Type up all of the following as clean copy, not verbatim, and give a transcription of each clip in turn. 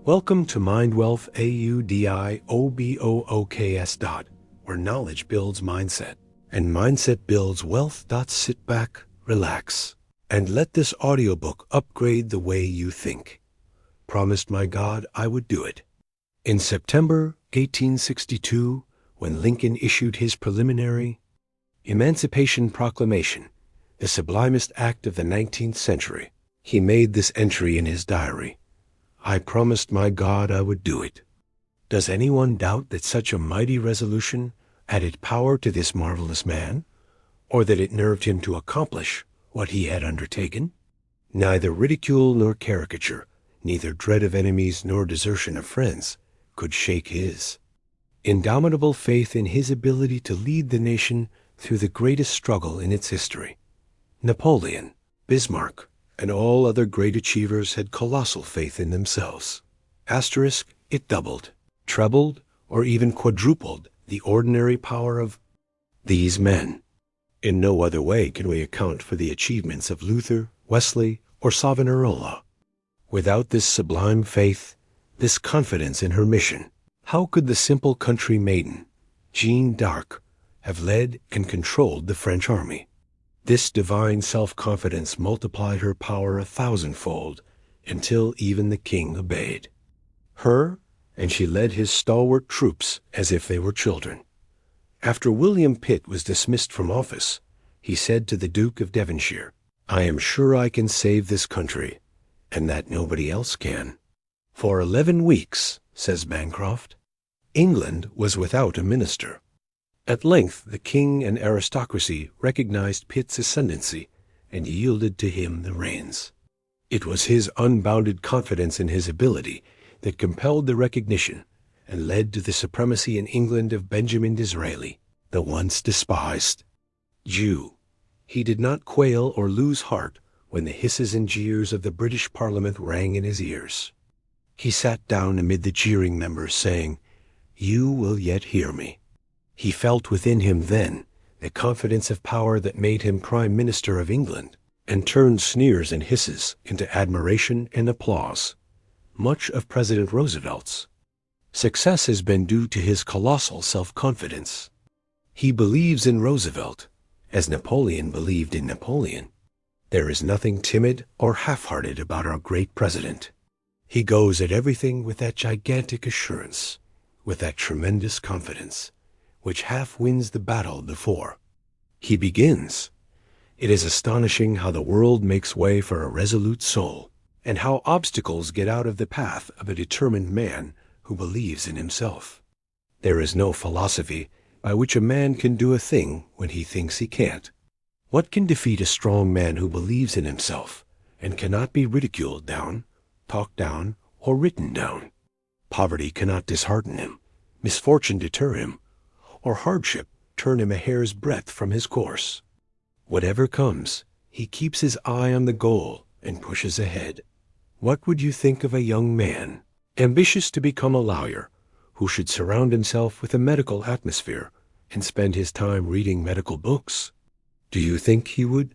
Welcome to MindWealth, AUDIOBOOKS. Where knowledge builds mindset, and mindset builds wealth. Sit back, relax, and let this audiobook upgrade the way you think. Promised my God I would do it. In September 1862, when Lincoln issued his preliminary Emancipation Proclamation, the sublimest act of the 19th century, he made this entry in his diary: I promised my God I would do it. Does anyone doubt that such a mighty resolution added power to this marvelous man, or that it nerved him to accomplish what he had undertaken? Neither ridicule nor caricature, neither dread of enemies nor desertion of friends, could shake his indomitable faith in his ability to lead the nation through the greatest struggle in its history. Napoleon, Bismarck, and all other great achievers had colossal faith in themselves. It doubled, trebled, or even quadrupled the ordinary power of these men. In no other way can we account for the achievements of Luther, Wesley, or Savonarola. Without this sublime faith, this confidence in her mission, how could the simple country maiden, Jeanne d'Arc, have led and controlled the French army? This divine self-confidence multiplied her power 1,000-fold, until even the king obeyed her, and she led his stalwart troops as if they were children. After William Pitt was dismissed from office, he said to the Duke of Devonshire, I am sure I can save this country, and that nobody else can. For 11 weeks, says Bancroft, England was without a minister. At length the king and aristocracy recognized Pitt's ascendancy and yielded to him the reins. It was his unbounded confidence in his ability that compelled the recognition and led to the supremacy in England of Benjamin Disraeli, the once despised Jew. He did not quail or lose heart when the hisses and jeers of the British Parliament rang in his ears. He sat down amid the jeering members, saying, You will yet hear me. He felt within him then the confidence of power that made him Prime Minister of England, and turned sneers and hisses into admiration and applause. Much of President Roosevelt's success has been due to his colossal self-confidence. He believes in Roosevelt, as Napoleon believed in Napoleon. There is nothing timid or half-hearted about our great president. He goes at everything with that gigantic assurance, with that tremendous confidence, which half wins the battle before he begins. It is astonishing how the world makes way for a resolute soul, and how obstacles get out of the path of a determined man who believes in himself. There is no philosophy by which a man can do a thing when he thinks he can't. What can defeat a strong man who believes in himself and cannot be ridiculed down, talked down, or written down? Poverty cannot dishearten him, misfortune deter him, or hardship turn him a hair's breadth from his course. Whatever comes, he keeps his eye on the goal and pushes ahead. What would you think of a young man, ambitious to become a lawyer, who should surround himself with a medical atmosphere and spend his time reading medical books? Do you think he would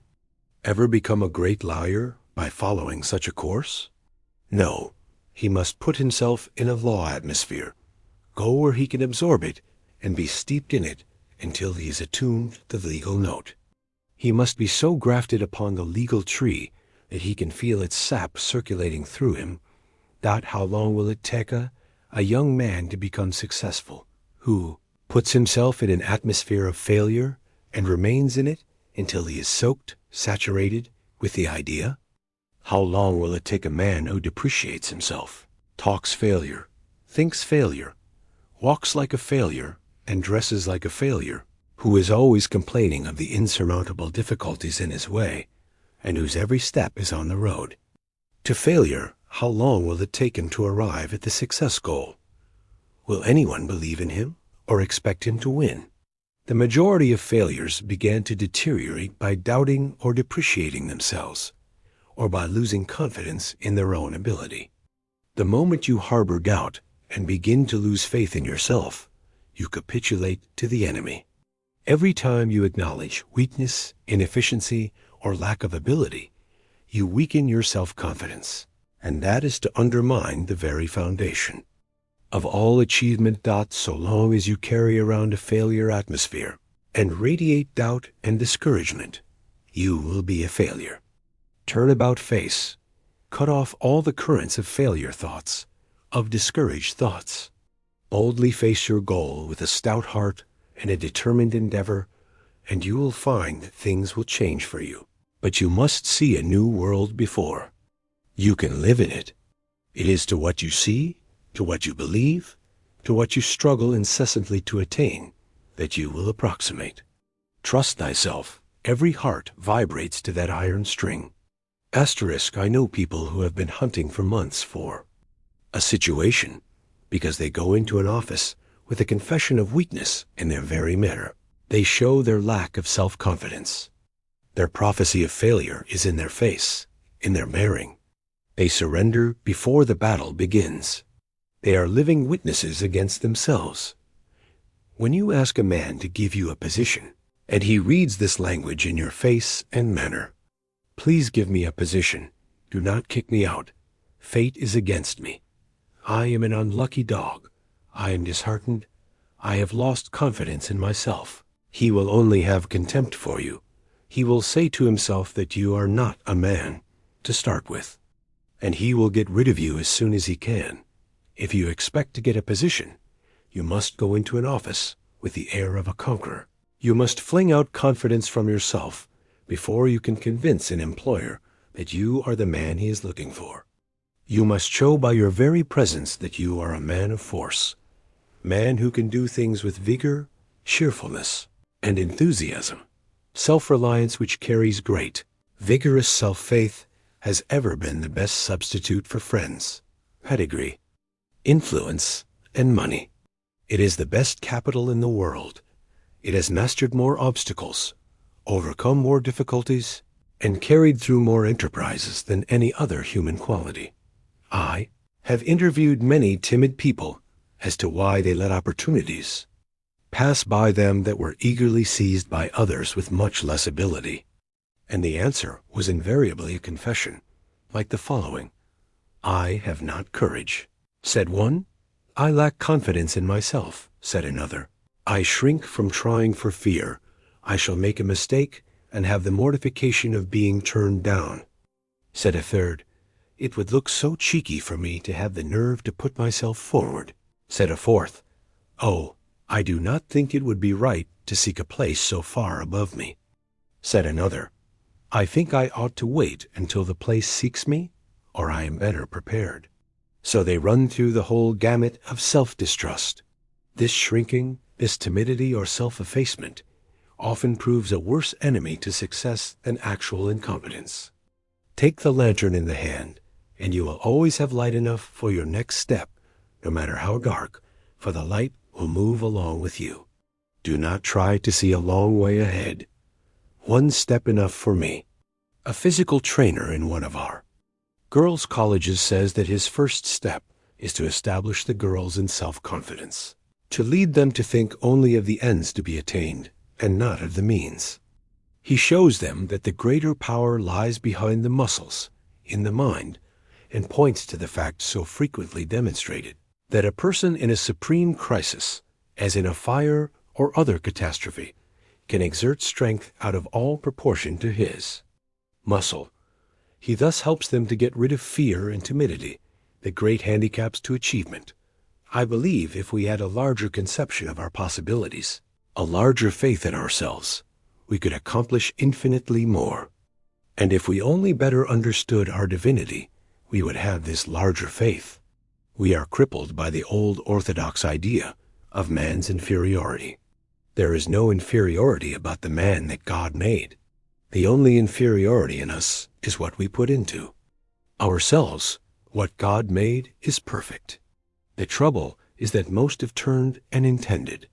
ever become a great lawyer by following such a course? No, he must put himself in a law atmosphere, go where he can absorb it, and be steeped in it until he is attuned to the legal note. He must be so grafted upon the legal tree that he can feel its sap circulating through him. How long will it take a young man to become successful, who puts himself in an atmosphere of failure and remains in it until he is soaked, saturated with the idea? How long will it take a man who depreciates himself, talks failure, thinks failure, walks like a failure, and dresses like a failure, who is always complaining of the insurmountable difficulties in his way, and whose every step is on the road to failure? How long will it take him to arrive at the success goal? Will anyone believe in him or expect him to win? The majority of failures began to deteriorate by doubting or depreciating themselves, or by losing confidence in their own ability. The moment you harbor doubt and begin to lose faith in yourself, you capitulate to the enemy. Every time you acknowledge weakness, inefficiency, or lack of ability, you weaken your self-confidence. and that is to undermine the very foundation of all achievement. So long as you carry around a failure atmosphere and radiate doubt and discouragement, you will be a failure. Turn about face. Cut off all the currents of failure thoughts, of discouraged thoughts. Boldly face your goal with a stout heart and a determined endeavor, and you will find that things will change for you. But you must see a new world before you can live in it. It is to what you see, to what you believe, to what you struggle incessantly to attain, that you will approximate. Trust thyself. Every heart vibrates to that iron string. I know people who have been hunting for months for a situation because they go into an office with a confession of weakness in their very manner. They show their lack of self-confidence. Their prophecy of failure is in their face, in their bearing. They surrender before the battle begins. They are living witnesses against themselves. When you ask a man to give you a position, and he reads this language in your face and manner, "Please give me a position. Do not kick me out. Fate is against me. I am an unlucky dog. I am disheartened. I have lost confidence in myself." He will only have contempt for you. He will say to himself that you are not a man to start with, and he will get rid of you as soon as he can. If you expect to get a position, you must go into an office with the air of a conqueror. You must fling out confidence from yourself before you can convince an employer that you are the man he is looking for. You must show by your very presence that you are a man of force, man who can do things with vigor, cheerfulness, and enthusiasm. Self-reliance which carries great, vigorous self-faith has ever been the best substitute for friends, pedigree, influence, and money. It is the best capital in the world. It has mastered more obstacles, overcome more difficulties, and carried through more enterprises than any other human quality. I have interviewed many timid people as to why they let opportunities pass by them that were eagerly seized by others with much less ability. And the answer was invariably a confession, like the following: "I have not courage," said one. "I lack confidence in myself," said another. "I shrink from trying for fear I shall make a mistake and have the mortification of being turned down," said a third. "It would look so cheeky for me to have the nerve to put myself forward," said a fourth. "Oh, I do not think it would be right to seek a place so far above me," said another. "I think I ought to wait until the place seeks me, or I am better prepared." So they run through the whole gamut of self-distrust. This shrinking, this timidity or self-effacement often proves a worse enemy to success than actual incompetence. Take the lantern in the hand, and you will always have light enough for your next step, no matter how dark, for the light will move along with you. Do not try to see a long way ahead. One step enough for me. A physical trainer in one of our girls' colleges says that his first step is to establish the girls in self-confidence, to lead them to think only of the ends to be attained and not of the means. He shows them that the greater power lies behind the muscles, in the mind, and points to the fact so frequently demonstrated, that a person in a supreme crisis, as in a fire or other catastrophe, can exert strength out of all proportion to his muscle. He thus helps them to get rid of fear and timidity, the great handicaps to achievement. I believe if we had a larger conception of our possibilities, a larger faith in ourselves, we could accomplish infinitely more. And if we only better understood our divinity, we would have this larger faith. We are crippled by the old orthodox idea of man's inferiority. There is no inferiority about the man that God made. The only inferiority in us is what we put into ourselves. What God made is perfect. The trouble is that most have turned and intended.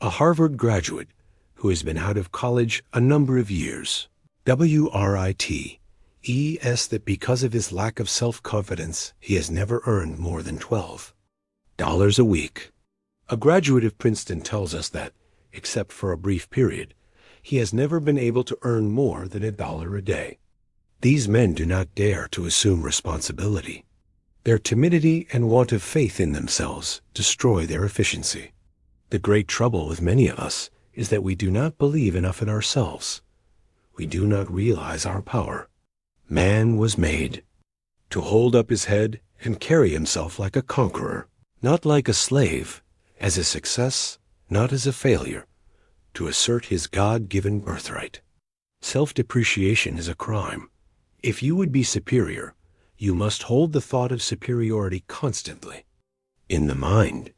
A Harvard graduate who has been out of college a number of years, WRIT, that because of his lack of self-confidence, he has never earned more than $12 a week. A graduate of Princeton tells us that, except for a brief period, he has never been able to earn more than $1 a day. These men do not dare to assume responsibility. Their timidity and want of faith in themselves destroy their efficiency. The great trouble with many of us is that we do not believe enough in ourselves. We do not realize our power. Man was made to hold up his head and carry himself like a conqueror, not like a slave, as a success, not as a failure, to assert his God-given birthright. Self-depreciation is a crime. If you would be superior, you must hold the thought of superiority constantly in the mind.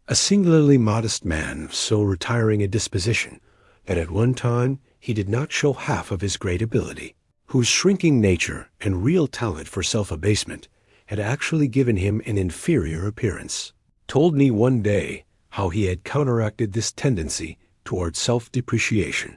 A singularly modest man of so retiring a disposition that at one time he did not show half of his great ability, whose shrinking nature and real talent for self-abasement had actually given him an inferior appearance, told me one day how he had counteracted this tendency toward self-depreciation.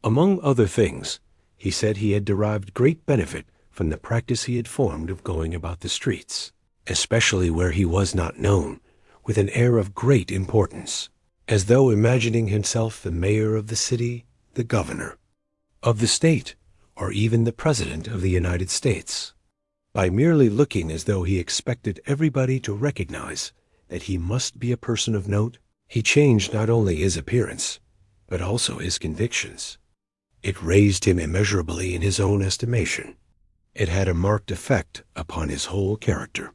Among other things, he said he had derived great benefit from the practice he had formed of going about the streets, especially where he was not known, with an air of great importance, as though imagining himself the mayor of the city, the governor of the state, or even the president of the United States, by merely looking as though he expected everybody to recognize that he must be a person of note. He changed not only his appearance, but also his convictions. It raised him immeasurably in his own estimation. It had a marked effect upon his whole character.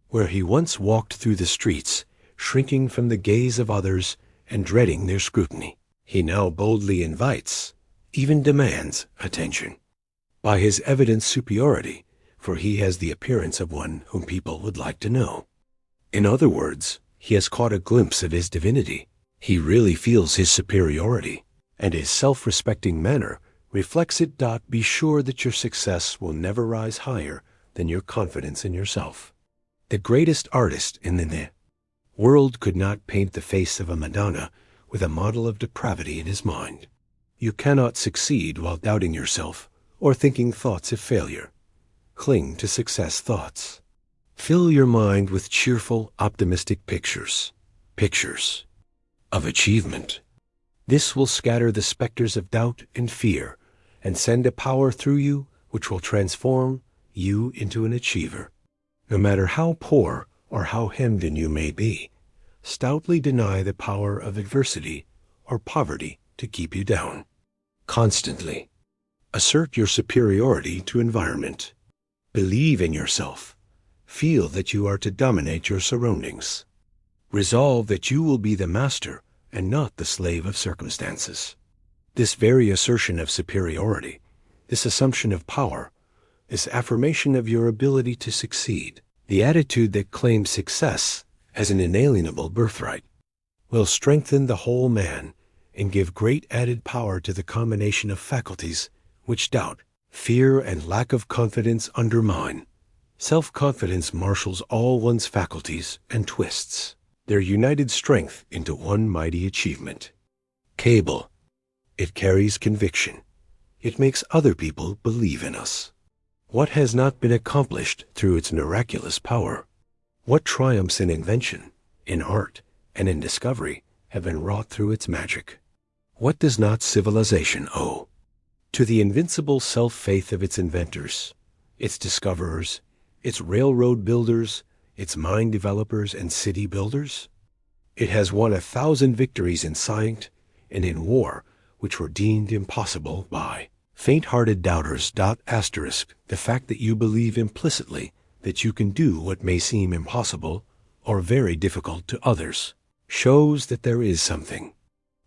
Where he once walked through the streets, shrinking from the gaze of others and dreading their scrutiny, he now boldly invites, even demands, attention. By his evident superiority, for he has the appearance of one whom people would like to know. In other words, he has caught a glimpse of his divinity. He really feels his superiority, and his self-respecting manner reflects it. Be sure that your success will never rise higher than your confidence in yourself. The greatest artist in the world could not paint the face of a Madonna with a model of depravity in his mind. You cannot succeed while doubting yourself or thinking thoughts of failure. Cling to success thoughts. Fill your mind with cheerful, optimistic pictures of achievement. This will scatter the specters of doubt and fear and send a power through you which will transform you into an achiever. No matter how poor or how hemmed in you may be, stoutly deny the power of adversity or poverty to keep you down. Constantly assert your superiority to environment. Believe in yourself. Feel that you are to dominate your surroundings. Resolve that you will be the master and not the slave of circumstances. This very assertion of superiority, this assumption of power, this affirmation of your ability to succeed, the attitude that claims success as an inalienable birthright, will strengthen the whole man and give great added power to the combination of faculties which doubt, fear, and lack of confidence undermine. Self-confidence marshals all one's faculties and twists their united strength into one mighty achievement. Cable. It carries conviction. It makes other people believe in us. What has not been accomplished through its miraculous power? What triumphs in invention, in art, and in discovery have been wrought through its magic? What does not civilization owe to the invincible self-faith of its inventors, its discoverers, its railroad builders, its mine developers and city builders? It has won 1,000 victories in science and in war which were deemed impossible by faint-hearted doubters. The fact that you believe implicitly that you can do what may seem impossible or very difficult to others shows that there is something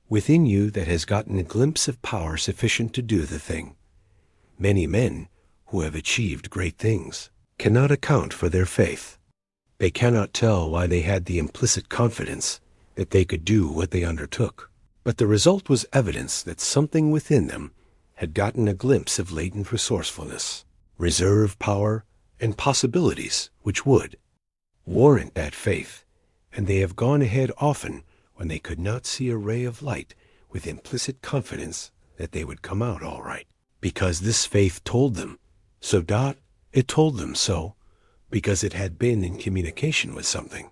within you that has gotten a glimpse of power sufficient to do the thing. Many men who have achieved great things cannot account for their faith. They cannot tell why they had the implicit confidence that they could do what they undertook. But the result was evidence that something within them had gotten a glimpse of latent resourcefulness, reserve power, and possibilities which would warrant that faith, and they have gone ahead often when they could not see a ray of light with implicit confidence that they would come out all right, because this faith told them so. It told them so because it had been in communication with something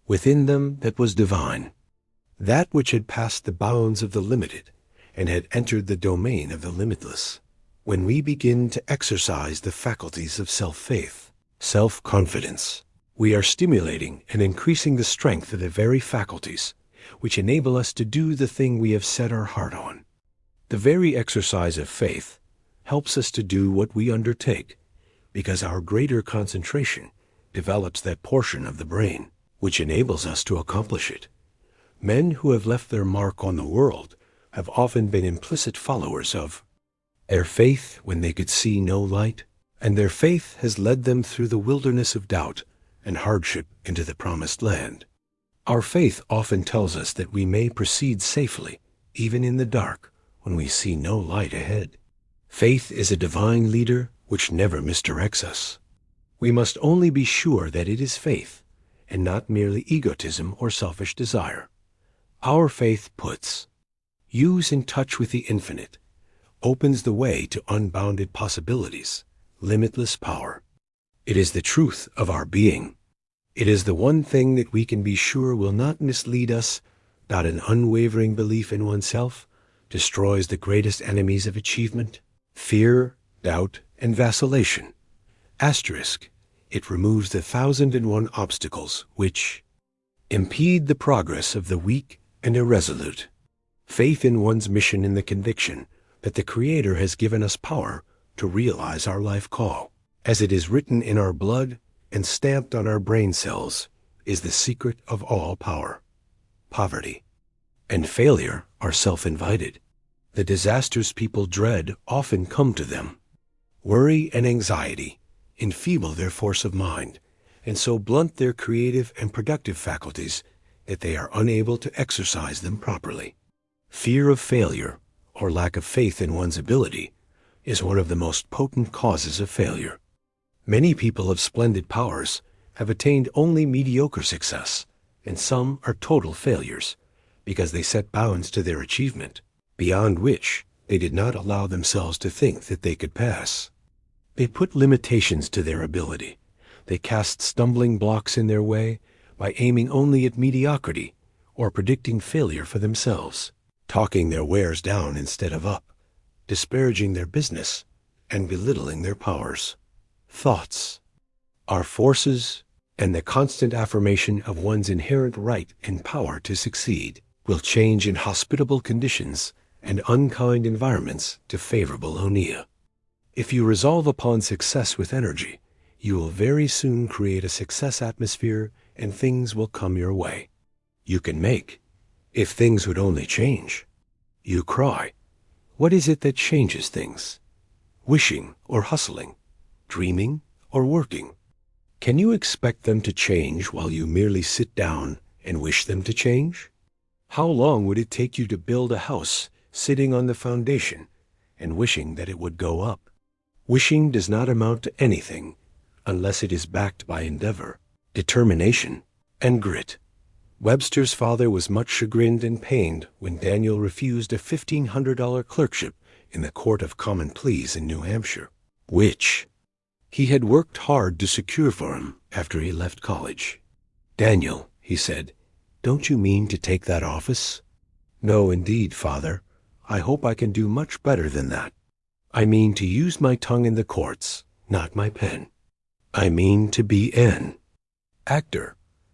within them that was divine, that which had passed the bounds of the limited and had entered the domain of the limitless. When we begin to exercise the faculties of self-faith, self-confidence, we are stimulating and increasing the strength of the very faculties which enable us to do the thing we have set our heart on. The very exercise of faith helps us to do what we undertake, because our greater concentration develops that portion of the brain which enables us to accomplish it. Men who have left their mark on the world have often been implicit followers of their faith when they could see no light, and their faith has led them through the wilderness of doubt and hardship into the promised land. Our faith often tells us that we may proceed safely, even in the dark, when we see no light ahead. Faith is a divine leader which never misdirects us. We must only be sure that it is faith, and not merely egotism or selfish desire. Our faith puts us in touch with the infinite, opens the way to unbounded possibilities, limitless power. It is the truth of our being. It is the one thing that we can be sure will not mislead us, that an unwavering belief in oneself destroys the greatest enemies of achievement, fear, doubt, and vacillation. Asterisk, it removes the 1,001 obstacles which impede the progress of the weak and irresolute. Faith in one's mission in the conviction that the Creator has given us power to realize our life call, as it is written in our blood and stamped on our brain cells, is the secret of all power. Poverty and failure are self-invited. The disasters people dread often come to them. Worry and anxiety enfeeble their force of mind, and so blunt their creative and productive faculties that they are unable to exercise them properly. Fear of failure, or lack of faith in one's ability, is one of the most potent causes of failure. Many people of splendid powers have attained only mediocre success, and some are total failures, because they set bounds to their achievement, beyond which they did not allow themselves to think that they could pass. They put limitations to their ability. They cast stumbling blocks in their way by aiming only at mediocrity or predicting failure for themselves, talking their wares down instead of up, disparaging their business, and belittling their powers. Thoughts are forces, and the constant affirmation of one's inherent right and power to succeed will change inhospitable conditions and unkind environments to favorable onia. If you resolve upon success with energy, you will very soon create a success atmosphere and things will come your way. You can make, if things would only change. You cry, what is it that changes things? Wishing or hustling? Dreaming or working? Can you expect them to change while you merely sit down and wish them to change? How long would it take you to build a house sitting on the foundation and wishing that it would go up? Wishing does not amount to anything unless it is backed by endeavor, determination, and grit. Webster's father was much chagrined and pained when Daniel refused a $1,500 clerkship in the Court of Common Pleas in New Hampshire, which he had worked hard to secure for him after he left college. "Daniel," he said, "don't you mean to take that office?" "No, indeed, father. I hope I can do much better than that. I mean to use my tongue in the courts, not my pen. I mean to be an actor,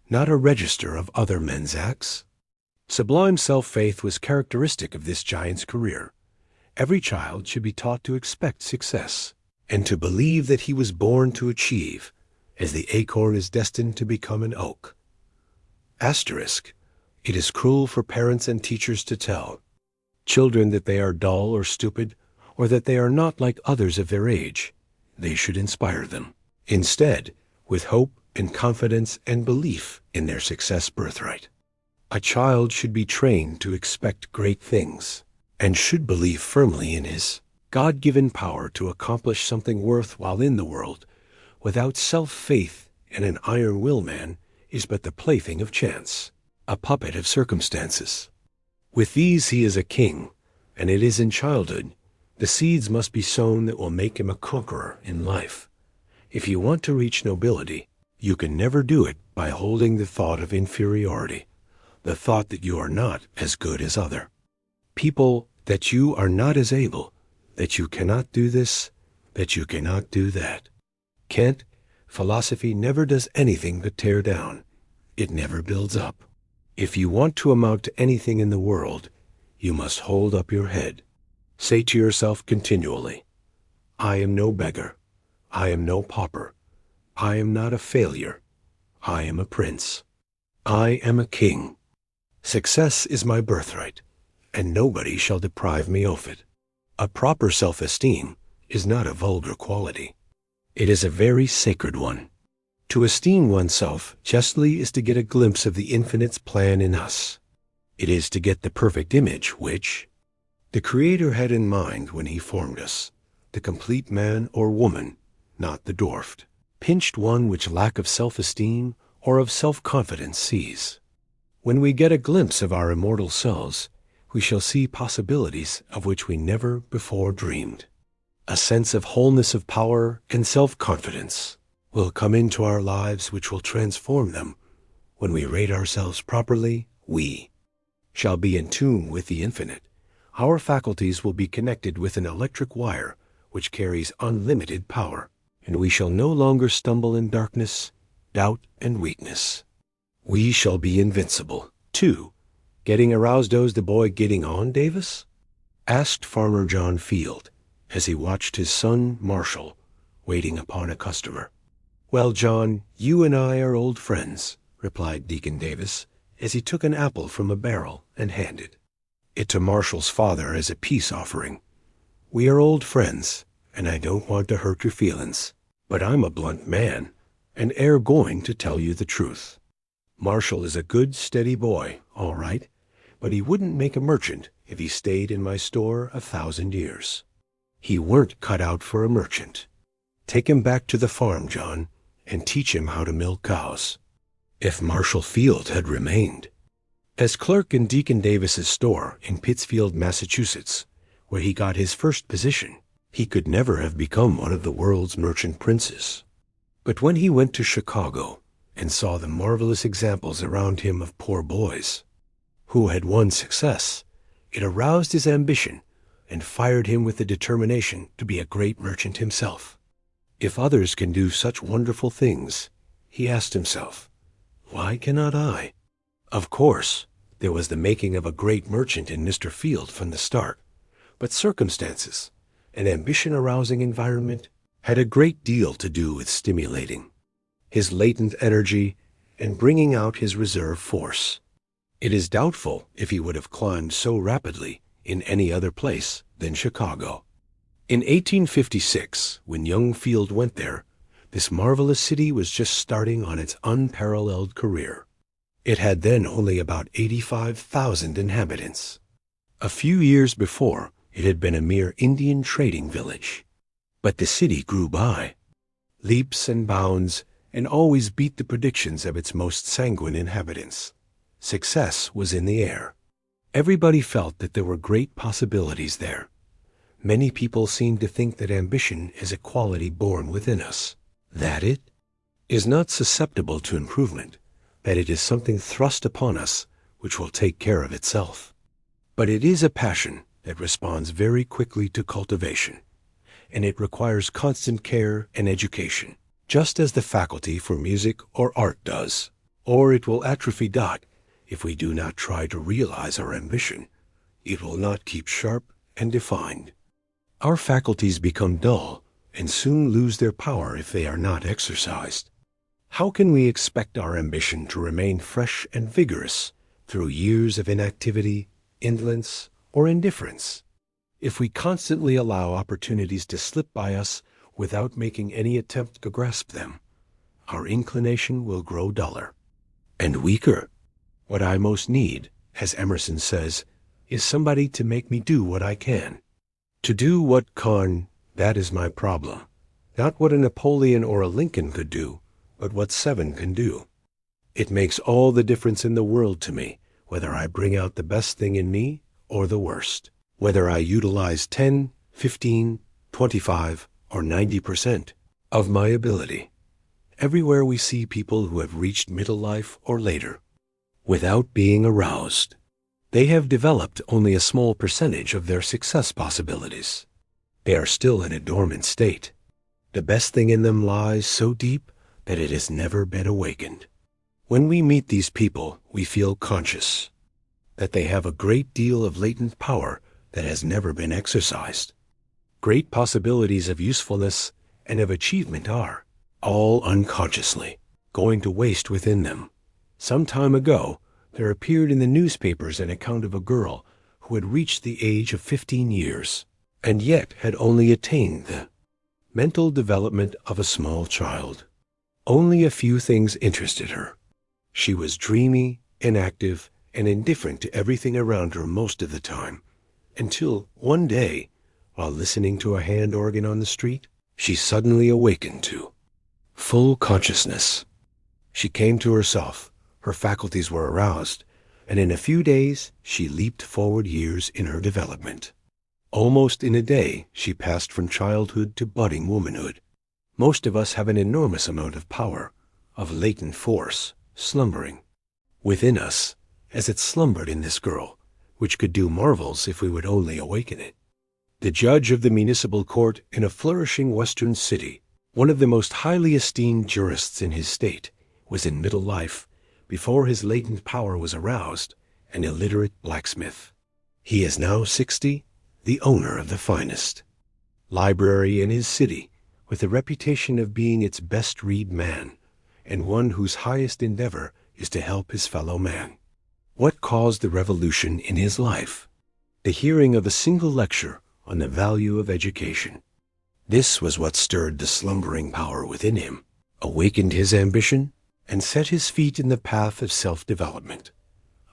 not a register of other men's acts." Sublime self-faith was characteristic of this giant's career. Every child should be taught to expect success, and to believe that he was born to achieve, as the acorn is destined to become an oak. Asterisk, it is cruel for parents and teachers to tell children that they are dull or stupid, or that they are not like others of their age. They should inspire them, instead, with hope and confidence and belief in their success birthright. A child should be trained to expect great things, and should believe firmly in his God-given power to accomplish something worthwhile in the world. Without self-faith, and an iron will man is but the plaything of chance, a puppet of circumstances. With these he is a king, and it is in childhood the seeds must be sown that will make him a conqueror in life. If you want to reach nobility, you can never do it by holding the thought of inferiority, the thought that you are not as good as other people, that you are not as able, that you cannot do this, that you cannot do that. Can't, philosophy never does anything but tear down. It never builds up. If you want to amount to anything in the world, you must hold up your head. Say to yourself continually, I am no beggar. I am no pauper. I am not a failure. I am a prince. I am a king. Success is my birthright, and nobody shall deprive me of it. A proper self-esteem is not a vulgar quality. It is a very sacred one. To esteem oneself justly is to get a glimpse of the infinite's plan in us. It is to get the perfect image which the Creator had in mind when he formed us, the complete man or woman, not the dwarfed, pinched one which lack of self-esteem or of self-confidence sees. When we get a glimpse of our immortal selves, we shall see possibilities of which we never before dreamed. A sense of wholeness of power and self-confidence will come into our lives which will transform them. When we rate ourselves properly, we shall be in tune with the infinite. Our faculties will be connected with an electric wire which carries unlimited power, and we shall no longer stumble in darkness, doubt, and weakness. We shall be invincible. 2. Getting aroused. Does the boy getting on, Davis? Asked Farmer John Field, as he watched his son, Marshall, waiting upon a customer. Well, John, you and I are old friends, replied Deacon Davis, as he took an apple from a barrel and handed it to Marshall's father as a peace offering. We are old friends, and I don't want to hurt your feelings, but I'm a blunt man, and air going to tell you the truth. Marshall is a good, steady boy, all right, but he wouldn't make a merchant if he stayed in my store 1,000 years. He weren't cut out for a merchant. Take him back to the farm, John, and teach him how to milk cows. If Marshall Field had remained as clerk in Deacon Davis's store in Pittsfield, Massachusetts, where he got his first position, he could never have become one of the world's merchant princes. But when he went to Chicago and saw the marvelous examples around him of poor boys who had won success, it aroused his ambition and fired him with the determination to be a great merchant himself. If others can do such wonderful things, he asked himself, why cannot I? Of course, there was the making of a great merchant in Mr. Field from the start, but circumstances, an ambition-arousing environment, had a great deal to do with stimulating his latent energy and bringing out his reserve force. It is doubtful if he would have climbed so rapidly in any other place than Chicago. In 1856, when young Field went there, this marvelous city was just starting on its unparalleled career. It had then only about 85,000 inhabitants. A few years before, it had been a mere Indian trading village. But the city grew by leaps and bounds, and always beat the predictions of its most sanguine inhabitants. Success was in the air. Everybody felt that there were great possibilities there. Many people seemed to think that ambition is a quality born within us, that it is not susceptible to improvement, that it is something thrust upon us which will take care of itself. But it is a passion that responds very quickly to cultivation, and it requires constant care and education, just as the faculty for music or art does, or it will atrophy. If we do not try to realize our ambition, it will not keep sharp and defined. Our faculties become dull and soon lose their power if they are not exercised. How can we expect our ambition to remain fresh and vigorous through years of inactivity, indolence, or indifference, if we constantly allow opportunities to slip by us without making any attempt to grasp them? Our inclination will grow duller and weaker. What I most need, as Emerson says, is somebody to make me do what I can. To do what can, that is my problem. Not what a Napoleon or a Lincoln could do, but what 7 can do. It makes all the difference in the world to me whether I bring out the best thing in me or the worst, whether I utilize 10, 15, 25, or 90% of my ability. Everywhere we see people who have reached middle life or later without being aroused, they have developed only a small percentage of their success possibilities. They are still in a dormant state. The best thing in them lies so deep that it has never been awakened. When we meet these people, we feel conscious that they have a great deal of latent power that has never been exercised. Great possibilities of usefulness and of achievement are, all unconsciously, going to waste within them. Some time ago, there appeared in the newspapers an account of a girl who had reached the age of 15 years, and yet had only attained the mental development of a small child. Only a few things interested her. She was dreamy, inactive, and indifferent to everything around her most of the time, until one day, while listening to a hand organ on the street, she suddenly awakened to full consciousness. She came to herself, her faculties were aroused, and in a few days she leaped forward years in her development. Almost in a day she passed from childhood to budding womanhood. Most of us have an enormous amount of power, of latent force, slumbering within us, as it slumbered in this girl, which could do marvels if we would only awaken it. The judge of the municipal court in a flourishing western city, one of the most highly esteemed jurists in his state, was in middle life, before his latent power was aroused, an illiterate blacksmith. He is now 60, the owner of the finest library in his city, with the reputation of being its best-read man, and one whose highest endeavor is to help his fellow man. What caused the revolution in his life? The hearing of a single lecture on the value of education. This was what stirred the slumbering power within him, awakened his ambition, and set his feet in the path of self-development.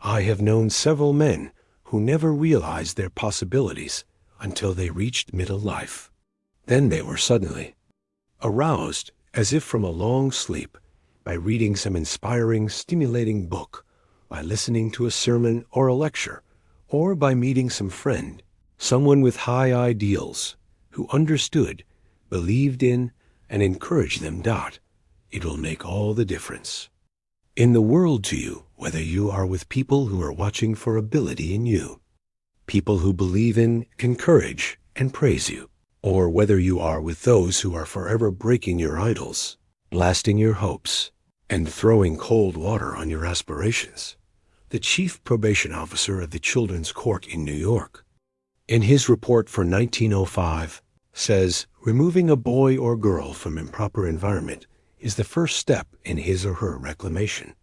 I have known several men who never realized their possibilities until they reached middle life. Then they were suddenly aroused, as if from a long sleep, by reading some inspiring, stimulating book, by listening to a sermon or a lecture, or by meeting some friend, someone with high ideals, who understood, believed in, and encouraged them. It will make all the difference in the world to you, whether you are with people who are watching for ability in you, people who believe in, encourage, and praise you, or whether you are with those who are forever breaking your idols, blasting your hopes, and throwing cold water on your aspirations. The chief probation officer of the Children's Court in New York, in his report for 1905, says removing a boy or girl from improper environment is the first step in his or her reclamation.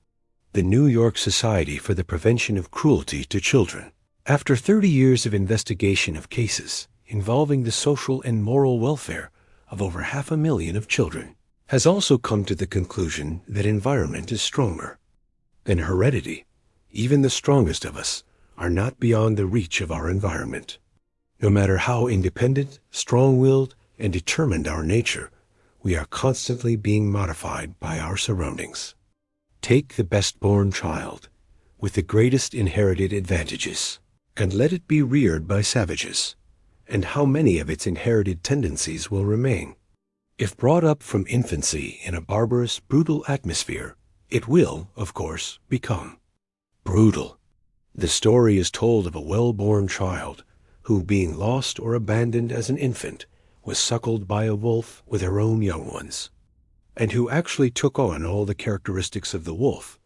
The New York Society for the Prevention of Cruelty to Children, after 30 years of investigation of cases involving the social and moral welfare of over 500,000 of children, has also come to the conclusion that environment is stronger than heredity. Even the strongest of us are not beyond the reach of our environment. No matter how independent, strong-willed, and determined our nature, we are constantly being modified by our surroundings. Take the best-born child, with the greatest inherited advantages, and let it be reared by savages, and how many of its inherited tendencies will remain? If brought up from infancy in a barbarous, brutal atmosphere, it will, of course, become brutal. The story is told of a well-born child who, being lost or abandoned as an infant, was suckled by a wolf with her own young ones, and who actually took on all the characteristics of the wolf,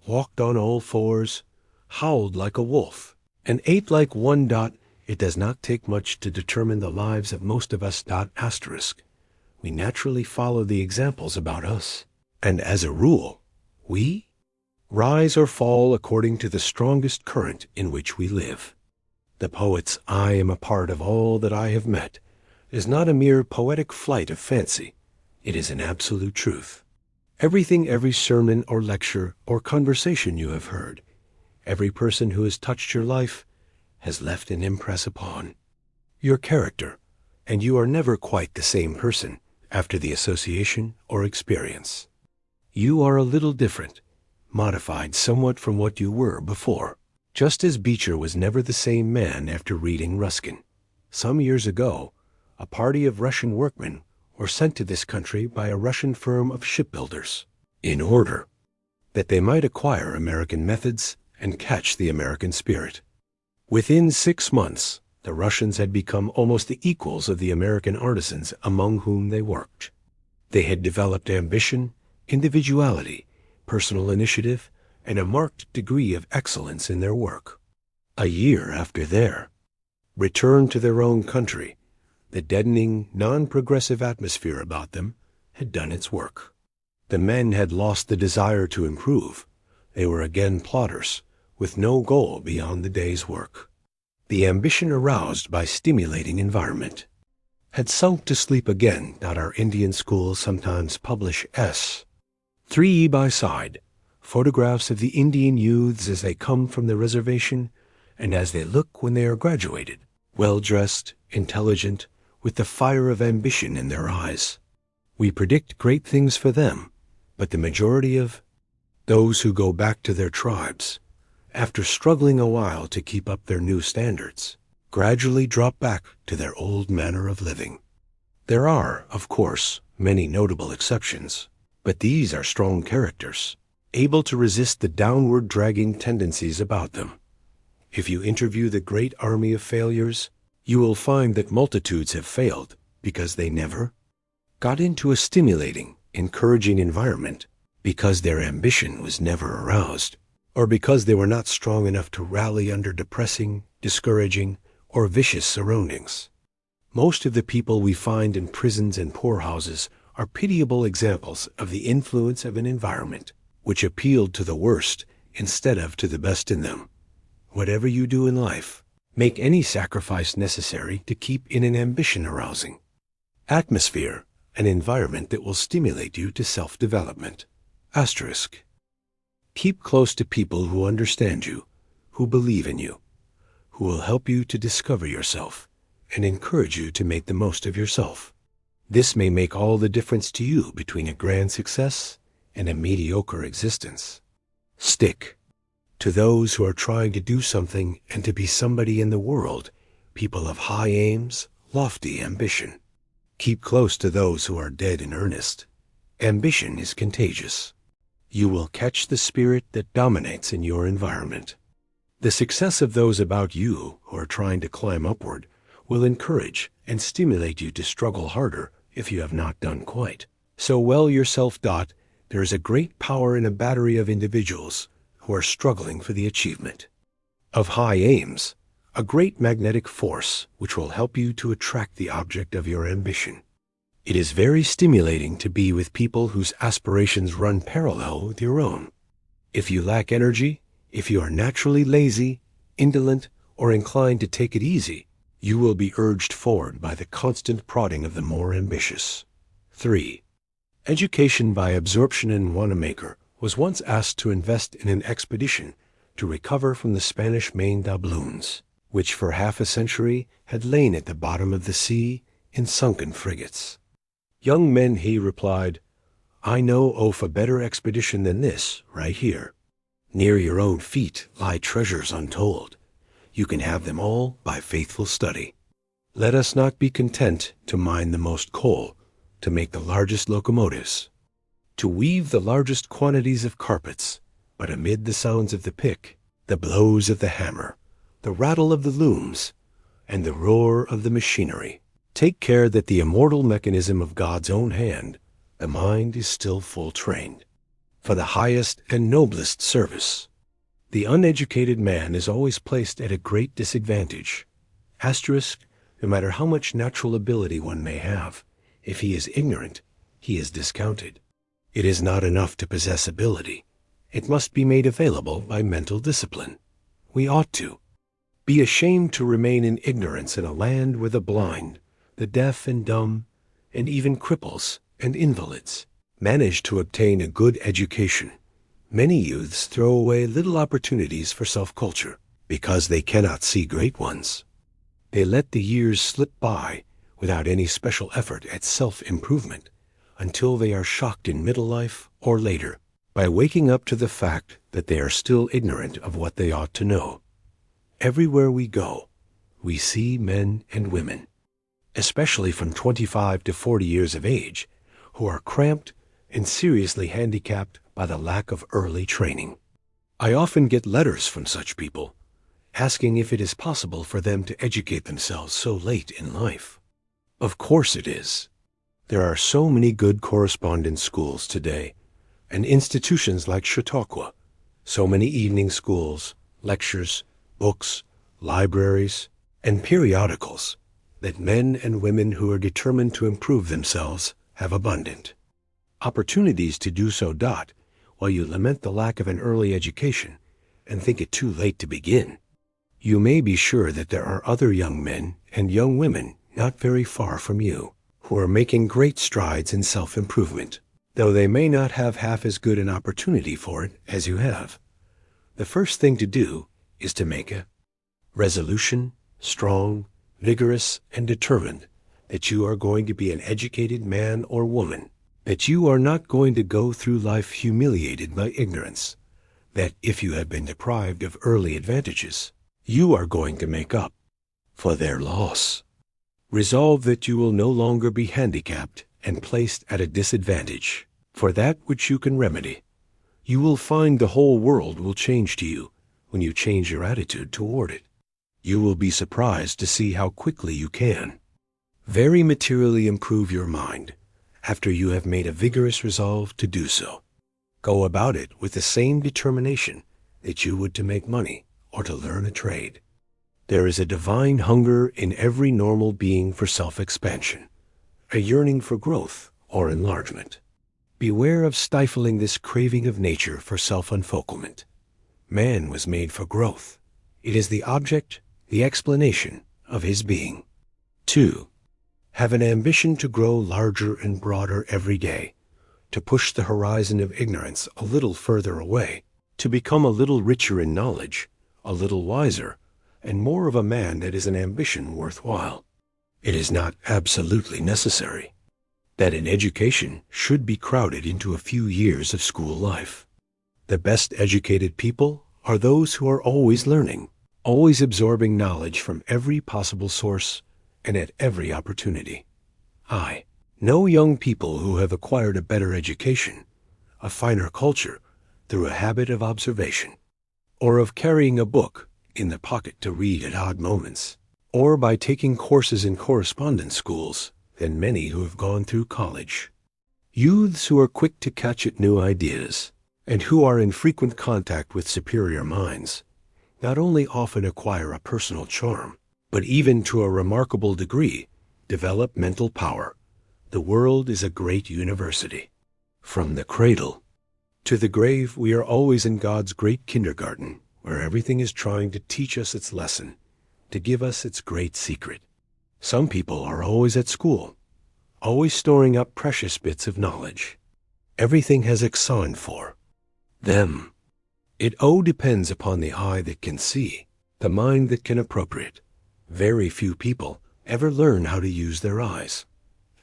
walked on all fours, howled like a wolf, and ate like one. It does not take much to determine the lives of most of us. We naturally follow the examples about us, and as a rule, we rise or fall according to the strongest current in which we live. The poet's "I am a part of all that I have met" is not a mere poetic flight of fancy. It is an absolute truth. Everything, every sermon or lecture or conversation you have heard, every person who has touched your life, has left an impress upon your character, and you are never quite the same person after the association or experience. You are a little different, modified somewhat from what you were before, just as Beecher was never the same man after reading Ruskin. Some years ago, a party of Russian workmen were sent to this country by a Russian firm of shipbuilders, in order that they might acquire American methods and catch the American spirit. Within 6 months, The Russians had become almost the equals of the American artisans among whom they worked. They had developed ambition, individuality, personal initiative, and a marked degree of excellence in their work. A year after their return to their own country, the deadening, non-progressive atmosphere about them had done its work. The men had lost the desire to improve. They were again plodders, with no goal beyond the day's work. The ambition aroused by stimulating environment had sunk to sleep again. Our Indian schools sometimes publish 3 by side, photographs of the Indian youths as they come from the reservation and as they look when they are graduated, well-dressed, intelligent, with the fire of ambition in their eyes. We predict great things for them, but the majority of those who go back to their tribes, after struggling a while to keep up their new standards, gradually drop back to their old manner of living. There are, of course, many notable exceptions, but these are strong characters, able to resist the downward dragging tendencies about them. If you interview the great army of failures, you will find that multitudes have failed because they never got into a stimulating, encouraging environment, because their ambition was never aroused, or because they were not strong enough to rally under depressing, discouraging, or vicious surroundings. Most of the people we find in prisons and poorhouses are pitiable examples of the influence of an environment which appealed to the worst instead of to the best in them. Whatever you do in life, make any sacrifice necessary to keep in an ambition-arousing atmosphere, an environment that will stimulate you to self-development. Asterisk. Keep close to people who understand you, who believe in you, who will help you to discover yourself and encourage you to make the most of yourself. This may make all the difference to you between a grand success and a mediocre existence. Stick to those who are trying to do something and to be somebody in the world, people of high aims, lofty ambition. Keep close to those who are dead in earnest. Ambition is contagious. You will catch the spirit that dominates in your environment. The success of those about you who are trying to climb upward will encourage and stimulate you to struggle harder if you have not done quite so well yourself. There is a great power in a battery of individuals who are struggling for the achievement of high aims, a great magnetic force which will help you to attract the object of your ambition. It is very stimulating to be with people whose aspirations run parallel with your own. If you lack energy, if you are naturally lazy, indolent, or inclined to take it easy, you will be urged forward by the constant prodding of the more ambitious. 3. Education by absorption in Wanamaker was once asked to invest in an expedition to recover from the Spanish main doubloons, which for half a century had lain at the bottom of the sea in sunken frigates. Young men, he replied, I know of a better expedition than this, right here. Near your own feet lie treasures untold. You can have them all by faithful study. Let us not be content to mine the most coal, to make the largest locomotives, to weave the largest quantities of carpets, but amid the sounds of the pick, the blows of the hammer, the rattle of the looms, and the roar of the machinery, take care that the immortal mechanism of God's own hand, the mind, is still full trained for the highest and noblest service. The uneducated man is always placed at a great disadvantage. Asterisk, no matter how much natural ability one may have, if he is ignorant, he is discounted. It is not enough to possess ability. It must be made available by mental discipline. We ought to be ashamed to remain in ignorance in a land where the blind, the deaf and dumb, and even cripples and invalids manage to obtain a good education. Many youths throw away little opportunities for self-culture because they cannot see great ones. They let the years slip by without any special effort at self-improvement until they are shocked in middle life or later by waking up to the fact that they are still ignorant of what they ought to know. Everywhere we go, we see men and women, especially from 25 to 40 years of age, who are cramped and seriously handicapped by the lack of early training. I often get letters from such people, asking if it is possible for them to educate themselves so late in life. Of course it is. There are so many good correspondence schools today, and institutions like Chautauqua, so many evening schools, lectures, books, libraries, and periodicals that men and women who are determined to improve themselves have abundant. Opportunities to do so. While you lament the lack of an early education and think it too late to begin, you may be sure that there are other young men and young women not very far from you who are making great strides in self-improvement, though they may not have half as good an opportunity for it as you have. The first thing to do is to make a resolution, strong, vigorous, and determined, that you are going to be an educated man or woman, that you are not going to go through life humiliated by ignorance, that if you have been deprived of early advantages, you are going to make up for their loss. Resolve that you will no longer be handicapped and placed at a disadvantage for that which you can remedy. You will find the whole world will change to you when you change your attitude toward it. You will be surprised to see how quickly you can very materially improve your mind after you have made a vigorous resolve to do so. Go about it with the same determination that you would to make money or to learn a trade. There is a divine hunger in every normal being for self-expansion, a yearning for growth or enlargement. Beware of stifling this craving of nature for self-unfoldment. Man was made for growth. It is the object, the explanation of his being. 2. Have an ambition to grow larger and broader every day, to push the horizon of ignorance a little further away, to become a little richer in knowledge, a little wiser, and more of a man. That is an ambition worthwhile. It is not absolutely necessary that an education should be crowded into a few years of school life. The best educated people are those who are always learning, always absorbing knowledge from every possible source and at every opportunity. I know young people who have acquired a better education, a finer culture, through a habit of observation, or of carrying a book in the pocket to read at odd moments, or by taking courses in correspondence schools, than many who have gone through college. Youths who are quick to catch at new ideas, and who are in frequent contact with superior minds, not only often acquire a personal charm, but even to a remarkable degree develop mental power. The world is a great university. From the cradle to the grave, we are always in God's great kindergarten, where everything is trying to teach us its lesson, to give us its great secret. Some people are always at school, always storing up precious bits of knowledge. Everything has examined for them. It depends upon the eye that can see, the mind that can appropriate. Very few people ever learn how to use their eyes.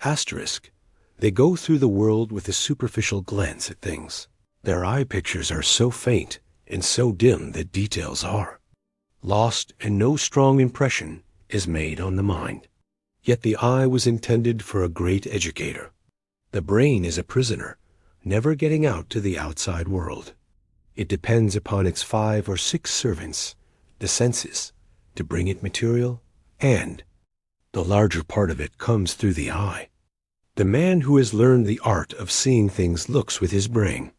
Asterisk. They go through the world with a superficial glance at things. Their eye pictures are so faint and so dim that details are lost and no strong impression is made on the mind. Yet the eye was intended for a great educator. The brain is a prisoner, never getting out to the outside world. It depends upon its 5 or 6 servants, the senses, to bring it material, and the larger part of it comes through the eye. The man who has learned the art of seeing things looks with his brain.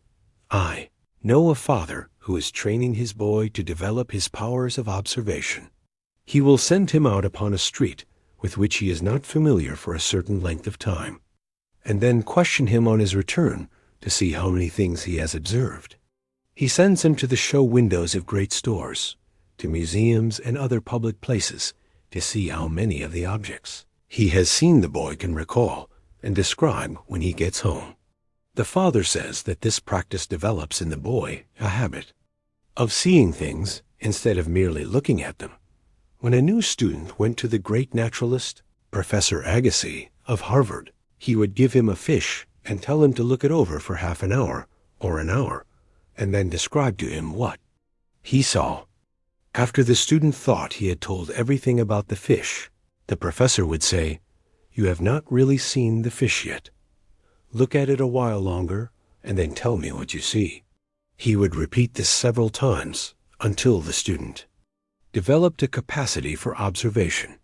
I know a father who is training his boy to develop his powers of observation. He will send him out upon a street with which he is not familiar for a certain length of time, and then question him on his return to see how many things he has observed. He sends him to the show windows of great stores, to museums and other public places, to see how many of the objects he has seen the boy can recall and describe when he gets home. The father says that this practice develops in the boy a habit of seeing things instead of merely looking at them. When a new student went to the great naturalist, Professor Agassiz of Harvard, he would give him a fish and tell him to look it over for half an hour or an hour, and then describe to him what he saw. After the student thought he had told everything about the fish, the professor would say, "You have not really seen the fish yet. Look at it a while longer, and then tell me what you see." He would repeat this several times until the student developed a capacity for observation.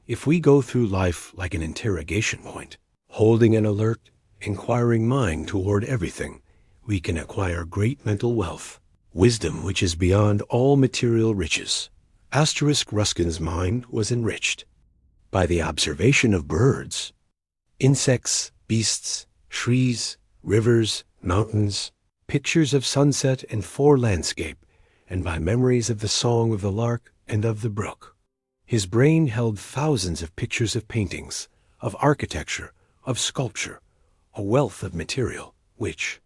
If we go through life like an interrogation point, holding an alert, inquiring mind toward everything, we can acquire great mental wealth, wisdom which is beyond all material riches. Ruskin's mind was enriched by the observation of birds, insects, beasts, trees, rivers, mountains, pictures of sunset and fore-landscape, and by memories of the song of the lark and of the brook. His brain held thousands of pictures of paintings, of architecture, of sculpture, a wealth of material, which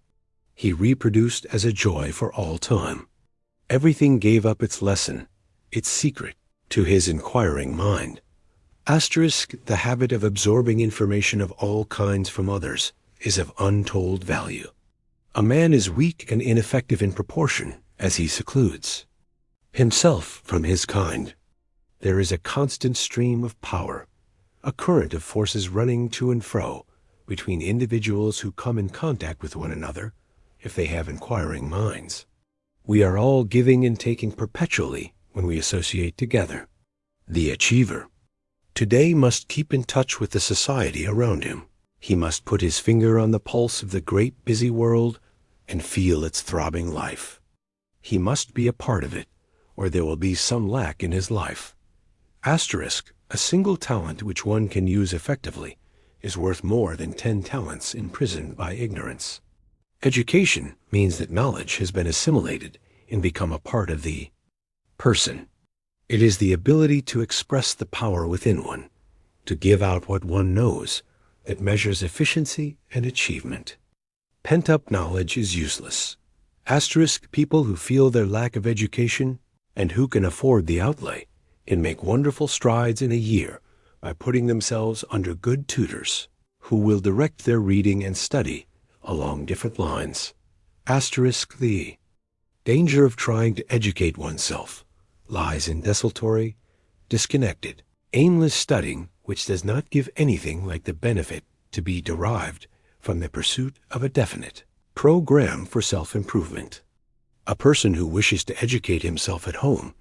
he reproduced as a joy for all time. Everything gave up its lesson, its secret, to his inquiring mind. The habit of absorbing information of all kinds from others is of untold value. A man is weak and ineffective in proportion as he secludes himself from his kind. There is a constant stream of power, a current of forces running to and fro between individuals who come in contact with one another if they have inquiring minds. We are all giving and taking perpetually when we associate together. The achiever today must keep in touch with the society around him. He must put his finger on the pulse of the great busy world and feel its throbbing life. He must be a part of it, or there will be some lack in his life. A single talent which one can use effectively is worth more than 10 talents imprisoned by ignorance. Education means that knowledge has been assimilated and become a part of the person. It is the ability to express the power within one, to give out what one knows, that measures efficiency and achievement. Pent-up knowledge is useless. People who feel their lack of education and who can afford the outlay can make wonderful strides in a year by putting themselves under good tutors who will direct their reading and study along different lines. The danger of trying to educate oneself lies in desultory, disconnected, aimless studying which does not give anything like the benefit to be derived from the pursuit of a definite program for self-improvement. A person who wishes to educate himself at home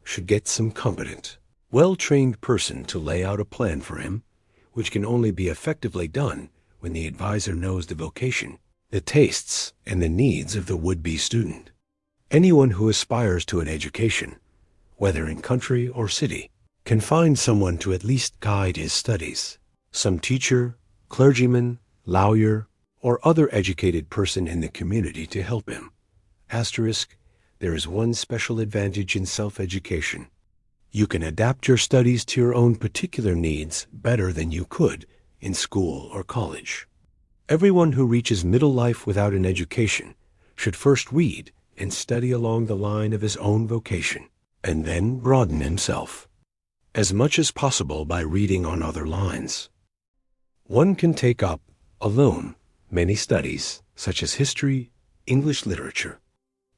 should get some competent, well-trained person to lay out a plan for him, which can only be effectively done when the advisor knows the vocation, the tastes, and the needs of the would-be student. Anyone who aspires to an education, whether in country or city, can find someone to at least guide his studies, some teacher, clergyman, lawyer, or other educated person in the community to help him. There is one special advantage in self-education. You can adapt your studies to your own particular needs better than you could in school or college. Everyone who reaches middle life without an education should first read and study along the line of his own vocation, and then broaden himself as much as possible by reading on other lines. One can take up, alone, many studies, such as history, English literature,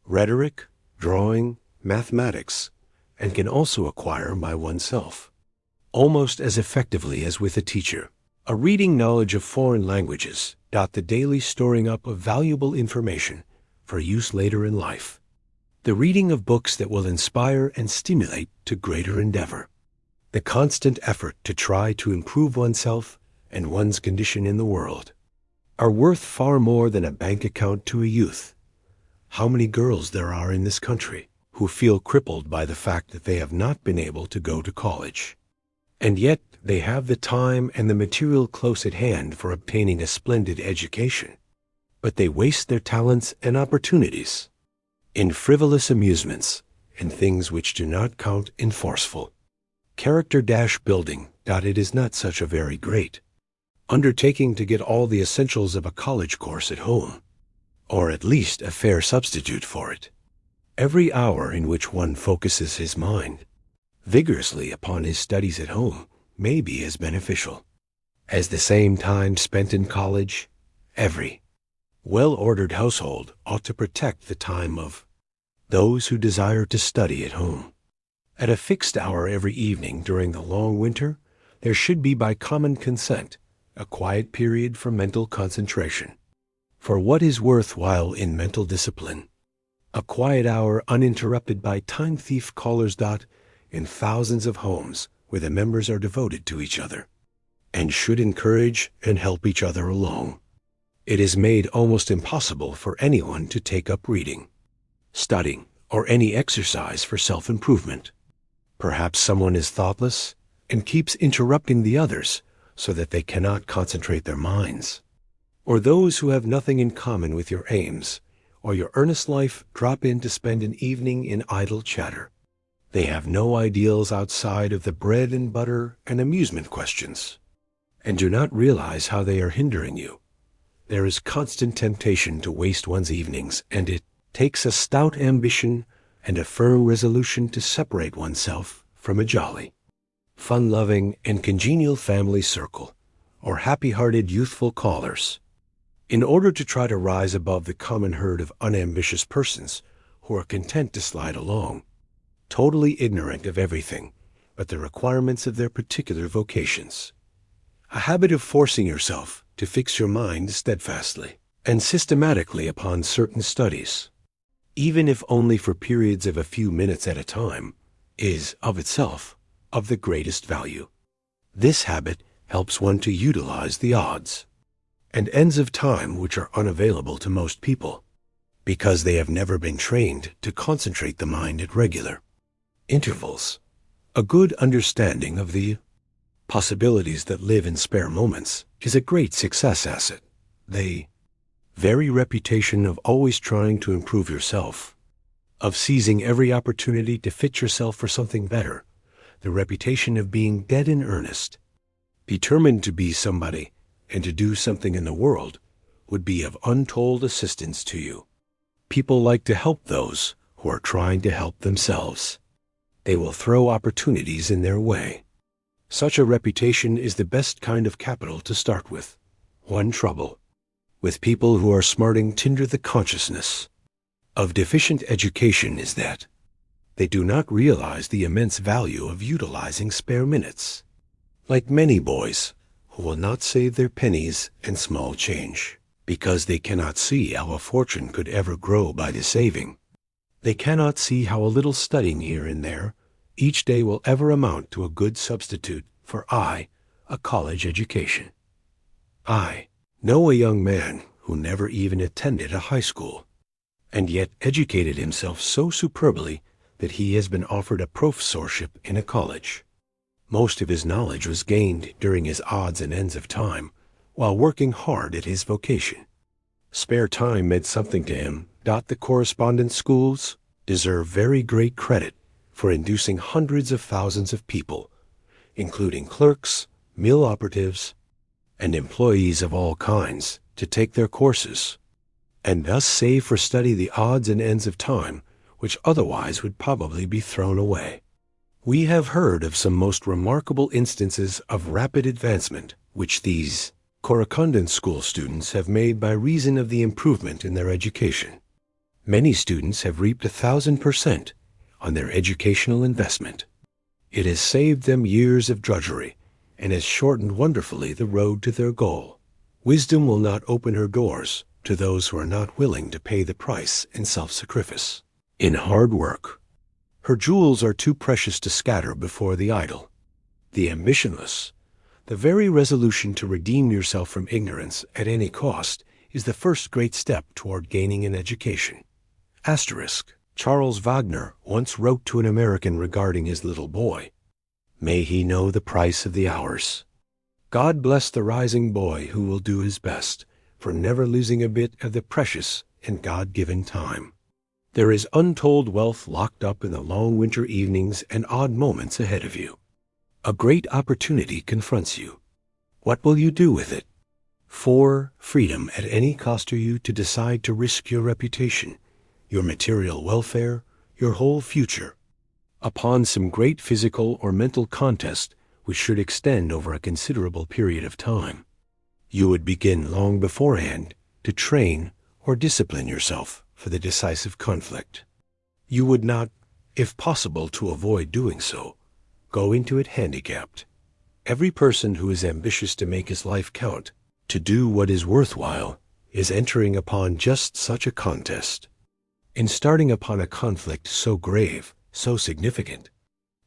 rhetoric, drawing, mathematics, and can also acquire by oneself, almost as effectively as with a teacher, a reading knowledge of foreign languages, the daily storing up of valuable information for use later in life, the reading of books that will inspire and stimulate to greater endeavor, the constant effort to try to improve oneself and one's condition in the world, are worth far more than a bank account to a youth. How many girls there are in this country who feel crippled by the fact that they have not been able to go to college, and yet they have the time and the material close at hand for obtaining a splendid education, but they waste their talents and opportunities in frivolous amusements and things which do not count in forceful character-building. It is not such a very great undertaking to get all the essentials of a college course at home, or at least a fair substitute for it. Every hour in which one focuses his mind vigorously upon his studies at home may be as beneficial as the same time spent in college. Every well-ordered household ought to protect the time of those who desire to study at home. At a fixed hour every evening during the long winter, there should be by common consent a quiet period for mental concentration. For what is worthwhile in mental discipline? A quiet hour uninterrupted by time-thief callers. in thousands of homes where the members are devoted to each other and should encourage and help each other along. It is made almost impossible for anyone to take up reading, studying, or any exercise for self-improvement. Perhaps someone is thoughtless and keeps interrupting the others so that they cannot concentrate their minds. Or those who have nothing in common with your aims or your earnest life drop in to spend an evening in idle chatter. They have no ideals outside of the bread and butter and amusement questions, and do not realize how they are hindering you. There is constant temptation to waste one's evenings, and it takes a stout ambition and a firm resolution to separate oneself from a jolly, fun-loving, and congenial family circle, or happy-hearted youthful callers, in order to try to rise above the common herd of unambitious persons who are content to slide along, totally ignorant of everything but the requirements of their particular vocations. A habit of forcing yourself to fix your mind steadfastly and systematically upon certain studies, even if only for periods of a few minutes at a time, is, of itself, of the greatest value. This habit helps one to utilize the odds and ends of time which are unavailable to most people, because they have never been trained to concentrate the mind at regular intervals. A good understanding of the possibilities that live in spare moments is a great success asset. The very reputation of always trying to improve yourself, of seizing every opportunity to fit yourself for something better, the reputation of being dead in earnest, determined to be somebody and to do something in the world, would be of untold assistance to you. People like to help those who are trying to help themselves. They will throw opportunities in their way. Such a reputation is the best kind of capital to start with. One trouble with people who are smarting tender the consciousness of deficient education is that they do not realize the immense value of utilizing spare minutes. Like many boys who will not save their pennies and small change, because they cannot see how a fortune could ever grow by the saving. They cannot see how a little studying here and there each day will ever amount to a good substitute for a college education. I know a young man who never even attended a high school, and yet educated himself so superbly that he has been offered a professorship in a college. Most of his knowledge was gained during his odds and ends of time while working hard at his vocation. Spare time meant something to him. The correspondence schools deserve very great credit for inducing hundreds of thousands of people, including clerks, mill operatives, and employees of all kinds, to take their courses, and thus save for study the odds and ends of time which otherwise would probably be thrown away. We have heard of some most remarkable instances of rapid advancement which these correspondence school students have made by reason of the improvement in their education. Many students have reaped 1,000% on their educational investment. It has saved them years of drudgery and has shortened wonderfully the road to their goal. Wisdom will not open her doors to those who are not willing to pay the price in self-sacrifice, in hard work. Her jewels are too precious to scatter before the idle, the ambitionless. The very resolution to redeem yourself from ignorance at any cost is the first great step toward gaining an education. Asterisk. Charles Wagner once wrote to an American regarding his little boy, "May he know the price of the hours." God bless the rising boy who will do his best for never losing a bit of the precious and God-given time. There is untold wealth locked up in the long winter evenings and odd moments ahead of you. A great opportunity confronts you. What will you do with it? For freedom at any cost to you to decide to risk your reputation, your material welfare, your whole future, upon some great physical or mental contest which should extend over a considerable period of time. You would begin long beforehand to train or discipline yourself for the decisive conflict. You would not, if possible to avoid doing so, go into it handicapped. Every person who is ambitious to make his life count, to do what is worthwhile, is entering upon just such a contest. In starting upon a conflict so grave, so significant,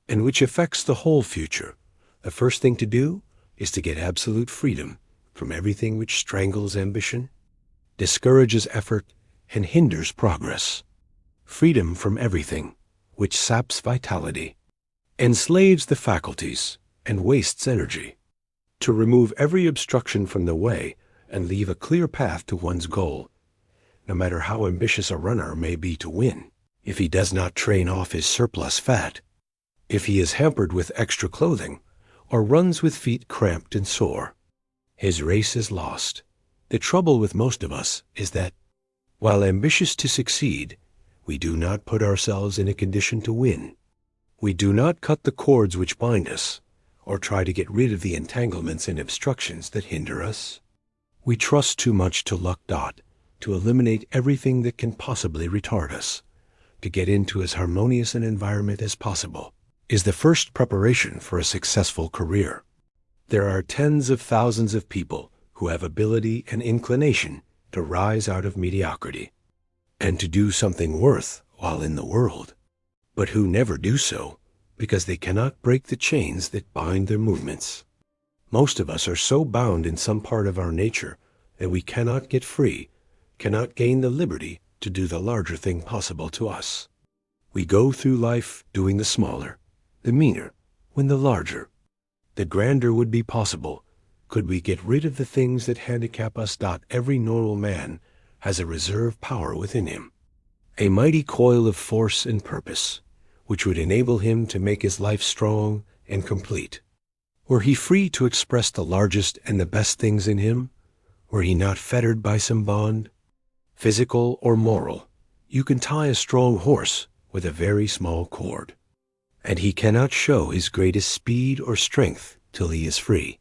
and which affects the whole future, the first thing to do is to get absolute freedom from everything which strangles ambition, discourages effort, and hinders progress. Freedom from everything which saps vitality, enslaves the faculties, and wastes energy. To remove every obstruction from the way and leave a clear path to one's goal, no matter how ambitious a runner may be to win, if he does not train off his surplus fat, if he is hampered with extra clothing, or runs with feet cramped and sore, his race is lost. The trouble with most of us is that, while ambitious to succeed, we do not put ourselves in a condition to win. We do not cut the cords which bind us, or try to get rid of the entanglements and obstructions that hinder us. We trust too much to luck. To eliminate everything that can possibly retard us, to get into as harmonious an environment as possible, is the first preparation for a successful career. There are tens of thousands of people who have ability and inclination to rise out of mediocrity and to do something worth while in the world, but who never do so because they cannot break the chains that bind their movements. Most of us are so bound in some part of our nature that we cannot get free, cannot gain the liberty to do the larger thing possible to us. We go through life doing the smaller, the meaner, when the larger, the grander would be possible could we get rid of the things that handicap us. Every normal man has a reserve power within him, a mighty coil of force and purpose, which would enable him to make his life strong and complete. Were he free to express the largest and the best things in him, were he not fettered by some bond, physical or moral, you can tie a strong horse with a very small cord, and he cannot show his greatest speed or strength till he is free.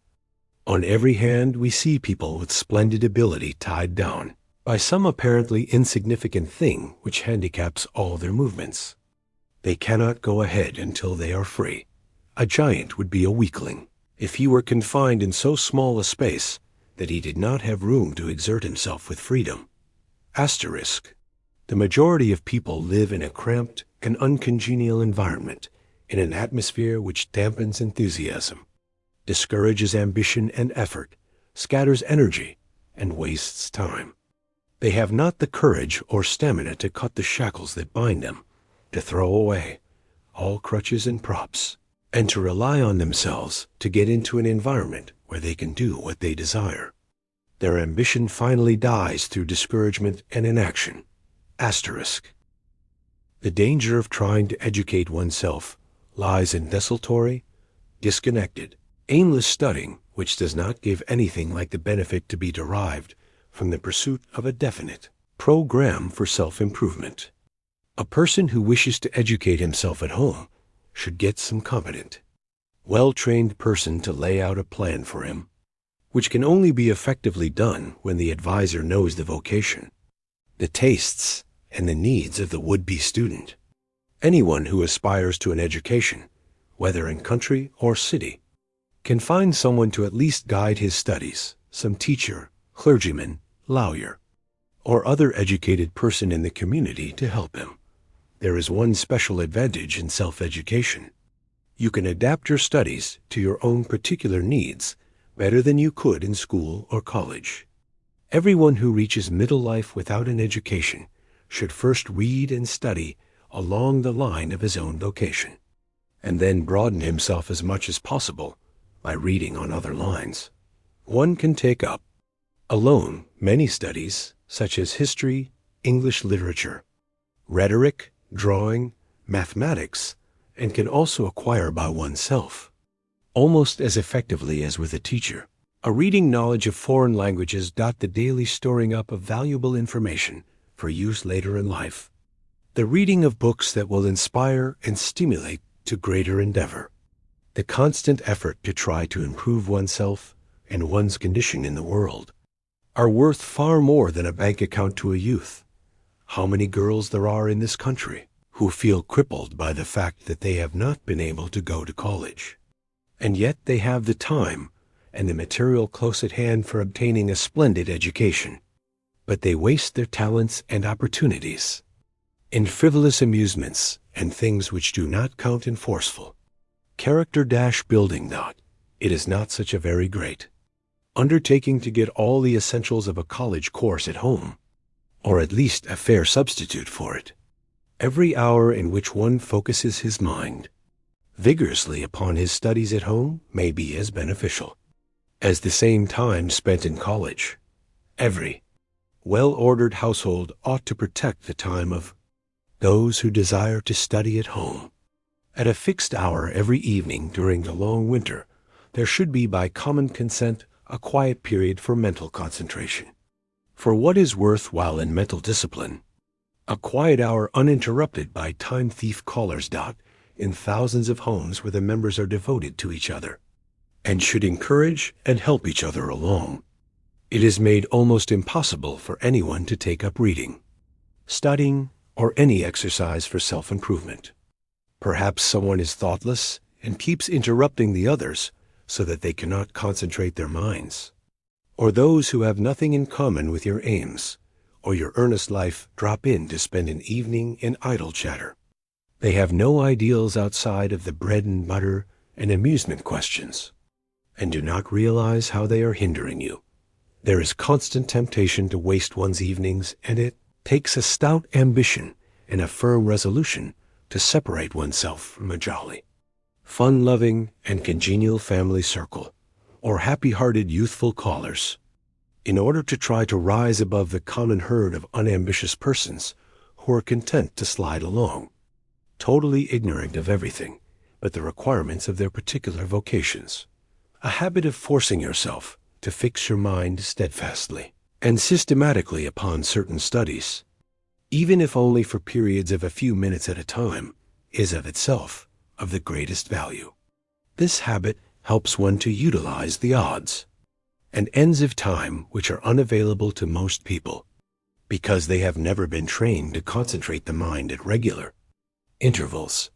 On every hand we see people with splendid ability tied down by some apparently insignificant thing which handicaps all their movements. They cannot go ahead until they are free. A giant would be a weakling if he were confined in so small a space that he did not have room to exert himself with freedom. Asterisk. The majority of people live in a cramped and uncongenial environment, in an atmosphere which dampens enthusiasm, discourages ambition and effort, scatters energy, and wastes time. They have not the courage or stamina to cut the shackles that bind them, to throw away all crutches and props, and to rely on themselves to get into an environment where they can do what they desire. Their ambition finally dies through discouragement and inaction. Asterisk. The danger of trying to educate oneself lies in desultory, disconnected, aimless studying which does not give anything like the benefit to be derived from the pursuit of a definite program for self-improvement. A person who wishes to educate himself at home should get some competent, well-trained person to lay out a plan for him, which can only be effectively done when the advisor knows the vocation, the tastes, and the needs of the would-be student. Anyone who aspires to an education, whether in country or city, can find someone to at least guide his studies, some teacher, clergyman, lawyer, or other educated person in the community to help him. There is one special advantage in self-education. You can adapt your studies to your own particular needs better than you could in school or college. Everyone who reaches middle life without an education should first read and study along the line of his own vocation, and then broaden himself as much as possible by reading on other lines. One can take up alone many studies such as history, English literature, rhetoric, drawing, mathematics, and can also acquire by oneself, almost as effectively as with a teacher, a reading knowledge of foreign languages. The daily storing up of valuable information for use later in life, the reading of books that will inspire and stimulate to greater endeavor, the constant effort to try to improve oneself and one's condition in the world, are worth far more than a bank account to a youth. How many girls there are in this country who feel crippled by the fact that they have not been able to go to college, and yet they have the time and the material close at hand for obtaining a splendid education, but they waste their talents and opportunities in frivolous amusements and things which do not count and forceful. Character-building. It is not such a very great undertaking to get all the essentials of a college course at home, or at least a fair substitute for it. Every hour in which one focuses his mind vigorously upon his studies at home may be as beneficial as the same time spent in college. Every well-ordered household ought to protect the time of those who desire to study at home. At a fixed hour every evening during the long winter, there should be by common consent a quiet period for mental concentration. For what is worthwhile in mental discipline, a quiet hour uninterrupted by time thief callers. In thousands of homes where the members are devoted to each other and should encourage and help each other along, it is made almost impossible for anyone to take up reading, studying, or any exercise for self-improvement. Perhaps someone is thoughtless and keeps interrupting the others so that they cannot concentrate their minds. Or those who have nothing in common with your aims or your earnest life drop in to spend an evening in idle chatter. They have no ideals outside of the bread and butter and amusement questions, and do not realize how they are hindering you. There is constant temptation to waste one's evenings, and it takes a stout ambition and a firm resolution to separate oneself from a jolly, fun-loving, and congenial family circle, or happy-hearted youthful callers, in order to try to rise above the common herd of unambitious persons who are content to slide along, totally ignorant of everything but the requirements of their particular vocations. A habit of forcing yourself to fix your mind steadfastly and systematically upon certain studies, even if only for periods of a few minutes at a time, is of itself of the greatest value. This habit helps one to utilize the odds and ends of time which are unavailable to most people, because they have never been trained to concentrate the mind at regular intervals.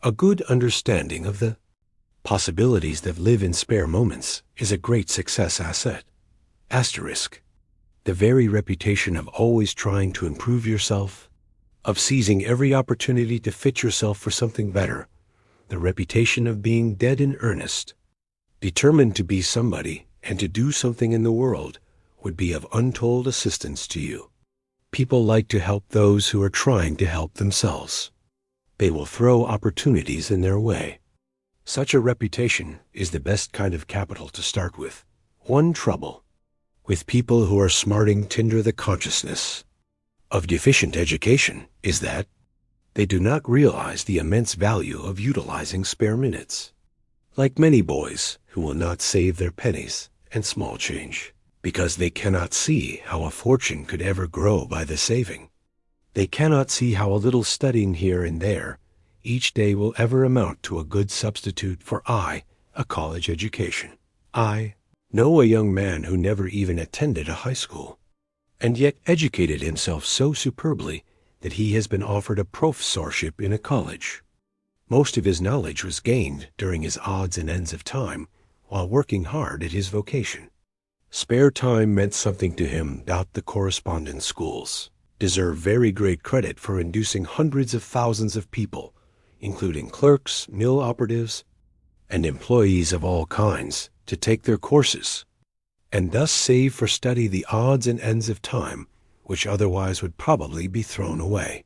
A good understanding of the possibilities that live in spare moments is a great success asset. Asterisk. The very reputation of always trying to improve yourself, of seizing every opportunity to fit yourself for something better, the reputation of being dead in earnest, determined to be somebody and to do something in the world, would be of untold assistance to you. People like to help those who are trying to help themselves. They will throw opportunities in their way. Such a reputation is the best kind of capital to start with. One trouble with people who are smarting under the consciousness of deficient education is that they do not realize the immense value of utilizing spare minutes. Like many boys who will not save their pennies and small change because they cannot see how a fortune could ever grow by the saving. They cannot see how a little studying here and there each day will ever amount to a good substitute for a college education. I know a young man who never even attended a high school, and yet educated himself so superbly that he has been offered a professorship in a college. Most of his knowledge was gained during his odds and ends of time while working hard at his vocation. Spare time meant something to him. The correspondence schools deserve very great credit for inducing hundreds of thousands of people, including clerks, mill operatives, and employees of all kinds, to take their courses, and thus save for study the odds and ends of time which otherwise would probably be thrown away.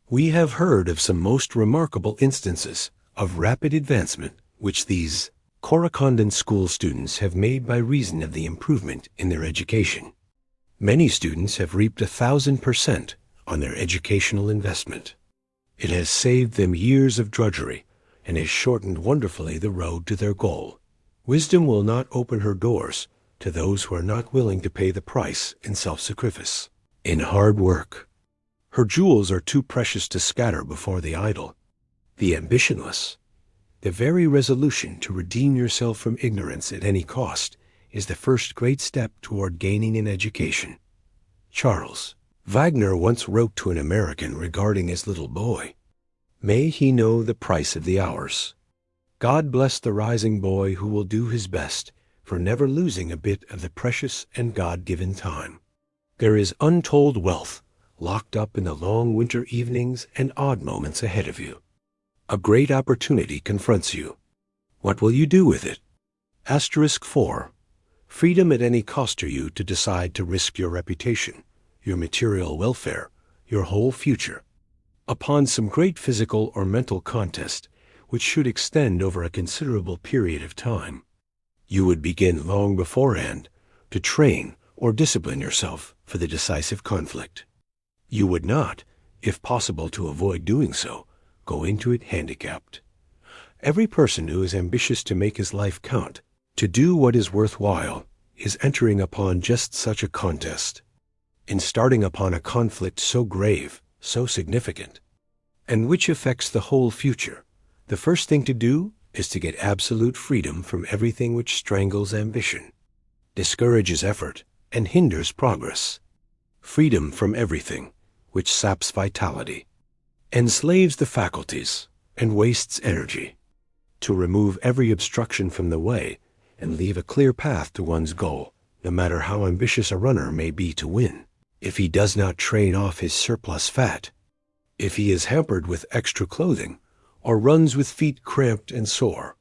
We have heard of some most remarkable instances of rapid advancement which these correspondence school students have made by reason of the improvement in their education. Many students have reaped 1,000% on their educational investment. It has saved them years of drudgery and has shortened wonderfully the road to their goal. Wisdom will not open her doors to those who are not willing to pay the price in self-sacrifice, in hard work. Her jewels are too precious to scatter before the idle, the ambitionless. The very resolution to redeem yourself from ignorance at any cost is the first great step toward gaining an education. Charles Wagner once wrote to an American regarding his little boy, "May he know the price of the hours. God bless the rising boy who will do his best for never losing a bit of the precious and God-given time." There is untold wealth locked up in the long winter evenings and odd moments ahead of you. A great opportunity confronts you. What will you do with it? Asterisk 4. Freedom at any cost to you to decide to risk your reputation, your material welfare, your whole future, upon some great physical or mental contest which should extend over a considerable period of time. You would begin long beforehand to train or discipline yourself for the decisive conflict. You would not, if possible to avoid doing so, go into it handicapped. Every person who is ambitious to make his life count, to do what is worthwhile, is entering upon just such a contest. In starting upon a conflict so grave, so significant, and which affects the whole future, the first thing to do is to get absolute freedom from everything which strangles ambition, discourages effort, and hinders progress. Freedom from everything which saps vitality, enslaves the faculties, and wastes energy. To remove every obstruction from the way and leave a clear path to one's goal, no matter how ambitious a runner may be to win. If he does not train off his surplus fat, if he is hampered with extra clothing, or runs with feet cramped and sore,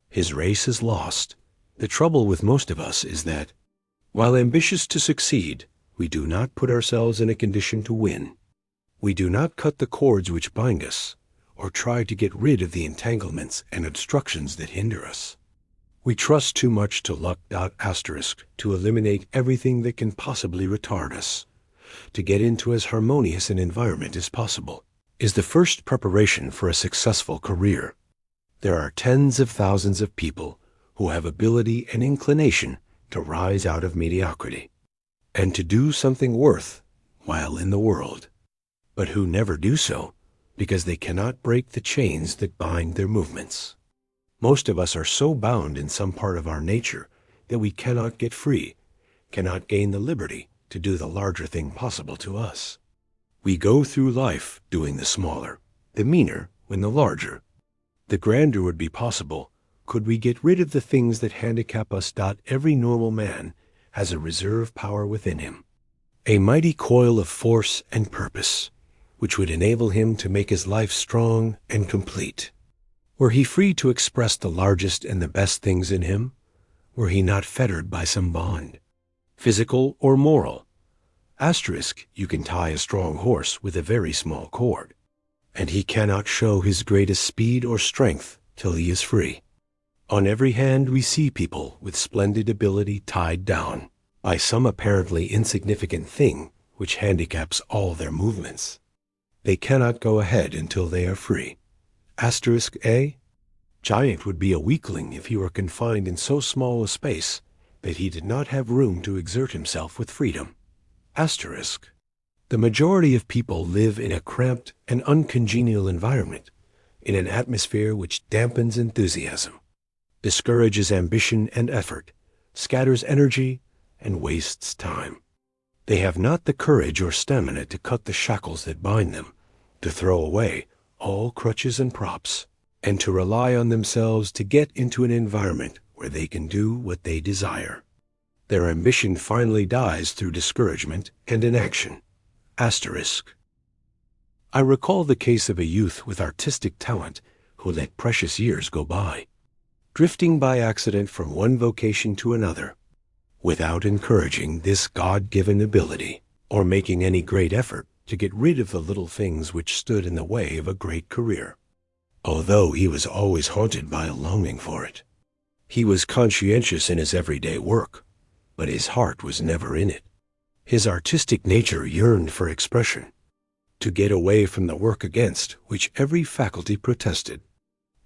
his race is lost. The trouble with most of us is that, while ambitious to succeed, we do not put ourselves in a condition to win. We do not cut the cords which bind us, or try to get rid of the entanglements and obstructions that hinder us. We trust too much to luck. To eliminate everything that can possibly retard us. To get into as harmonious an environment as possible is the first preparation for a successful career. There are tens of thousands of people who have ability and inclination to rise out of mediocrity and to do something worth while in the world, but who never do so because they cannot break the chains that bind their movements. Most of us are so bound in some part of our nature that we cannot get free, cannot gain the liberty to do the larger thing possible to us. We go through life doing the smaller, the meaner when the larger. The grander would be possible could we get rid of the things that handicap us. Every normal man has a reserve power within him, a mighty coil of force and purpose, which would enable him to make his life strong and complete. Were he free to express the largest and the best things in him, were he not fettered by some bond, physical or moral. Asterisk, you can tie a strong horse with a very small cord, and he cannot show his greatest speed or strength till he is free. On every hand we see people with splendid ability tied down by some apparently insignificant thing which handicaps all their movements. They cannot go ahead until they are free. Asterisk A. Giant would be a weakling if he were confined in so small a space that he did not have room to exert himself with freedom. Asterisk. The majority of people live in a cramped and uncongenial environment, in an atmosphere which dampens enthusiasm, discourages ambition and effort, scatters energy, and wastes time. They have not the courage or stamina to cut the shackles that bind them, to throw away all crutches and props, and to rely on themselves to get into an environment where they can do what they desire. Their ambition finally dies through discouragement and inaction. Asterisk. I recall the case of a youth with artistic talent who let precious years go by, drifting by accident from one vocation to another, without encouraging this God-given ability, or making any great effort to get rid of the little things which stood in the way of a great career, although he was always haunted by a longing for it. He was conscientious in his everyday work, but his heart was never in it. His artistic nature yearned for expression, to get away from the work against which every faculty protested,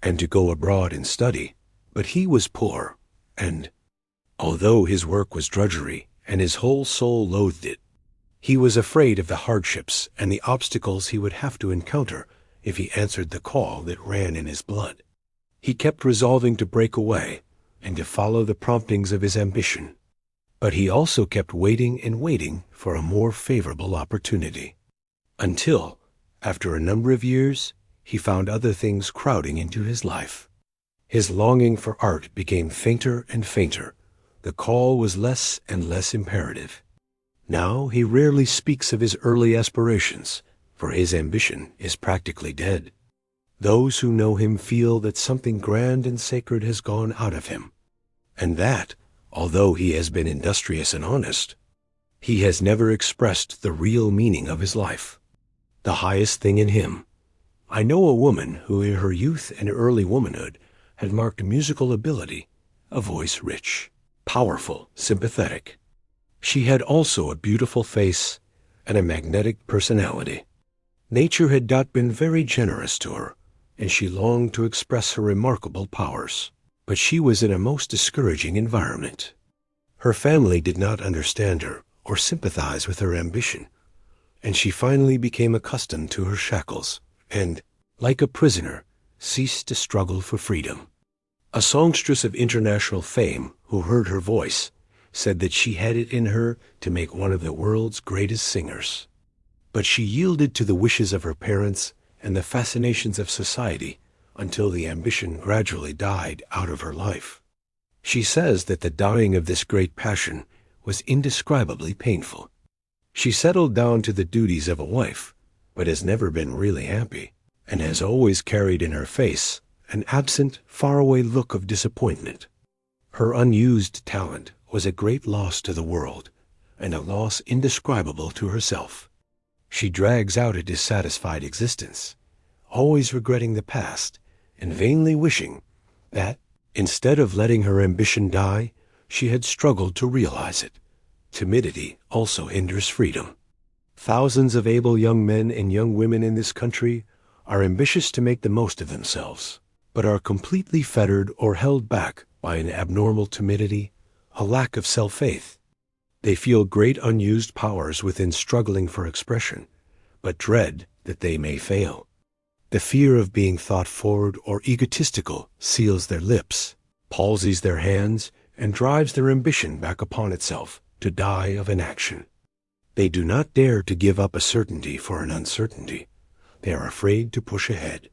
and to go abroad and study, but he was poor, and, although his work was drudgery and his whole soul loathed it, he was afraid of the hardships and the obstacles he would have to encounter if he answered the call that ran in his blood. He kept resolving to break away and to follow the promptings of his ambition, but he also kept waiting and waiting for a more favorable opportunity, until, after a number of years, he found other things crowding into his life. His longing for art became fainter and fainter. The call was less and less imperative. Now he rarely speaks of his early aspirations, for his ambition is practically dead. Those who know him feel that something grand and sacred has gone out of him, and that, although he has been industrious and honest, he has never expressed the real meaning of his life, the highest thing in him. I know a woman who in her youth and early womanhood had marked musical ability, a voice rich, powerful, sympathetic. She had also a beautiful face and a magnetic personality. Nature had not been very generous to her, and she longed to express her remarkable powers. But she was in a most discouraging environment. Her family did not understand her or sympathize with her ambition, and she finally became accustomed to her shackles and, like a prisoner, ceased to struggle for freedom. A songstress of international fame who heard her voice said that she had it in her to make one of the world's greatest singers. But she yielded to the wishes of her parents and the fascinations of society until the ambition gradually died out of her life. She says that the dying of this great passion was indescribably painful. She settled down to the duties of a wife, but has never been really happy, and has always carried in her face an absent, faraway look of disappointment. Her unused talent was a great loss to the world, and a loss indescribable to herself. She drags out a dissatisfied existence, always regretting the past, and vainly wishing that, instead of letting her ambition die, she had struggled to realize it. Timidity also hinders freedom. Thousands of able young men and young women in this country are ambitious to make the most of themselves, but are completely fettered or held back by an abnormal timidity, a lack of self-faith. They feel great unused powers within struggling for expression, but dread that they may fail. The fear of being thought forward or egotistical seals their lips, palsies their hands, and drives their ambition back upon itself to die of inaction. They do not dare to give up a certainty for an uncertainty. They are afraid to push ahead.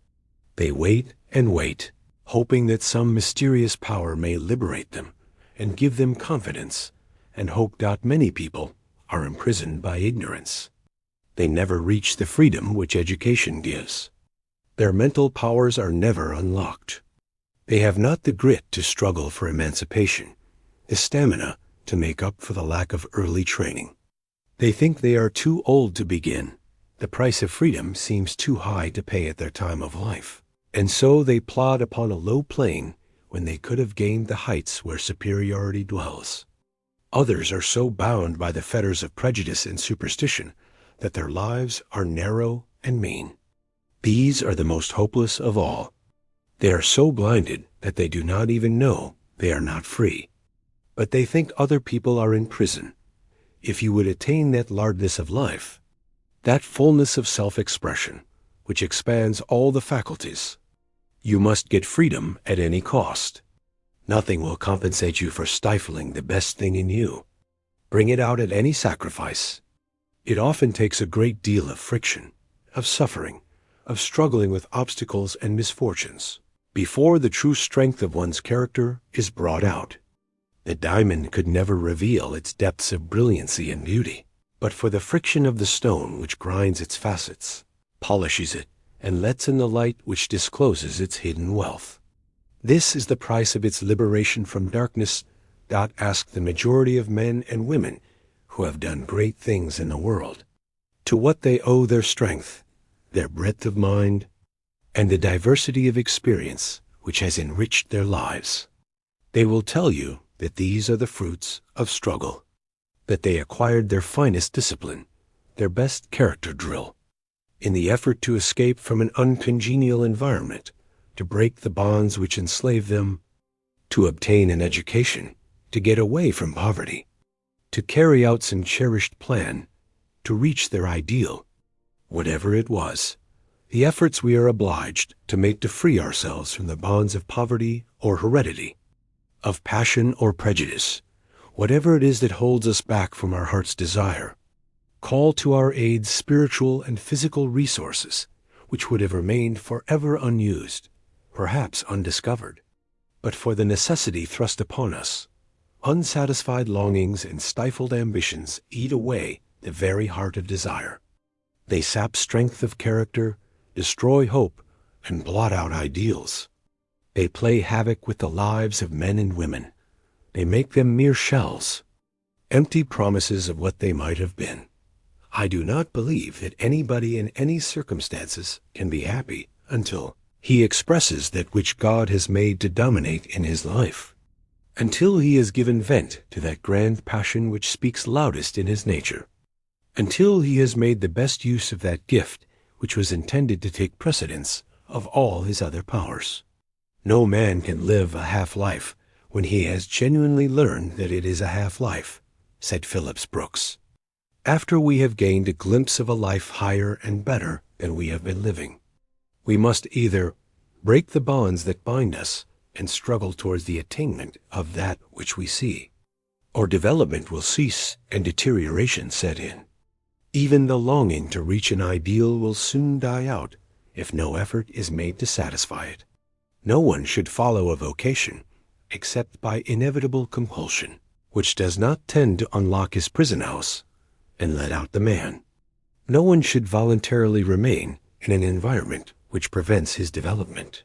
They wait and wait, hoping that some mysterious power may liberate them and give them confidence, and hope that many people are imprisoned by ignorance. They never reach the freedom which education gives. Their mental powers are never unlocked. They have not the grit to struggle for emancipation, the stamina to make up for the lack of early training. They think they are too old to begin. The price of freedom seems too high to pay at their time of life, and so they plod upon a low plane when they could have gained the heights where superiority dwells. Others are so bound by the fetters of prejudice and superstition that their lives are narrow and mean. These are the most hopeless of all. They are so blinded that they do not even know they are not free. But they think other people are in prison. If you would attain that largeness of life, that fullness of self-expression, which expands all the faculties, you must get freedom at any cost. Nothing will compensate you for stifling the best thing in you. Bring it out at any sacrifice. It often takes a great deal of friction, of suffering, of struggling with obstacles and misfortunes, before the true strength of one's character is brought out. The diamond could never reveal its depths of brilliancy and beauty, but for the friction of the stone which grinds its facets, polishes it, and lets in the light which discloses its hidden wealth. This is the price of its liberation from darkness. Ask the majority of men and women who have done great things in the world, to what they owe their strength, their breadth of mind, and the diversity of experience which has enriched their lives. They will tell you that these are the fruits of struggle, that they acquired their finest discipline, their best character drill, in the effort to escape from an uncongenial environment, to break the bonds which enslave them, to obtain an education, to get away from poverty, to carry out some cherished plan, to reach their ideal, whatever it was, the efforts we are obliged to make to free ourselves from the bonds of poverty or heredity, of passion or prejudice, whatever it is that holds us back from our heart's desire. Call to our aid spiritual and physical resources which would have remained forever unused, perhaps undiscovered, but for the necessity thrust upon us. Unsatisfied longings and stifled ambitions eat away the very heart of desire. They sap strength of character, destroy hope, and blot out ideals. They play havoc with the lives of men and women. They make them mere shells, empty promises of what they might have been. I do not believe that anybody in any circumstances can be happy until he expresses that which God has made to dominate in his life, until he has given vent to that grand passion which speaks loudest in his nature, until he has made the best use of that gift which was intended to take precedence of all his other powers. No man can live a half-life when he has genuinely learned that it is a half-life, said Phillips Brooks. After we have gained a glimpse of a life higher and better than we have been living, we must either break the bonds that bind us and struggle towards the attainment of that which we see, or development will cease and deterioration set in. Even the longing to reach an ideal will soon die out if no effort is made to satisfy it. No one should follow a vocation except by inevitable compulsion, which does not tend to unlock his prison house and let out the man. No one should voluntarily remain in an environment which prevents his development.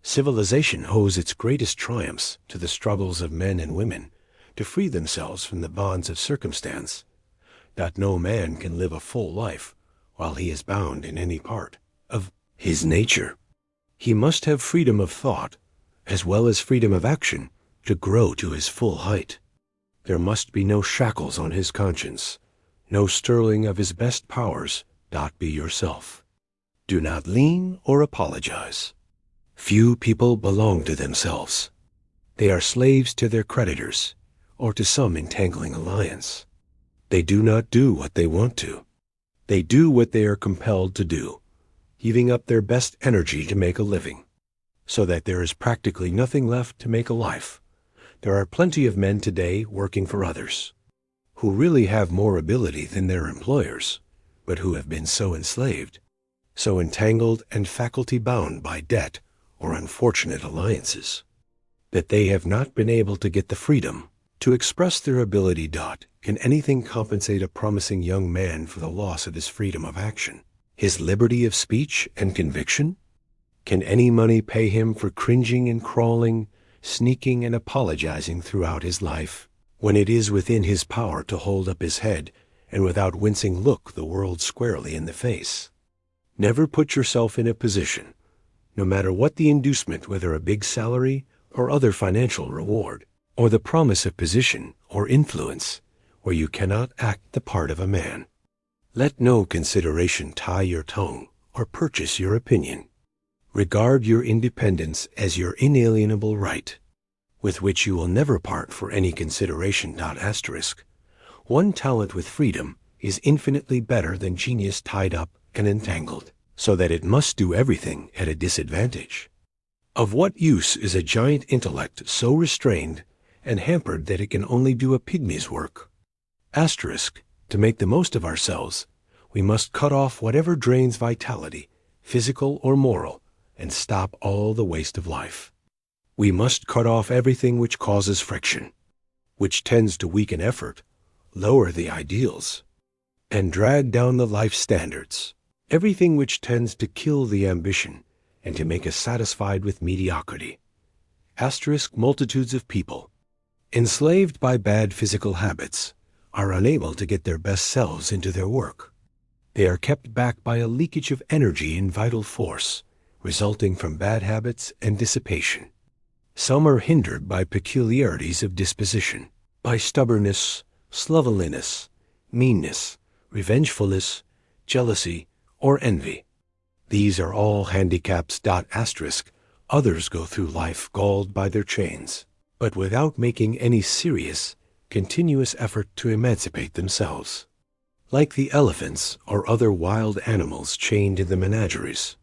Civilization owes its greatest triumphs to the struggles of men and women to free themselves from the bonds of circumstance, that no man can live a full life while he is bound in any part of his nature. He must have freedom of thought as well as freedom of action to grow to his full height. There must be no shackles on his conscience, no sterling of his best powers. Be yourself. Do not lean or apologize. Few people belong to themselves. They are slaves to their creditors or to some entangling alliance. They do not do what they want to. They do what they are compelled to do, giving up their best energy to make a living, so that there is practically nothing left to make a life. There are plenty of men today working for others, who really have more ability than their employers, but who have been so enslaved, so entangled and faculty-bound by debt or unfortunate alliances, that they have not been able to get the freedom to express their ability. Can anything compensate a promising young man for the loss of his freedom of action, his liberty of speech and conviction? Can any money pay him for cringing and crawling, sneaking and apologizing throughout his life, when it is within his power to hold up his head and without wincing look the world squarely in the face? Never put yourself in a position, no matter what the inducement, whether a big salary or other financial reward, or the promise of position or influence, where you cannot act the part of a man. Let no consideration tie your tongue or purchase your opinion. Regard your independence as your inalienable right, with which you will never part for any consideration. One talent with freedom is infinitely better than genius tied up and entangled, so that it must do everything at a disadvantage. Of what use is a giant intellect so restrained and hampered that it can only do a pygmy's work? To make the most of ourselves, we must cut off whatever drains vitality, physical or moral, and stop all the waste of life. We must cut off everything which causes friction, which tends to weaken effort, lower the ideals, and drag down the life standards, everything which tends to kill the ambition and to make us satisfied with mediocrity. Multitudes of people, enslaved by bad physical habits, are unable to get their best selves into their work. They are kept back by a leakage of energy and vital force, resulting from bad habits and dissipation. Some are hindered by peculiarities of disposition, by stubbornness, slovenliness, meanness, revengefulness, jealousy, or envy. These are all handicaps. Others go through life galled by their chains, but without making any serious, continuous effort to emancipate themselves. Like the elephants or other wild animals chained in the menageries,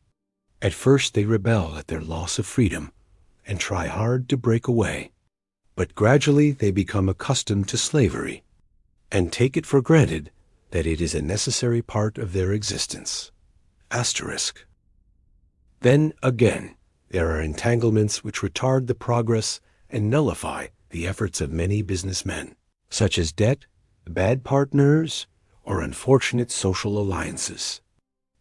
at first they rebel at their loss of freedom and try hard to break away, but gradually they become accustomed to slavery and take it for granted that it is a necessary part of their existence. Then again, there are entanglements which retard the progress and nullify the efforts of many businessmen, such as debt, bad partners, or unfortunate social alliances.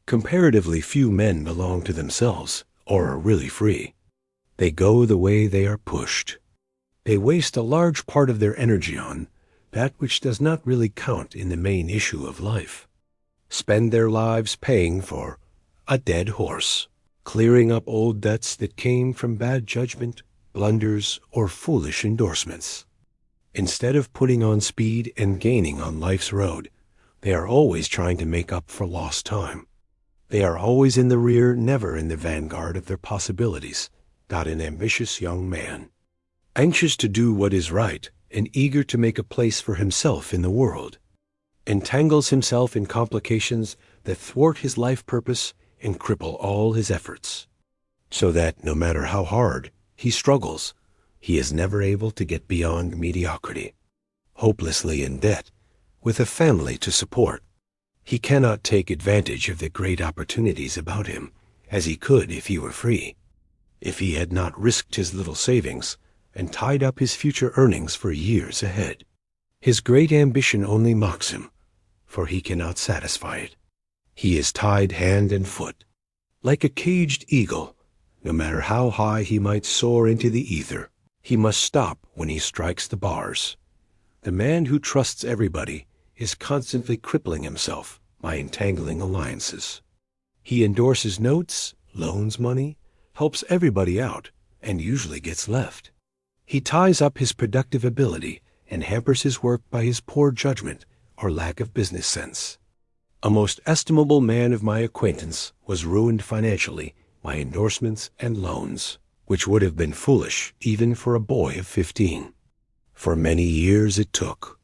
Comparatively few men belong to themselves or are really free. They go the way they are pushed. They waste a large part of their energy on that which does not really count in the main issue of life. Spend their lives paying for a dead horse, clearing up old debts that came from bad judgment, blunders, or foolish endorsements. Instead of putting on speed and gaining on life's road, they are always trying to make up for lost time. They are always in the rear, never in the vanguard of their possibilities, not an ambitious young man, anxious to do what is right and eager to make a place for himself in the world, entangles himself in complications that thwart his life purpose and cripple all his efforts, so that no matter how hard he struggles, he is never able to get beyond mediocrity. Hopelessly in debt, with a family to support, he cannot take advantage of the great opportunities about him as he could if he were free, if he had not risked his little savings and tied up his future earnings for years ahead. His great ambition only mocks him, for he cannot satisfy it. He is tied hand and foot. Like a caged eagle, no matter how high he might soar into the ether, he must stop when he strikes the bars. The man who trusts everybody is constantly crippling himself by entangling alliances. He endorses notes, loans money, helps everybody out, and usually gets left. He ties up his productive ability and hampers his work by his poor judgment or lack of business sense. A most estimable man of my acquaintance was ruined financially by endorsements and loans, which would have been foolish even for a boy of 15. For many years it took.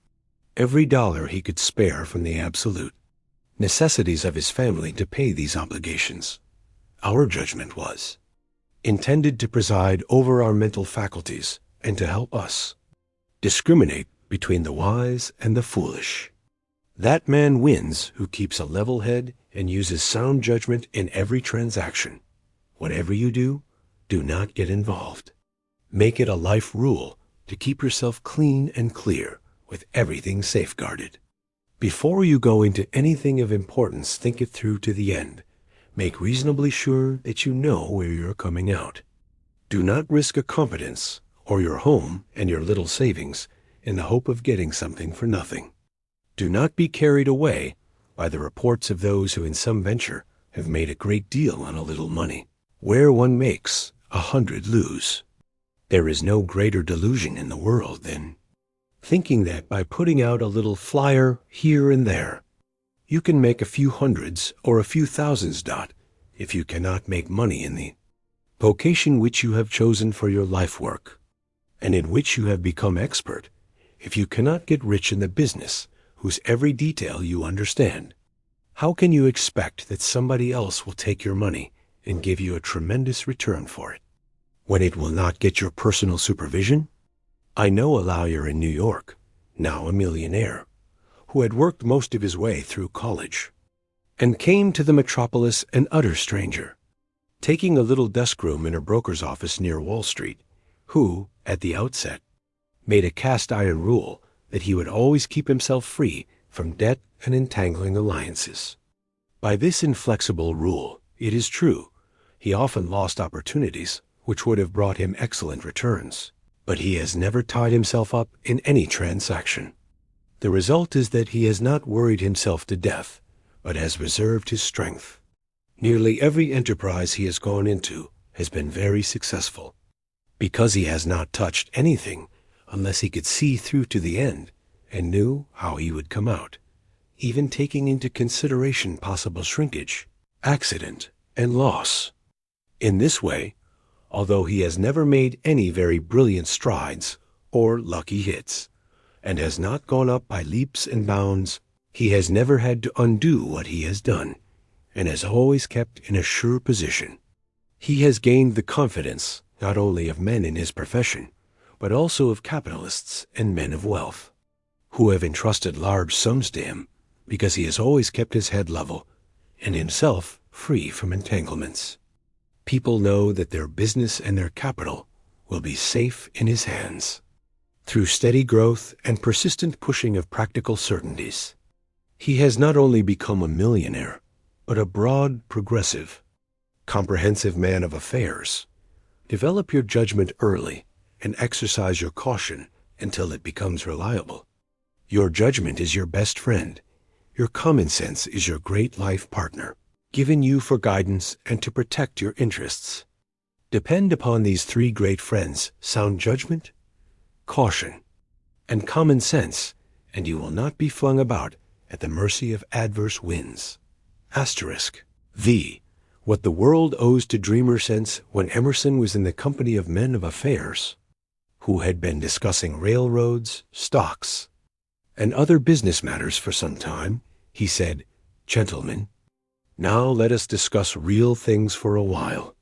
Every dollar he could spare from the absolute necessities of his family to pay these obligations. Our judgment was intended to preside over our mental faculties and to help us discriminate between the wise and the foolish. That man wins who keeps a level head and uses sound judgment in every transaction. Whatever you do, do not get involved. Make it a life rule to keep yourself clean and clear, with everything safeguarded. Before you go into anything of importance, think it through to the end. Make reasonably sure that you know where you're coming out. Do not risk a competence or your home and your little savings in the hope of getting something for nothing. Do not be carried away by the reports of those who in some venture have made a great deal on a little money. Where one makes, 100 lose. There is no greater delusion in the world than thinking that by putting out a little flyer here and there, you can make a few hundreds or a few thousands dot if you cannot make money in the vocation which you have chosen for your life work, and in which you have become expert, if you cannot get rich in the business whose every detail you understand. How can you expect that somebody else will take your money and give you a tremendous return for it, when it will not get your personal supervision? I know a lawyer in New York, now a millionaire, who had worked most of his way through college, and came to the metropolis an utter stranger, taking a little desk room in a broker's office near Wall Street, who, at the outset, made a cast-iron rule that he would always keep himself free from debt and entangling alliances. By this inflexible rule, it is true, he often lost opportunities which would have brought him excellent returns, but he has never tied himself up in any transaction. The result is that he has not worried himself to death, but has reserved his strength. Nearly every enterprise he has gone into has been very successful, because he has not touched anything unless he could see through to the end and knew how he would come out, even taking into consideration possible shrinkage, accident, and loss. In this way, although he has never made any very brilliant strides or lucky hits, and has not gone up by leaps and bounds, he has never had to undo what he has done, and has always kept in a sure position. He has gained the confidence not only of men in his profession, but also of capitalists and men of wealth, who have entrusted large sums to him because he has always kept his head level and himself free from entanglements. People know that their business and their capital will be safe in his hands, through steady growth and persistent pushing of practical certainties. He has not only become a millionaire, but a broad progressive. Comprehensive man of affairs, develop your judgment early and exercise your caution until it becomes reliable. Your judgment is your best friend. Your common sense is your great life partner, given you for guidance and to protect your interests. Depend upon these three great friends, sound judgment, caution, and common sense, and you will not be flung about at the mercy of adverse winds. Asterisk. V. What the world owes to dreamer sense when Emerson was in the company of men of affairs, who had been discussing railroads, stocks, and other business matters for some time, he said, "Gentlemen, now let us discuss real things for a while."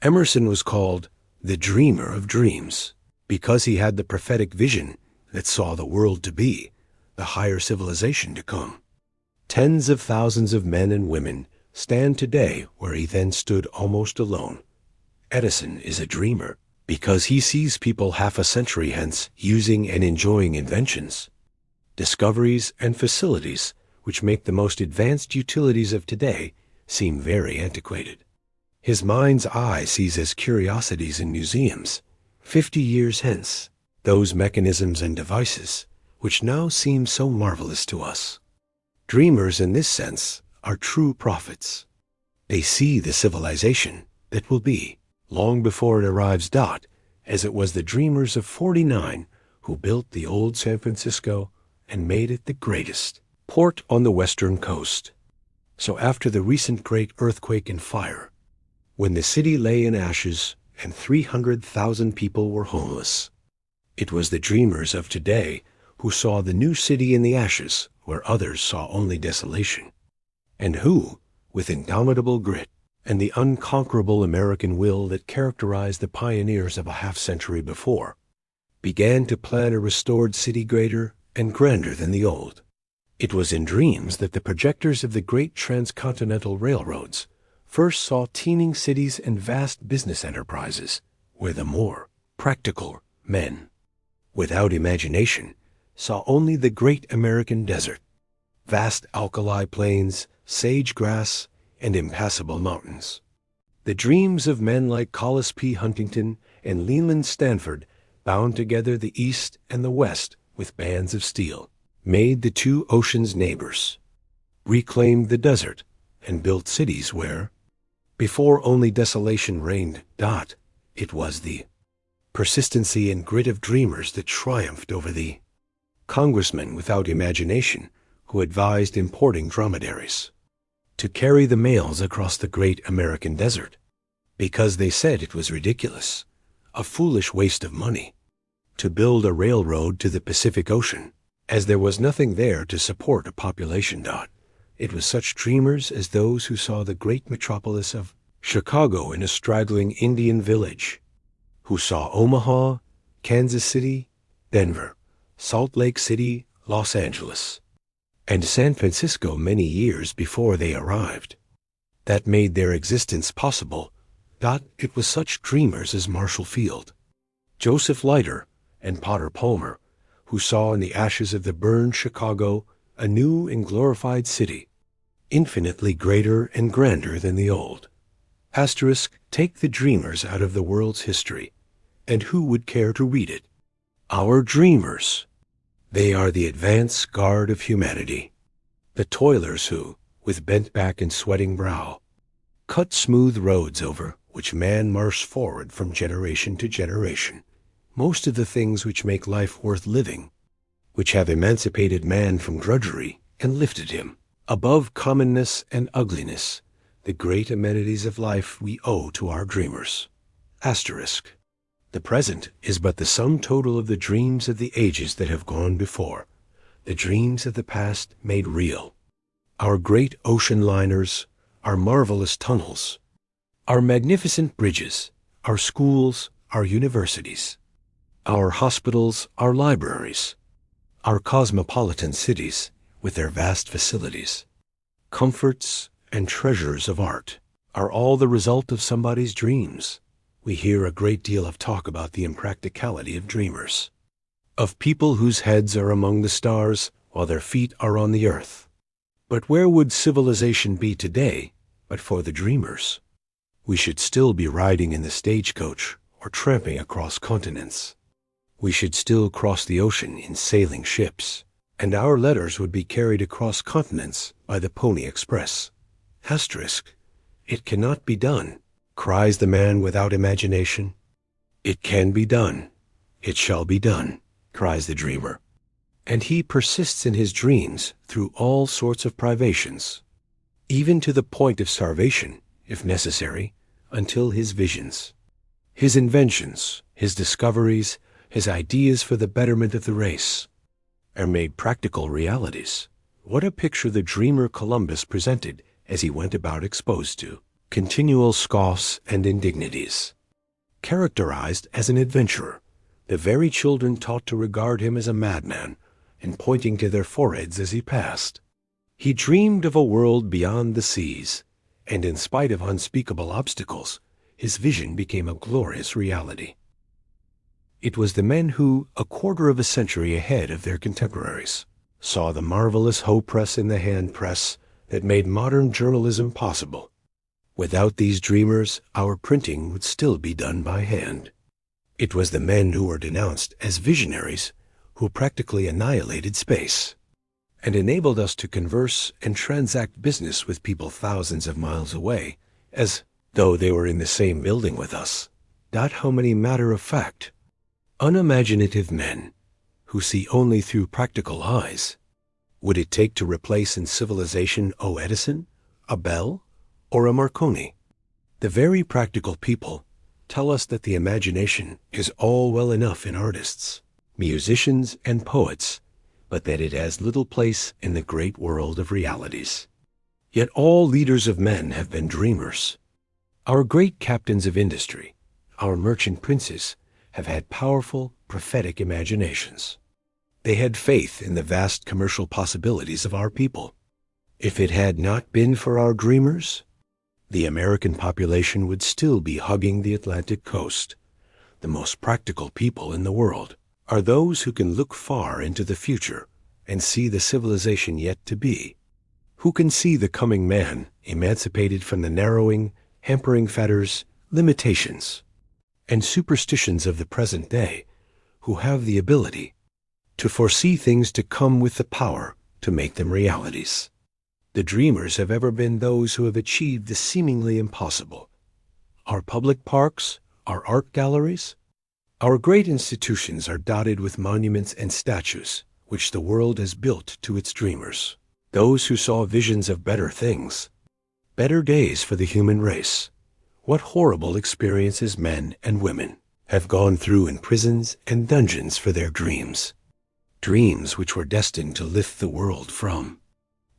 Emerson was called the dreamer of dreams because he had the prophetic vision that saw the world to be, the higher civilization to come. Tens of thousands of men and women stand today where he then stood almost alone. Edison is a dreamer because he sees people half a century hence using and enjoying inventions, discoveries, and facilities which make the most advanced utilities of today seem very antiquated. His mind's eye sees as curiosities in museums, 50 years hence, those mechanisms and devices which now seem so marvelous to us. Dreamers in this sense are true prophets. They see the civilization that will be, long before it arrives. As it was the dreamers of '49 who built the old San Francisco and made it the greatest port on the western coast. So after the recent great earthquake and fire, when the city lay in ashes and 300,000 people were homeless, it was the dreamers of today who saw the new city in the ashes where others saw only desolation, and who, with indomitable grit and the unconquerable American will that characterized the pioneers of a half-century before, began to plan a restored city greater and grander than the old. It was in dreams that the projectors of the great transcontinental railroads first saw teeming cities and vast business enterprises, where the more practical men, without imagination, saw only the great American desert, vast alkali plains, sage grass, and impassable mountains. The dreams of men like Collis P. Huntington and Leland Stanford bound together the East and the West with bands of steel, made the two oceans neighbors, reclaimed the desert, and built cities where, before only desolation reigned. It was the persistency and grit of dreamers that triumphed over the congressmen without imagination who advised importing dromedaries to carry the mails across the great American desert, because they said it was ridiculous, a foolish waste of money, to build a railroad to the Pacific Ocean, as there was nothing there to support a population. It was such dreamers as those who saw the great metropolis of Chicago in a straggling Indian village, who saw Omaha, Kansas City, Denver, Salt Lake City, Los Angeles, and San Francisco many years before they arrived. That made their existence possible. It was such dreamers as Marshall Field, Joseph Leiter, and Potter Palmer, who saw in the ashes of the burned Chicago a new and glorified city, infinitely greater and grander than the old. Asterisk. Take the dreamers out of the world's history, and who would care to read it? Our dreamers. They are the advance guard of humanity, the toilers who, with bent back and sweating brow, cut smooth roads over which man marched forward from generation to generation. Most of the things which make life worth living, which have emancipated man from drudgery and lifted him above commonness and ugliness, the great amenities of life we owe to our dreamers. Asterisk. The present is but the sum total of the dreams of the ages that have gone before, the dreams of the past made real. Our great ocean liners, our marvelous tunnels, our magnificent bridges, our schools, our universities, our hospitals, our libraries, our cosmopolitan cities with their vast facilities, comforts, and treasures of art are all the result of somebody's dreams. We hear a great deal of talk about the impracticality of dreamers, of people whose heads are among the stars while their feet are on the earth. But where would civilization be today but for the dreamers? We should still be riding in the stagecoach or tramping across continents. We should still cross the ocean in sailing ships, and our letters would be carried across continents by the Pony Express. Asterisk. It cannot be done, cries the man without imagination. It can be done. It shall be done, cries the dreamer. And he persists in his dreams through all sorts of privations, even to the point of starvation, if necessary, until his visions, his inventions, his discoveries, his ideas for the betterment of the race, are made practical realities. What a picture the dreamer Columbus presented as he went about exposed to continual scoffs and indignities. Characterized as an adventurer, the very children taught to regard him as a madman, and pointing to their foreheads as he passed. He dreamed of a world beyond the seas, and in spite of unspeakable obstacles, his vision became a glorious reality. It was the men who, a quarter of a century ahead of their contemporaries, saw the marvelous hoe press in the hand press that made modern journalism possible. Without these dreamers, our printing would still be done by hand. It was the men who were denounced as visionaries who practically annihilated space and enabled us to converse and transact business with people thousands of miles away, as though they were in the same building with us. How many matter-of-fact, unimaginative men who see only through practical eyes would it take to replace in civilization a Edison, a Bell, or a Marconi? The very practical people tell us that the imagination is all well enough in artists, musicians, and poets, but that it has little place in the great world of realities. Yet all leaders of men have been dreamers. Our great captains of industry, our merchant princes, have had powerful, prophetic imaginations. They had faith in the vast commercial possibilities of our people. If it had not been for our dreamers, the American population would still be hugging the Atlantic coast. The most practical people in the world are those who can look far into the future and see the civilization yet to be, who can see the coming man emancipated from the narrowing, hampering fetters, limitations, and superstitions of the present day, who have the ability to foresee things to come with the power to make them realities. The dreamers have ever been those who have achieved the seemingly impossible. Our public parks, our art galleries, our great institutions are dotted with monuments and statues which the world has built to its dreamers, those who saw visions of better things, better days for the human race. What horrible experiences men and women have gone through in prisons and dungeons for their dreams, dreams which were destined to lift the world from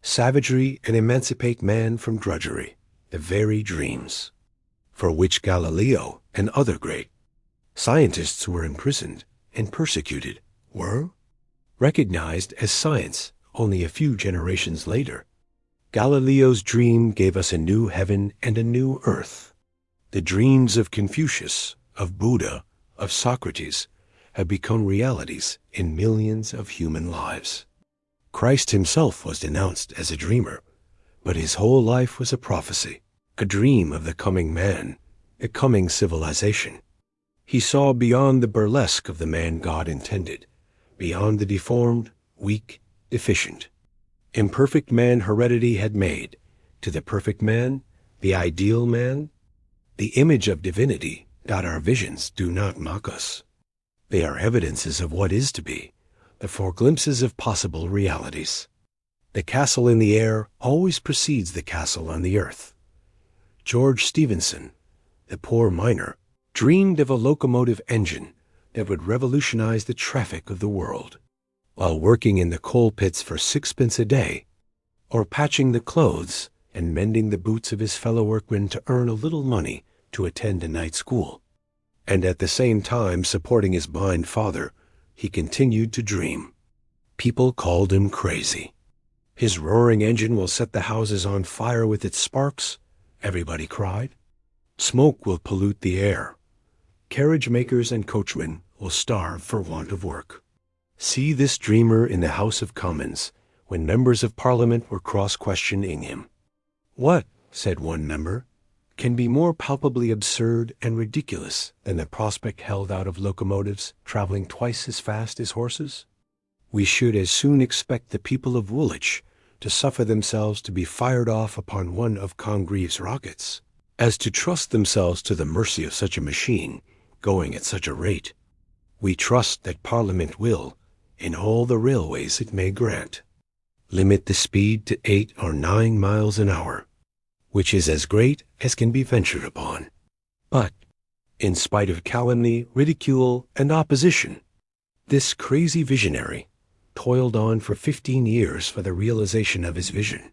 savagery and emancipate man from drudgery, the very dreams for which Galileo and other great scientists who were imprisoned and persecuted were recognized as science only a few generations later. Galileo's dream gave us a new heaven and a new earth. The dreams of Confucius, of Buddha, of Socrates have become realities in millions of human lives. Christ himself was denounced as a dreamer, but his whole life was a prophecy, a dream of the coming man, the coming civilization. He saw beyond the burlesque of the man God intended, beyond the deformed, weak, deficient, imperfect man heredity had made, to the perfect man, the ideal man, the image of divinity. Our visions do not mock us. They are evidences of what is to be, the foreglimpses of possible realities. The castle in the air always precedes the castle on the earth. George Stephenson, the poor miner, dreamed of a locomotive engine that would revolutionize the traffic of the world, while working in the coal pits for 6 pence a day, or patching the clothes and mending the boots of his fellow workmen to earn a little money to attend a night school. And at the same time supporting his blind father, he continued to dream. People called him crazy. His roaring engine will set the houses on fire with its sparks, everybody cried. Smoke will pollute the air. Carriage makers and coachmen will starve for want of work. See this dreamer in the House of Commons when members of Parliament were cross-questioning him. What, said one member, can be more palpably absurd and ridiculous than the prospect held out of locomotives traveling twice as fast as horses? We should as soon expect the people of Woolwich to suffer themselves to be fired off upon one of Congreve's rockets, as to trust themselves to the mercy of such a machine, going at such a rate. We trust that Parliament will, in all the railways it may grant, limit the speed to 8 or 9 miles an hour, which is as great as can be ventured upon. But, in spite of calumny, ridicule, and opposition, this crazy visionary toiled on for 15 years for the realization of his vision.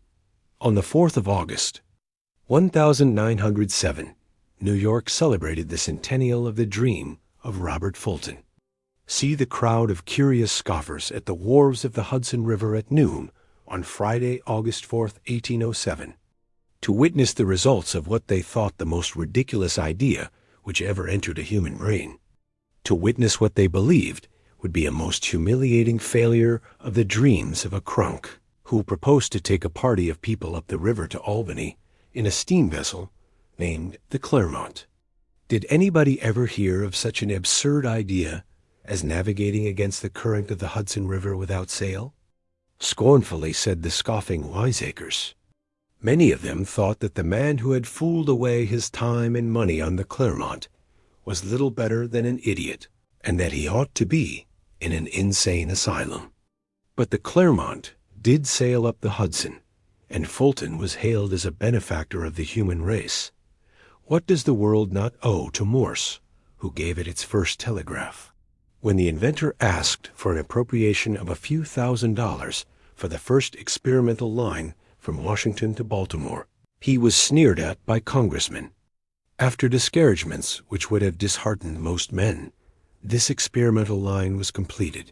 On the 4th of August, 1907, New York celebrated the centennial of the dream of Robert Fulton. See the crowd of curious scoffers at the wharves of the Hudson River at noon on Friday, August 4th, 1807. To witness the results of what they thought the most ridiculous idea which ever entered a human brain. To witness what they believed would be a most humiliating failure of the dreams of a crunk who proposed to take a party of people up the river to Albany in a steam vessel named the Clermont. Did anybody ever hear of such an absurd idea as navigating against the current of the Hudson River without sail? Scornfully said the scoffing wiseacres. Many of them thought that the man who had fooled away his time and money on the Clermont was little better than an idiot, and that he ought to be in an insane asylum. But the Clermont did sail up the Hudson, and Fulton was hailed as a benefactor of the human race. What does the world not owe to Morse, who gave it its first telegraph? When the inventor asked for an appropriation of a few $1,000s for the first experimental line from Washington to Baltimore, he was sneered at by congressmen. After discouragements which would have disheartened most men, this experimental line was completed,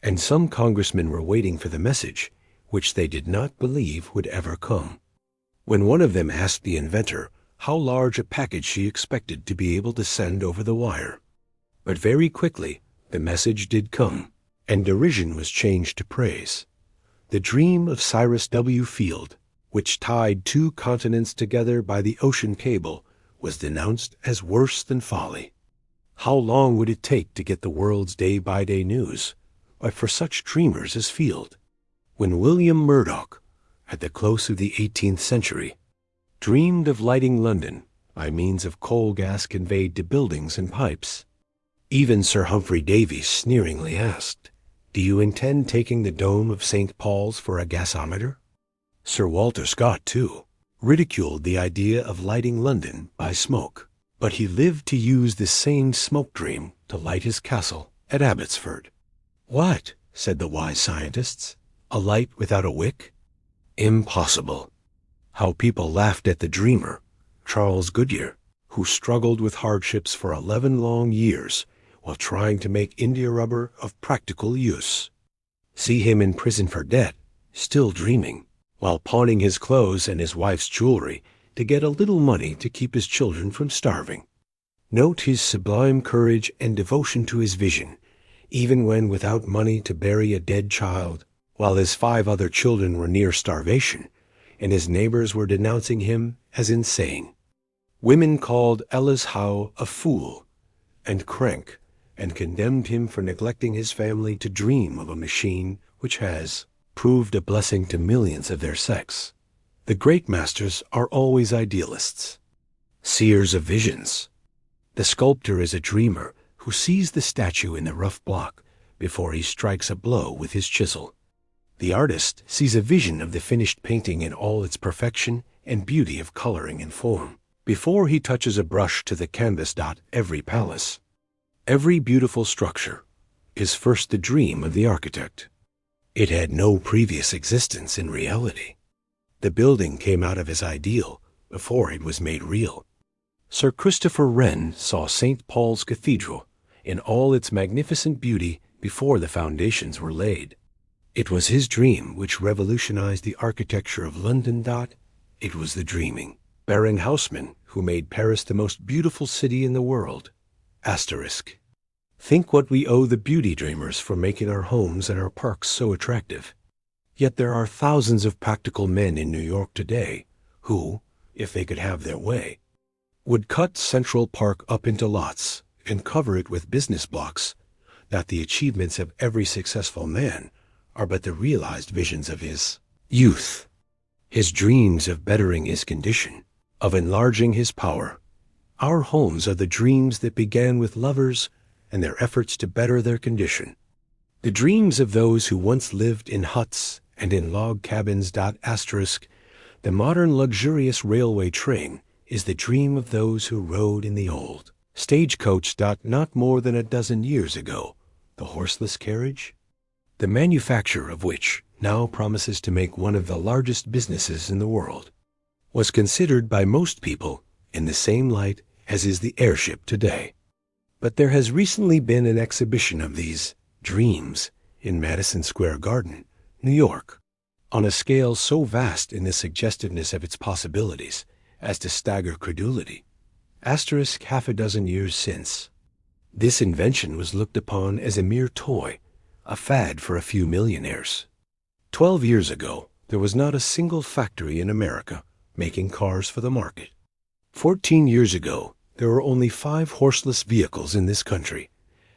and some congressmen were waiting for the message which they did not believe would ever come. When one of them asked the inventor how large a package she expected to be able to send over the wire. But very quickly the message did come, and derision was changed to praise. The dream of Cyrus W. Field, which tied 2 continents together by the ocean cable, was denounced as worse than folly. How long would it take to get the world's day-by-day news? Why, for such dreamers as Field. When William Murdoch, at the close of the 18th century, dreamed of lighting London by means of coal gas conveyed to buildings and pipes, even Sir Humphrey Davy sneeringly asked, "Do you intend taking the dome of St. Paul's for a gasometer?" Sir Walter Scott, too, ridiculed the idea of lighting London by smoke, but he lived to use this same smoke dream to light his castle at Abbotsford. "What?" said the wise scientists. "A light without a wick? Impossible." How people laughed at the dreamer, Charles Goodyear, who struggled with hardships for 11 long years while trying to make India rubber of practical use. See him in prison for debt, still dreaming, while pawning his clothes and his wife's jewelry to get a little money to keep his children from starving. Note his sublime courage and devotion to his vision, even when without money to bury a dead child, while his 5 other children were near starvation, and his neighbors were denouncing him as insane. Women called Ellis Howe a fool and crank, and condemned him for neglecting his family to dream of a machine which has proved a blessing to millions of their sex. The great masters are always idealists, seers of visions. The sculptor is a dreamer who sees the statue in the rough block before he strikes a blow with his chisel. The artist sees a vision of the finished painting in all its perfection and beauty of coloring and form before he touches a brush to the canvas. Every palace, every beautiful structure, is first the dream of the architect. It had no previous existence in reality. The building came out of his ideal before it was made real. Sir Christopher Wren saw St. Paul's Cathedral in all its magnificent beauty before the foundations were laid. It was his dream which revolutionized the architecture of London. It was the dreaming Baron Haussmann who made Paris the most beautiful city in the world. Think what we owe the beauty dreamers for making our homes and our parks so attractive. Yet there are thousands of practical men in New York today who, if they could have their way, would cut Central Park up into lots and cover it with business blocks, that the achievements of every successful man are but the realized visions of his youth, his dreams of bettering his condition, of enlarging his power. Our homes are the dreams that began with lovers and their efforts to better their condition. The dreams of those who once lived in huts and in log cabins. The modern luxurious railway train is the dream of those who rode in the old stagecoach. Not more than a dozen years ago, the horseless carriage, the manufacture of which now promises to make one of the largest businesses in the world, was considered by most people in the same light as is the airship today. But there has recently been an exhibition of these dreams in Madison Square Garden, New York, on a scale so vast in the suggestiveness of its possibilities as to stagger credulity. Half a dozen years since, this invention was looked upon as a mere toy, a fad for a few millionaires. 12 years ago, there was not a single factory in America making cars for the market. 14 years ago, there were only 5 horseless vehicles in this country,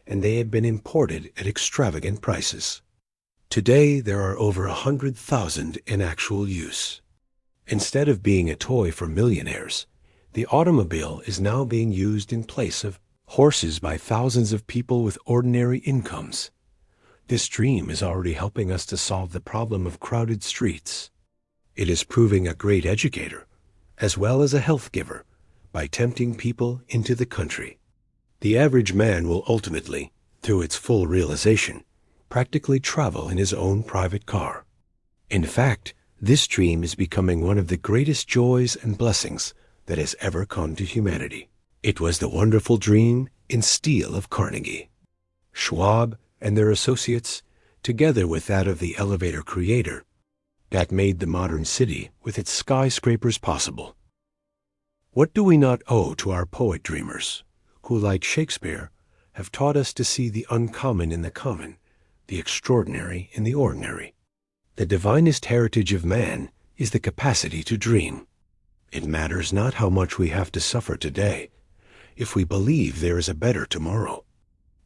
and they had been imported at extravagant prices. Today, there are over 100,000 in actual use. Instead of being a toy for millionaires, the automobile is now being used in place of horses by thousands of people with ordinary incomes. This dream is already helping us to solve the problem of crowded streets. It is proving a great educator, as well as a health giver, by tempting people into the country. The average man will ultimately, through its full realization, practically travel in his own private car. In fact, this dream is becoming one of the greatest joys and blessings that has ever come to humanity. It was the wonderful dream in steel of Carnegie, Schwab, and their associates, together with that of the elevator creator, that made the modern city with its skyscrapers possible. What do we not owe to our poet dreamers, who, like Shakespeare, have taught us to see the uncommon in the common, the extraordinary in the ordinary? The divinest heritage of man is the capacity to dream. It matters not how much we have to suffer today, if we believe there is a better tomorrow.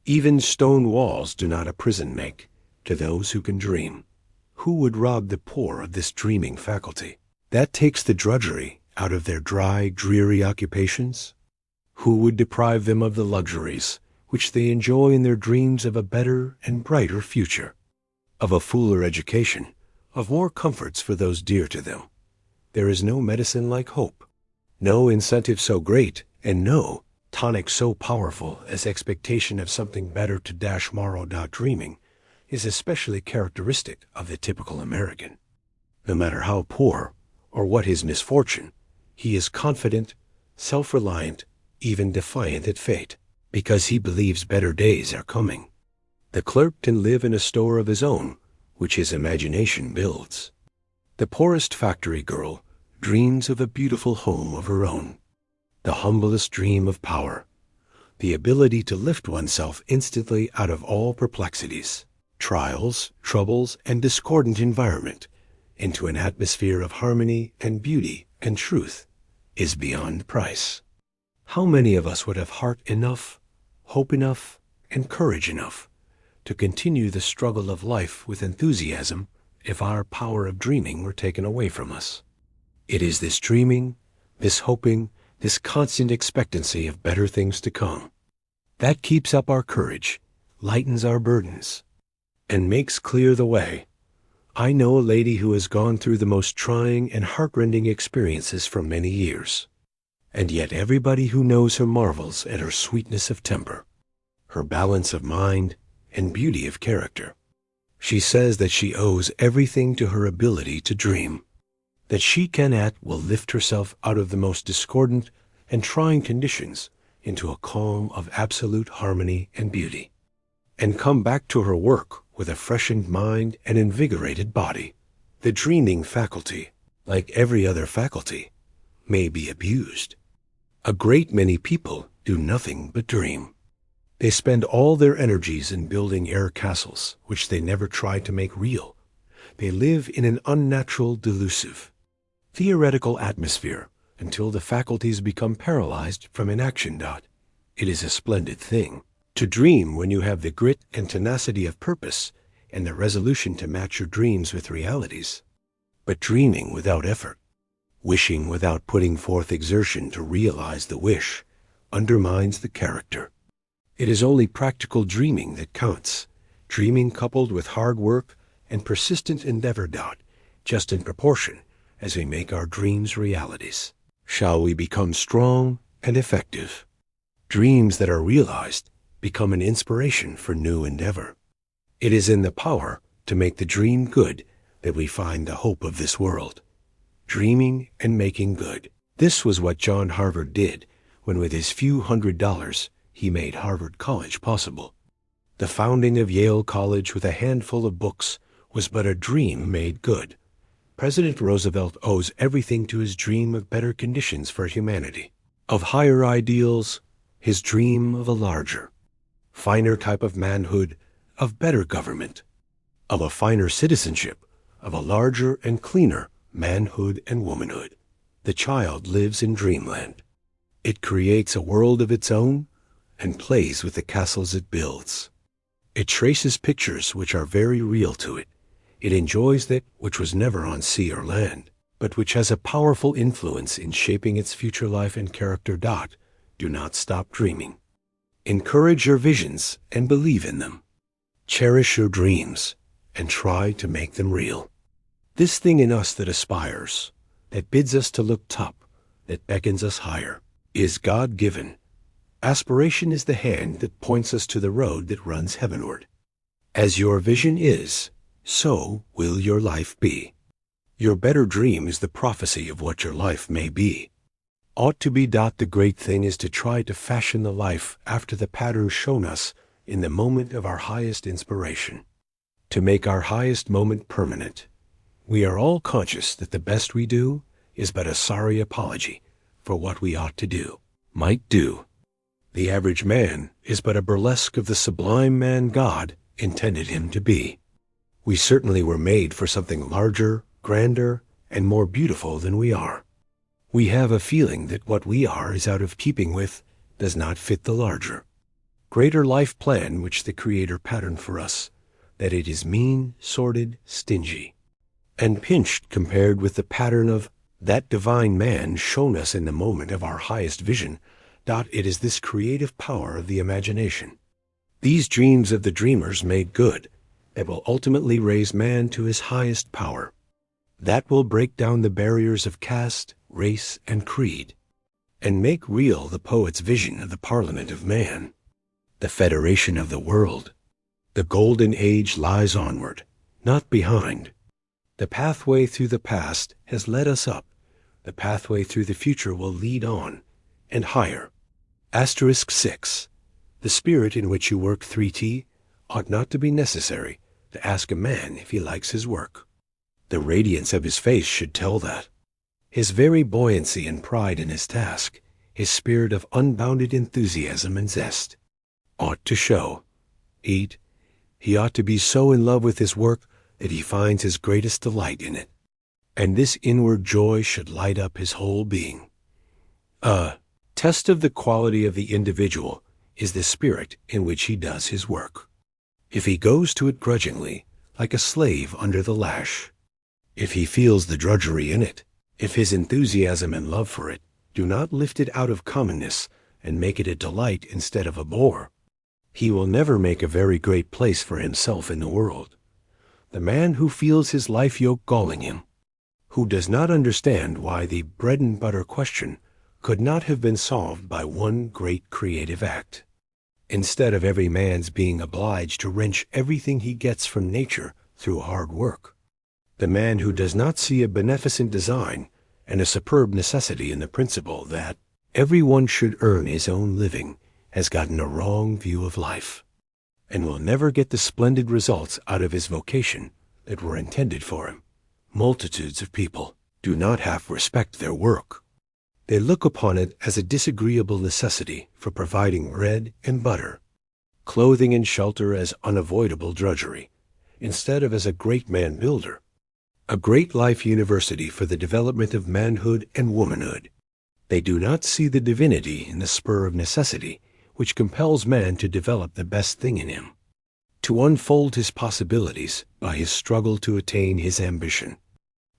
Even stone walls do not a prison make to those who can dream. Who would rob the poor of this dreaming faculty? That takes the drudgery out of their dry, dreary occupations. Who would deprive them of the luxuries which they enjoy in their dreams of a better and brighter future, of a fuller education, of more comforts for those dear to them? There is no medicine like hope, no incentive so great, and no tonic so powerful as expectation of something better to dash morrow. Dreaming is especially characteristic of the typical American. No matter how poor or what his misfortune, he is confident, self-reliant, even defiant at fate, because he believes better days are coming. The clerk can live in a store of his own, which his imagination builds. The poorest factory girl dreams of a beautiful home of her own. The humblest dream of power, the ability to lift oneself instantly out of all perplexities, trials, troubles, and discordant environment into an atmosphere of harmony and beauty and truth, is beyond price. How many of us would have heart enough, hope enough, and courage enough to continue the struggle of life with enthusiasm if our power of dreaming were taken away from us? It is this dreaming, this hoping, this constant expectancy of better things to come that keeps up our courage, lightens our burdens, and makes clear the way. I know a lady who has gone through the most trying and heartrending experiences for many years, and yet everybody who knows her marvels at her sweetness of temper, her balance of mind, and beauty of character. She says that she owes everything to her ability to dream, that she will lift herself out of the most discordant and trying conditions into a calm of absolute harmony and beauty, and come back to her work with a freshened mind and invigorated body. The dreaming faculty, like every other faculty, may be abused. A great many people do nothing but dream. They spend all their energies in building air castles, which they never try to make real. They live in an unnatural, delusive, theoretical atmosphere until the faculties become paralyzed from inaction. It is a splendid thing to dream when you have the grit and tenacity of purpose and the resolution to match your dreams with realities. But dreaming without effort, wishing without putting forth exertion to realize the wish, undermines the character. It is only practical dreaming that counts, dreaming coupled with hard work and persistent endeavor. Just in proportion as we make our dreams realities, shall we become strong and effective. Dreams that are realized become an inspiration for new endeavor. It is in the power to make the dream good that we find the hope of this world. Dreaming and making good. This was what John Harvard did when with his few $100s he made Harvard College possible. The founding of Yale College with a handful of books was but a dream made good. President Roosevelt owes everything to his dream of better conditions for humanity, of higher ideals, his dream of a larger, finer type of manhood, of better government, of a finer citizenship, of a larger and cleaner manhood and womanhood. The child lives in dreamland. It creates a world of its own and plays with the castles it builds. It traces pictures which are very real to it. It enjoys that which was never on sea or land, but which has a powerful influence in shaping its future life and character. Do not stop dreaming. Encourage your visions and believe in them. Cherish your dreams and try to make them real. This thing in us that aspires, that bids us to look top, that beckons us higher, is God-given. Aspiration is the hand that points us to the road that runs heavenward. As your vision is, so will your life be. Your better dream is the prophecy of what your life may be. Ought to be. The great thing is to try to fashion the life after the pattern shown us in the moment of our highest inspiration, to make our highest moment permanent. We are all conscious that the best we do is but a sorry apology for what we ought to do, might do. The average man is but a burlesque of the sublime man God intended him to be. We certainly were made for something larger, grander, and more beautiful than we are. We have a feeling that what we are is out of keeping with, does not fit the larger, greater life plan which the Creator patterned for us, that it is mean, sordid, stingy, and pinched compared with the pattern of that divine man shown us in the moment of our highest vision. It is this creative power of the imagination, these dreams of the dreamers made good, that will ultimately raise man to his highest power, that will break down the barriers of caste, race, and creed, and make real the poet's vision of the Parliament of Man, the federation of the world. The golden age lies onward, not behind. The pathway through the past has led us up. The pathway through the future will lead on, and higher. *6. The spirit in which you work 3T ought not to be necessary to ask a man if he likes his work. The radiance of his face should tell that. His very buoyancy and pride in his task, his spirit of unbounded enthusiasm and zest, ought to show. He ought to be so in love with his work that he finds his greatest delight in it, and this inward joy should light up his whole being. A test of the quality of the individual is the spirit in which he does his work. If he goes to it grudgingly, like a slave under the lash, if he feels the drudgery in it, if his enthusiasm and love for it do not lift it out of commonness and make it a delight instead of a bore, he will never make a very great place for himself in the world. The man who feels his life yoke galling him, who does not understand why the bread and butter question could not have been solved by one great creative act, instead of every man's being obliged to wrench everything he gets from nature through hard work. The man who does not see a beneficent design and a superb necessity in the principle that every one should earn his own living has gotten a wrong view of life, and will never get the splendid results out of his vocation that were intended for him. Multitudes of people do not half respect their work. They look upon it as a disagreeable necessity for providing bread and butter, clothing and shelter as unavoidable drudgery, instead of as a great man builder, a great life university for the development of manhood and womanhood. They do not see the divinity in the spur of necessity, which compels man to develop the best thing in him, to unfold his possibilities by his struggle to attain his ambition,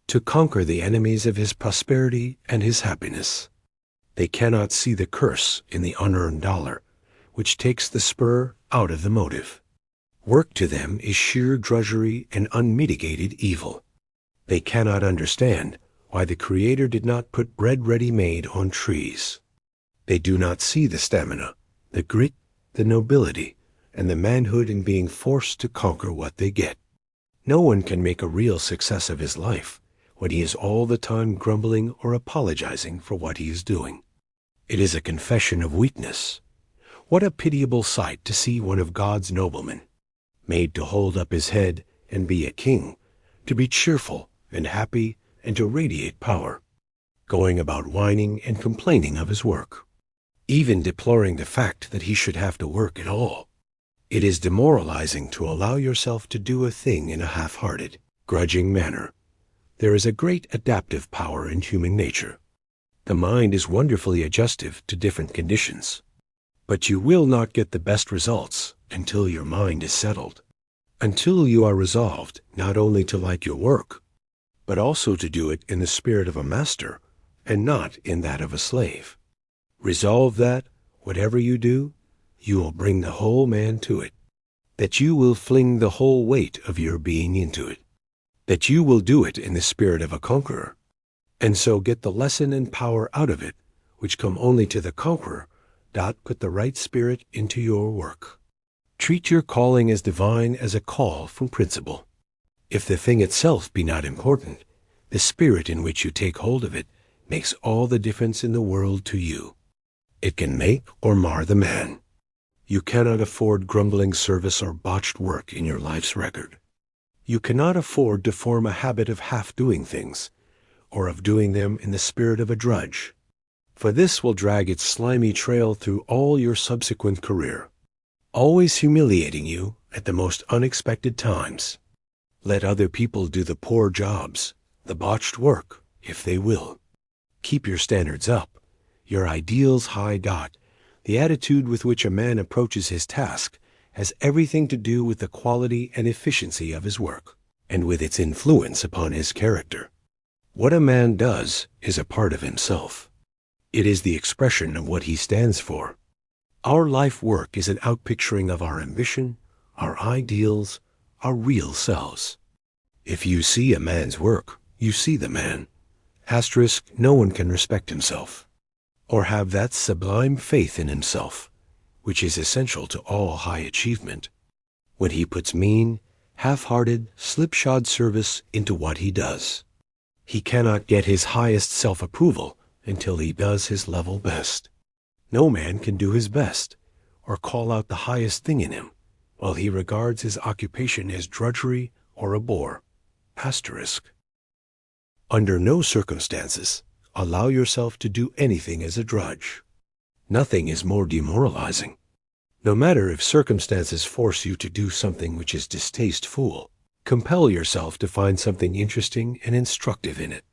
to conquer the enemies of his prosperity and his happiness. They cannot see the curse in the unearned dollar, which takes the spur out of the motive. Work to them is sheer drudgery and unmitigated evil. They cannot understand why the Creator did not put bread ready-made on trees. They do not see the stamina, the grit, the nobility, and the manhood in being forced to conquer what they get. No one can make a real success of his life when he is all the time grumbling or apologizing for what he is doing. It is a confession of weakness. What a pitiable sight to see one of God's noblemen, made to hold up his head and be a king, to be cheerful and happy and to radiate power, going about whining and complaining of his work, even deploring the fact that he should have to work at all. It is demoralizing to allow yourself to do a thing in a half-hearted, grudging manner. There is a great adaptive power in human nature. The mind is wonderfully adjustive to different conditions. But you will not get the best results until your mind is settled, until you are resolved not only to like your work, but also to do it in the spirit of a master and not in that of a slave. Resolve that, whatever you do, you will bring the whole man to it, that you will fling the whole weight of your being into it, that you will do it in the spirit of a conqueror, and so get the lesson and power out of it, which come only to the conqueror. Put the right spirit into your work. Treat your calling as divine as a call from principle. If the thing itself be not important, the spirit in which you take hold of it makes all the difference in the world to you. It can make or mar the man. You cannot afford grumbling service or botched work in your life's record. You cannot afford to form a habit of half-doing things, or of doing them in the spirit of a drudge, for this will drag its slimy trail through all your subsequent career, always humiliating you at the most unexpected times. Let other people do the poor jobs, the botched work, if they will. Keep your standards up, your ideals high. The attitude with which a man approaches his task has everything to do with the quality and efficiency of his work, and with its influence upon his character. What a man does is a part of himself. It is the expression of what he stands for. Our life work is an outpicturing of our ambition, our ideals, our real selves. If you see a man's work, you see the man. No one can respect himself, or have that sublime faith in himself, which is essential to all high achievement, when he puts mean, half-hearted, slipshod service into what he does. He cannot get his highest self-approval until he does his level best. No man can do his best, or call out the highest thing in him, while he regards his occupation as drudgery or a bore. Under no circumstances allow yourself to do anything as a drudge. Nothing is more demoralizing. No matter if circumstances force you to do something which is distasteful, compel yourself to find something interesting and instructive in it.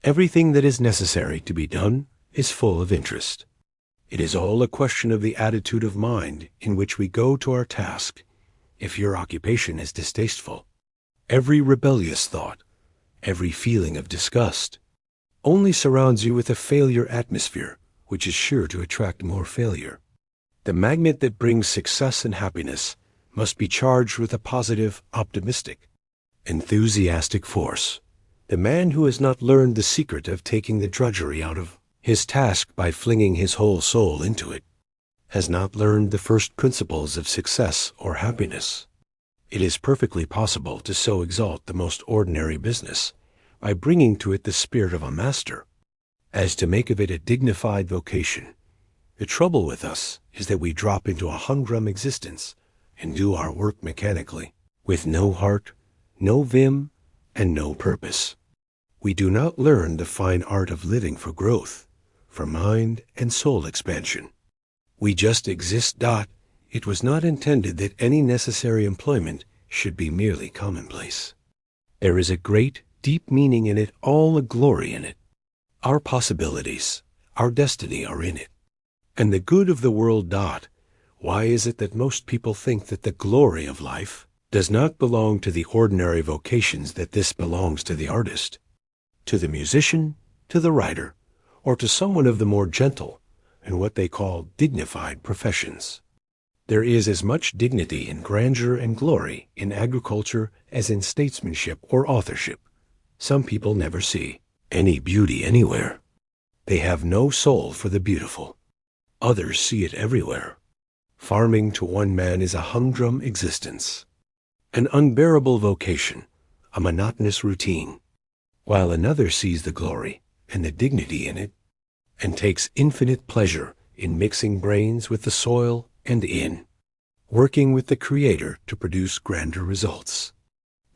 Everything that is necessary to be done is full of interest. It is all a question of the attitude of mind in which we go to our task. If your occupation is distasteful, every rebellious thought, every feeling of disgust, only surrounds you with a failure atmosphere, which is sure to attract more failure. The magnet that brings success and happiness must be charged with a positive, optimistic, enthusiastic force. The man who has not learned the secret of taking the drudgery out of his task by flinging his whole soul into it has not learned the first principles of success or happiness. It is perfectly possible to so exalt the most ordinary business by bringing to it the spirit of a master, as to make of it a dignified vocation. The trouble with us is that we drop into a humdrum existence and do our work mechanically, with no heart, no vim, and no purpose. We do not learn the fine art of living for growth, for mind and soul expansion. We just exist. It was not intended that any necessary employment should be merely commonplace. There is a great, deep meaning in it, all the glory in it. Our possibilities, our destiny are in it. And the good of the world. Why is it that most people think that the glory of life does not belong to the ordinary vocations, that this belongs to the artist, to the musician, to the writer, or to someone of the more gentle and what they call dignified professions? There is as much dignity and grandeur and glory in agriculture as in statesmanship or authorship. Some people never see any beauty anywhere. They have no soul for the beautiful. Others see it everywhere. Farming to one man is a humdrum existence, an unbearable vocation, a monotonous routine, while another sees the glory and the dignity in it, and takes infinite pleasure in mixing brains with the soil and in working with the Creator to produce grander results.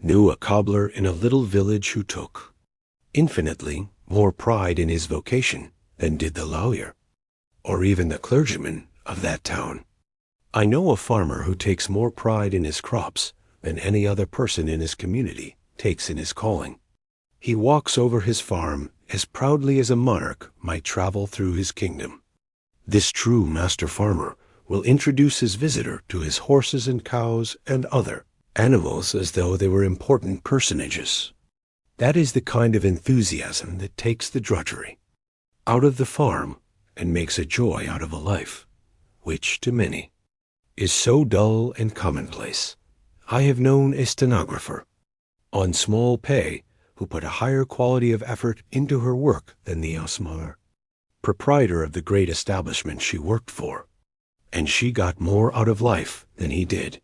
Knew a cobbler in a little village who took infinitely more pride in his vocation than did the lawyer, or even the clergyman of that town. I know a farmer who takes more pride in his crops than any other person in his community takes in his calling. He walks over his farm as proudly as a monarch might travel through his kingdom. This true master farmer will introduce his visitor to his horses and cows and other animals as though they were important personages. That is the kind of enthusiasm that takes the drudgery out of the farm and makes a joy out of a life, which to many is so dull and commonplace. I have known a stenographer on small pay who put a higher quality of effort into her work than the smaller proprietor of the great establishment she worked for, and she got more out of life than he did.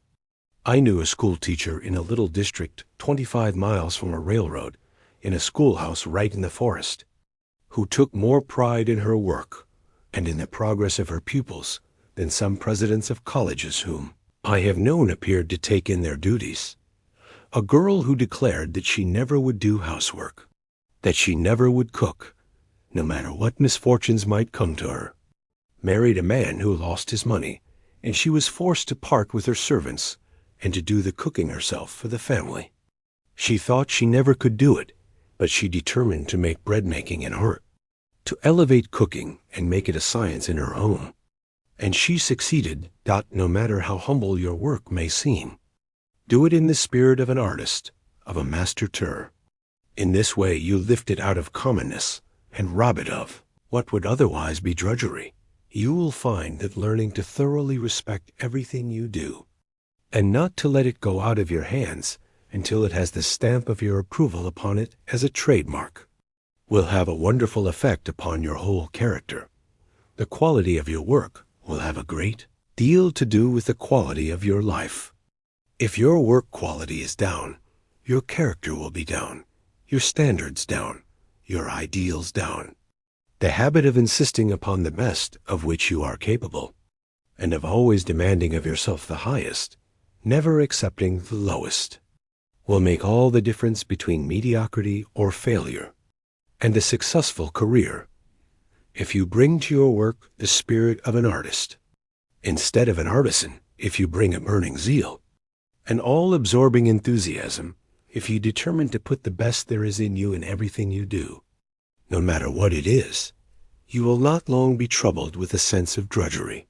I knew a school teacher in a little district 25 miles from a railroad, in a schoolhouse right in the forest, who took more pride in her work and in the progress of her pupils than some presidents of colleges whom I have known appeared to take in their duties. A girl who declared that she never would do housework, that she never would cook, no matter what misfortunes might come to her, married a man who lost his money, and she was forced to part with her servants and to do the cooking herself for the family. She thought she never could do it, but she determined to make bread-making an art, to elevate cooking and make it a science in her home. And she succeeded. No matter how humble your work may seem, do it in the spirit of an artist, of a master-teur. In this way you lift it out of commonness and rob it of what would otherwise be drudgery. You will find that learning to thoroughly respect everything you do, and not to let it go out of your hands until it has the stamp of your approval upon it as a trademark, will have a wonderful effect upon your whole character. The quality of your work will have a great deal to do with the quality of your life. If your work quality is down, your character will be down, your standards down, your ideals down. The habit of insisting upon the best of which you are capable, and of always demanding of yourself the highest, never accepting the lowest, will make all the difference between mediocrity or failure and a successful career. If you bring to your work the spirit of an artist, instead of an artisan, if you bring a burning zeal, an all-absorbing enthusiasm, if you determine to put the best there is in you in everything you do, no matter what it is, you will not long be troubled with a sense of drudgery.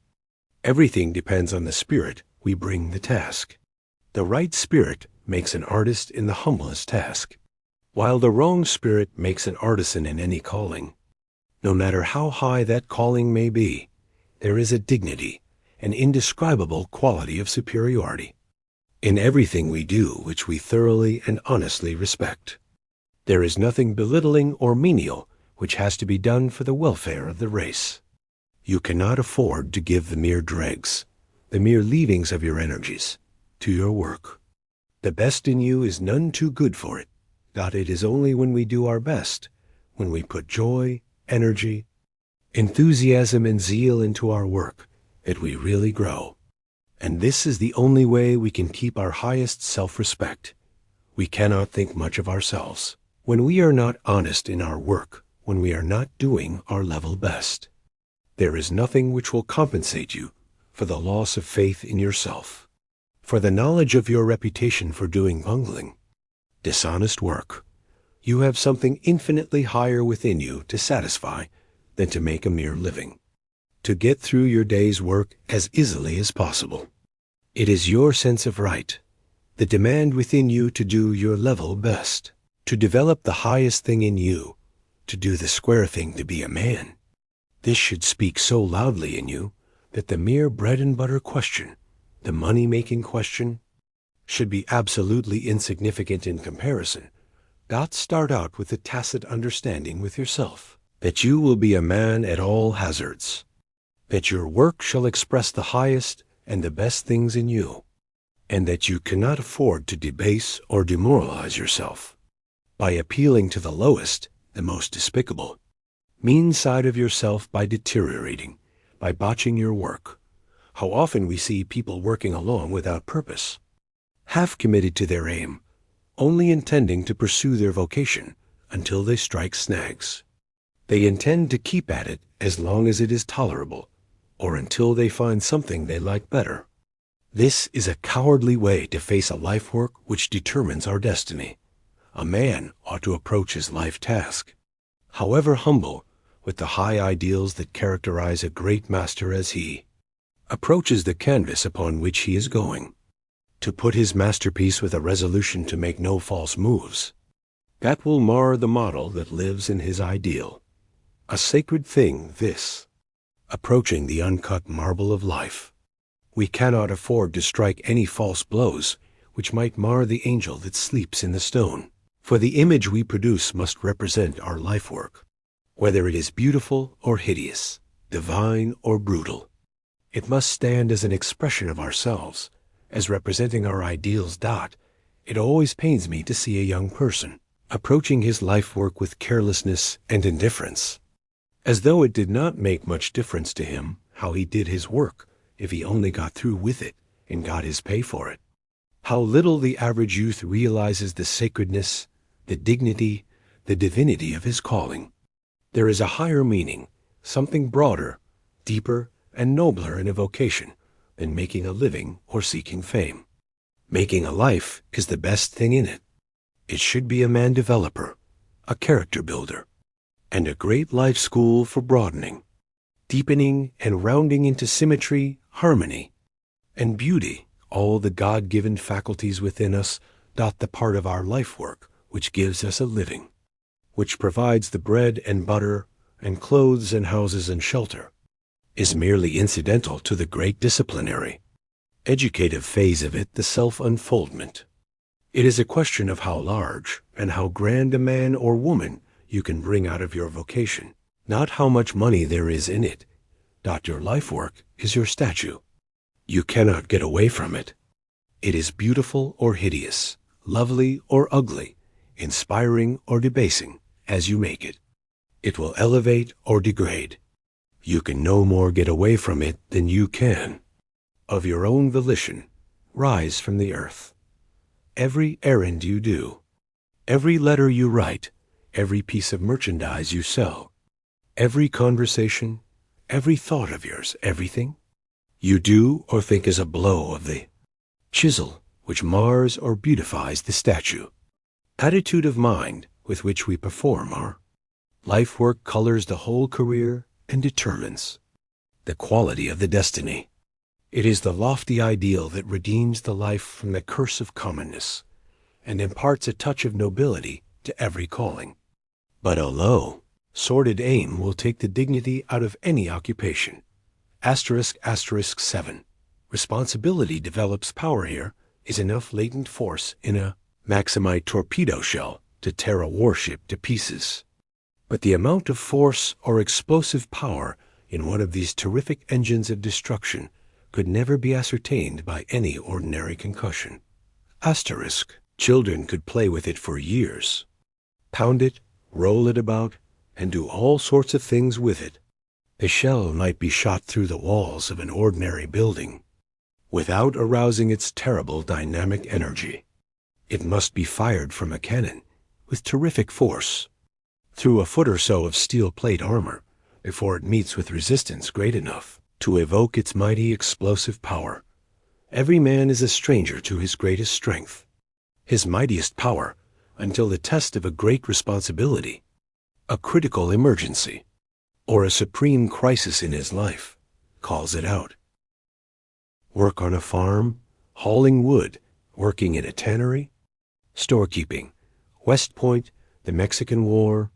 Everything depends on the spirit we bring the task. The right spirit makes an artist in the humblest task, while the wrong spirit makes an artisan in any calling. No matter how high that calling may be, there is a dignity, an indescribable quality of superiority in everything we do which we thoroughly and honestly respect. There is nothing belittling or menial which has to be done for the welfare of the race. You cannot afford to give the mere dregs, the mere leavings of your energies, to your work. The best in you is none too good for it. It is only when we do our best, when we put joy, energy, enthusiasm, and zeal into our work, that we really grow. And this is the only way we can keep our highest self-respect. We cannot think much of ourselves when we are not honest in our work, when we are not doing our level best. There is nothing which will compensate you for the loss of faith in yourself, for the knowledge of your reputation for doing bungling, dishonest work. You have something infinitely higher within you to satisfy than to make a mere living, to get through your day's work as easily as possible. It is your sense of right, the demand within you to do your level best, to develop the highest thing in you, to do the square thing to be a man. This should speak so loudly in you that the mere bread and butter question, the money-making question, should be absolutely insignificant in comparison. Start out with a tacit understanding with yourself that you will be a man at all hazards, that your work shall express the highest and the best things in you, and that you cannot afford to debase or demoralize yourself by appealing to the lowest, the most despicable, mean side of yourself by deteriorating, by botching your work. How often we see people working along without purpose, half committed to their aim, only intending to pursue their vocation until they strike snags. They intend to keep at it as long as it is tolerable, or until they find something they like better. This is a cowardly way to face a life work which determines our destiny. A man ought to approach his life task, however humble, with the high ideals that characterize a great master as he approaches the canvas upon which he is going, to put his masterpiece with a resolution to make no false moves. That will mar the model that lives in his ideal. A sacred thing, this, approaching the uncut marble of life. We cannot afford to strike any false blows which might mar the angel that sleeps in the stone, for the image we produce must represent our life work, whether it is beautiful or hideous, divine or brutal. It must stand as an expression of ourselves, as representing our ideals. It always pains me to see a young person approaching his life work with carelessness and indifference, as though it did not make much difference to him how he did his work if he only got through with it and got his pay for it. How little the average youth realizes the sacredness, the dignity, the divinity of his calling. There is a higher meaning, something broader, deeper, and nobler in a vocation than making a living or seeking fame. Making a life is the best thing in it. It should be a man developer, a character builder, and a great life school for broadening, deepening, and rounding into symmetry, harmony, and beauty all the God-given faculties within us. The part of our life work which gives us a living, which provides the bread and butter and clothes and houses and shelter, is merely incidental to the great disciplinary, educative phase of it, the self-unfoldment. It is a question of how large and how grand a man or woman you can bring out of your vocation, not how much money there is in it. Your life work is your statue. You cannot get away from it. It is beautiful or hideous, lovely or ugly, inspiring or debasing, as you make it. It will elevate or degrade. You can no more get away from it than you can, of your own volition, rise from the earth. Every errand you do, every letter you write, every piece of merchandise you sell, every conversation, every thought of yours, everything you do or think is a blow of the chisel which mars or beautifies the statue. Attitude of mind with which we perform our life work colors the whole career and determines the quality of the destiny. It is the lofty ideal that redeems the life from the curse of commonness and imparts a touch of nobility to every calling. But a low, sordid aim will take the dignity out of any occupation. **7. Responsibility develops power. Here is enough latent force in a Maximite torpedo shell to tear a warship to pieces. But the amount of force or explosive power in one of these terrific engines of destruction could never be ascertained by any ordinary concussion. Children could play with it for years, pound it, roll it about, and do all sorts of things with it. The shell might be shot through the walls of an ordinary building without arousing its terrible dynamic energy. It must be fired from a cannon with terrific force through a foot or so of steel plate armor before it meets with resistance great enough to evoke its mighty explosive power. Every man is a stranger to his greatest strength, his mightiest power, until the test of a great responsibility, a critical emergency, or a supreme crisis in his life, calls it out. Work on a farm, hauling wood, working in a tannery, storekeeping, West Point, the Mexican War,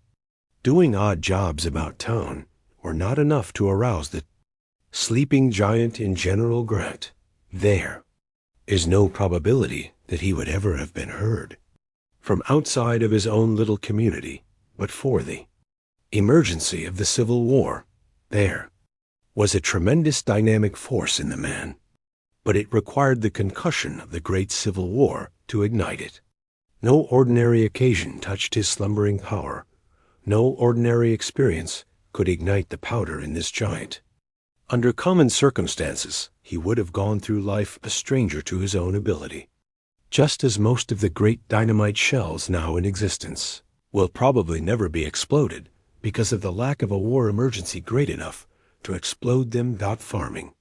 doing odd jobs about town were not enough to arouse the sleeping giant in General Grant. There is no probability that he would ever have been heard from outside of his own little community, but for the emergency of the Civil War. There was a tremendous dynamic force in the man, but it required the concussion of the great Civil War to ignite it. No ordinary occasion touched his slumbering power. No ordinary experience could ignite the powder in this giant. Under common circumstances, he would have gone through life a stranger to his own ability, just as most of the great dynamite shells now in existence will probably never be exploded because of the lack of a war emergency great enough to explode them without farming,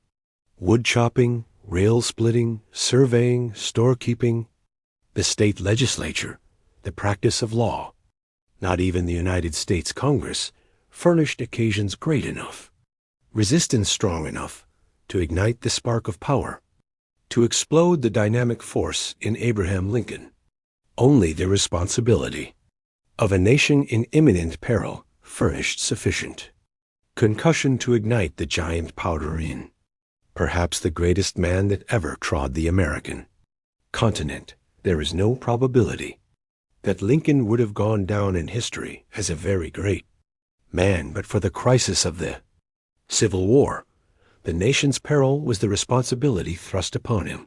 wood chopping, rail splitting, surveying, storekeeping, the state legislature, the practice of law. Not even the United States Congress furnished occasions great enough, resistance strong enough to ignite the spark of power, to explode the dynamic force in Abraham Lincoln. Only the responsibility of a nation in imminent peril furnished sufficient concussion to ignite the giant powder in perhaps the greatest man that ever trod the American continent. There is no probability that Lincoln would have gone down in history as a very great man but for the crisis of the Civil War. The nation's peril was the responsibility thrust upon him,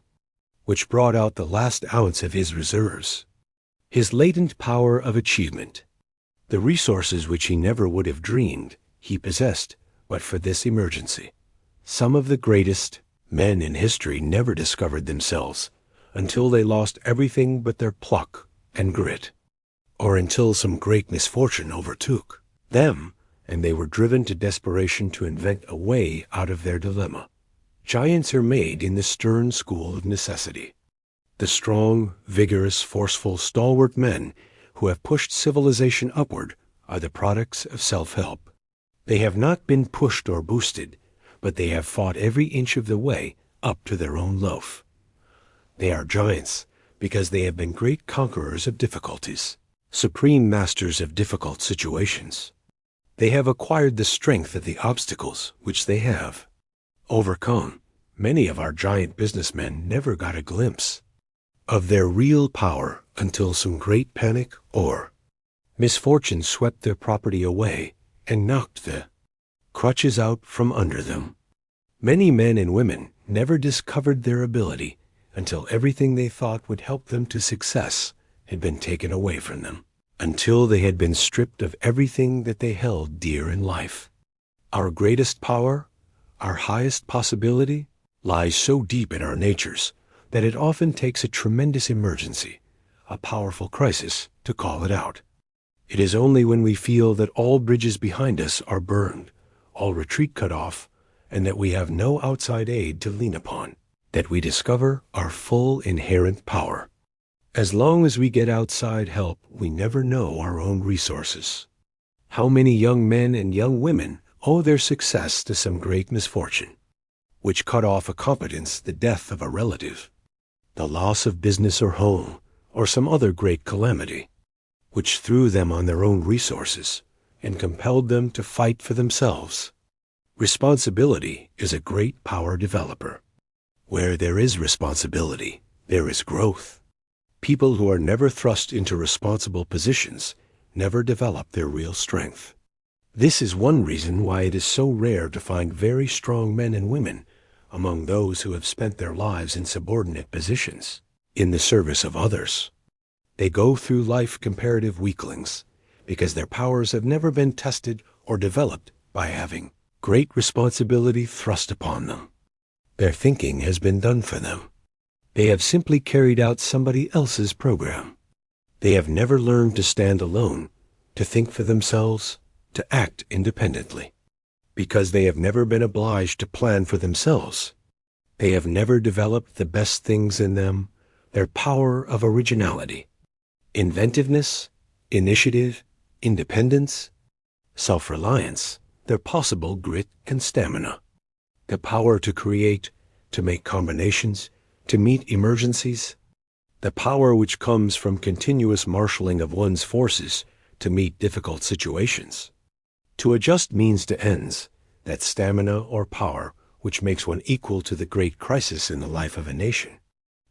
which brought out the last ounce of his reserves, his latent power of achievement, the resources which he never would have dreamed he possessed but for this emergency. Some of the greatest men in history never discovered themselves until they lost everything but their pluck and grit, or until some great misfortune overtook them and they were driven to desperation to invent a way out of their dilemma. Giants are made in the stern school of necessity. The strong, vigorous, forceful, stalwart men who have pushed civilization upward are the products of self-help. They have not been pushed or boosted, but they have fought every inch of the way up to their own loaf. They are giants because they have been great conquerors of difficulties, supreme masters of difficult situations. They have acquired the strength of the obstacles which they have overcome. Many of our giant businessmen never got a glimpse of their real power until some great panic or misfortune swept their property away and knocked the crutches out from under them. Many men and women never discovered their ability until everything they thought would help them to success had been taken away from them, until they had been stripped of everything that they held dear in life. Our greatest power, our highest possibility, lies so deep in our natures that it often takes a tremendous emergency, a powerful crisis, to call it out. It is only when we feel that all bridges behind us are burned, all retreat cut off, and that we have no outside aid to lean upon, that we discover our full inherent power. As long as we get outside help, we never know our own resources. How many young men and young women owe their success to some great misfortune, which cut off a competence, the death of a relative, the loss of business or home, or some other great calamity, which threw them on their own resources and compelled them to fight for themselves. Responsibility is a great power developer. Where there is responsibility, there is growth. People who are never thrust into responsible positions never develop their real strength. This is one reason why it is so rare to find very strong men and women among those who have spent their lives in subordinate positions, in the service of others. They go through life comparative weaklings because their powers have never been tested or developed by having great responsibility thrust upon them. Their thinking has been done for them. They have simply carried out somebody else's program. They have never learned to stand alone, to think for themselves, to act independently. Because they have never been obliged to plan for themselves, they have never developed the best things in them, their power of originality, inventiveness, initiative, independence, self-reliance, their possible grit and stamina, the power to create, to make combinations, to meet emergencies, the power which comes from continuous marshaling of one's forces to meet difficult situations. To adjust means to ends, that stamina or power which makes one equal to the great crisis in the life of a nation,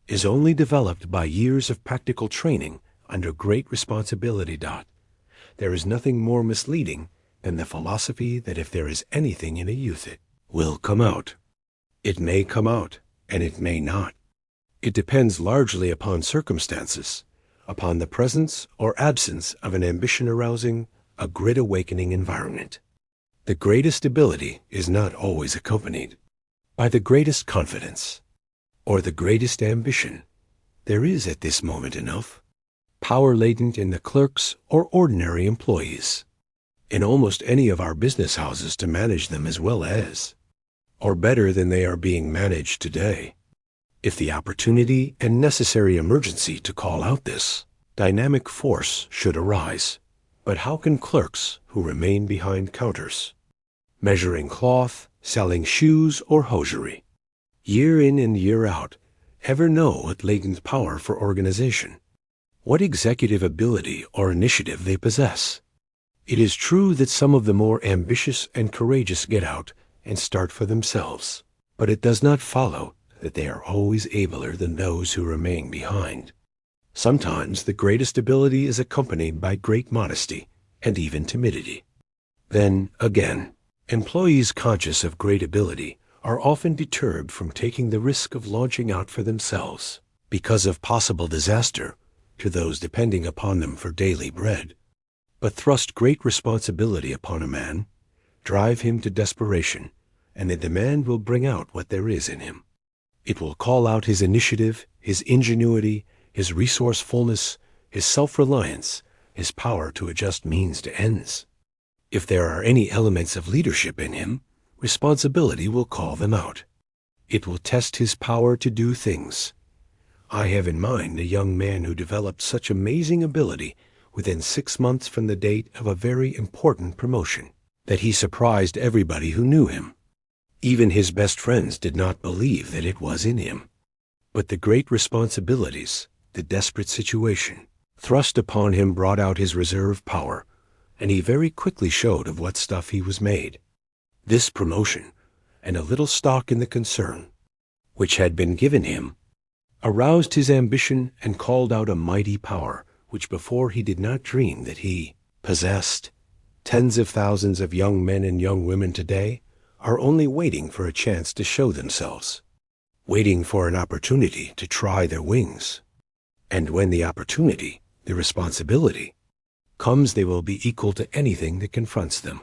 is only developed by years of practical training under great responsibility. There is nothing more misleading than the philosophy that if there is anything in a youth it will come out. It may come out, and it may not. It depends largely upon circumstances, upon the presence or absence of an ambition-arousing, a grit-awakening environment. The greatest ability is not always accompanied by the greatest confidence or the greatest ambition. There is at this moment enough power latent in the clerks or ordinary employees, in almost any of our business houses, to manage them as well as, or better than they are being managed today, if the opportunity and necessary emergency to call out this dynamic force should arise. But how can clerks who remain behind counters, measuring cloth, selling shoes or hosiery, year in and year out, ever know what latent power for organization, what executive ability or initiative they possess? It is true that some of the more ambitious and courageous get out and start for themselves, but it does not follow that they are always abler than those who remain behind. Sometimes the greatest ability is accompanied by great modesty and even timidity. Then, again, employees conscious of great ability are often deterred from taking the risk of launching out for themselves because of possible disaster to those depending upon them for daily bread, but thrust great responsibility upon a man, drive him to desperation, and the demand will bring out what there is in him. It will call out his initiative, his ingenuity, his resourcefulness, his self-reliance, his power to adjust means to ends. If there are any elements of leadership in him, responsibility will call them out. It will test his power to do things. I have in mind a young man who developed such amazing ability within 6 months from the date of a very important promotion that he surprised everybody who knew him. Even his best friends did not believe that it was in him. But the great responsibilities, the desperate situation, thrust upon him brought out his reserve power, and he very quickly showed of what stuff he was made. This promotion, and a little stock in the concern, which had been given him, aroused his ambition and called out a mighty power which before he did not dream that he possessed. Tens of thousands of young men and young women today are only waiting for a chance to show themselves, waiting for an opportunity to try their wings. And when the opportunity, the responsibility, comes, they will be equal to anything that confronts them.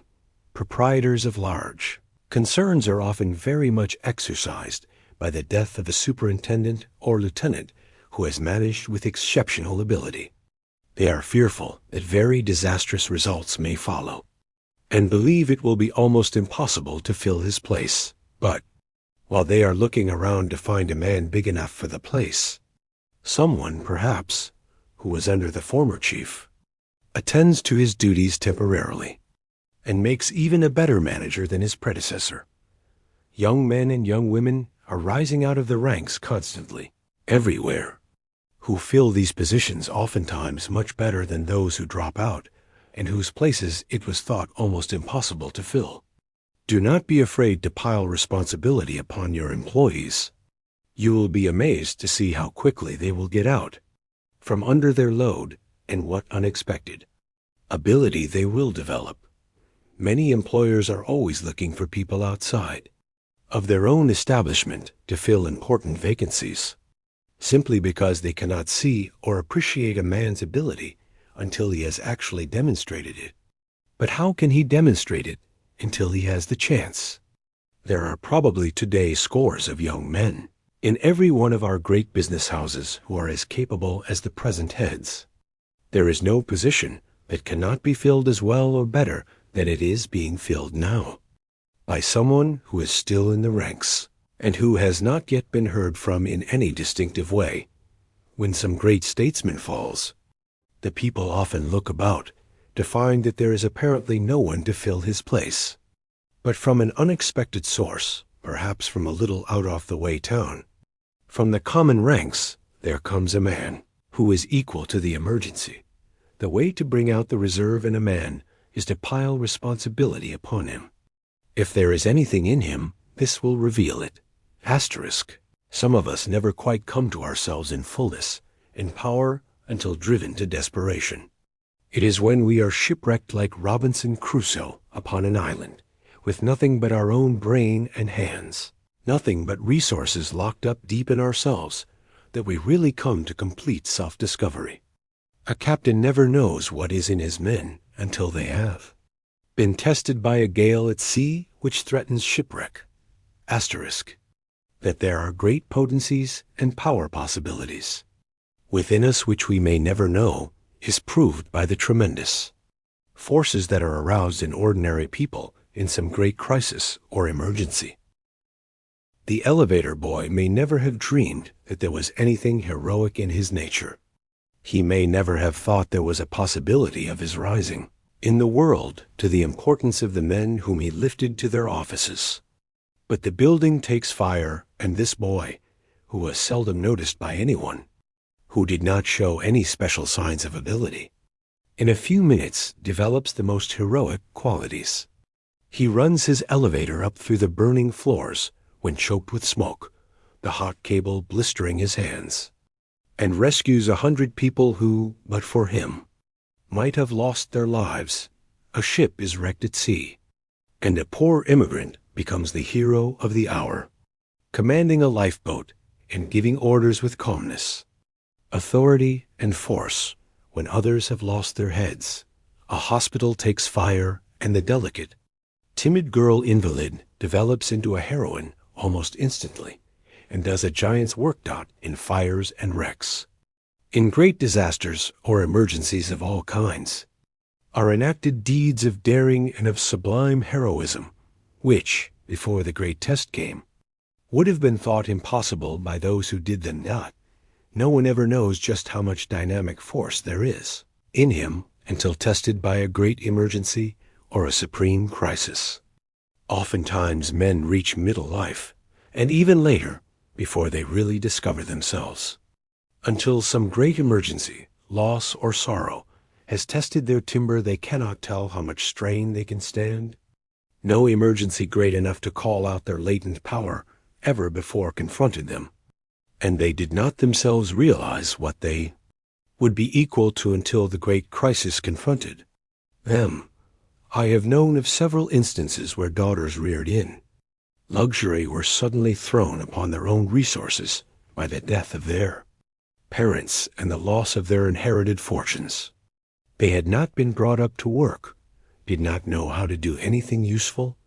Proprietors of large concerns are often very much exercised by the death of a superintendent or lieutenant who has managed with exceptional ability. They are fearful that very disastrous results may follow, and believe it will be almost impossible to fill his place. But while they are looking around to find a man big enough for the place, someone, perhaps, who was under the former chief, attends to his duties temporarily, and makes even a better manager than his predecessor. Young men and young women are rising out of the ranks constantly, everywhere, who fill these positions oftentimes much better than those who drop out, and whose places it was thought almost impossible to fill. Do not be afraid to pile responsibility upon your employees. You will be amazed to see how quickly they will get out from under their load, and what unexpected ability they will develop. Many employers are always looking for people outside of their own establishment to fill important vacancies, simply because they cannot see or appreciate a man's ability until he has actually demonstrated it. But how can he demonstrate it until he has the chance? There are probably today scores of young men in every one of our great business houses who are as capable as the present heads. There is no position that cannot be filled as well or better than it is being filled now, by someone who is still in the ranks, and who has not yet been heard from in any distinctive way. When some great statesman falls, the people often look about to find that there is apparently no one to fill his place. but from an unexpected source, perhaps from a little out-off-the-way town. From the common ranks, there comes a man who is equal to the emergency. The way to bring out the reserve in a man is to pile responsibility upon him. If there is anything in him, this will reveal it. Asterisk. Some of us never quite come to ourselves in fullness, in power, until driven to desperation. It is when we are shipwrecked like Robinson Crusoe upon an island, with nothing but our own brain and hands, nothing but resources locked up deep in ourselves, that we really come to complete self-discovery. A captain never knows what is in his men until they have been tested by a gale at sea which threatens shipwreck. Asterisk. That there are great potencies and power possibilities within us which we may never know is proved by the tremendous forces that are aroused in ordinary people in some great crisis or emergency. The elevator boy may never have dreamed that there was anything heroic in his nature. He may never have thought there was a possibility of his rising in the world to the importance of the men whom he lifted to their offices. But the building takes fire, and this boy, who was seldom noticed by anyone, who did not show any special signs of ability, in a few minutes develops the most heroic qualities. He runs his elevator up through the burning floors when choked with smoke, the hot cable blistering his hands, and rescues 100 people who, but for him, might have lost their lives. A ship is wrecked at sea, and a poor immigrant becomes the hero of the hour, commanding a lifeboat and giving orders with calmness, authority and force when others have lost their heads. A hospital takes fire, and the delicate, timid girl invalid develops into a heroine almost instantly, and does a giant's work in fires and wrecks. In great disasters or emergencies of all kinds are enacted deeds of daring and of sublime heroism, which, before the great test came, would have been thought impossible by those who did them not. No one ever knows just how much dynamic force there is in him until tested by a great emergency or a supreme crisis. Oftentimes men reach middle life, and even later, before they really discover themselves, until some great emergency, loss or sorrow, has tested their timber. They cannot tell how much strain they can stand. No emergency great enough to call out their latent power ever before confronted them, and they did not themselves realize what they would be equal to until the great crisis confronted them. I have known of several instances where daughters reared in luxury were suddenly thrown upon their own resources by the death of their parents and the loss of their inherited fortunes. They had not been brought up to work, did not know how to do anything useful,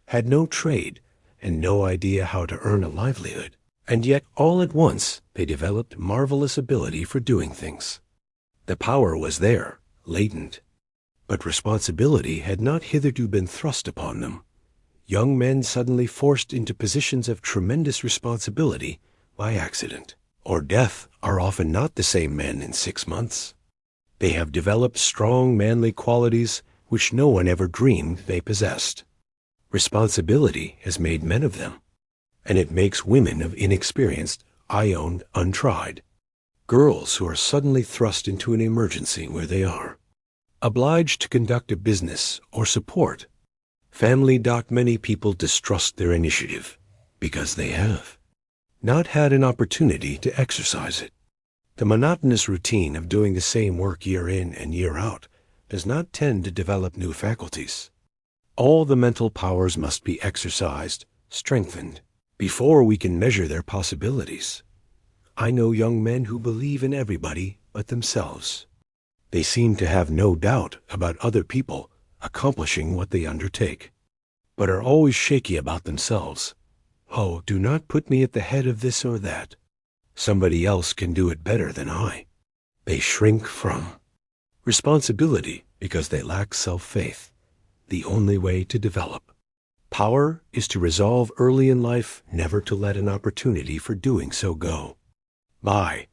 had no trade, and no idea how to earn a livelihood, and yet all at once they developed marvelous ability for doing things. The power was there, latent, but responsibility had not hitherto been thrust upon them. Young men suddenly forced into positions of tremendous responsibility by accident or death are often not the same men in 6 months. They have developed strong manly qualities which no one ever dreamed they possessed. Responsibility has made men of them, and it makes women of inexperienced, I-owned, untried girls who are suddenly thrust into an emergency where they are obliged to conduct a business or support family. Many people distrust their initiative because they have not had an opportunity to exercise it. The monotonous routine of doing the same work year in and year out does not tend to develop new faculties. All the mental powers must be exercised, strengthened, before we can measure their possibilities. I know young men who believe in everybody but themselves. They seem to have no doubt about other people accomplishing what they undertake, but are always shaky about themselves. Oh, do not put me at the head of this or that. Somebody else can do it better than I. They shrink from responsibility because they lack self-faith. The only way to develop power is to resolve early in life never to let an opportunity for doing so go by.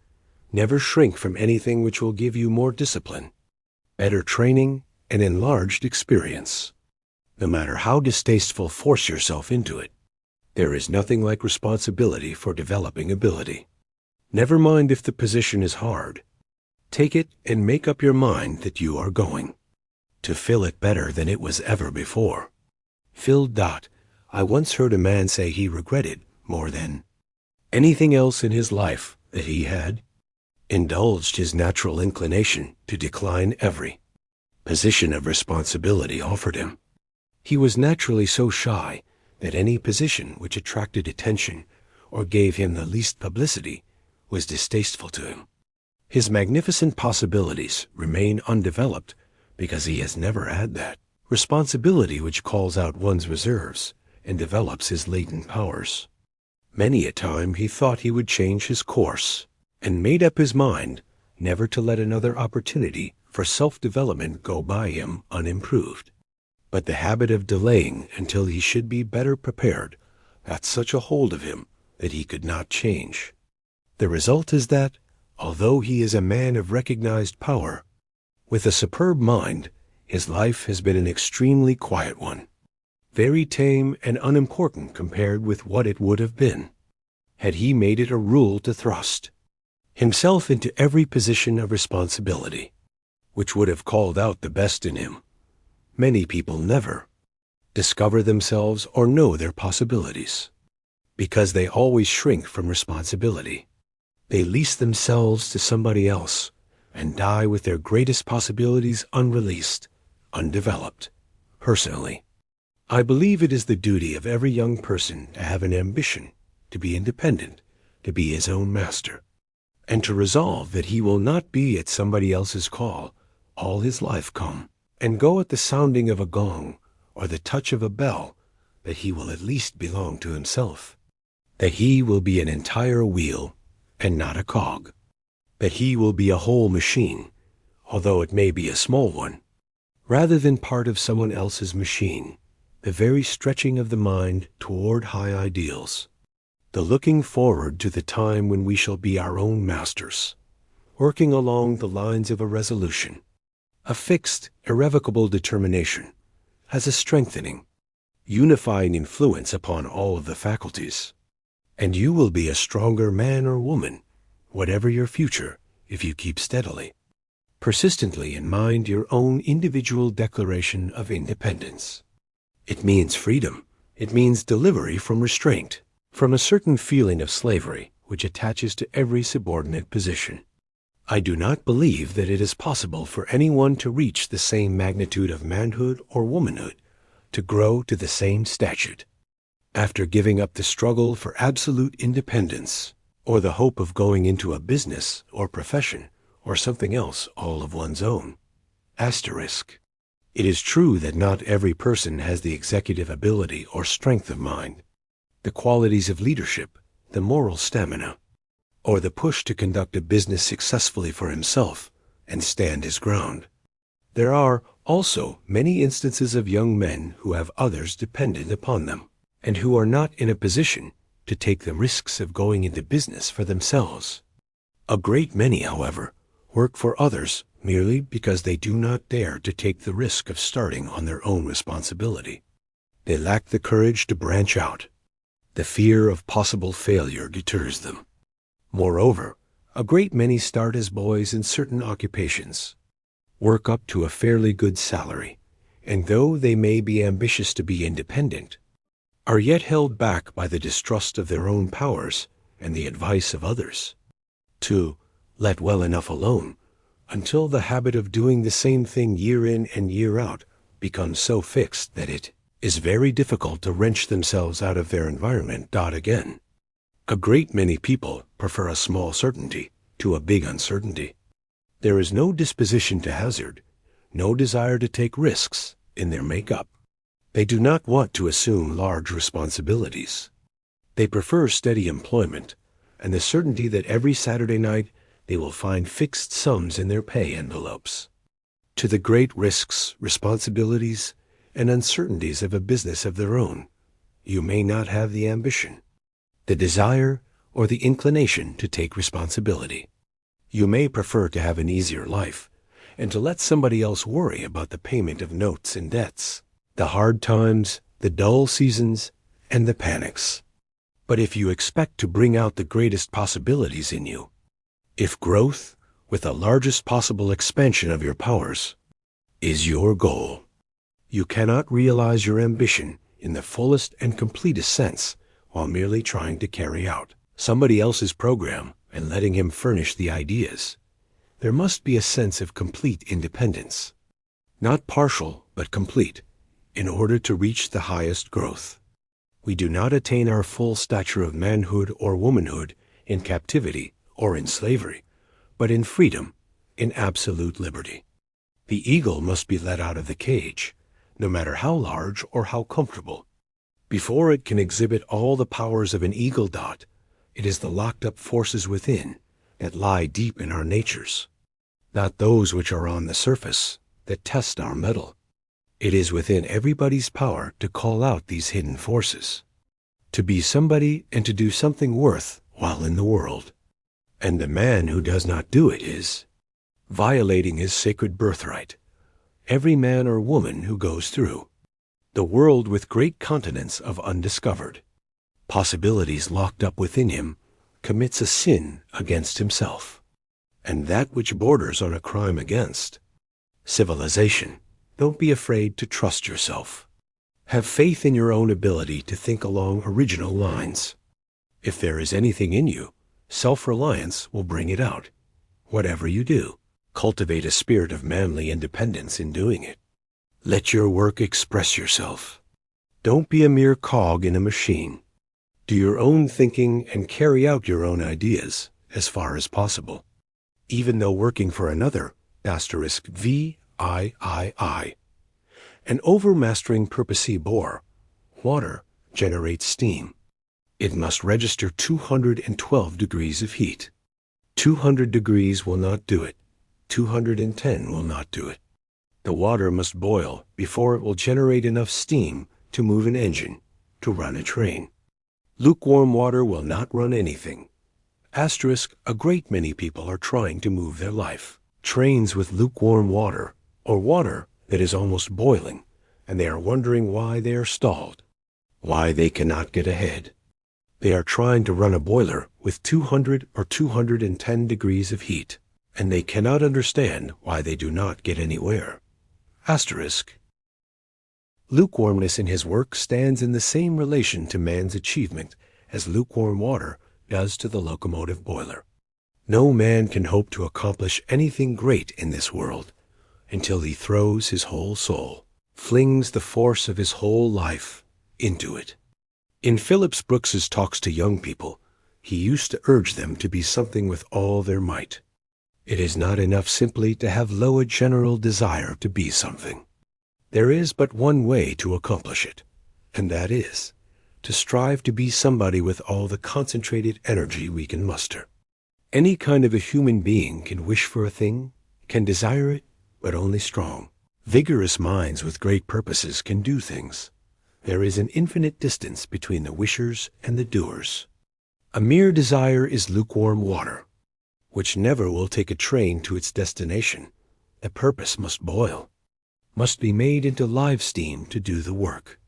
Never shrink from anything which will give you more discipline, better training, and enlarged experience. No matter how distasteful, force yourself into it. There is nothing like responsibility for developing ability. Never mind if the position is hard. Take it and make up your mind that you are going to fill it better than it was ever before. Phil. I once heard a man say he regretted more than anything else in his life that he had indulged his natural inclination to decline every position of responsibility offered him. He was naturally so shy that any position which attracted attention or gave him the least publicity was distasteful to him. His magnificent possibilities remain undeveloped because he has never had that responsibility which calls out one's reserves and develops his latent powers. Many a time he thought he would change his course and made up his mind never to let another opportunity for self-development go by him unimproved. But the habit of delaying until he should be better prepared got such a hold of him that he could not change. The result is that, although he is a man of recognized power, with a superb mind, his life has been an extremely quiet one, very tame and unimportant compared with what it would have been had he made it a rule to thrust himself into every position of responsibility, which would have called out the best in him. Many people never discover themselves or know their possibilities because they always shrink from responsibility. They lease themselves to somebody else and die with their greatest possibilities unreleased, undeveloped. Personally, I believe it is the duty of every young person to have an ambition, to be independent, to be his own master, and to resolve that he will not be at somebody else's call all his life come and go at the sounding of a gong or the touch of a bell, that he will at least belong to himself, that he will be an entire wheel and not a cog, that he will be a whole machine, although it may be a small one, rather than part of someone else's machine, the very stretching of the mind toward high ideals, the looking forward to the time when we shall be our own masters, working along the lines of a resolution. A fixed, irrevocable determination has a strengthening, unifying influence upon all of the faculties, and you will be a stronger man or woman, whatever your future, if you keep steadily, persistently in mind your own individual declaration of independence. It means freedom. It means delivery from restraint, from a certain feeling of slavery which attaches to every subordinate position. I do not believe that it is possible for anyone to reach the same magnitude of manhood or womanhood, to grow to the same statute, after giving up the struggle for absolute independence, or the hope of going into a business or profession or something else all of one's own. Asterisk. It is true that not every person has the executive ability or strength of mind, the qualities of leadership, the moral stamina, or the push to conduct a business successfully for himself and stand his ground. There are also many instances of young men who have others dependent upon them, and who are not in a position to take the risks of going into business for themselves. A great many, however, work for others merely because they do not dare to take the risk of starting on their own responsibility. They lack the courage to branch out. The fear of possible failure deters them. Moreover, a great many start as boys in certain occupations, work up to a fairly good salary, and though they may be ambitious to be independent, are yet held back by the distrust of their own powers and the advice of others, to let well enough alone until the habit of doing the same thing year in and year out becomes so fixed that it is very difficult to wrench themselves out of their environment. Again, a great many people prefer a small certainty to a big uncertainty. There is no disposition to hazard, no desire to take risks in their makeup. They do not want to assume large responsibilities. They prefer steady employment and the certainty that every Saturday night they will find fixed sums in their pay envelopes. To the great risks, responsibilities, and uncertainties of a business of their own, you may not have the ambition, the desire, or the inclination to take responsibility. You may prefer to have an easier life and to let somebody else worry about the payment of notes and debts. the hard times, the dull seasons, and the panics. But if you expect to bring out the greatest possibilities in you, if growth, with the largest possible expansion of your powers, is your goal, you cannot realize your ambition in the fullest and completest sense while merely trying to carry out somebody else's program and letting him furnish the ideas. There must be a sense of complete independence, not partial but complete, in order to reach the highest growth. We do not attain our full stature of manhood or womanhood in captivity or in slavery, but in freedom, in absolute liberty. The eagle must be let out of the cage, no matter how large or how comfortable. Before it can exhibit all the powers of an eagle dot, it is the locked-up forces within that lie deep in our natures, not those which are on the surface that test our mettle. It is within everybody's power to call out these hidden forces, to be somebody and to do something worth while in the world. And the man who does not do it is violating his sacred birthright. Every man or woman who goes through the world with great continents of undiscovered possibilities locked up within him commits a sin against himself, and that which borders on a crime against civilization. Don't be afraid to trust yourself. Have faith in your own ability to think along original lines. If there is anything in you, self-reliance will bring it out. Whatever you do, cultivate a spirit of manly independence in doing it. Let your work express yourself. Don't be a mere cog in a machine. Do your own thinking and carry out your own ideas as far as possible, even though working for another, *VIII. An overmastering purposeful bore, water generates steam. It must register 212 degrees of heat. 200 degrees will not do it. 210 will not do it. The water must boil before it will generate enough steam to move an engine, to run a train. Lukewarm water will not run anything. A great many people are trying to move their life. Trains with lukewarm water, or water that is almost boiling, and they are wondering why they are stalled, why they cannot get ahead. They are trying to run a boiler with 200 or 210 degrees of heat, and they cannot understand why they do not get anywhere. Lukewarmness in his work stands in the same relation to man's achievement as lukewarm water does to the locomotive boiler. No man can hope to accomplish anything great in this world until he throws his whole soul, flings the force of his whole life into it. In Phillips Brooks's talks to young people, he used to urge them to be something with all their might. It is not enough simply to have a general desire to be something. There is but one way to accomplish it, and that is to strive to be somebody with all the concentrated energy we can muster. Any kind of a human being can wish for a thing, can desire it, but only strong, vigorous minds with great purposes can do things. There is an infinite distance between the wishers and the doers. A mere desire is lukewarm water, which never will take a train to its destination. The purpose must boil, must be made into live steam to do the work.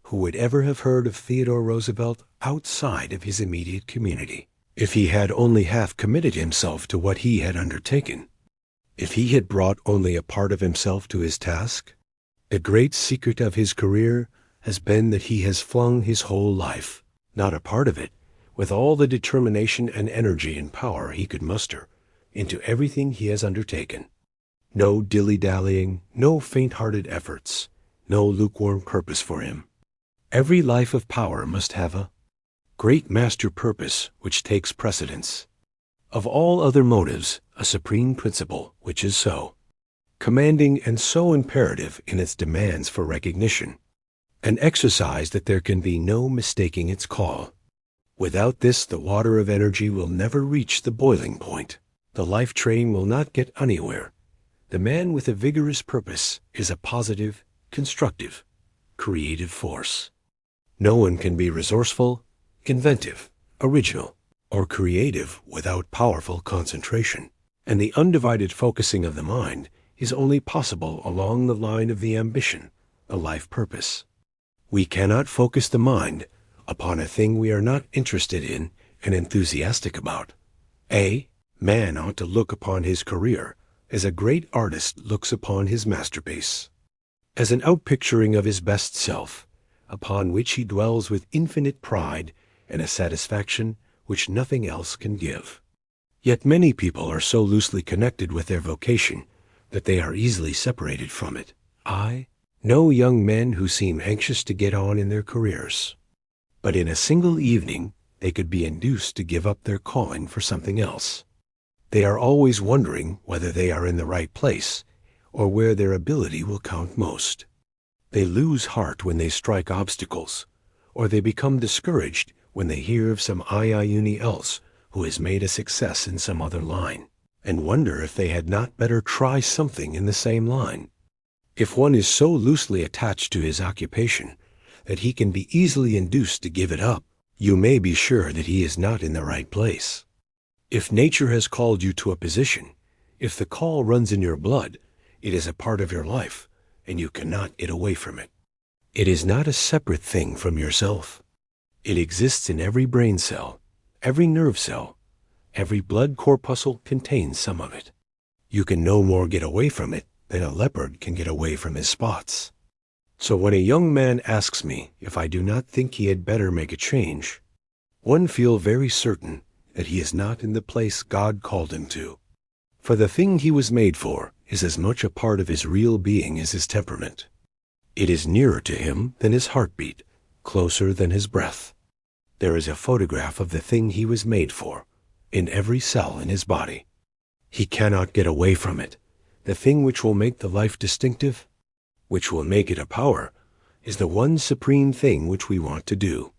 Who would ever have heard of Theodore Roosevelt outside of his immediate community, if he had only half committed himself to what he had undertaken? If he had brought only a part of himself to his task? The great secret of his career has been that he has flung his whole life, not a part of it, with all the determination and energy and power he could muster, into everything he has undertaken. No dilly-dallying, no faint-hearted efforts, no lukewarm purpose for him. Every life of power must have a great master purpose which takes precedence. Of all other motives, a supreme principle which is so commanding and so imperative in its demands for recognition, an exercise that there can be no mistaking its call. Without this, the water of energy will never reach the boiling point. The life train will not get anywhere. The man with a vigorous purpose is a positive, constructive, creative force. No one can be resourceful, inventive, original, or creative without powerful concentration. And the undivided focusing of the mind is only possible along the line of the ambition, a life purpose. We cannot focus the mind upon a thing we are not interested in and enthusiastic about. A man ought to look upon his career as a great artist looks upon his masterpiece, as an outpicturing of his best self, upon which he dwells with infinite pride and a satisfaction which nothing else can give. Yet many people are so loosely connected with their vocation that they are easily separated from it. I know young men who seem anxious to get on in their careers, but in a single evening they could be induced to give up their calling for something else. They are always wondering whether they are in the right place or where their ability will count most. They lose heart when they strike obstacles, or they become discouraged when they hear of some IIUNI else who has made a success in some other line, and wonder if they had not better try something in the same line. If one is so loosely attached to his occupation that he can be easily induced to give it up, you may be sure that he is not in the right place. If nature has called you to a position, if the call runs in your blood, it is a part of your life, and you cannot get away from it. It is not a separate thing from yourself. It exists in every brain cell, every nerve cell, every blood corpuscle contains some of it. You can no more get away from it than a leopard can get away from his spots. So when a young man asks me if I do not think he had better make a change, one feels very certain that he is not in the place God called him to. For the thing he was made for is as much a part of his real being as his temperament. It is nearer to him than his heartbeat, closer than his breath. There is a photograph of the thing he was made for in every cell in his body. He cannot get away from it. The thing which will make the life distinctive, which will make it a power, is the one supreme thing which we want to do,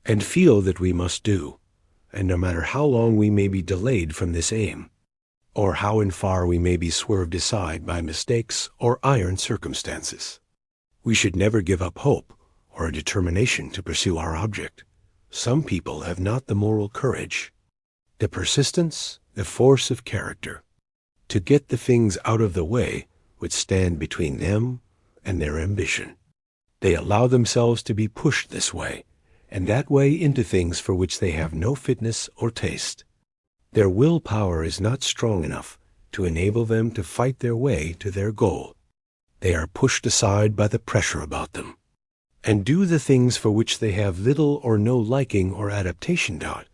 and feel that we must do, and no matter how long we may be delayed from this aim, or how in far we may be swerved aside by mistakes or iron circumstances, we should never give up hope or a determination to pursue our object. Some people have not the moral courage, the persistence, the force of character, to get the things out of the way which stand between them and their ambition. They allow themselves to be pushed this way and that way into things for which they have no fitness or taste. Their willpower is not strong enough to enable them to fight their way to their goal. They are pushed aside by the pressure about them, and do the things for which they have little or no liking or adaptation to it.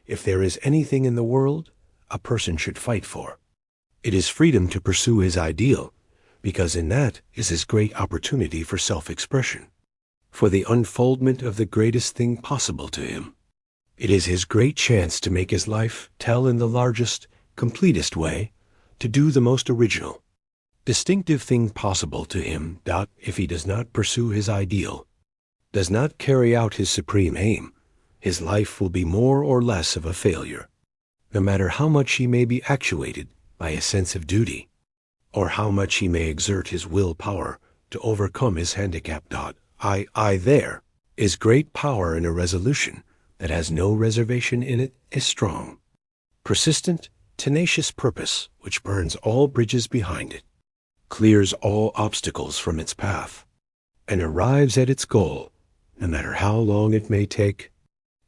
If there is anything in the world a person should fight for, it is freedom to pursue his ideal, because in that is his great opportunity for self-expression, for the unfoldment of the greatest thing possible to him. It is his great chance to make his life tell in the largest, completest way, to do the most original, distinctive thing possible to him that, if he does not pursue his ideal, does not carry out his supreme aim, his life will be more or less of a failure, no matter how much he may be actuated by a sense of duty, or how much he may exert his willpower to overcome his handicap. There is great power in a resolution that has no reservation in it is strong. Persistent, tenacious purpose which burns all bridges behind it, clears all obstacles from its path, and arrives at its goal, no matter how long it may take,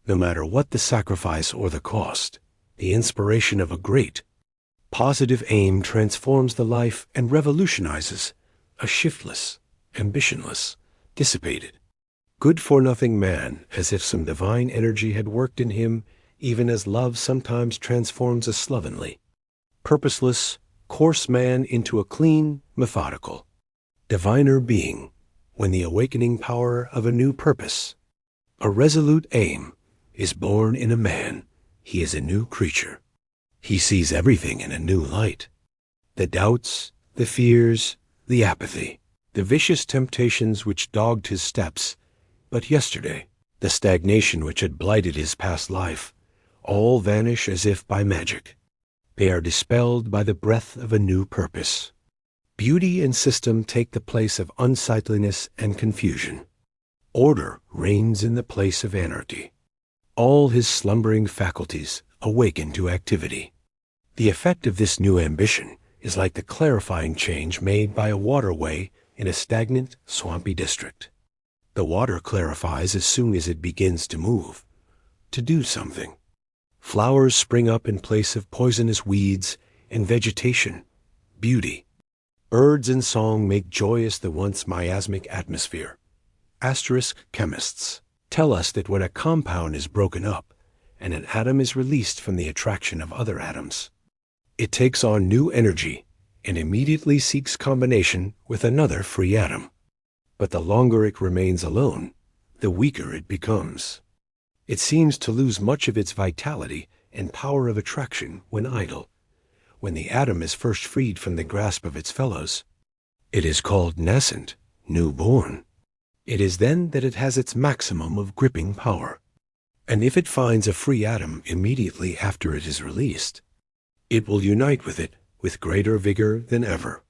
no matter what the sacrifice or the cost. The inspiration of a great, positive aim transforms the life and revolutionizes a shiftless, ambitionless, dissipated, good-for-nothing man, as if some divine energy had worked in him, even as love sometimes transforms a slovenly, purposeless, coarse man into a clean, methodical, diviner being, when the awakening power of a new purpose, a resolute aim, is born in a man. He is a new creature. He sees everything in a new light. The doubts, the fears, the apathy, the vicious temptations which dogged his steps but yesterday, the stagnation which had blighted his past life, all vanish as if by magic. They are dispelled by the breath of a new purpose. Beauty and system take the place of unsightliness and confusion. Order reigns in the place of anarchy. All his slumbering faculties awaken to activity. The effect of this new ambition is like the clarifying change made by a waterway in a stagnant, swampy district. The water clarifies as soon as it begins to move, to do something. Flowers spring up in place of poisonous weeds, and vegetation, beauty. Birds in song make joyous the once miasmic atmosphere. Chemists tell us that when a compound is broken up and an atom is released from the attraction of other atoms, it takes on new energy and immediately seeks combination with another free atom. But the longer it remains alone, the weaker it becomes. It seems to lose much of its vitality and power of attraction when idle. When the atom is first freed from the grasp of its fellows, it is called nascent, newborn. It is then that it has its maximum of gripping power. And if it finds a free atom immediately after it is released, it will unite with it with greater vigor than ever.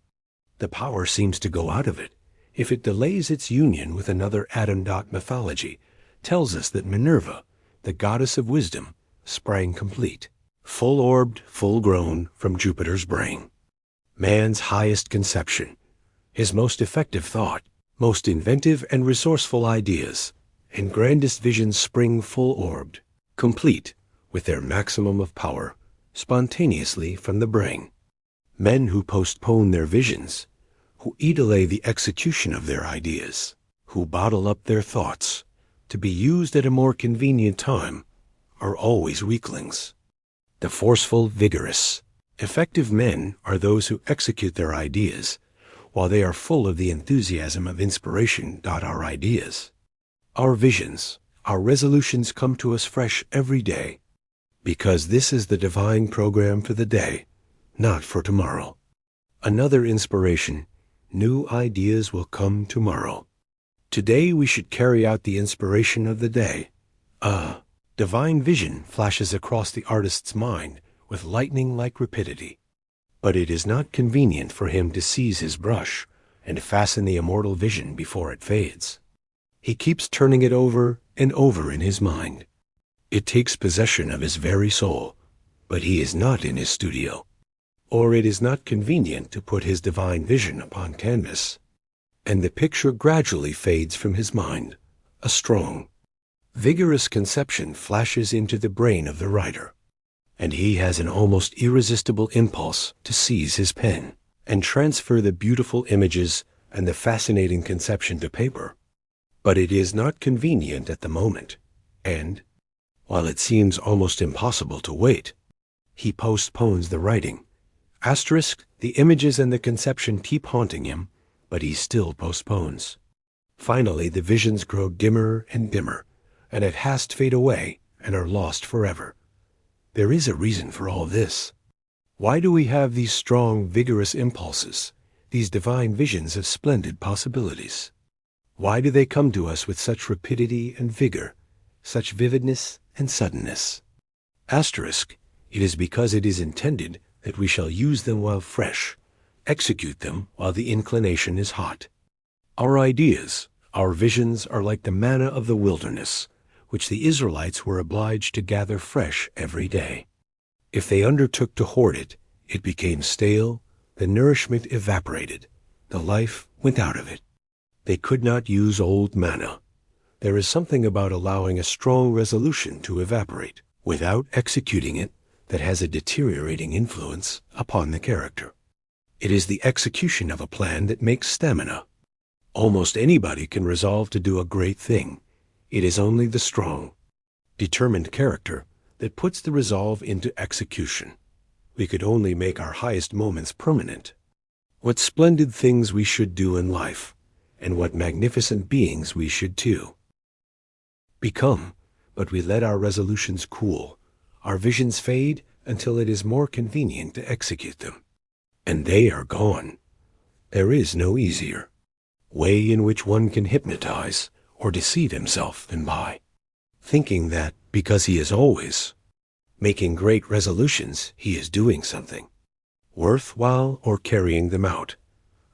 The power seems to go out of it if it delays its union with another atom. Mythology tells us that Minerva, the goddess of wisdom, sprang complete, full-orbed, full-grown from Jupiter's brain. Man's highest conception, his most effective thought, most inventive and resourceful ideas, and grandest visions spring full-orbed, complete, with their maximum of power, spontaneously from the brain. Men who postpone their visions, who delay the execution of their ideas, who bottle up their thoughts to be used at a more convenient time, are always weaklings. The forceful, vigorous, effective men are those who execute their ideas while they are full of the enthusiasm of inspiration. Our ideas, our visions, our resolutions come to us fresh every day, because this is the divine program for the day, not for tomorrow. Another inspiration, new ideas will come tomorrow. Today we should carry out the inspiration of the day. Divine vision flashes across the artist's mind with lightning-like rapidity. But it is not convenient for him to seize his brush and fasten the immortal vision before it fades. He keeps turning it over and over in his mind. It takes possession of his very soul, but he is not in his studio, or it is not convenient to put his divine vision upon canvas, and the picture gradually fades from his mind. A strong, vigorous conception flashes into the brain of the writer, and he has an almost irresistible impulse to seize his pen and transfer the beautiful images and the fascinating conception to paper. But it is not convenient at the moment, and, while it seems almost impossible to wait, he postpones the writing. The images and the conception keep haunting him, but he still postpones. Finally, the visions grow dimmer and dimmer, and at last fade away and are lost forever. There is a reason for all this. Why do we have these strong, vigorous impulses, these divine visions of splendid possibilities? Why do they come to us with such rapidity and vigor, such vividness and suddenness? It is because it is intended that we shall use them while fresh, execute them while the inclination is hot. Our ideas, our visions are like the manna of the wilderness, which the Israelites were obliged to gather fresh every day. If they undertook to hoard it, it became stale, the nourishment evaporated, the life went out of it. They could not use old manna. There is something about allowing a strong resolution to evaporate without executing it that has a deteriorating influence upon the character. It is the execution of a plan that makes stamina. Almost anybody can resolve to do a great thing. It is only the strong, determined character that puts the resolve into execution. We could only make our highest moments permanent. What splendid things we should do in life, and what magnificent beings we should too become, but we let our resolutions cool, our visions fade until it is more convenient to execute them. And they are gone. There is no easier way in which one can hypnotize or deceive himself than by thinking that because he is always making great resolutions, he is doing something worthwhile or carrying them out.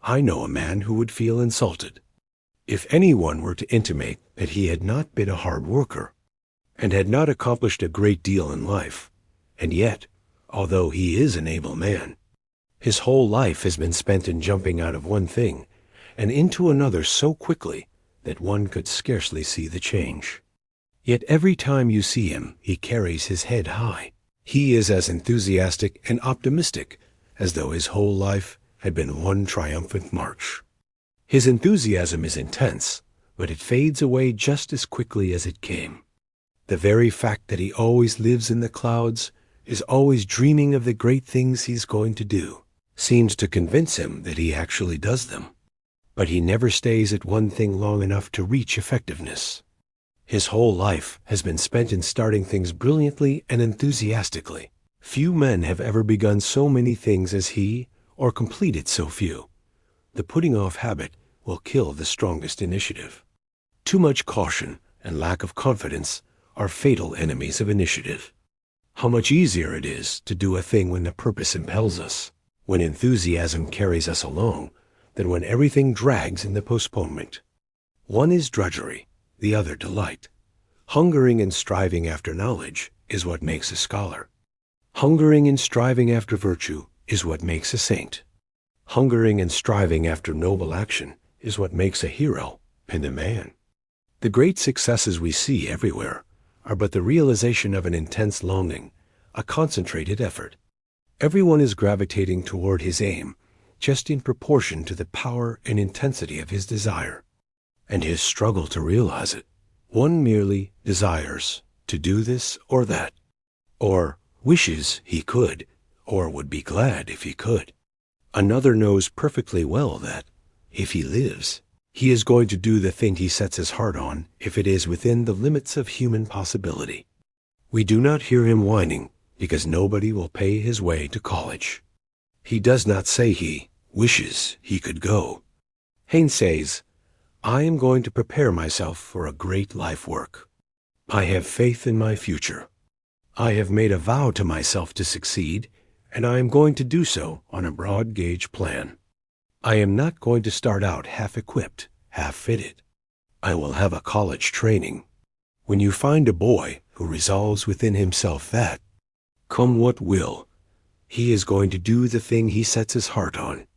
I know a man who would feel insulted if anyone were to intimate that he had not been a hard worker and had not accomplished a great deal in life, and yet, although he is an able man, his whole life has been spent in jumping out of one thing and into another so quickly that one could scarcely see the change. Yet every time you see him, he carries his head high. He is as enthusiastic and optimistic as though his whole life had been one triumphant march. His enthusiasm is intense, but it fades away just as quickly as it came. The very fact that he always lives in the clouds, is always dreaming of the great things he's going to do, seems to convince him that he actually does them. But he never stays at one thing long enough to reach effectiveness. His whole life has been spent in starting things brilliantly and enthusiastically. Few men have ever begun so many things as he, or completed so few. The putting off habit will kill the strongest initiative. Too much caution and lack of confidence are fatal enemies of initiative. How much easier it is to do a thing when the purpose impels us, when enthusiasm carries us along, than when everything drags in the postponement. One is drudgery, the other delight. Hungering and striving after knowledge is what makes a scholar. Hungering and striving after virtue is what makes a saint. Hungering and striving after noble action is what makes a hero and a man. The great successes we see everywhere are but the realization of an intense longing, a concentrated effort. Everyone is gravitating toward his aim, just in proportion to the power and intensity of his desire, and his struggle to realize it. One merely desires to do this or that, or wishes he could, or would be glad if he could. Another knows perfectly well that, if he lives, he is going to do the thing he sets his heart on if it is within the limits of human possibility. We do not hear him whining because nobody will pay his way to college. He does not say he wishes he could go. Haynes says, "I am going to prepare myself for a great life work. I have faith in my future. I have made a vow to myself to succeed, and I am going to do so on a broad gauge plan. I am not going to start out half-equipped, half-fitted. I will have a college training." When you find a boy who resolves within himself that, come what will, he is going to do the thing he sets his heart on,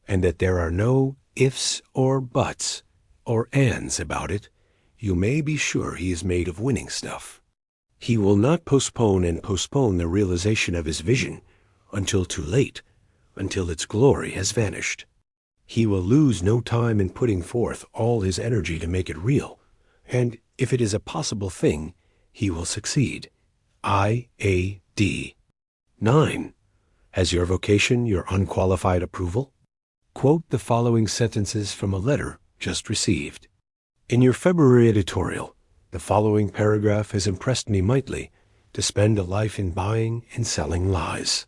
and that there are no ifs or buts or ands about it, you may be sure he is made of winning stuff. He will not postpone and postpone the realization of his vision until too late, until its glory has vanished. He will lose no time in putting forth all his energy to make it real, and if it is a possible thing, he will succeed. I.A.D. 9. Has your vocation your unqualified approval? Quote the following sentences from a letter just received. In your February editorial, the following paragraph has impressed me mightily to spend a life in buying and selling lies.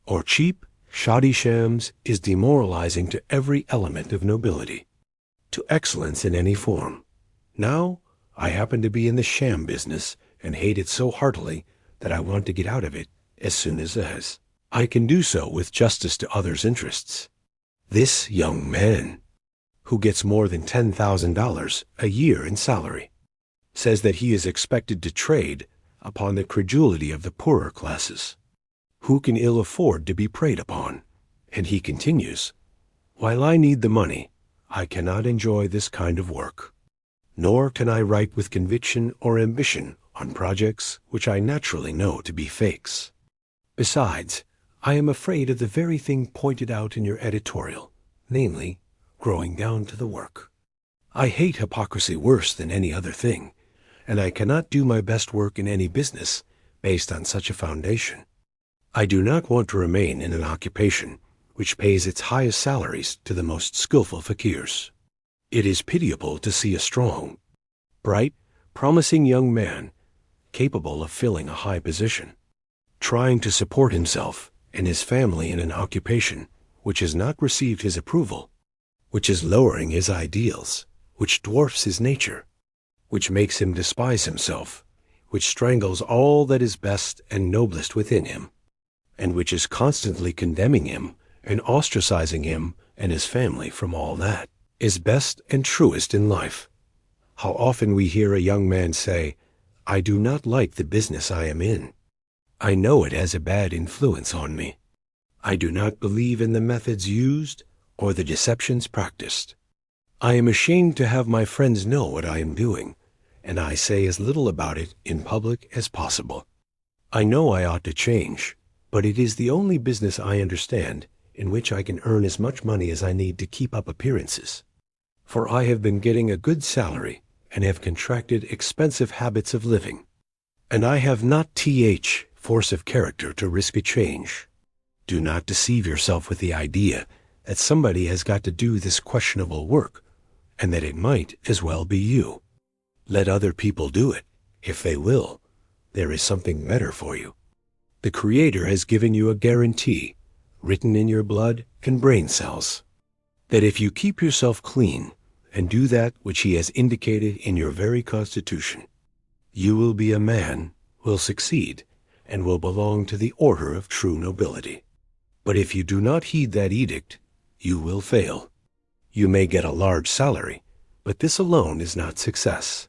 Or cheap, shoddy shams is demoralizing to every element of nobility, to excellence in any form. Now, I happen to be in the sham business and hate it so heartily that I want to get out of it as soon as I can do so with justice to others' interests. This young man, who gets more than $10,000 a year in salary, says that he is expected to trade upon the credulity of the poorer classes, who can ill afford to be preyed upon. And he continues, "While I need the money, I cannot enjoy this kind of work, nor can I write with conviction or ambition on projects which I naturally know to be fakes. Besides, I am afraid of the very thing pointed out in your editorial, namely, growing down to the work. I hate hypocrisy worse than any other thing, and I cannot do my best work in any business based on such a foundation. I do not want to remain in an occupation which pays its highest salaries to the most skillful fakirs. It is pitiable to see a strong, bright, promising young man, capable of filling a high position, trying to support himself and his family in an occupation which has not received his approval, which is lowering his ideals, which dwarfs his nature, which makes him despise himself, which strangles all that is best and noblest within him, and which is constantly condemning him and ostracizing him and his family from all that is best and truest in life. How often we hear a young man say, 'I do not like the business I am in. I know it has a bad influence on me. I do not believe in the methods used or the deceptions practiced. I am ashamed to have my friends know what I am doing, and I say as little about it in public as possible. I know I ought to change, but it is the only business I understand in which I can earn as much money as I need to keep up appearances. For I have been getting a good salary and have contracted expensive habits of living, and I have not force of character to risk a change. Do not deceive yourself with the idea that somebody has got to do this questionable work, and that it might as well be you. Let other people do it, if they will. There is something better for you. The Creator has given you a guarantee, written in your blood and brain cells, that if you keep yourself clean and do that which He has indicated in your very constitution, you will be a man, will succeed, and will belong to the order of true nobility. But if you do not heed that edict, you will fail. You may get a large salary, but this alone is not success.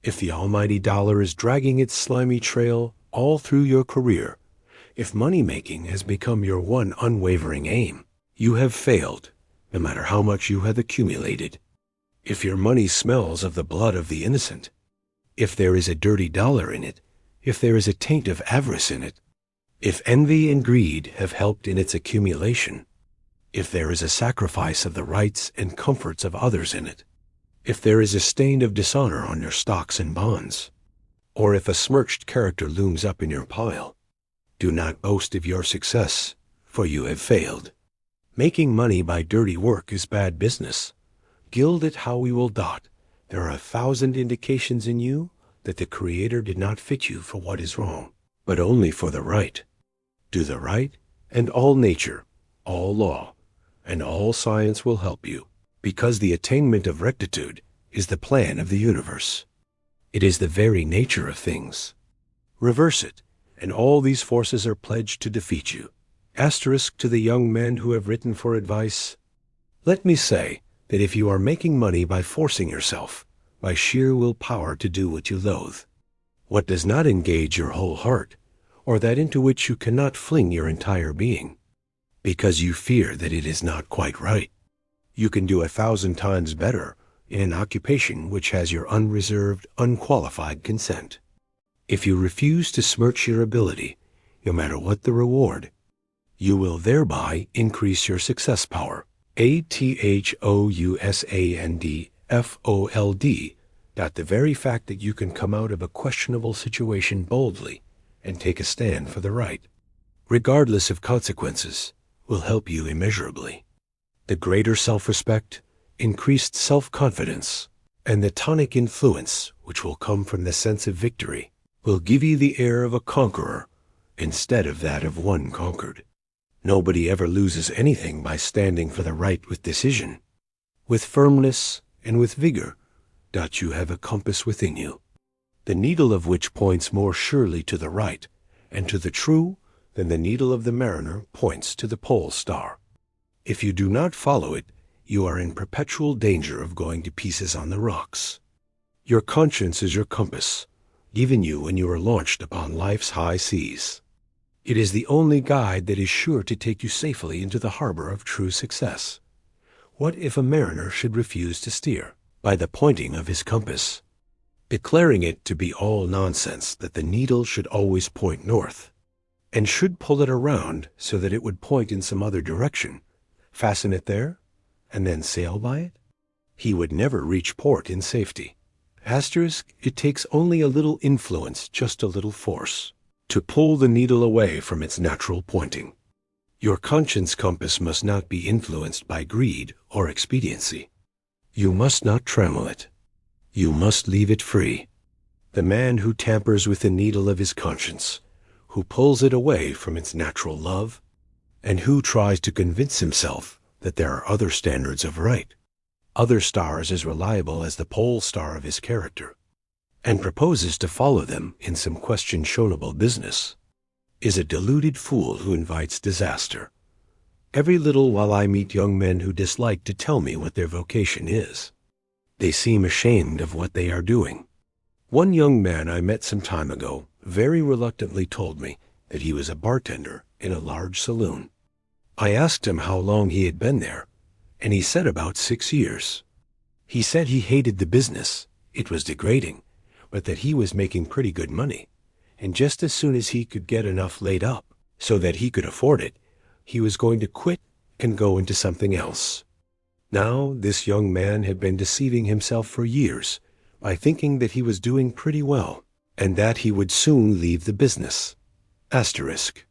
If the almighty dollar is dragging its slimy trail all through your career, if money-making has become your one unwavering aim, you have failed, no matter how much you have accumulated. If your money smells of the blood of the innocent, if there is a dirty dollar in it, if there is a taint of avarice in it, if envy and greed have helped in its accumulation, if there is a sacrifice of the rights and comforts of others in it, if there is a stain of dishonor on your stocks and bonds, or if a smirched character looms up in your pile, do not boast of your success, for you have failed. Making money by dirty work is bad business. Gild it how we will dot, there are 1,000 indications in you that the Creator did not fit you for what is wrong, but only for the right. Do the right, and all nature, all law, and all science will help you, because the attainment of rectitude is the plan of the universe. It is the very nature of things. Reverse it, and all these forces are pledged to defeat you. Asterisk to the young men who have written for advice. Let me say that if you are making money by forcing yourself, by sheer willpower to do what you loathe, what does not engage your whole heart, or that into which you cannot fling your entire being, because you fear that it is not quite right, you can do 1,000 times better in an occupation which has your unreserved, unqualified consent. If you refuse to smirch your ability, no matter what the reward, you will thereby increase your success power. ATHOUSANDFOLD. The very fact that you can come out of a questionable situation boldly and take a stand for the right, regardless of consequences, will help you immeasurably. The greater self-respect, increased self-confidence, and the tonic influence which will come from the sense of victory will give you the air of a conqueror instead of that of one conquered. Nobody ever loses anything by standing for the right with decision. With firmness and with vigor, you have a compass within you, the needle of which points more surely to the right and to the true than the needle of the mariner points to the pole star. If you do not follow it, you are in perpetual danger of going to pieces on the rocks. Your conscience is your compass, given you when you are launched upon life's high seas. It is the only guide that is sure to take you safely into the harbor of true success. What if a mariner should refuse to steer by the pointing of his compass, declaring it to be all nonsense that the needle should always point north, and should pull it around so that it would point in some other direction, fasten it there, and then sail by it? He would never reach port in safety. Asterisk, it takes only a little influence, just a little force, to pull the needle away from its natural pointing. Your conscience compass must not be influenced by greed or expediency. You must not trammel it. You must leave it free. The man who tampers with the needle of his conscience, who pulls it away from its natural love, and who tries to convince himself that there are other standards of right, other stars as reliable as the pole star of his character, and proposes to follow them in some questionable business, is a deluded fool who invites disaster. Every little while I meet young men who dislike to tell me what their vocation is. They seem ashamed of what they are doing. One young man I met some time ago very reluctantly told me that he was a bartender in a large saloon. I asked him how long he had been there, and he said about 6 years. He said he hated the business. It was degrading, but that he was making pretty good money. And just as soon as he could get enough laid up so that he could afford it, he was going to quit and go into something else. Now, this young man had been deceiving himself for years by thinking that he was doing pretty well and that he would soon leave the business. Asterisk.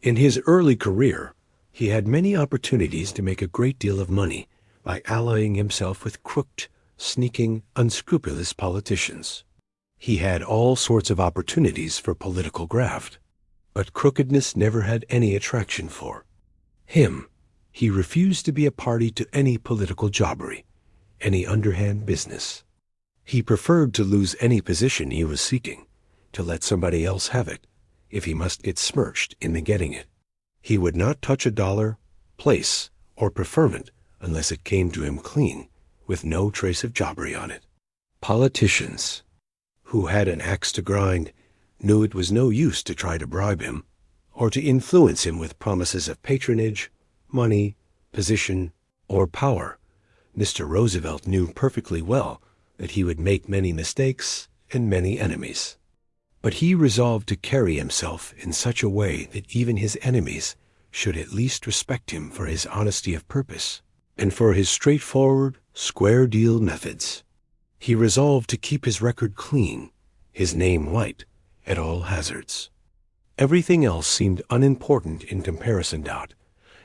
In his early career, he had many opportunities to make a great deal of money by allying himself with crooked, sneaking, unscrupulous politicians. He had all sorts of opportunities for political graft, but crookedness never had any attraction for him. He refused to be a party to any political jobbery, any underhand business. He preferred to lose any position he was seeking, to let somebody else have it, if he must get smirched in the getting it. He would not touch a dollar, place, or preferment unless it came to him clean, with no trace of jobbery on it. Politicians, who had an axe to grind, knew it was no use to try to bribe him, or to influence him with promises of patronage, money, position, or power. Mr. Roosevelt knew perfectly well that he would make many mistakes and many enemies. But he resolved to carry himself in such a way that even his enemies should at least respect him for his honesty of purpose and for his straightforward, square-deal methods. He resolved to keep his record clean, his name white, at all hazards. Everything else seemed unimportant in comparison.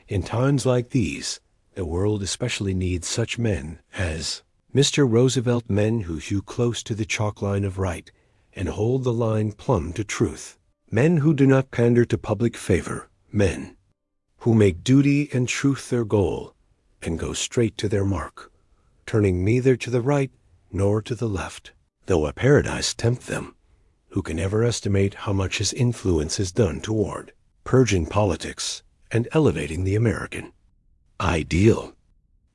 In times like these, the world especially needs such men as Mr. Roosevelt, men who hew close to the chalk line of right and hold the line plumb to truth, men who do not pander to public favor, men who make duty and truth their goal and go straight to their mark, turning neither to the right nor to the left, though a paradise tempt them, who can ever estimate how much his influence has done toward purging politics and elevating the American ideal.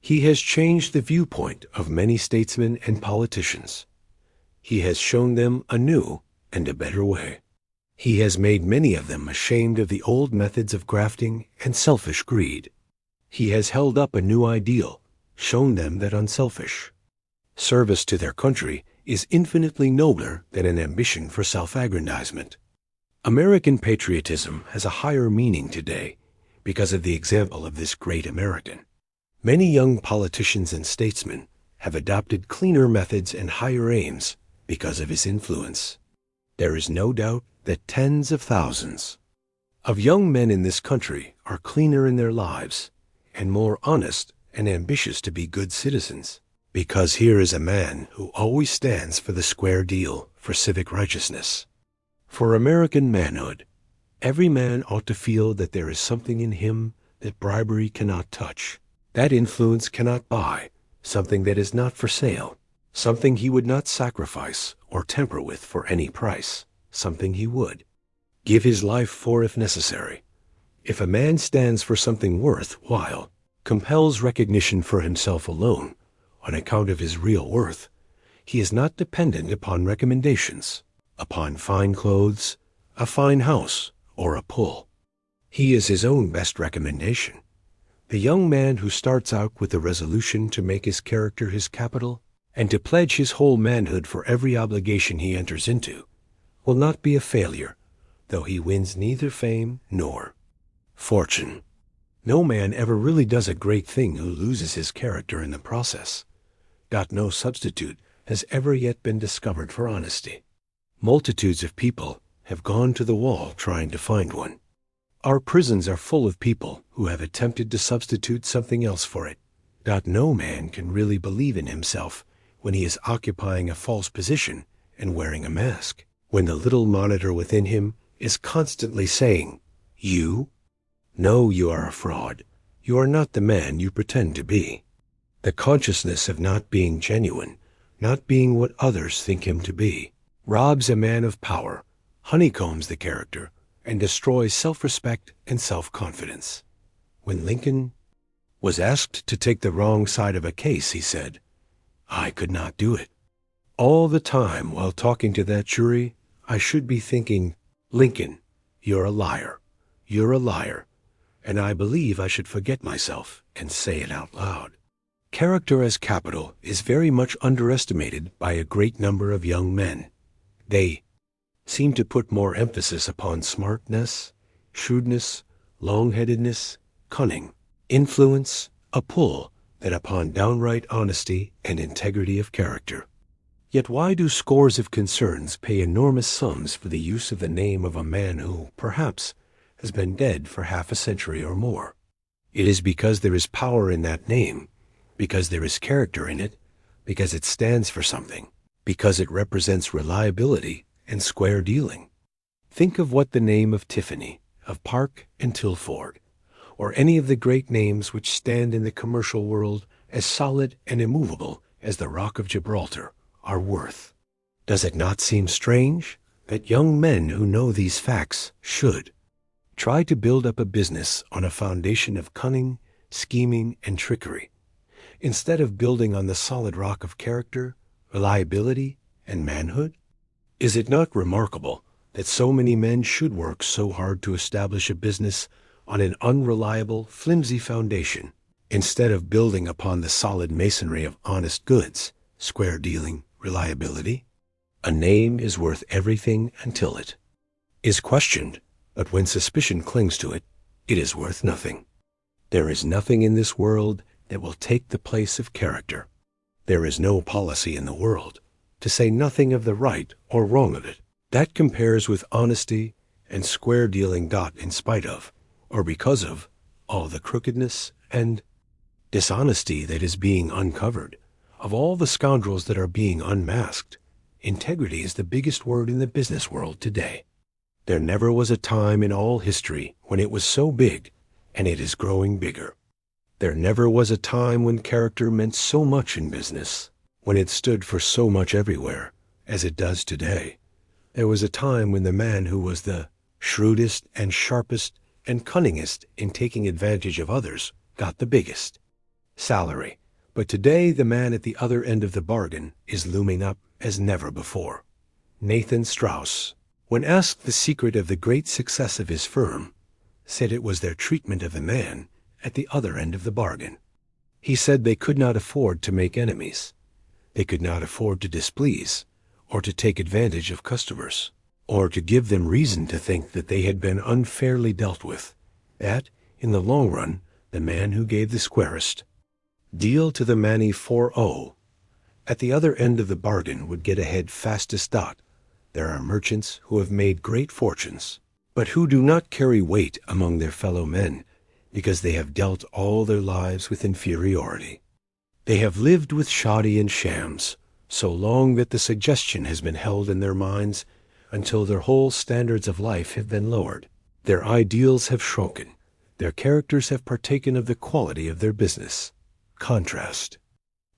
He has changed the viewpoint of many statesmen and politicians. He has shown them a new and a better way. He has made many of them ashamed of the old methods of grafting and selfish greed. He has held up a new ideal, shown them that unselfish service to their country is infinitely nobler than an ambition for self-aggrandizement. American patriotism has a higher meaning today because of the example of this great American. Many young politicians and statesmen have adopted cleaner methods and higher aims because of his influence. There is no doubt that tens of thousands of young men in this country are cleaner in their lives and more honest and ambitious to be good citizens, because here is a man who always stands for the square deal, for civic righteousness, for American manhood. Every man ought to feel that there is something in him that bribery cannot touch, that influence cannot buy, something that is not for sale, something he would not sacrifice or temper with for any price, something he would give his life for if necessary. If a man stands for something worth while, compels recognition for himself alone, on account of his real worth, he is not dependent upon recommendations, upon fine clothes, a fine house, or a pull. He is his own best recommendation. The young man who starts out with the resolution to make his character his capital and to pledge his whole manhood for every obligation he enters into will not be a failure, though he wins neither fame nor fortune. No man ever really does a great thing who loses his character in the process. No substitute has ever yet been discovered for honesty. Multitudes of people have gone to the wall trying to find one. Our prisons are full of people who have attempted to substitute something else for it. No man can really believe in himself when he is occupying a false position and wearing a mask, when the little monitor within him is constantly saying, "You? No, you are a fraud. You are not the man you pretend to be." The consciousness of not being genuine, not being what others think him to be, robs a man of power, honeycombs the character, and destroys self-respect and self-confidence. When Lincoln was asked to take the wrong side of a case, he said, "I could not do it." All the time while talking to that jury, I should be thinking, "Lincoln, you're a liar. You're a liar." And I believe I should forget myself and say it out loud. Character as capital is very much underestimated by a great number of young men. They seem to put more emphasis upon smartness, shrewdness, long-headedness, cunning, influence, a pull, than upon downright honesty and integrity of character. Yet why do scores of concerns pay enormous sums for the use of the name of a man who, perhaps, has been dead for half a century or more? It is because there is power in that name, because there is character in it, because it stands for something, because it represents reliability and square dealing. Think of what the name of Tiffany, of Park and Tilford, or any of the great names which stand in the commercial world as solid and immovable as the Rock of Gibraltar, are worth. Does it not seem strange that young men who know these facts should try to build up a business on a foundation of cunning, scheming, and trickery, instead of building on the solid rock of character, reliability, and manhood? Is it not remarkable that so many men should work so hard to establish a business on an unreliable, flimsy foundation, instead of building upon the solid masonry of honest goods, square dealing, reliability? A name is worth everything until it is questioned, but when suspicion clings to it, it is worth nothing. There is nothing in this world that will take the place of character. There is no policy in the world, to say nothing of the right or wrong of it, that compares with honesty and square dealing in spite of, or because of, all the crookedness and dishonesty that is being uncovered. Of all the scoundrels that are being unmasked, integrity is the biggest word in the business world today. There never was a time in all history when it was so big, and it is growing bigger. There never was a time when character meant so much in business, when it stood for so much everywhere, as it does today. There was a time when the man who was the shrewdest and sharpest and cunningest in taking advantage of others got the biggest salary. But today the man at the other end of the bargain is looming up as never before. Nathan Strauss, when asked the secret of the great success of his firm, said it was their treatment of the man at the other end of the bargain. He said they could not afford to make enemies. They could not afford to displease, or to take advantage of customers, or to give them reason to think that they had been unfairly dealt with. That, in the long run, the man who gave the squarest deal to the Manny 4-0 at the other end of the bargain would get ahead fastest. There are merchants who have made great fortunes, but who do not carry weight among their fellow men because they have dealt all their lives with inferiority. They have lived with shoddy and shams so long that the suggestion has been held in their minds until their whole standards of life have been lowered. Their ideals have shrunken. Their characters have partaken of the quality of their business. Contrast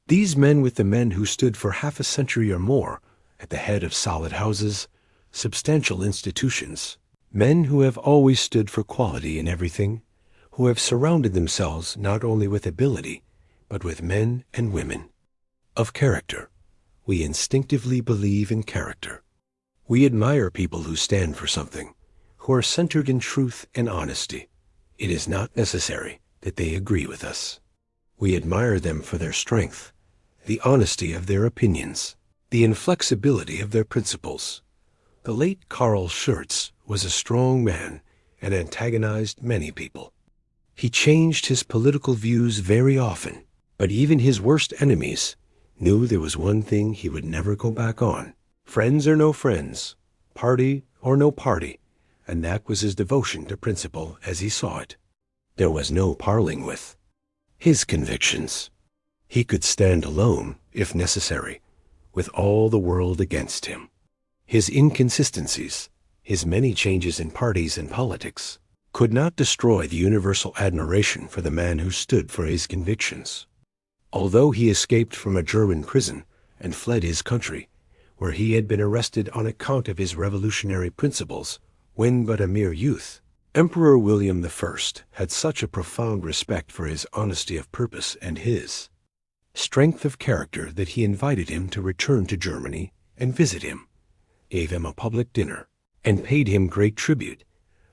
these men with the men who stood for half a century or more at the head of solid houses, substantial institutions, men who have always stood for quality in everything, who have surrounded themselves not only with ability, but with men and women of character. We instinctively believe in character. We admire people who stand for something, who are centered in truth and honesty. It is not necessary that they agree with us. We admire them for their strength, the honesty of their opinions, the inflexibility of their principles. The late Carl Schurz was a strong man and antagonized many people. He changed his political views very often, but even his worst enemies knew there was one thing he would never go back on. Friends or no friends, party or no party, and that was his devotion to principle as he saw it. There was no parleying with his convictions. He could stand alone, if necessary, with all the world against him. His inconsistencies, his many changes in parties and politics, could not destroy the universal admiration for the man who stood for his convictions. Although he escaped from a German prison and fled his country, where he had been arrested on account of his revolutionary principles when but a mere youth, Emperor William I had such a profound respect for his honesty of purpose and his strength of character that he invited him to return to Germany and visit him, gave him a public dinner, and paid him great tribute.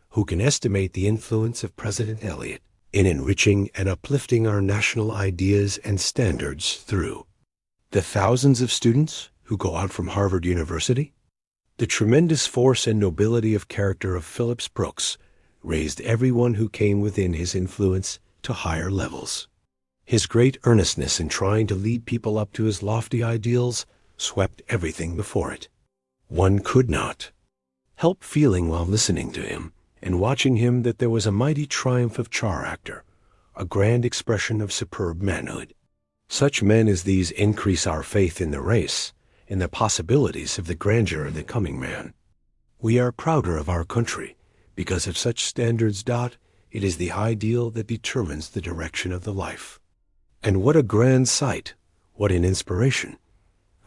Who can estimate the influence of President Eliot, in enriching and uplifting our national ideas and standards through the thousands of students who go out from Harvard University. The tremendous force and nobility of character of Phillips Brooks raised everyone who came within his influence to higher levels. His great earnestness in trying to lead people up to his lofty ideals swept everything before it. One could not help feeling while listening to him and watching him that there was a mighty triumph of character, a grand expression of superb manhood. Such men as these increase our faith in the race, in the possibilities of the grandeur of the coming man. We are prouder of our country because of such standards. It is the ideal that determines the direction of the life. And what a grand sight, what an inspiration,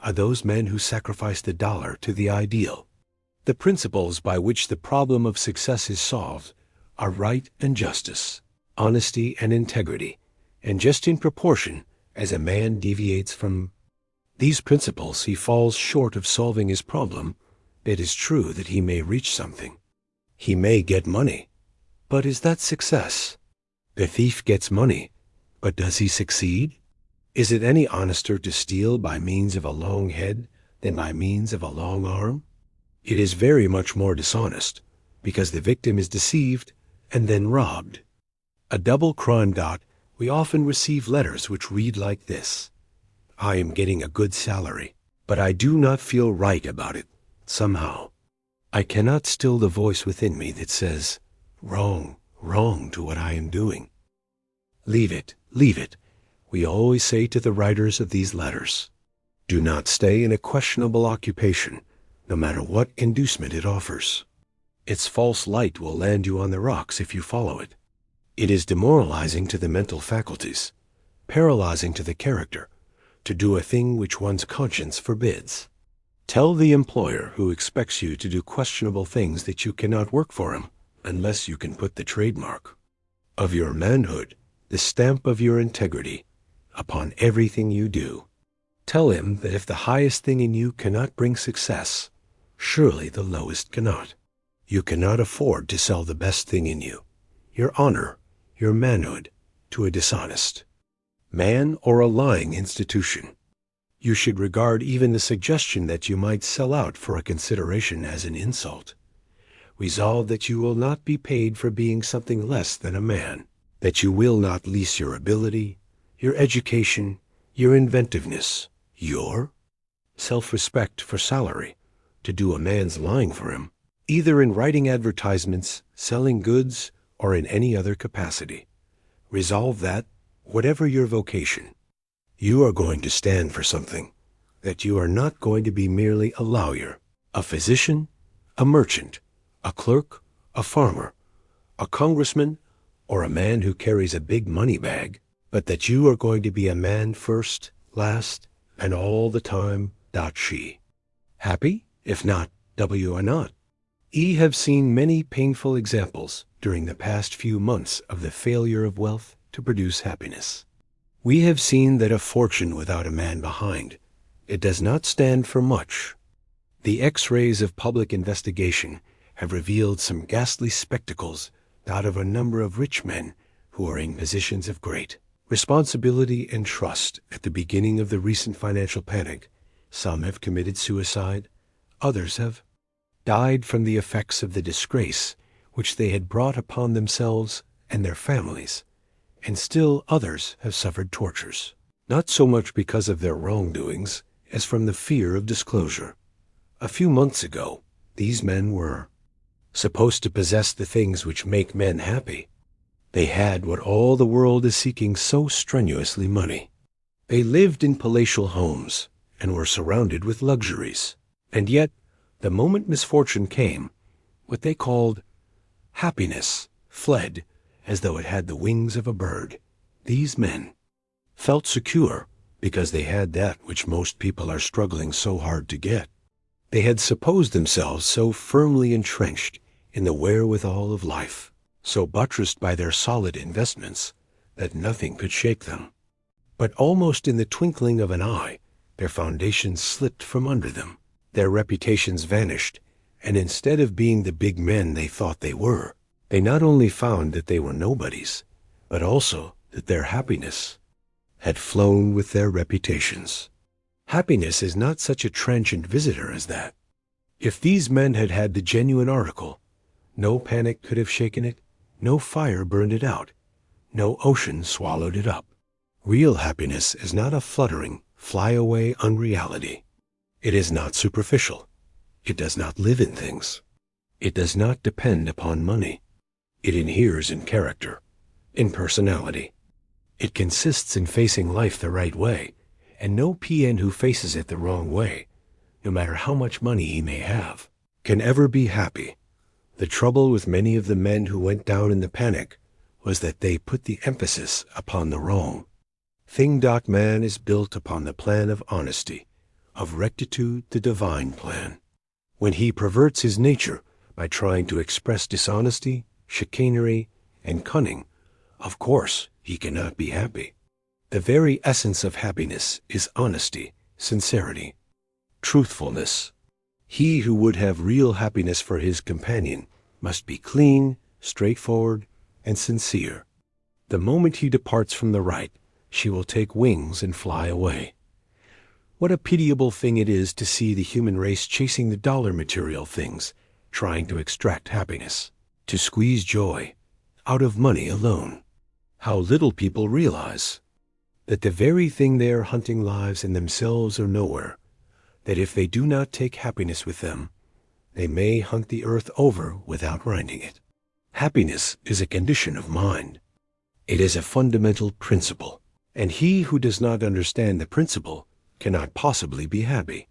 are those men who sacrifice the dollar to the ideal. The principles by which the problem of success is solved are right and justice, honesty and integrity, and just in proportion as a man deviates from these principles, he falls short of solving his problem. It is true that he may reach something. He may get money, but is that success? The thief gets money, but does he succeed? Is it any honester to steal by means of a long head than by means of a long arm? It is very much more dishonest, because the victim is deceived and then robbed. A double crime. We often receive letters which read like this: I am getting a good salary, but I do not feel right about it, somehow. I cannot still the voice within me that says, wrong, wrong to what I am doing. Leave it, we always say to the writers of these letters. Do not stay in a questionable occupation, no matter what inducement it offers. Its false light will land you on the rocks if you follow it. It is demoralizing to the mental faculties, paralyzing to the character, to do a thing which one's conscience forbids. Tell the employer who expects you to do questionable things that you cannot work for him unless you can put the trademark of your manhood, the stamp of your integrity, upon everything you do. Tell him that if the highest thing in you cannot bring success, surely the lowest cannot. You cannot afford to sell the best thing in you, your honor, your manhood, to a dishonest man or a lying institution. You should regard even the suggestion that you might sell out for a consideration as an insult. Resolve that you will not be paid for being something less than a man, that you will not lease your ability, your education, your inventiveness, your self-respect for salary, to do a man's lying for him, either in writing advertisements, selling goods, or in any other capacity. Resolve that, whatever your vocation, you are going to stand for something, that you are not going to be merely a lawyer, a physician, a merchant, a clerk, a farmer, a congressman, or a man who carries a big money bag, but that you are going to be a man first, last, and all the time. She. Happy? If not, W are not. E have seen many painful examples during the past few months of the failure of wealth to produce happiness. We have seen that a fortune without a man behind, it does not stand for much. The X-rays of public investigation have revealed some ghastly spectacles out of a number of rich men who are in positions of great responsibility and trust at the beginning of the recent financial panic. Some have committed suicide, others have died from the effects of the disgrace which they had brought upon themselves and their families, and still others have suffered tortures, not so much because of their wrongdoings as from the fear of disclosure. A few months ago, these men were supposed to possess the things which make men happy. They had what all the world is seeking so strenuously, money. They lived in palatial homes and were surrounded with luxuries. And yet, the moment misfortune came, what they called happiness fled as though it had the wings of a bird. These men felt secure because they had that which most people are struggling so hard to get. They had supposed themselves so firmly entrenched in the wherewithal of life, so buttressed by their solid investments, that nothing could shake them. But almost in the twinkling of an eye, their foundations slipped from under them. Their reputations vanished, and instead of being the big men they thought they were, they not only found that they were nobodies, but also that their happiness had flown with their reputations. Happiness is not such a transient visitor as that. If these men had had the genuine article, no panic could have shaken it, no fire burned it out, no ocean swallowed it up. Real happiness is not a fluttering, fly-away unreality. It is not superficial. It does not live in things. It does not depend upon money. It inheres in character, in personality. It consists in facing life the right way, and no PN who faces it the wrong way, no matter how much money he may have, can ever be happy. The trouble with many of the men who went down in the panic was that they put the emphasis upon the wrong. Man is built upon the plan of honesty, of rectitude, the divine plan. When he perverts his nature by trying to express dishonesty, chicanery, and cunning, of course he cannot be happy. The very essence of happiness is honesty, sincerity, truthfulness. He who would have real happiness for his companion must be clean, straightforward, and sincere. The moment he departs from the right, she will take wings and fly away. What a pitiable thing it is to see the human race chasing the dollar material things, trying to extract happiness, to squeeze joy out of money alone. How little people realize that the very thing they are hunting lies in themselves or nowhere, that if they do not take happiness with them, they may hunt the earth over without minding it. Happiness is a condition of mind. It is a fundamental principle, and he who does not understand the principle cannot possibly be happy.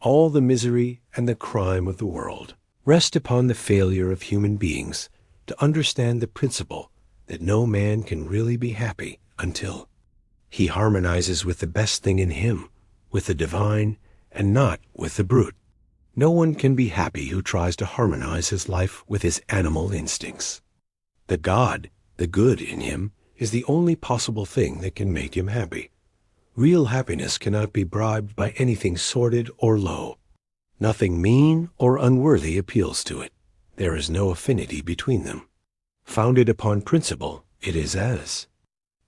All the misery and the crime of the world rest upon the failure of human beings to understand the principle that no man can really be happy until he harmonizes with the best thing in him, with the divine, and not with the brute. No one can be happy who tries to harmonize his life with his animal instincts. The God, the good in him, is the only possible thing that can make him happy. Real happiness cannot be bribed by anything sordid or low. Nothing mean or unworthy appeals to it. There is no affinity between them. Founded upon principle, it is as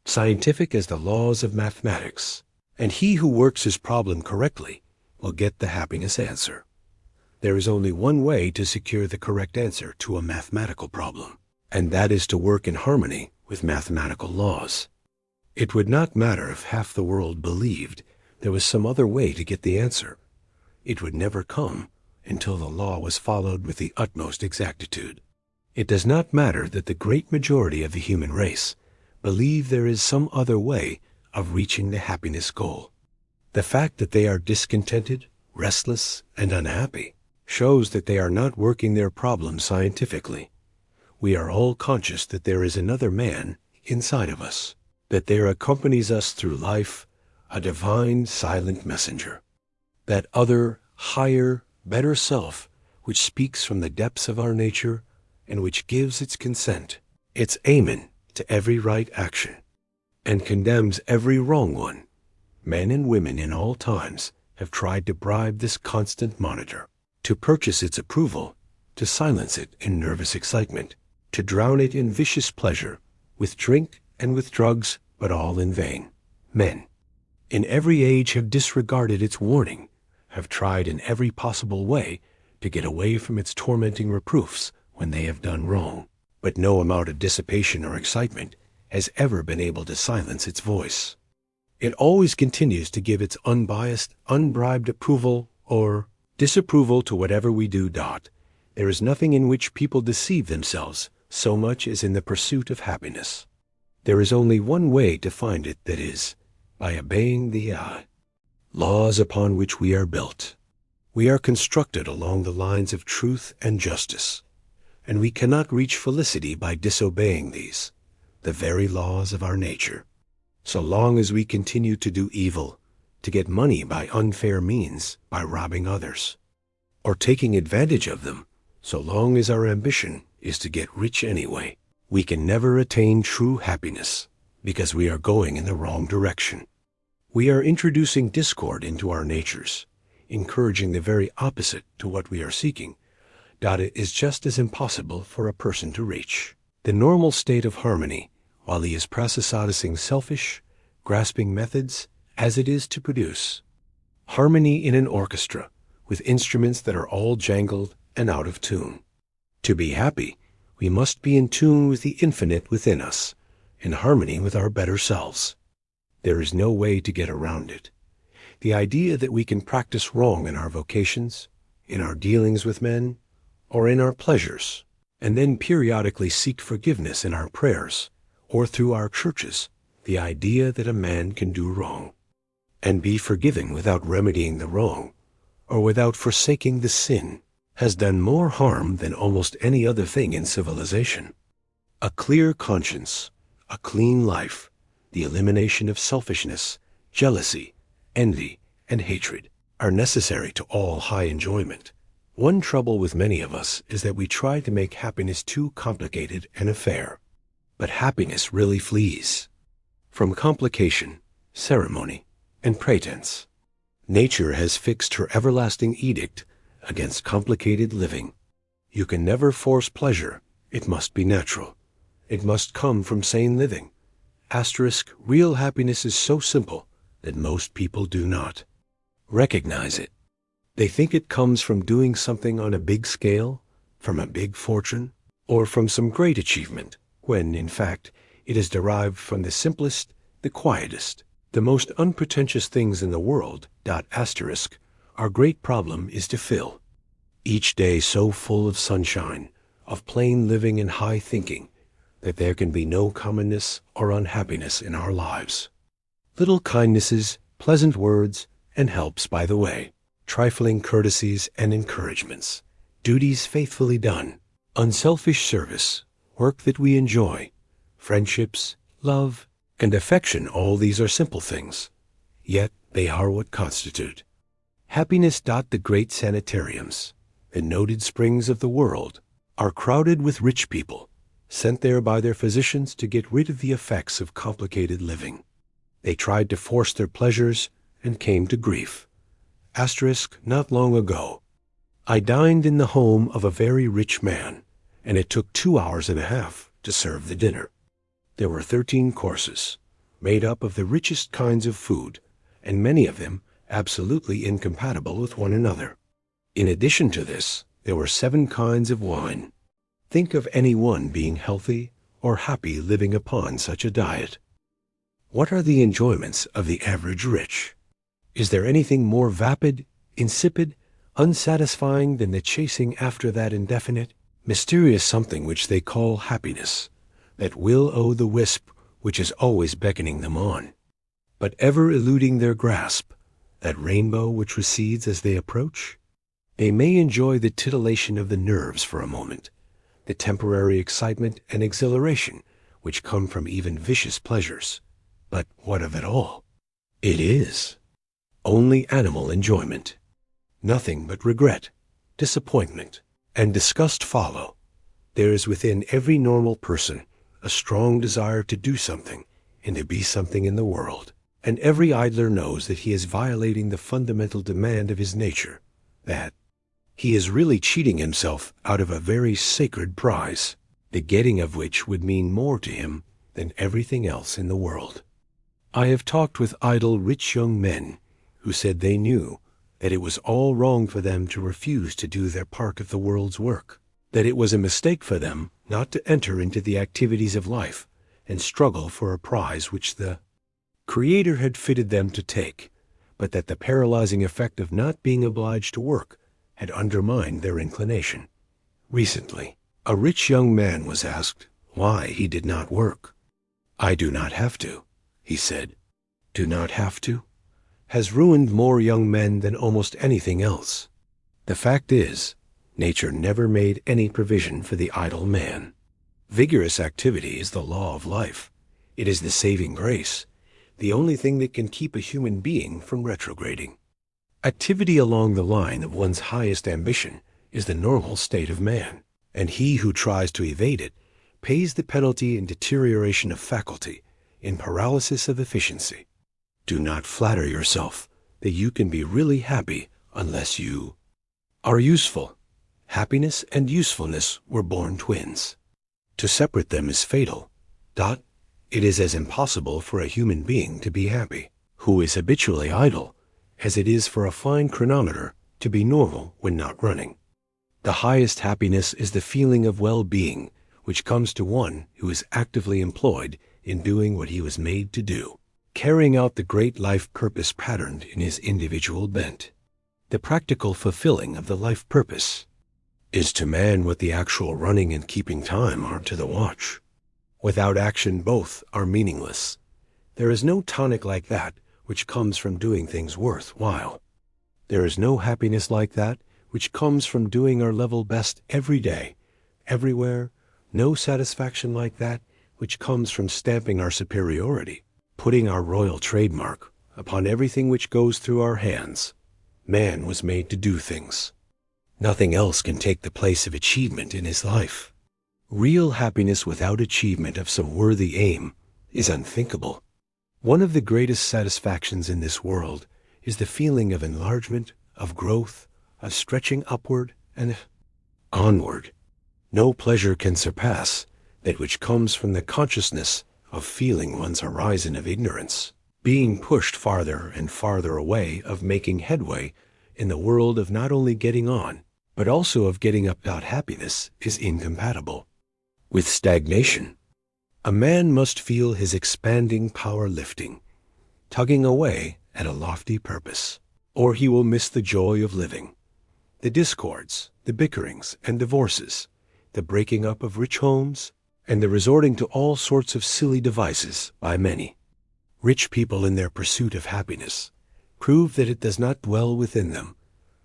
scientific as the laws of mathematics, and he who works his problem correctly will get the happiness answer. There is only one way to secure the correct answer to a mathematical problem, and that is to work in harmony with mathematical laws. It would not matter if half the world believed there was some other way to get the answer. It would never come until the law was followed with the utmost exactitude. It does not matter that the great majority of the human race believe there is some other way of reaching the happiness goal. The fact that they are discontented, restless, and unhappy shows that they are not working their problem scientifically. We are all conscious that there is another man inside of us, that there accompanies us through life, a divine silent messenger. That other, higher, better self which speaks from the depths of our nature and which gives its consent, its amen to every right action, and condemns every wrong one. Men and women in all times have tried to bribe this constant monitor, to purchase its approval, to silence it in nervous excitement, to drown it in vicious pleasure, with drink and with drugs, but all in vain. Men, in every age, have disregarded its warning, have tried in every possible way to get away from its tormenting reproofs when they have done wrong, but no amount of dissipation or excitement has ever been able to silence its voice. It always continues to give its unbiased, unbribed approval or disapproval to whatever we do. There is nothing in which people deceive themselves so much as in the pursuit of happiness. There is only one way to find it, that is, by obeying the laws upon which we are built. We are constructed along the lines of truth and justice, and we cannot reach felicity by disobeying these, the very laws of our nature. So long as we continue to do evil, to get money by unfair means, by robbing others, or taking advantage of them, so long as our ambition is to get rich anyway, we can never attain true happiness, because we are going in the wrong direction. We are introducing discord into our natures, encouraging the very opposite to what we are seeking. It is just as impossible for a person to reach. The normal state of harmony, while he is proselytizing selfish, grasping methods as it is to produce harmony in an orchestra with instruments that are all jangled and out of tune. To be happy, we must be in tune with the infinite within us, in harmony with our better selves. There is no way to get around it. The idea that we can practice wrong in our vocations, in our dealings with men, or in our pleasures, and then periodically seek forgiveness in our prayers, or through our churches, the idea that a man can do wrong, and be forgiven without remedying the wrong, or without forsaking the sin, has done more harm than almost any other thing in civilization. A clear conscience, a clean life, the elimination of selfishness, jealousy, envy, and hatred are necessary to all high enjoyment. One trouble with many of us is that we try to make happiness too complicated an affair. But happiness really flees from complication, ceremony, and pretense. Nature has fixed her everlasting edict against complicated living. You can never force pleasure. It must be natural. It must come from sane living. Real happiness is so simple that most people do not recognize it. They think it comes from doing something on a big scale, from a big fortune, or from some great achievement, when, in fact, it is derived from the simplest, the quietest, the most unpretentious things in the world. Our great problem is to fill each day so full of sunshine, of plain living and high thinking, that there can be no commonness or unhappiness in our lives. Little kindnesses, pleasant words, and helps by the way, trifling courtesies and encouragements, duties faithfully done, unselfish service, work that we enjoy, friendships, love, and affection, all these are simple things, yet they are what constitute happiness. The great sanitariums, the noted springs of the world, are crowded with rich people, sent there by their physicians to get rid of the effects of complicated living. They tried to force their pleasures and came to grief. Not long ago, I dined in the home of a very rich man, and it took 2 hours and a half to serve the dinner. There were 13 courses, made up of the richest kinds of food, and many of them absolutely incompatible with one another. In addition to this, there were 7 kinds of wine. Think of any one being healthy or happy living upon such a diet. What are the enjoyments of the average rich? Is there anything more vapid, insipid, unsatisfying than the chasing after that indefinite, mysterious something which they call happiness, that will-o'-the-wisp which is always beckoning them on, but ever eluding their grasp, that rainbow which recedes as they approach? They may enjoy the titillation of the nerves for a moment, the temporary excitement and exhilaration which come from even vicious pleasures. But what of it all? It is only animal enjoyment. Nothing but regret, disappointment, and disgust follow. There is within every normal person a strong desire to do something and to be something in the world, and every idler knows that he is violating the fundamental demand of his nature, that he is really cheating himself out of a very sacred prize, the getting of which would mean more to him than everything else in the world. I have talked with idle rich young men who said they knew that it was all wrong for them to refuse to do their part of the world's work, that it was a mistake for them not to enter into the activities of life and struggle for a prize which the Creator had fitted them to take, but that the paralyzing effect of not being obliged to work had undermined their inclination. Recently, a rich young man was asked why he did not work. "I do not have to," he said. "Do not have to" has ruined more young men than almost anything else. The fact is, nature never made any provision for the idle man. Vigorous activity is the law of life. It is the saving grace, the only thing that can keep a human being from retrograding. Activity along the line of one's highest ambition is the normal state of man, and he who tries to evade it pays the penalty in deterioration of faculty, in paralysis of efficiency. Do not flatter yourself that you can be really happy unless you are useful. Happiness and usefulness were born twins. To separate them is fatal. It is as impossible for a human being to be happy, who is habitually idle, as it is for a fine chronometer to be normal when not running. The highest happiness is the feeling of well-being which comes to one who is actively employed in doing what he was made to do, carrying out the great life purpose patterned in his individual bent. The practical fulfilling of the life purpose is to man what the actual running and keeping time are to the watch. Without action, both are meaningless. There is no tonic like that which comes from doing things worthwhile. There is no happiness like that which comes from doing our level best every day, everywhere, no satisfaction like that which comes from stamping our superiority, putting our royal trademark upon everything which goes through our hands. Man was made to do things. Nothing else can take the place of achievement in his life. Real happiness without achievement of some worthy aim is unthinkable. One of the greatest satisfactions in this world is the feeling of enlargement, of growth, of stretching upward and onward. No pleasure can surpass that which comes from the consciousness of feeling one's horizon of ignorance being pushed farther and farther away, of making headway in the world of not only getting on, but also of getting up. Happiness is incompatible with stagnation. A man must feel his expanding power lifting, tugging away at a lofty purpose, or he will miss the joy of living. The discords, the bickerings and divorces, the breaking up of rich homes, and the resorting to all sorts of silly devices by many rich people in their pursuit of happiness prove that it does not dwell within them,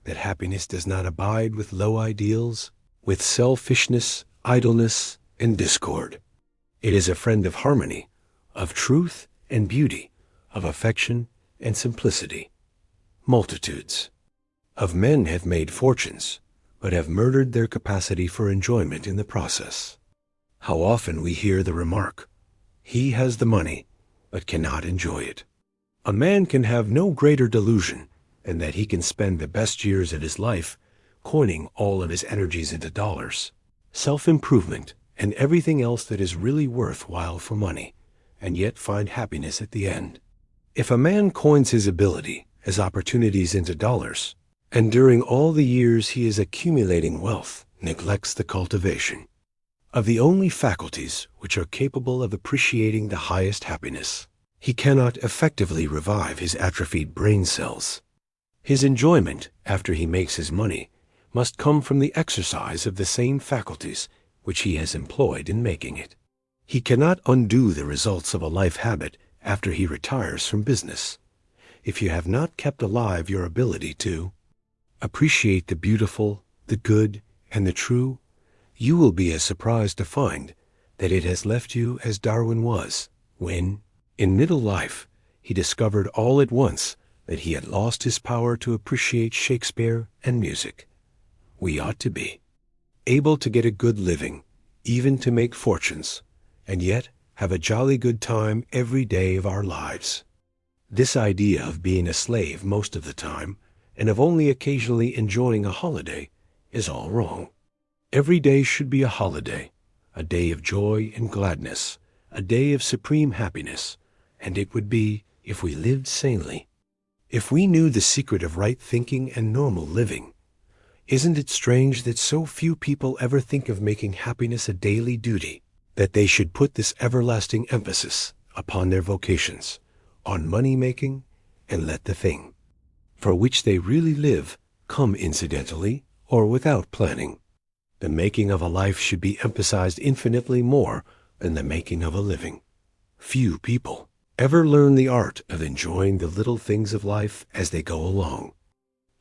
that happiness does not abide with low ideals, with selfishness, idleness, and discord. It is a friend of harmony, of truth and beauty, of affection and simplicity. Multitudes of men have made fortunes, but have murdered their capacity for enjoyment in the process. How often we hear the remark, "He has the money, but cannot enjoy it." A man can have no greater delusion than that he can spend the best years of his life coining all of his energies into dollars, self-improvement, and everything else that is really worthwhile for money, and yet find happiness at the end. If a man coins his ability as opportunities into dollars, and during all the years he is accumulating wealth, neglects the cultivation of the only faculties which are capable of appreciating the highest happiness, he cannot effectively revive his atrophied brain cells. His enjoyment, after he makes his money, must come from the exercise of the same faculties which he has employed in making it. He cannot undo the results of a life habit after he retires from business. If you have not kept alive your ability to appreciate the beautiful, the good, and the true, you will be as surprised to find that it has left you as Darwin was when, in middle life, he discovered all at once that he had lost his power to appreciate Shakespeare and music. We ought to be able to get a good living, even to make fortunes, and yet have a jolly good time every day of our lives. This idea of being a slave most of the time, and of only occasionally enjoying a holiday, is all wrong. Every day should be a holiday, a day of joy and gladness, a day of supreme happiness, and it would be if we lived sanely. If we knew the secret of right thinking and normal living. Isn't it strange that so few people ever think of making happiness a daily duty, that they should put this everlasting emphasis upon their vocations, on money-making, and let the thing for which they really live come incidentally or without planning? The making of a life should be emphasized infinitely more than the making of a living. Few people ever learn the art of enjoying the little things of life as they go along.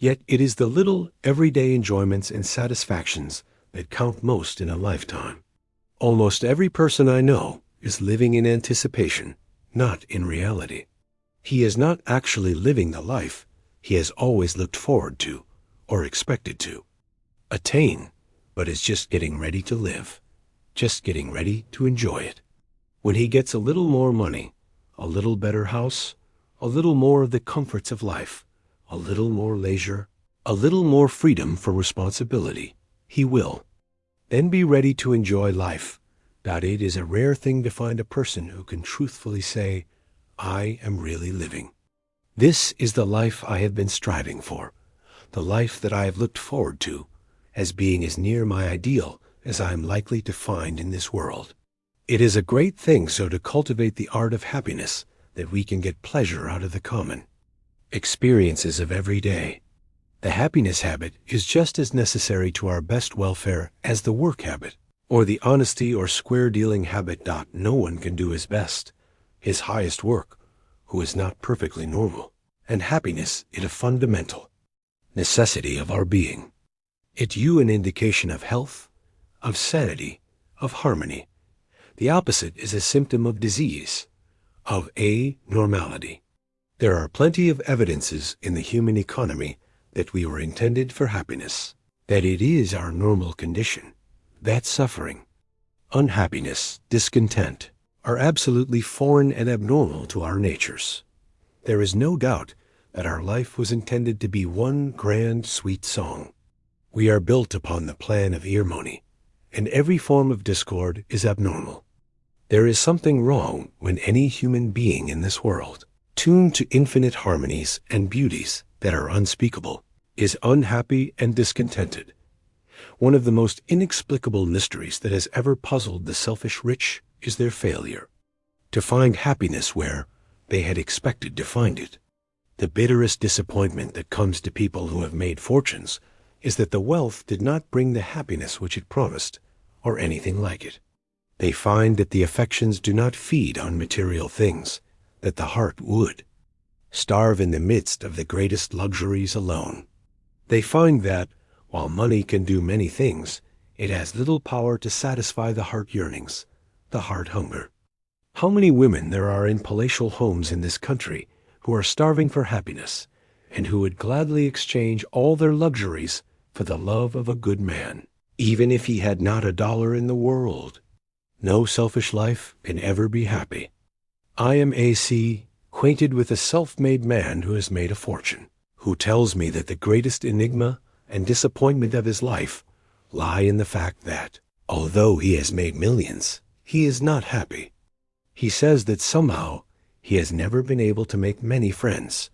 Yet it is the little everyday enjoyments and satisfactions that count most in a lifetime. Almost every person I know is living in anticipation, not in reality. He is not actually living the life he has always looked forward to or expected to attain, but is just getting ready to live, just getting ready to enjoy it. When he gets a little more money, a little better house, a little more of the comforts of life, a little more leisure, a little more freedom for responsibility, he will then be ready to enjoy life, It is a rare thing to find a person who can truthfully say, I am really living. This is the life I have been striving for, the life that I have looked forward to, as being as near my ideal as I am likely to find in this world. It is a great thing so to cultivate the art of happiness that we can get pleasure out of the common experiences of every day. The happiness habit is just as necessary to our best welfare as the work habit, or the honesty or square-dealing habit. No one can do his best, his highest work, who is not perfectly normal, and happiness is a fundamental necessity of our being. It's an indication of health, of sanity, of harmony. The opposite is a symptom of disease, of anormality. There are plenty of evidences in the human economy that we were intended for happiness, that it is our normal condition, that suffering, unhappiness, discontent are absolutely foreign and abnormal to our natures. There is no doubt that our life was intended to be one grand, sweet song. We are built upon the plan of harmony, and every form of discord is abnormal. There is something wrong when any human being in this world, tuned to infinite harmonies and beauties that are unspeakable, is unhappy and discontented. One of the most inexplicable mysteries that has ever puzzled the selfish rich is their failure to find happiness where they had expected to find it. The bitterest disappointment that comes to people who have made fortunes is that the wealth did not bring the happiness which it promised, or anything like it. They find that the affections do not feed on material things, that the heart would starve in the midst of the greatest luxuries alone. They find that, while money can do many things, it has little power to satisfy the heart yearnings, the heart hunger. How many women there are in palatial homes in this country who are starving for happiness, and who would gladly exchange all their luxuries for the love of a good man, even if he had not $1 in the world. No selfish life can ever be happy. I am acquainted with a self-made man who has made a fortune, who tells me that the greatest enigma and disappointment of his life lie in the fact that, although he has made millions, he is not happy. He says that somehow he has never been able to make many friends,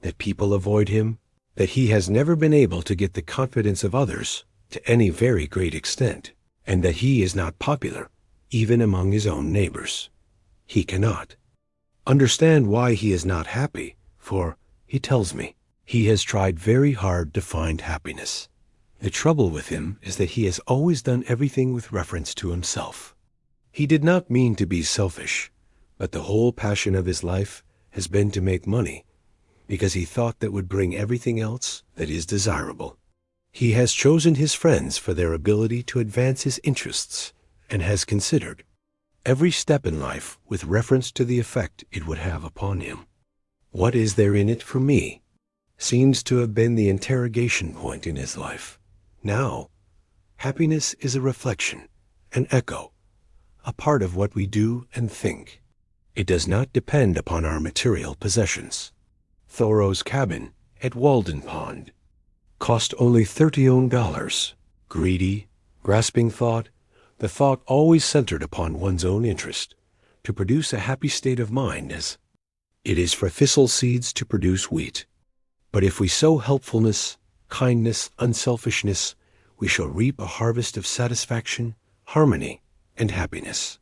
that people avoid him, that he has never been able to get the confidence of others to any very great extent, and that he is not popular even among his own neighbors. He cannot understand why he is not happy, for, he tells me, he has tried very hard to find happiness. The trouble with him is that he has always done everything with reference to himself. He did not mean to be selfish, but the whole passion of his life has been to make money, because he thought that would bring everything else that is desirable. He has chosen his friends for their ability to advance his interests, and has considered every step in life with reference to the effect it would have upon him. What is there in it for me? Seems to have been the interrogation point in his life. Now, happiness is a reflection, an echo, a part of what we do and think. It does not depend upon our material possessions. Thoreau's cabin at Walden Pond cost only $30. Greedy, grasping thought, the thought always centered upon one's own interest, to produce a happy state of mind as it is for thistle seeds to produce wheat. But if we sow helpfulness, kindness, unselfishness, we shall reap a harvest of satisfaction, harmony, and happiness.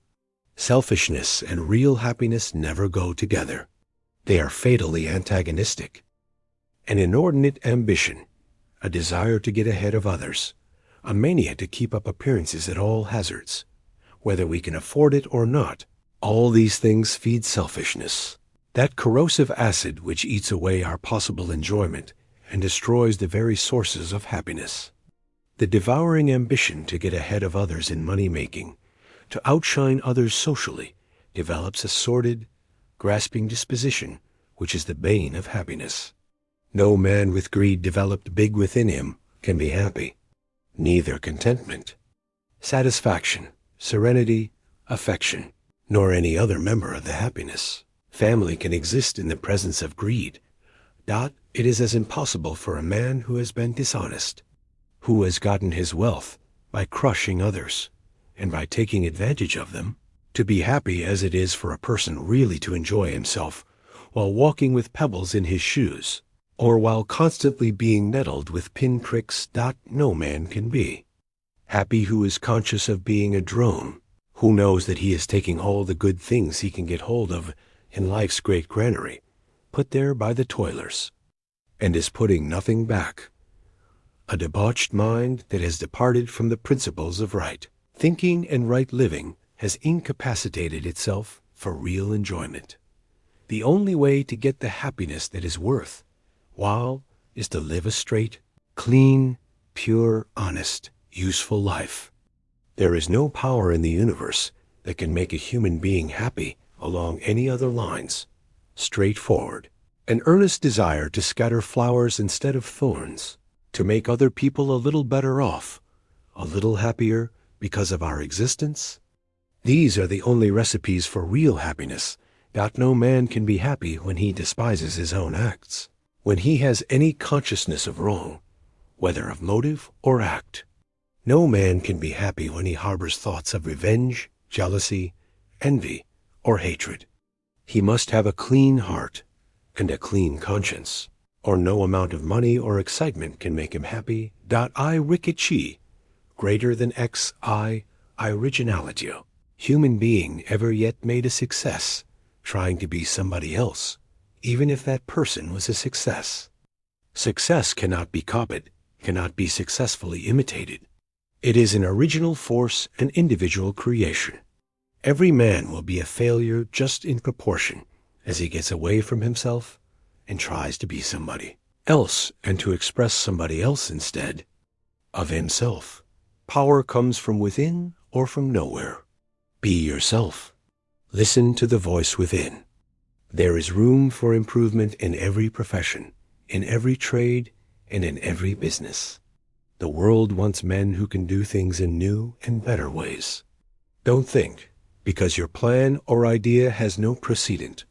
Selfishness and real happiness never go together. They are fatally antagonistic. An inordinate ambition, a desire to get ahead of others, a mania to keep up appearances at all hazards, whether we can afford it or not, all these things feed selfishness, that corrosive acid which eats away our possible enjoyment and destroys the very sources of happiness. The devouring ambition to get ahead of others in money-making, to outshine others socially, develops a sordid, grasping disposition which is the bane of happiness. No man with greed developed big within him can be happy. Neither contentment, satisfaction, serenity, affection, nor any other member of the happiness family can exist in the presence of greed. It is as impossible for a man who has been dishonest, who has gotten his wealth by crushing others, and by taking advantage of them. To be happy as it is for a person really to enjoy himself while walking with pebbles in his shoes, or while constantly being nettled with pinpricks, no man can be. Happy who is conscious of being a drone, who knows that he is taking all the good things he can get hold of in life's great granary, put there by the toilers, and is putting nothing back. A debauched mind that has departed from the principles of right thinking and right living has incapacitated itself for real enjoyment. The only way to get the happiness that is worth while is to live a straight, clean, pure, honest, useful life. There is no power in the universe that can make a human being happy along any other lines. Straightforward. An earnest desire to scatter flowers instead of thorns, to make other people a little better off, a little happier because of our existence. These are the only recipes for real happiness. No man can be happy when he despises his own acts, when he has any consciousness of wrong, whether of motive or act. No man can be happy when he harbors thoughts of revenge, jealousy, envy, or hatred. He must have a clean heart and a clean conscience, or no amount of money or excitement can make him happy. I rikichi, greater than X I originalitio. Human being ever yet made a success trying to be somebody else, even if that person was a success. Success cannot be copied, cannot be successfully imitated. It is an original force and individual creation. Every man will be a failure just in proportion as he gets away from himself and tries to be somebody else and to express somebody else instead of himself. Power comes from within or from nowhere. Be yourself. Listen to the voice within. There is room for improvement in every profession, in every trade, and in every business. The world wants men who can do things in new and better ways. Don't think, because your plan or idea has no precedent,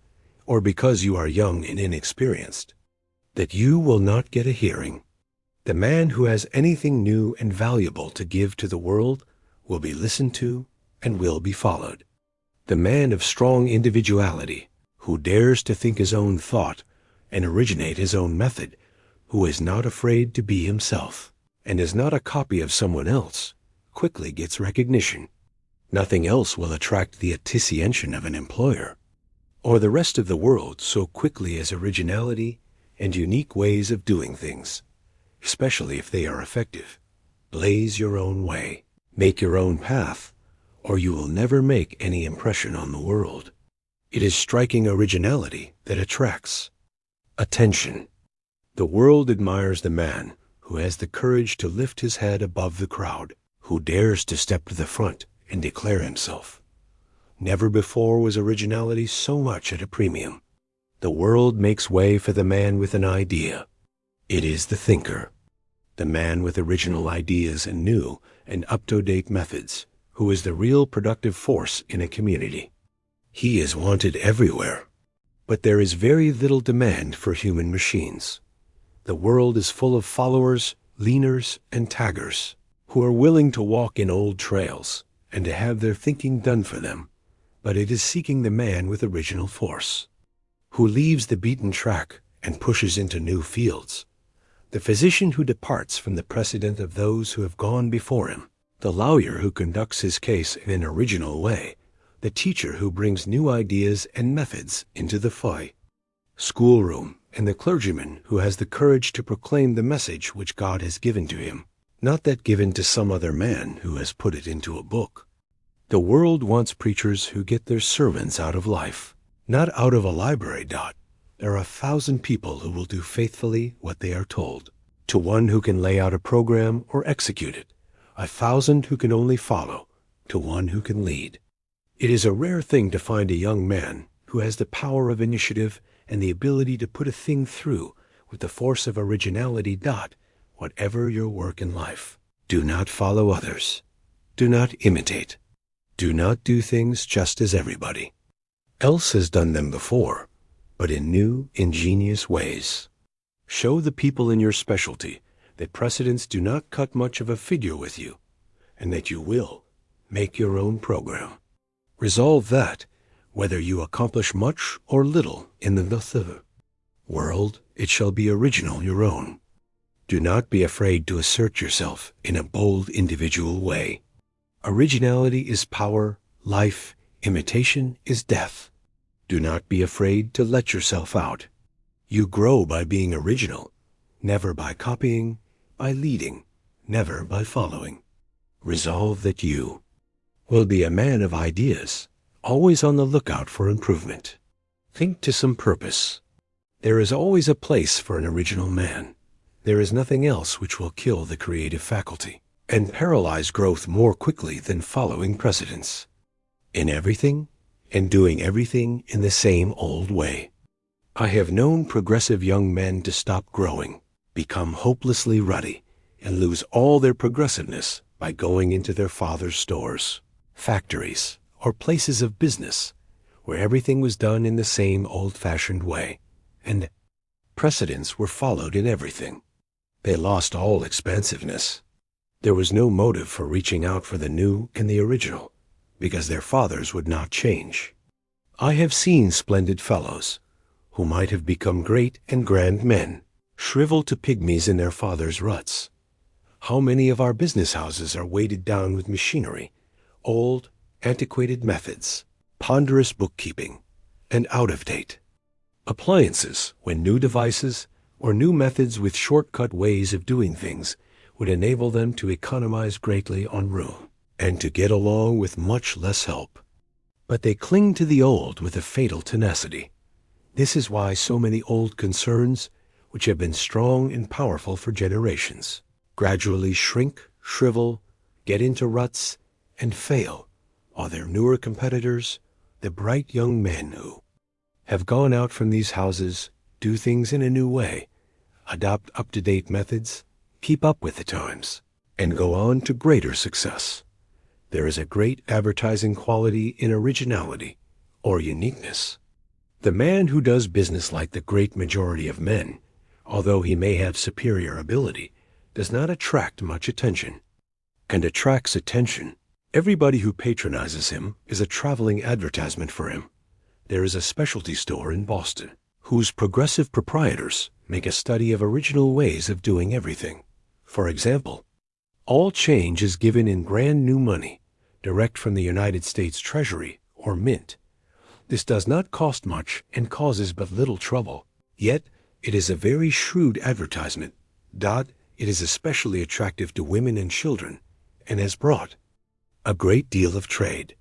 or because you are young and inexperienced, that you will not get a hearing. The man who has anything new and valuable to give to the world will be listened to and will be followed. The man of strong individuality, who dares to think his own thought and originate his own method, who is not afraid to be himself, and is not a copy of someone else, quickly gets recognition. Nothing else will attract the attention of an employer, or the rest of the world so quickly as originality and unique ways of doing things, especially if they are effective. Blaze your own way, make your own path, or you will never make any impression on the world. It is striking originality that attracts attention. The world admires the man who has the courage to lift his head above the crowd, who dares to step to the front and declare himself. Never before was originality so much at a premium. The world makes way for the man with an idea. It is the thinker, the man with original ideas and new and up-to-date methods, who is the real productive force in a community. He is wanted everywhere, but there is very little demand for human machines. The world is full of followers, leaners, and taggers, who are willing to walk in old trails and to have their thinking done for them, but it is seeking the man with original force, who leaves the beaten track and pushes into new fields, the physician who departs from the precedent of those who have gone before him, the lawyer who conducts his case in an original way, the teacher who brings new ideas and methods into the fray, schoolroom, and the clergyman who has the courage to proclaim the message which God has given to him, not that given to some other man who has put it into a book. The world wants preachers who get their sermons out of life, not out of a library. There are 1,000 people who will do faithfully what they are told. To one who can lay out a program or execute it, 1,000 who can only follow, to one who can lead. It is a rare thing to find a young man who has the power of initiative and the ability to put a thing through with the force of originality. Whatever your work in life, do not follow others. Do not imitate. Do not do things just as everybody else has done them before, but in new, ingenious ways. Show the people in your specialty that precedents do not cut much of a figure with you, and that you will, make your own program. Resolve that, whether you accomplish much or little in the world, it shall be original your own. Do not be afraid to assert yourself in a bold individual way. Originality is power, life, imitation is death. Do not be afraid to let yourself out. You grow by being original, never by copying, by leading, never by following. Resolve that you will be a man of ideas, always on the lookout for improvement. Think to some purpose. There is always a place for an original man. There is nothing else which will kill the creative faculty and paralyze growth more quickly than following precedents. In everything, and doing everything in the same old way. I have known progressive young men to stop growing, become hopelessly ruddy, and lose all their progressiveness by going into their father's stores, factories, or places of business, where everything was done in the same old-fashioned way, and precedents were followed in everything. They lost all expansiveness. There was no motive for reaching out for the new and the original, because their fathers would not change. I have seen splendid fellows, who might have become great and grand men, shrivel to pygmies in their fathers' ruts. How many of our business houses are weighted down with machinery, old, antiquated methods, ponderous bookkeeping, and out of date appliances, when new devices or new methods with shortcut ways of doing things would enable them to economize greatly on room and to get along with much less help. But they cling to the old with a fatal tenacity. This is why so many old concerns, which have been strong and powerful for generations, gradually shrink, shrivel, get into ruts, and fail, while their newer competitors, the bright young men who have gone out from these houses, do things in a new way, adopt up-to-date methods, keep up with the times, and go on to greater success. There is a great advertising quality in originality, or uniqueness. The man who does business like the great majority of men, although he may have superior ability, does not attract much attention, and attracts attention. Everybody who patronizes him is a traveling advertisement for him. There is a specialty store in Boston, whose progressive proprietors make a study of original ways of doing everything. For example, all change is given in brand new money, direct from the United States Treasury, or mint. This does not cost much and causes but little trouble. Yet, it is a very shrewd advertisement. It is especially attractive to women and children, and has brought a great deal of trade.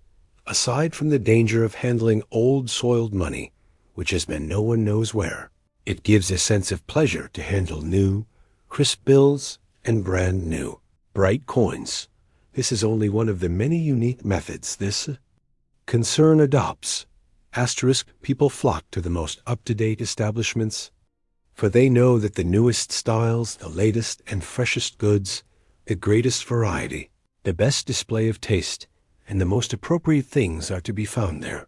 Aside from the danger of handling old soiled money, which has been no one knows where, it gives a sense of pleasure to handle new, crisp bills and brand new, bright coins. This is only one of the many unique methods this concern adopts. People flock to the most up-to-date establishments, for they know that the newest styles, the latest and freshest goods, the greatest variety, the best display of taste, and the most appropriate things are to be found there.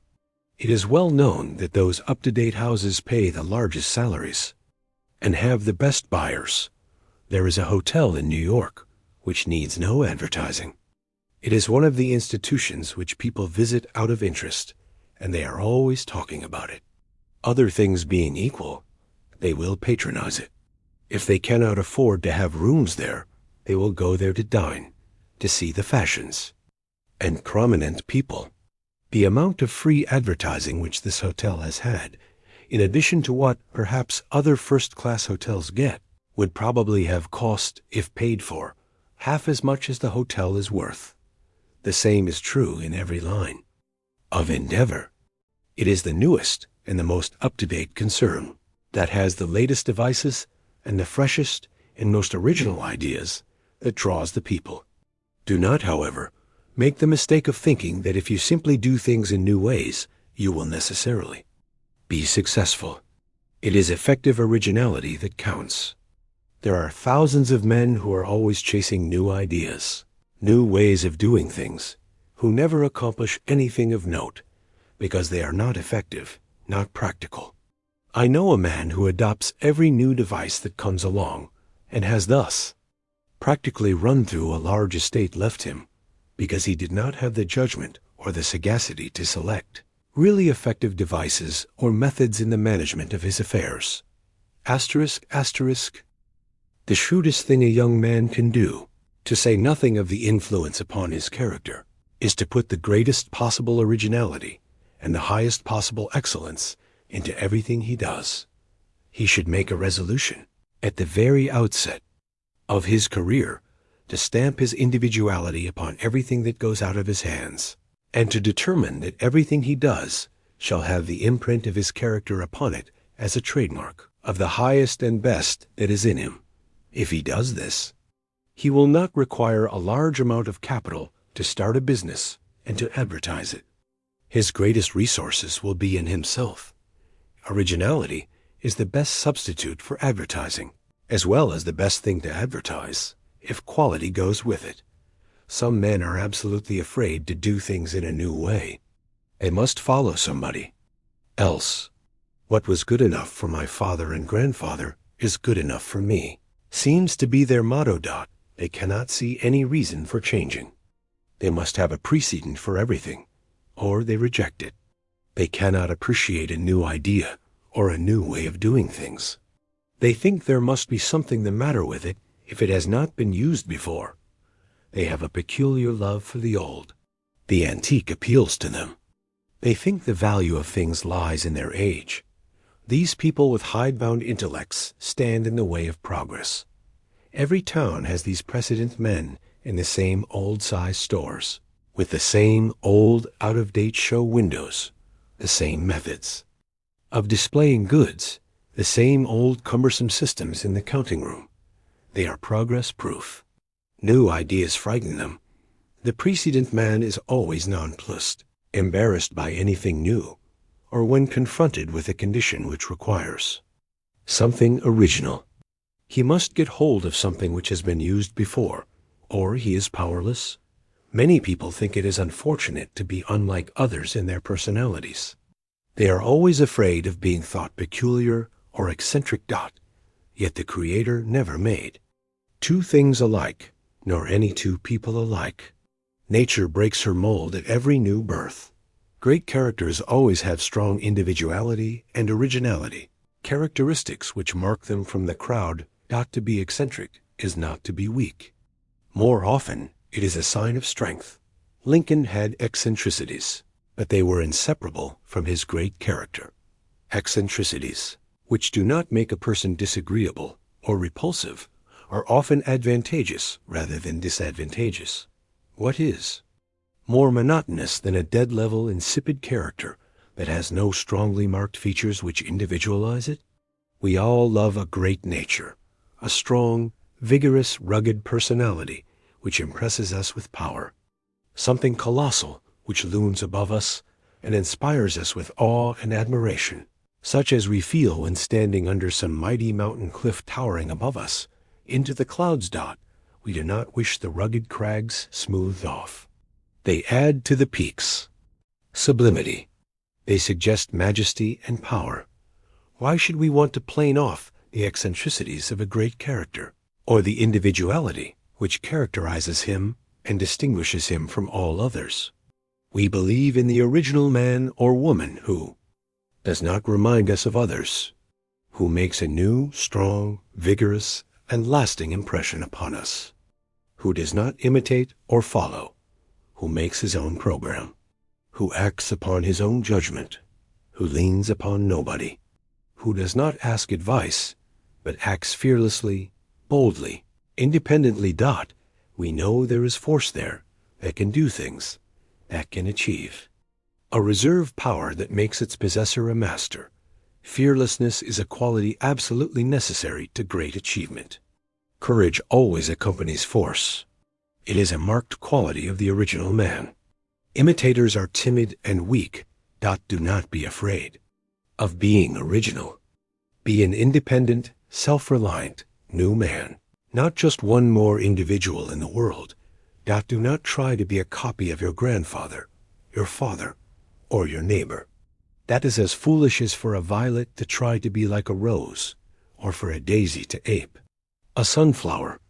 It is well known that those up-to-date houses pay the largest salaries and have the best buyers. There is a hotel in New York which needs no advertising. It is one of the institutions which people visit out of interest, and they are always talking about it. Other things being equal, they will patronize it. If they cannot afford to have rooms there, they will go there to dine, to see the fashions and prominent people. The amount of free advertising which this hotel has had, in addition to what perhaps other first-class hotels get, would probably have cost, if paid for, half as much as the hotel is worth. The same is true in every line of endeavor. It is the newest and the most up-to-date concern that has the latest devices and the freshest and most original ideas that draws the people. Do not, however, make the mistake of thinking that if you simply do things in new ways, you will necessarily be successful. It is effective originality that counts. There are thousands of men who are always chasing new ideas, new ways of doing things, who never accomplish anything of note, because they are not effective, not practical. I know a man who adopts every new device that comes along, and has thus practically run through a large estate left him, because he did not have the judgment or the sagacity to select really effective devices or methods in the management of his affairs. Asterisk, asterisk. The shrewdest thing a young man can do, to say nothing of the influence upon his character, is to put the greatest possible originality and the highest possible excellence into everything he does. He should make a resolution at the very outset of his career to stamp his individuality upon everything that goes out of his hands, and to determine that everything he does shall have the imprint of his character upon it as a trademark of the highest and best that is in him. If he does this, he will not require a large amount of capital to start a business and to advertise it. His greatest resources will be in himself. Originality is the best substitute for advertising, as well as the best thing to advertise, if quality goes with it. Some men are absolutely afraid to do things in a new way. They must follow somebody else. What was good enough for my father and grandfather is good enough for me, seems to be their motto. They cannot see any reason for changing. They must have a precedent for everything, or they reject it. They cannot appreciate a new idea or a new way of doing things. They think there must be something the matter with it if it has not been used before. They have a peculiar love for the old. The antique appeals to them. They think the value of things lies in their age. These people with hidebound intellects stand in the way of progress. Every town has these precedent men in the same old-sized stores, with the same old, out-of-date show windows, the same methods of displaying goods, the same old cumbersome systems in the counting room. They are progress-proof. New ideas frighten them. The precedent man is always nonplussed, embarrassed by anything new, or when confronted with a condition which requires something original. He must get hold of something which has been used before, or he is powerless. Many people think it is unfortunate to be unlike others in their personalities. They are always afraid of being thought peculiar or eccentric. Yet the Creator never made two things alike, nor any two people alike. Nature breaks her mold at every new birth. Great characters always have strong individuality and originality, characteristics which mark them from the crowd. To be eccentric is not to be weak. More often, it is a sign of strength. Lincoln had eccentricities, but they were inseparable from his great character. Eccentricities, which do not make a person disagreeable or repulsive, are often advantageous rather than disadvantageous. What is more monotonous than a dead-level, insipid character that has no strongly marked features which individualize it? We all love a great nature, a strong, vigorous, rugged personality which impresses us with power, something colossal which looms above us and inspires us with awe and admiration, such as we feel when standing under some mighty mountain cliff towering above us. Into the clouds. We do not wish the rugged crags smoothed off. They add to the peaks sublimity. They suggest majesty and power. Why should we want to plane off the eccentricities of a great character, or the individuality which characterizes him and distinguishes him from all others? We believe in the original man or woman who does not remind us of others, who makes a new, strong, vigorous, and lasting impression upon us, who does not imitate or follow, who makes his own program, who acts upon his own judgment, who leans upon nobody, who does not ask advice, but acts fearlessly, boldly, independently. We know there is force there that can do things, that can achieve. A reserve power that makes its possessor a master. Fearlessness is a quality absolutely necessary to great achievement. Courage always accompanies force. It is a marked quality of the original man. Imitators are timid and weak. Do not be afraid of being original. Be an independent, self-reliant, new man, not just one more individual in the world. Do not try to be a copy of your grandfather, your father, or your neighbor. That is as foolish as for a violet to try to be like a rose, or for a daisy to ape a sunflower.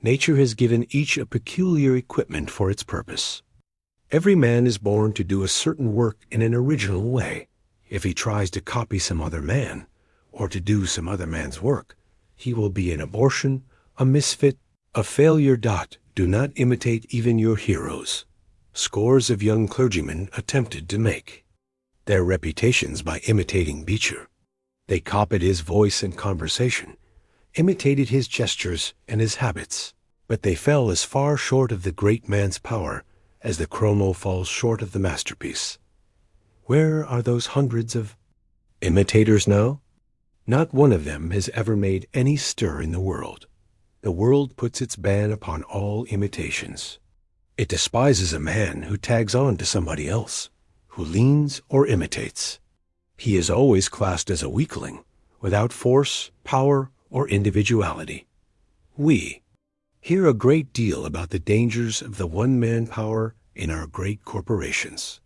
Nature has given each a peculiar equipment for its purpose. Every man is born to do a certain work in an original way. If he tries to copy some other man, or to do some other man's work, he will be an abortion, a misfit, a failure. Do not imitate even your heroes. Scores of young clergymen attempted to make their reputations by imitating Beecher. They copied his voice and conversation, imitated his gestures and his habits, but they fell as far short of the great man's power as the chromo falls short of the masterpiece. Where are those hundreds of imitators now? Not one of them has ever made any stir in the world. The world puts its ban upon all imitations. It despises a man who tags on to somebody else, who leans or imitates. He is always classed as a weakling, without force, power, or individuality. We hear a great deal about the dangers of the one-man power in our great corporations.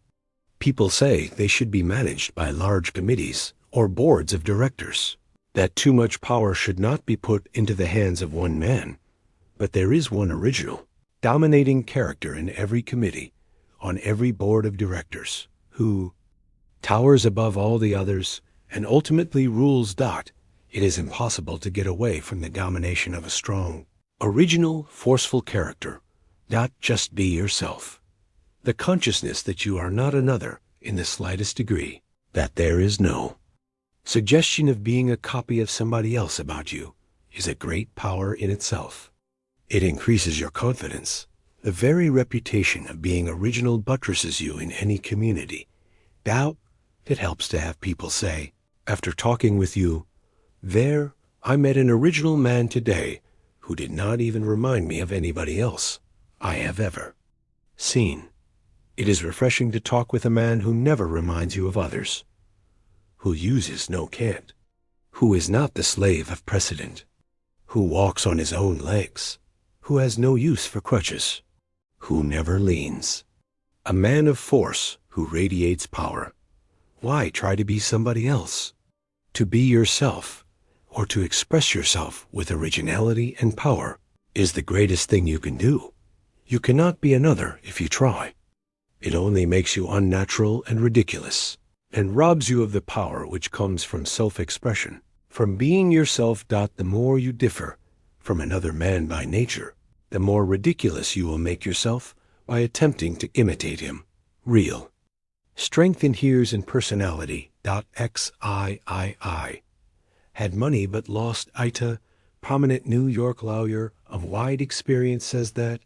People say they should be managed by large committees or boards of directors, that too much power should not be put into the hands of one man. But there is one original, dominating character in every committee, on every board of directors, who towers above all the others and ultimately rules. It is impossible to get away from the domination of a strong, original, forceful character. Just be yourself. The consciousness that you are not another in the slightest degree, that there is no suggestion of being a copy of somebody else about you, is a great power in itself. It increases your confidence. The very reputation of being original buttresses you in any community. It helps to have people say, after talking with you, "There, I met an original man today who did not even remind me of anybody else I have ever seen." It is refreshing to talk with a man who never reminds you of others, who uses no cant, who is not the slave of precedent, who walks on his own legs, who has no use for crutches, who never leans. A man of force who radiates power. Why try to be somebody else? To be yourself, or to express yourself with originality and power, is the greatest thing you can do. You cannot be another if you try. It only makes you unnatural and ridiculous, and robs you of the power which comes from self-expression, from being yourself. The more you differ from another man by nature, the more ridiculous you will make yourself by attempting to imitate him. Real strength inheres in personality. XIII. Had money but lost ita. Prominent New York lawyer of wide experience says that,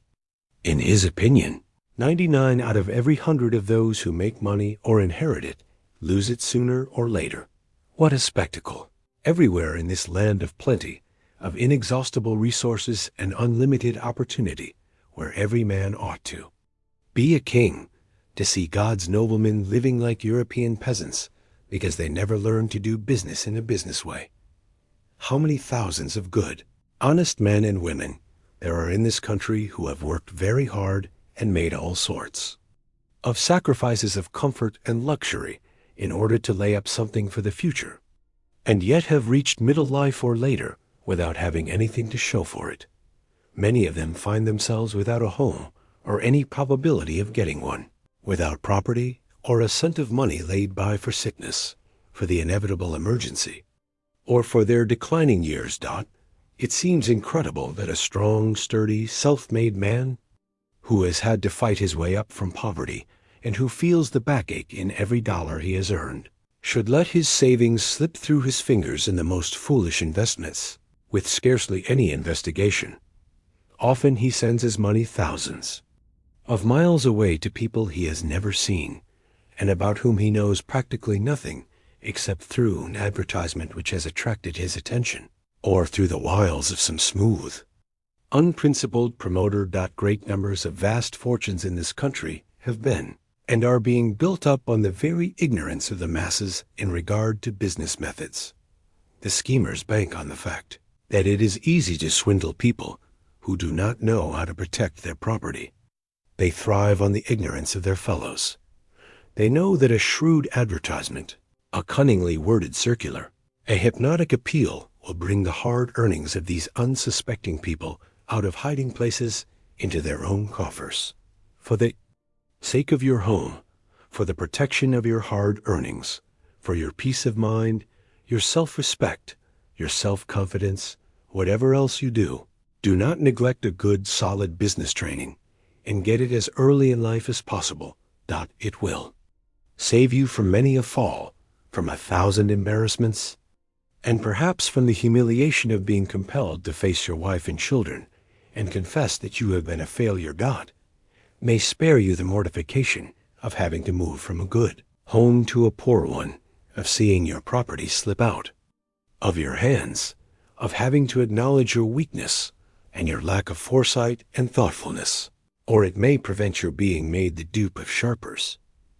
in his opinion, 99 out of every 100 of those who make money or inherit it lose it sooner or later. What a spectacle! Everywhere in this land of plenty, of inexhaustible resources and unlimited opportunity, where every man ought to be a king, to see God's noblemen living like European peasants because they never learned to do business in a business way. How many thousands of good, honest men and women there are in this country who have worked very hard and made all sorts of sacrifices of comfort and luxury in order to lay up something for the future, and yet have reached middle life or later without having anything to show for it. Many of them find themselves without a home or any probability of getting one, without property or a cent of money laid by for sickness, for the inevitable emergency, or for their declining years. It seems incredible that a strong, sturdy, self-made man, who has had to fight his way up from poverty and who feels the backache in every dollar he has earned, should let his savings slip through his fingers in the most foolish investments, with scarcely any investigation. Often he sends his money thousands of miles away to people he has never seen, and about whom he knows practically nothing except through an advertisement which has attracted his attention, or through the wiles of some smooth, unprincipled promoter. Great numbers of vast fortunes in this country have been and are being built up on the very ignorance of the masses in regard to business methods. The schemers bank on the fact that it is easy to swindle people who do not know how to protect their property. They thrive on the ignorance of their fellows. They know that a shrewd advertisement, a cunningly worded circular, a hypnotic appeal will bring the hard earnings of these unsuspecting people out of hiding places into their own coffers. For the sake of your home, for the protection of your hard earnings, for your peace of mind, your self-respect, your self-confidence, whatever else you do, do not neglect a good, solid business training, and get it as early in life as possible. It will save you from many a fall, from 1,000 embarrassments, and perhaps from the humiliation of being compelled to face your wife and children and confess that you have been a failure. God may spare you the mortification of having to move from a good home to a poor one, of seeing your property slip out of your hands, of having to acknowledge your weakness and your lack of foresight and thoughtfulness. Or it may prevent your being made the dupe of sharpers.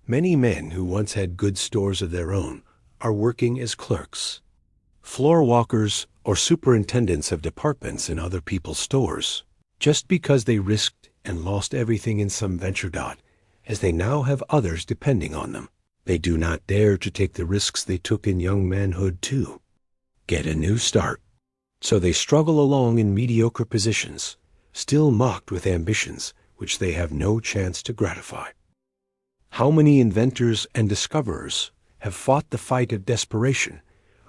Many men who once had good stores of their own are working as clerks, floor walkers, or superintendents of departments in other people's stores, just because they risked and lost everything in some venture. As they now have others depending on them, they do not dare to take the risks they took in young manhood to get a new start. So they struggle along in mediocre positions, still mocked with ambitions which they have no chance to gratify. How many inventors and discoverers have fought the fight of desperation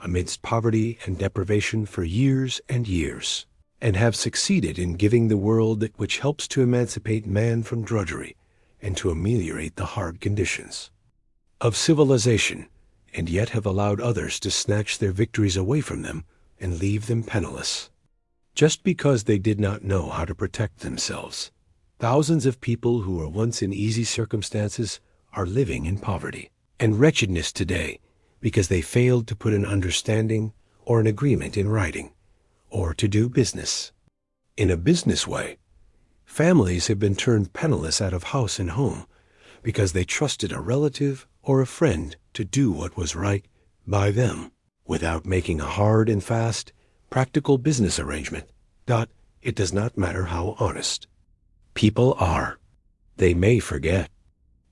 amidst poverty and deprivation for years and years, and have succeeded in giving the world that which helps to emancipate man from drudgery and to ameliorate the hard conditions of civilization, and yet have allowed others to snatch their victories away from them and leave them penniless, just because they did not know how to protect themselves. Thousands of people who were once in easy circumstances are living in poverty and wretchedness today because they failed to put an understanding or an agreement in writing, or to do business in a business way. Families have been turned penniless out of house and home because they trusted a relative or a friend to do what was right by them without making a hard and fast, practical business arrangement. It does not matter how honest people are. They may forget.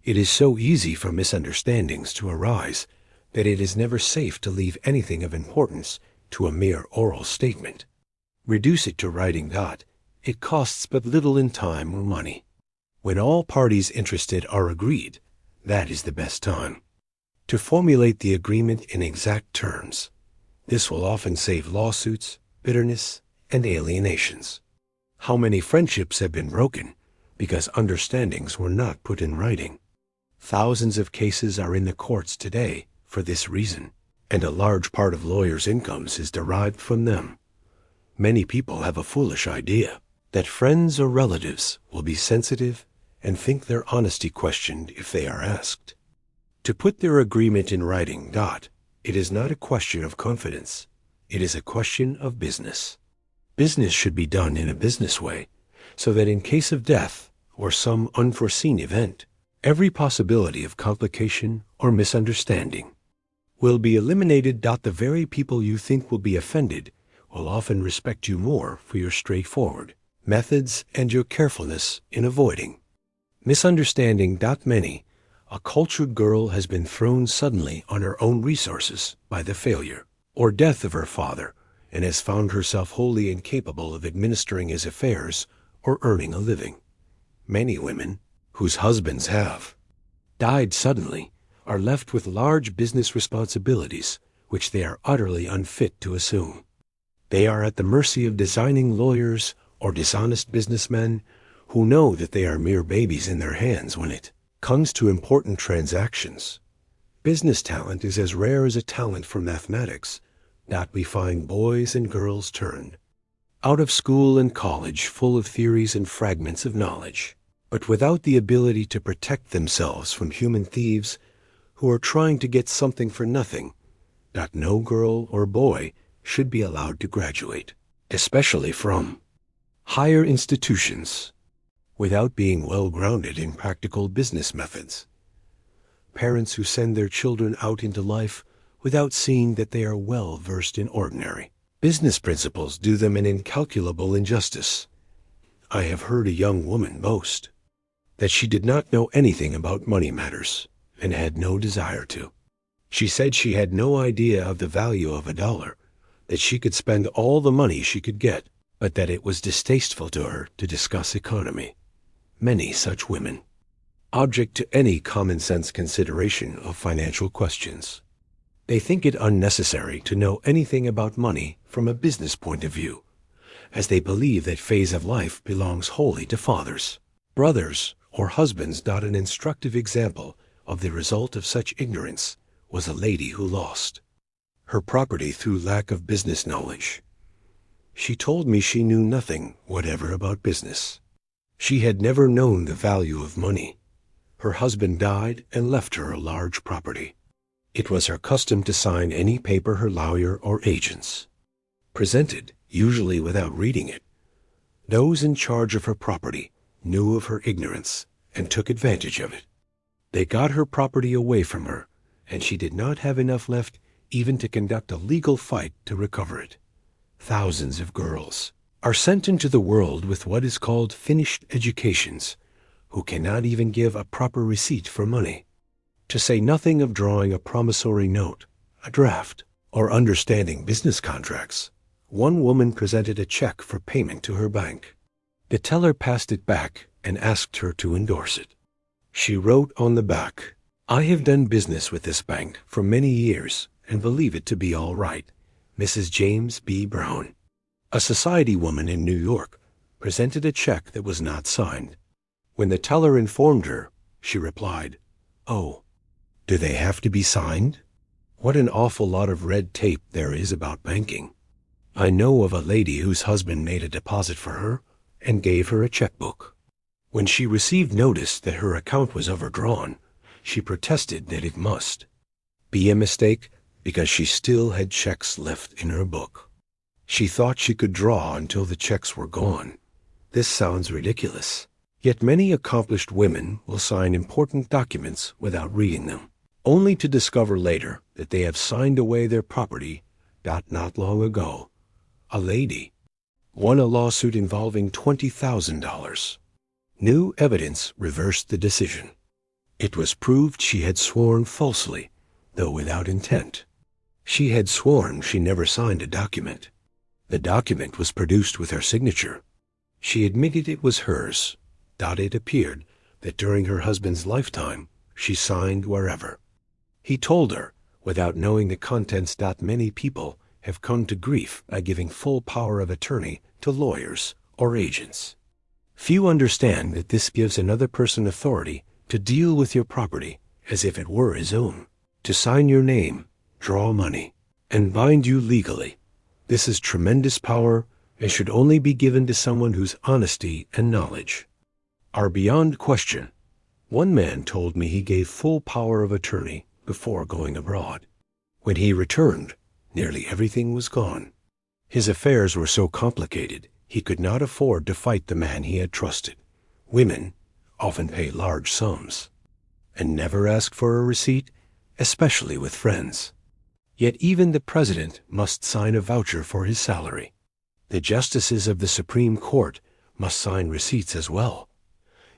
It is so easy for misunderstandings to arise that it is never safe to leave anything of importance to a mere oral statement. Reduce it to writing. It costs but little in time or money. When all parties interested are agreed, that is the best time to formulate the agreement in exact terms. This will often save lawsuits, bitterness, and alienations. How many friendships have been broken because understandings were not put in writing? Thousands of cases are in the courts today for this reason, and a large part of lawyers' incomes is derived from them. Many people have a foolish idea that friends or relatives will be sensitive and think their honesty questioned if they are asked to put their agreement in writing. It is not a question of confidence. It is a question of business. Business should be done in a business way, so that in case of death or some unforeseen event, every possibility of complication or misunderstanding will be eliminated. The very people you think will be offended will often respect you more for your straightforward methods and your carefulness in avoiding misunderstanding. Many a cultured girl has been thrown suddenly on her own resources by the failure or death of her father, and has found herself wholly incapable of administering his affairs or earning a living. Many women whose husbands have died suddenly are left with large business responsibilities which they are utterly unfit to assume. They are at the mercy of designing lawyers or dishonest businessmen who know that they are mere babies in their hands when it comes to important transactions. Business talent is as rare as a talent for mathematics. We find boys and girls turned out of school and college full of theories and fragments of knowledge, but without the ability to protect themselves from human thieves who are trying to get something for nothing. No girl or boy should be allowed to graduate, especially from higher institutions, without being well grounded in practical business methods. Parents who send their children out into life without seeing that they are well versed in ordinary business principles do them an incalculable injustice. I have heard a young woman boast that she did not know anything about money matters and had no desire to. She said she had no idea of the value of $1, that she could spend all the money she could get, but that it was distasteful to her to discuss economy. Many such women, object to any common-sense consideration of financial questions. They think it unnecessary to know anything about money from a business point of view, as they believe that phase of life belongs wholly to fathers, brothers, or husbands. An instructive example of the result of such ignorance was a lady who lost her property through lack of business knowledge. She told me she knew nothing whatever about business. She had never known the value of money. Her husband died and left her a large property. It was her custom to sign any paper her lawyer or agents presented, usually without reading it. Those in charge of her property knew of her ignorance and took advantage of it. They got her property away from her, and she did not have enough left even to conduct a legal fight to recover it. Thousands of girls are sent into the world with what is called finished educations, who cannot even give a proper receipt for money, to say nothing of drawing a promissory note, a draft, or understanding business contracts. One woman presented a check for payment to her bank. The teller passed it back and asked her to endorse it. She wrote on the back, "I have done business with this bank for many years and believe it to be all right. Mrs. James B. Brown." A society woman in New York presented a check that was not signed. When the teller informed her, she replied, "Oh, do they have to be signed? What an awful lot of red tape there is about banking." I know of a lady whose husband made a deposit for her and gave her a checkbook. When she received notice that her account was overdrawn, she protested that it must be a mistake because she still had checks left in her book. She thought she could draw until the checks were gone. This sounds ridiculous. Yet many accomplished women will sign important documents without reading them, only to discover later that they have signed away their property. Not long ago, a lady won a lawsuit involving $20,000. New evidence reversed the decision. It was proved she had sworn falsely, though without intent. She had sworn she never signed a document. The document was produced with her signature. She admitted it was hers. It appeared that during her husband's lifetime, she signed wherever. He told her, without knowing the contents. Many people have come to grief by giving full power of attorney to lawyers or agents. Few understand that this gives another person authority to deal with your property as if it were his own, to sign your name, draw money, and bind you legally. This is tremendous power and should only be given to someone whose honesty and knowledge are beyond question. One man told me he gave full power of attorney before going abroad. When he returned, nearly everything was gone. His affairs were so complicated, he could not afford to fight the man he had trusted. Women often pay large sums and never ask for a receipt, especially with friends. Yet even the president must sign a voucher for his salary. The justices of the Supreme Court must sign receipts as well.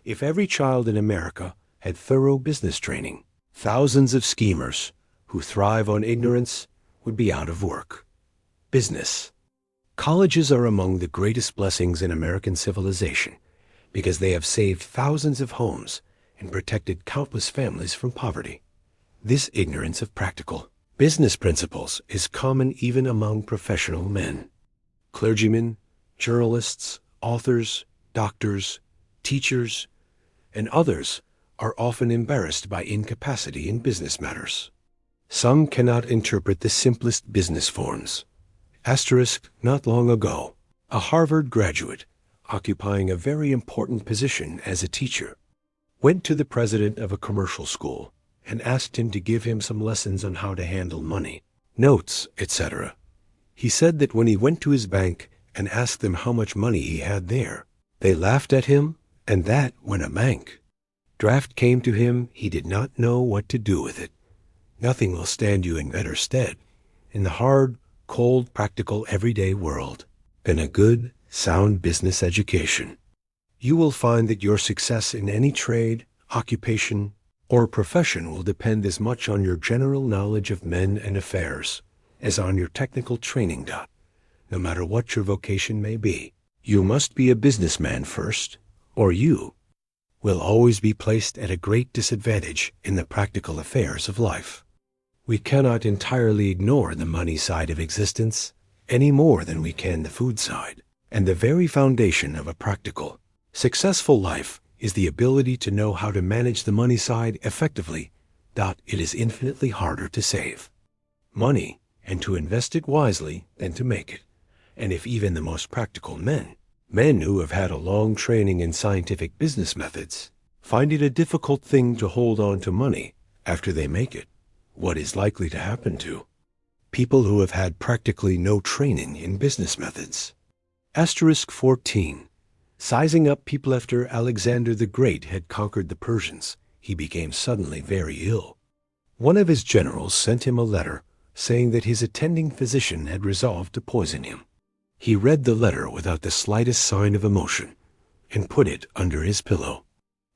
If every child in America had thorough business training, thousands of schemers who thrive on ignorance would be out of work. Business. Colleges are among the greatest blessings in American civilization because they have saved thousands of homes and protected countless families from poverty. This ignorance of practical business principles is common even among professional men. Clergymen, journalists, authors, doctors, teachers, and others are often embarrassed by incapacity in business matters. Some cannot interpret the simplest business forms. Not long ago, a Harvard graduate, occupying a very important position as a teacher, went to the president of a commercial school and asked him to give him some lessons on how to handle money, notes, etc. He said that when he went to his bank and asked them how much money he had there, they laughed at him, and that when a bank draft came to him, he did not know what to do with it. Nothing will stand you in better stead in the hard, cold, practical, everyday world than a good, sound business education. You will find that your success in any trade, occupation, or profession will depend as much on your general knowledge of men and affairs as on your technical training. no matter what your vocation may be. You must be a businessman first, or you will always be placed at a great disadvantage in the practical affairs of life. We cannot entirely ignore the money side of existence any more than we can the food side. And the very foundation of a practical, successful life is the ability to know how to manage the money side effectively. It is infinitely harder to save money and to invest it wisely than to make it. And if even the most practical men who have had a long training in scientific business methods, find it a difficult thing to hold on to money after they make it, what is likely to happen to people who have had practically no training in business methods? Asterisk 14. Sizing up people. After Alexander the Great had conquered the Persians, he became suddenly very ill. One of his generals sent him a letter saying that his attending physician had resolved to poison him. He read the letter without the slightest sign of emotion and put it under his pillow.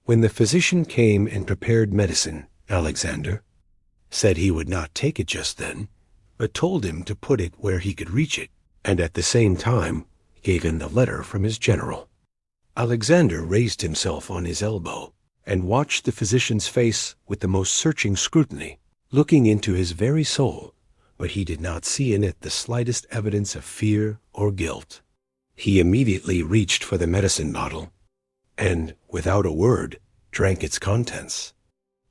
When the physician came and prepared medicine, Alexander said he would not take it just then, but told him to put it where he could reach it, and at the same time gave him the letter from his general. Alexander raised himself on his elbow and watched the physician's face with the most searching scrutiny, looking into his very soul, but he did not see in it the slightest evidence of fear or guilt. He immediately reached for the medicine bottle and, without a word, drank its contents.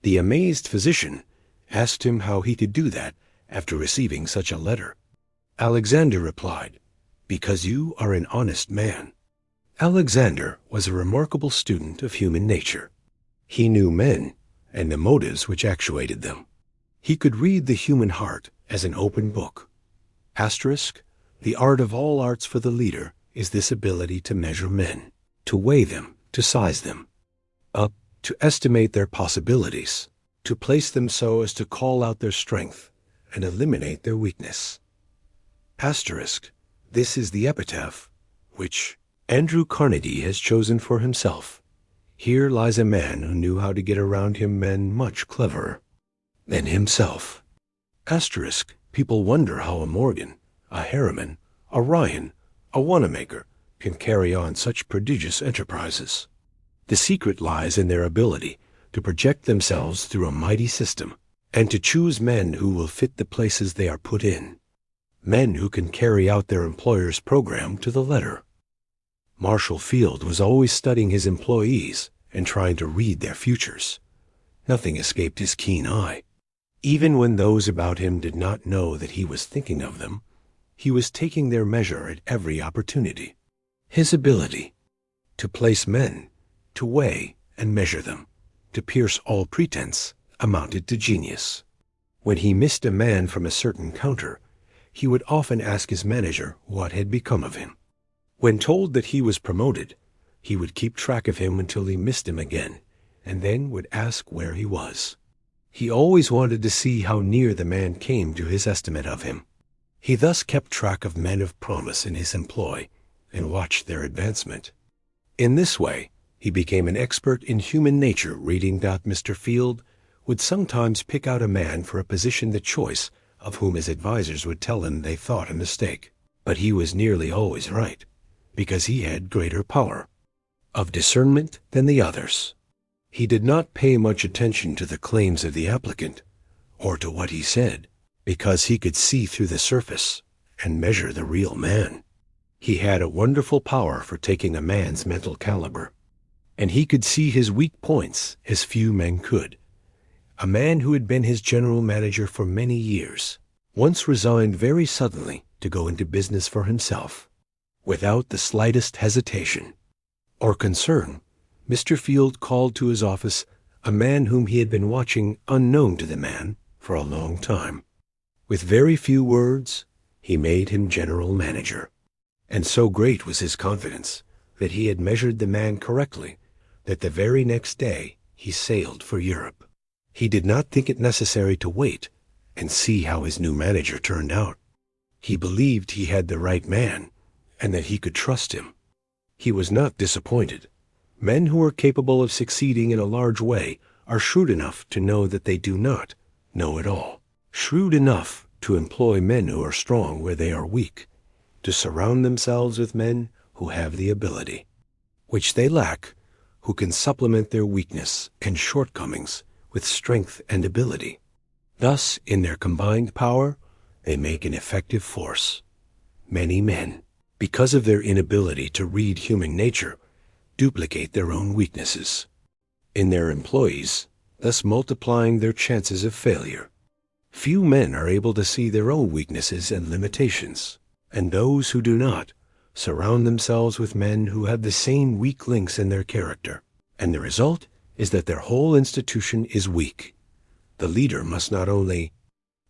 The amazed physician asked him how he could do that after receiving such a letter. Alexander replied, "Because you are an honest man." Alexander was a remarkable student of human nature. He knew men and the motives which actuated them. He could read the human heart as an open book. Asterisk, the art of all arts for the leader is this ability to measure men, to weigh them, to size them up, to estimate their possibilities, to place them so as to call out their strength and eliminate their weakness. Asterisk, this is the epitaph which Andrew Carnegie has chosen for himself. Here lies a man who knew how to get around him men much cleverer than himself. Asterisk, people wonder how a Morgan, a Harriman, a Ryan, a Wanamaker can carry on such prodigious enterprises. The secret lies in their ability to project themselves through a mighty system and to choose men who will fit the places they are put in, men who can carry out their employer's program to the letter. Marshall Field was always studying his employees and trying to read their futures. Nothing escaped his keen eye. Even when those about him did not know that he was thinking of them, he was taking their measure at every opportunity. His ability to place men, to weigh and measure them, to pierce all pretense, amounted to genius. When he missed a man from a certain counter, he would often ask his manager what had become of him. When told that he was promoted, he would keep track of him until he missed him again, and then would ask where he was. He always wanted to see how near the man came to his estimate of him. He thus kept track of men of promise in his employ and watched their advancement. In this way, he became an expert in human nature, reading that Mr. Field would sometimes pick out a man for a position the choice of whom his advisers would tell him they thought a mistake. But he was nearly always right, because he had greater power of discernment than the others. He did not pay much attention to the claims of the applicant or to what he said, because he could see through the surface and measure the real man. He had a wonderful power for taking a man's mental caliber, and he could see his weak points as few men could. A man who had been his general manager for many years once resigned very suddenly to go into business for himself. Without the slightest hesitation or concern, Mr. Field called to his office a man whom he had been watching unknown to the man for a long time. With very few words, he made him general manager. And so great was his confidence that he had measured the man correctly that the very next day he sailed for Europe. He did not think it necessary to wait and see how his new manager turned out. He believed he had the right man and that he could trust him. He was not disappointed. Men who are capable of succeeding in a large way are shrewd enough to know that they do not know it all, shrewd enough to employ men who are strong where they are weak, to surround themselves with men who have the ability, which they lack, who can supplement their weakness and shortcomings with strength and ability. Thus, in their combined power, they make an effective force. Many men, because of their inability to read human nature, duplicate their own weaknesses in their employees, thus multiplying their chances of failure. Few men are able to see their own weaknesses and limitations, and those who do not surround themselves with men who have the same weak links in their character, and the result is that their whole institution is weak. The leader must not only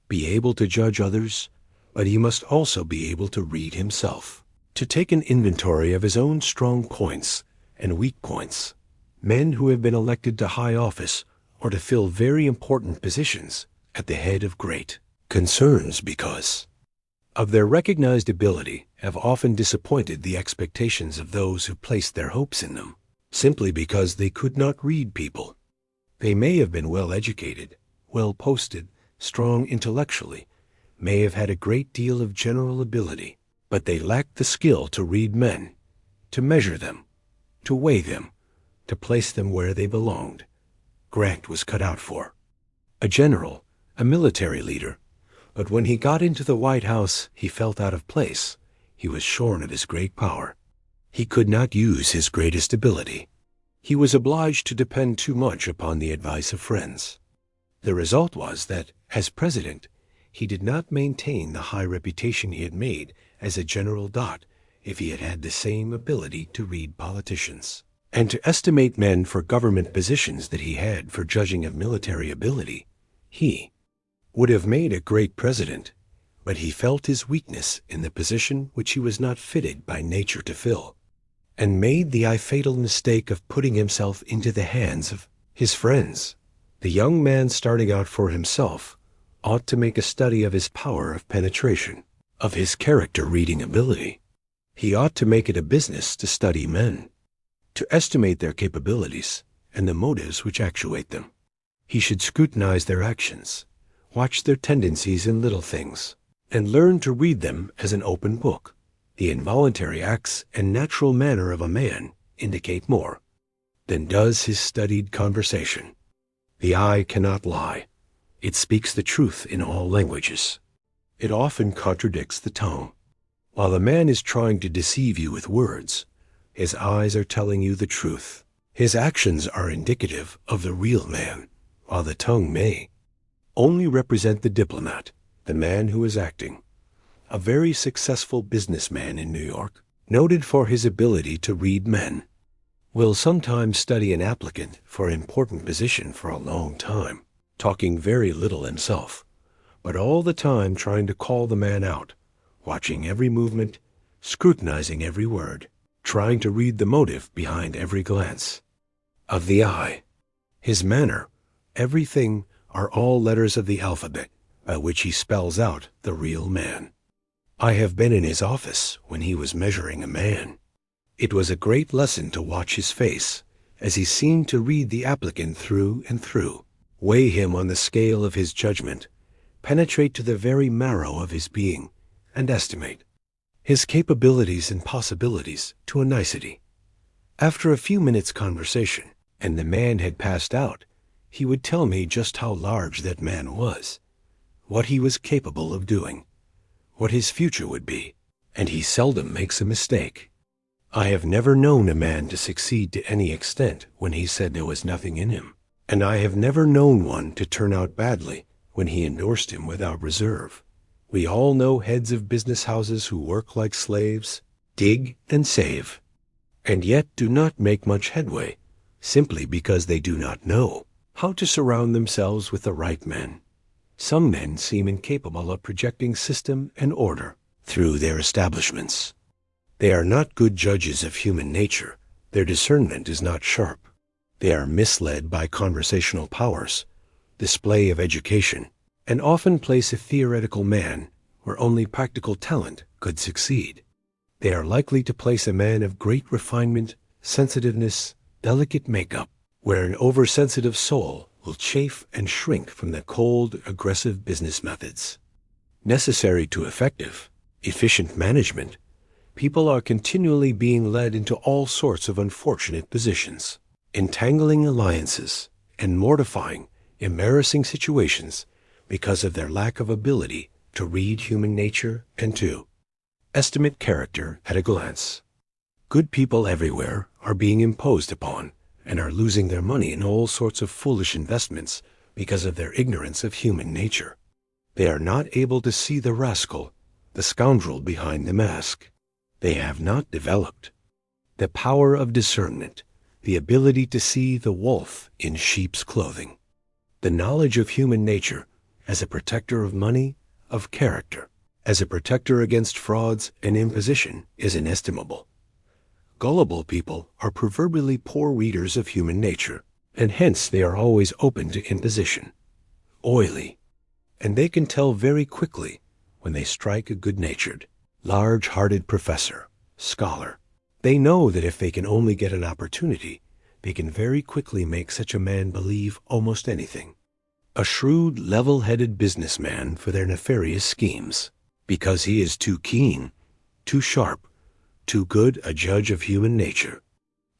be able to judge others, but he must also be able to read himself, to take an inventory of his own strong points and weak points. Men who have been elected to high office or to fill very important positions at the head of great concerns because of their recognized ability have often disappointed the expectations of those who placed their hopes in them, simply because they could not read people. They may have been well educated, well posted, strong intellectually, may have had a great deal of general ability, but they lacked the skill to read men, to measure them, to weigh them, to place them where they belonged. Grant was cut out for a general, a military leader, but when he got into the White House, he felt out of place. He was shorn of his great power. He could not use his greatest ability. He was obliged to depend too much upon the advice of friends. The result was that, as president, he did not maintain the high reputation he had made as a general if he had had the same ability to read politicians and to estimate men for government positions that he had for judging of military ability. He would have made a great president, but he felt his weakness in the position which he was not fitted by nature to fill, and made the fatal mistake of putting himself into the hands of his friends. The young man starting out for himself ought to make a study of his power of penetration, of his character reading ability. He ought to make it a business to study men, to estimate their capabilities and the motives which actuate them. He should scrutinize their actions, watch their tendencies in little things, and learn to read them as an open book. The involuntary acts and natural manner of a man indicate more than does his studied conversation. The eye cannot lie. It speaks the truth in all languages. It often contradicts the tongue. While the man is trying to deceive you with words, his eyes are telling you the truth. His actions are indicative of the real man, while the tongue may only represent the diplomat, the man who is acting. A very successful businessman in New York, noted for his ability to read men, will sometimes study an applicant for an important position for a long time, talking very little himself, but all the time trying to call the man out, watching every movement, scrutinizing every word, trying to read the motive behind every glance of the eye. His manner, everything are all letters of the alphabet by which he spells out the real man. I have been in his office when he was measuring a man. It was a great lesson to watch his face as he seemed to read the applicant through and through, weigh him on the scale of his judgment, penetrate to the very marrow of his being, and estimate his capabilities and possibilities to a nicety. After a few minutes' conversation, and the man had passed out, he would tell me just how large that man was, what he was capable of doing, what his future would be, and he seldom makes a mistake. I have never known a man to succeed to any extent when he said there was nothing in him, and I have never known one to turn out badly when he endorsed him without reserve. We all know heads of business houses who work like slaves, dig and save, and yet do not make much headway, simply because they do not know how to surround themselves with the right men. Some men seem incapable of projecting system and order through their establishments. They are not good judges of human nature. Their discernment is not sharp. They are misled by conversational powers, display of education, and often place a theoretical man where only practical talent could succeed. They are likely to place a man of great refinement, sensitiveness, delicate makeup, where an oversensitive soul will chafe and shrink from the cold, aggressive business methods necessary to effective, efficient management people are continually being led into all sorts of unfortunate positions, entangling alliances, and mortifying, embarrassing situations because of their lack of ability to read human nature and to estimate character at a glance. Good people everywhere are being imposed upon and are losing their money in all sorts of foolish investments because of their ignorance of human nature. They are not able to see the rascal, the scoundrel behind the mask. They have not developed the power of discernment, the ability to see the wolf in sheep's clothing. The knowledge of human nature as a protector of money, of character, as a protector against frauds and imposition is inestimable. Gullible people are proverbially poor readers of human nature, and hence they are always open to imposition. Oily, and they can tell very quickly when they strike a good-natured, large-hearted professor, scholar. They know that if they can only get an opportunity, they can very quickly make such a man believe almost anything. A shrewd, level-headed businessman for their nefarious schemes, because he is too keen, too sharp, too good a judge of human nature.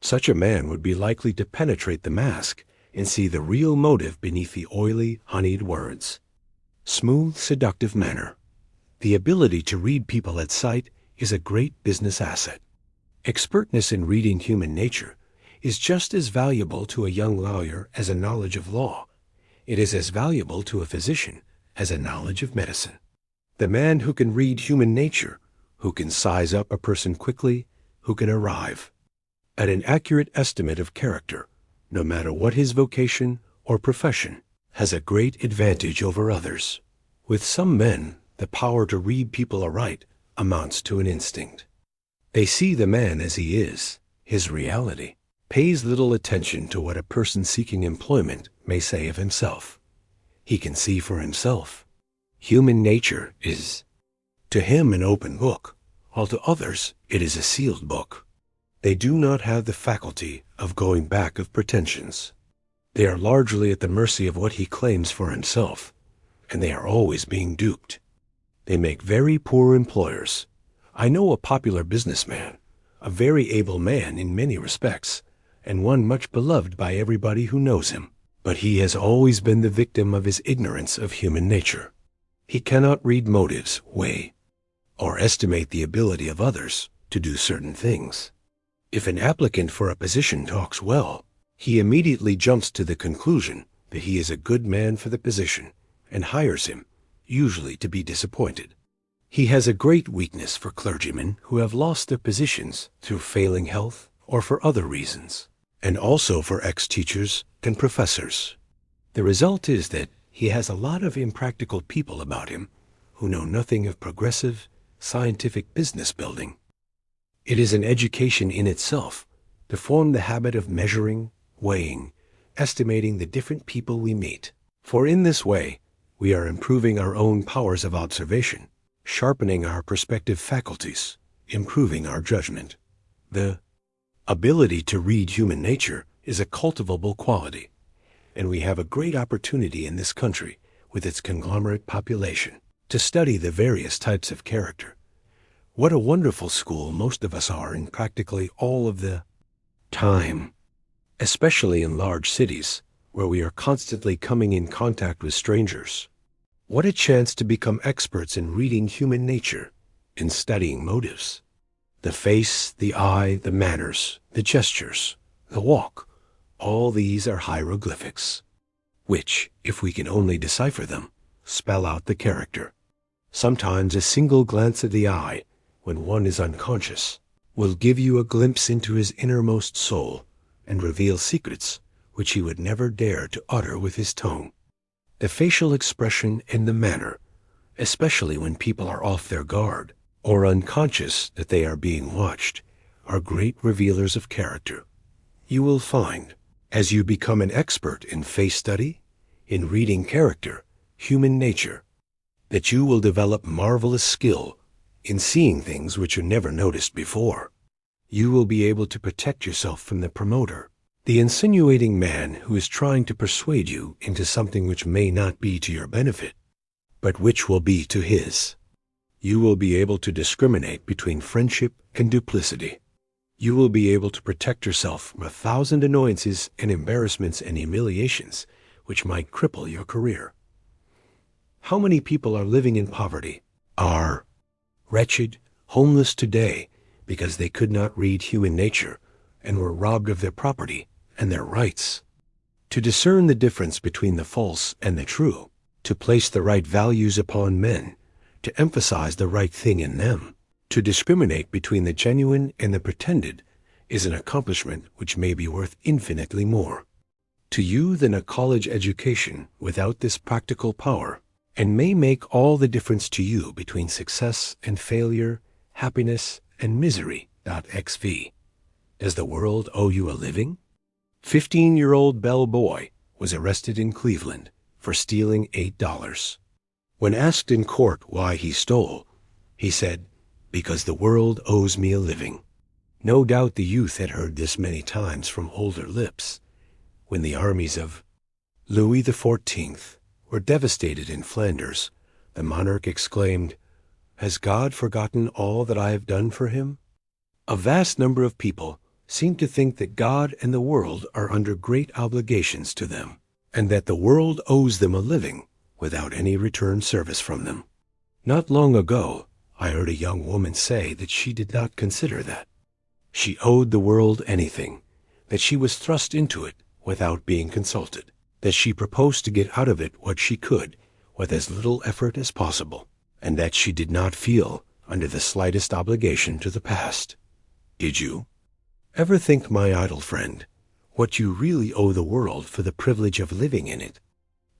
Such a man would be likely to penetrate the mask and see the real motive beneath the oily, honeyed words. Smooth, seductive manner. The ability to read people at sight is a great business asset. Expertness in reading human nature is just as valuable to a young lawyer as a knowledge of law. It is as valuable to a physician as a knowledge of medicine. The man who can read human nature, who can size up a person quickly, who can arrive at an accurate estimate of character, no matter what his vocation or profession, has a great advantage over others. With some men, the power to read people aright amounts to an instinct. They see the man as he is, his reality, pays little attention to what a person seeking employment may say of himself. He can see for himself. Human nature is, to him, an open book, while to others it is a sealed book. They do not have the faculty of going back of pretensions. They are largely at the mercy of what he claims for himself, and they are always being duped. They make very poor employers. I know a popular businessman, a very able man in many respects, and one much beloved by everybody who knows him, but he has always been the victim of his ignorance of human nature. He cannot read motives, weigh, or estimate the ability of others to do certain things. If an applicant for a position talks well, he immediately jumps to the conclusion that he is a good man for the position and hires him, usually to be disappointed. He has a great weakness for clergymen who have lost their positions through failing health or for other reasons, and also for ex-teachers and professors. The result is that he has a lot of impractical people about him who know nothing of progressive, scientific business building. It is an education in itself to form the habit of measuring, weighing, estimating the different people we meet. For in this way, we are improving our own powers of observation, sharpening our perceptive faculties, improving our judgment. The ability to read human nature is a cultivable quality, and we have a great opportunity in this country, with its conglomerate population, to study the various types of character. What a wonderful school most of us are in practically all of the time, especially in large cities, where we are constantly coming in contact with strangers. What a chance to become experts in reading human nature, in studying motives. The face, the eye, the manners, the gestures, the walk, all these are hieroglyphics, which, if we can only decipher them, spell out the character. Sometimes a single glance of the eye, when one is unconscious, will give you a glimpse into his innermost soul and reveal secrets which he would never dare to utter with his tongue. The facial expression and the manner, especially when people are off their guard or unconscious that they are being watched, are great revealers of character. You will find, as you become an expert in face study, in reading character, human nature, that you will develop marvelous skill in seeing things which are never noticed before. You will be able to protect yourself from the promoter, the insinuating man who is trying to persuade you into something which may not be to your benefit, but which will be to his. You will be able to discriminate between friendship and duplicity. You will be able to protect yourself from 1,000 annoyances and embarrassments and humiliations which might cripple your career. How many people are living in poverty, are wretched, homeless today because they could not read human nature and were robbed of their property and their rights? To discern the difference between the false and the true, to place the right values upon men, to emphasize the right thing in them, to discriminate between the genuine and the pretended, is an accomplishment which may be worth infinitely more to you than a college education without this practical power, and may make all the difference to you between success and failure, happiness and misery. XV. Does the world owe you a living? 15-year-old bell boy was arrested in Cleveland for stealing $8. When asked in court why he stole, he said, "Because the world owes me a living." No doubt the youth had heard this many times from older lips. When the armies of Louis XIV were devastated in Flanders, the monarch exclaimed, "Has God forgotten all that I have done for him?" A vast number of people seem to think that God and the world are under great obligations to them, and that the world owes them a living without any return service from them. Not long ago, I heard a young woman say that she did not consider that she owed the world anything, that she was thrust into it without being consulted, that she proposed to get out of it what she could with as little effort as possible, and that she did not feel under the slightest obligation to the past. Did you ever think, my idle friend, what you really owe the world for the privilege of living in it?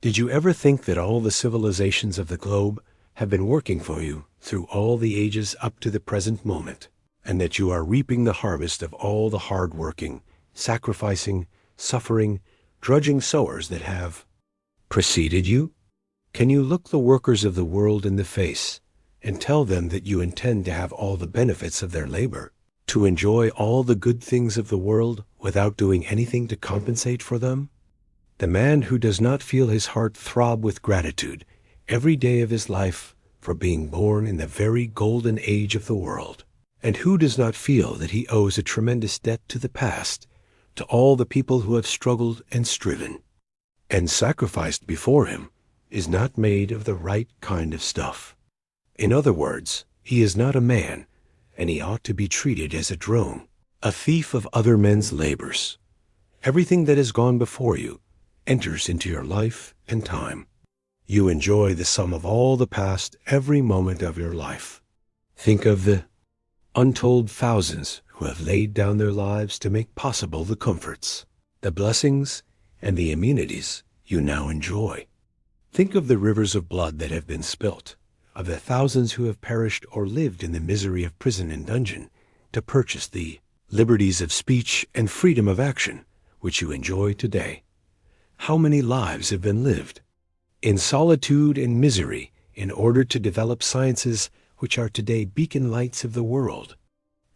Did you ever think that all the civilizations of the globe have been working for you through all the ages up to the present moment, and that you are reaping the harvest of all the hard-working, sacrificing, suffering, drudging sowers that have preceded you? Can you look the workers of the world in the face and tell them that you intend to have all the benefits of their labor, to enjoy all the good things of the world without doing anything to compensate for them? The man who does not feel his heart throb with gratitude every day of his life for being born in the very golden age of the world, and who does not feel that he owes a tremendous debt to the past, to all the people who have struggled and striven and sacrificed before him, is not made of the right kind of stuff. In other words, he is not a man, and he ought to be treated as a drone, a thief of other men's labors. Everything that has gone before you enters into your life and time. You enjoy the sum of all the past every moment of your life. Think of the untold thousands who have laid down their lives to make possible the comforts, the blessings, and the amenities you now enjoy. Think of the rivers of blood that have been spilt, of the thousands who have perished or lived in the misery of prison and dungeon to purchase the liberties of speech and freedom of action which you enjoy today. How many lives have been lived in solitude and misery in order to develop sciences which are today beacon lights of the world?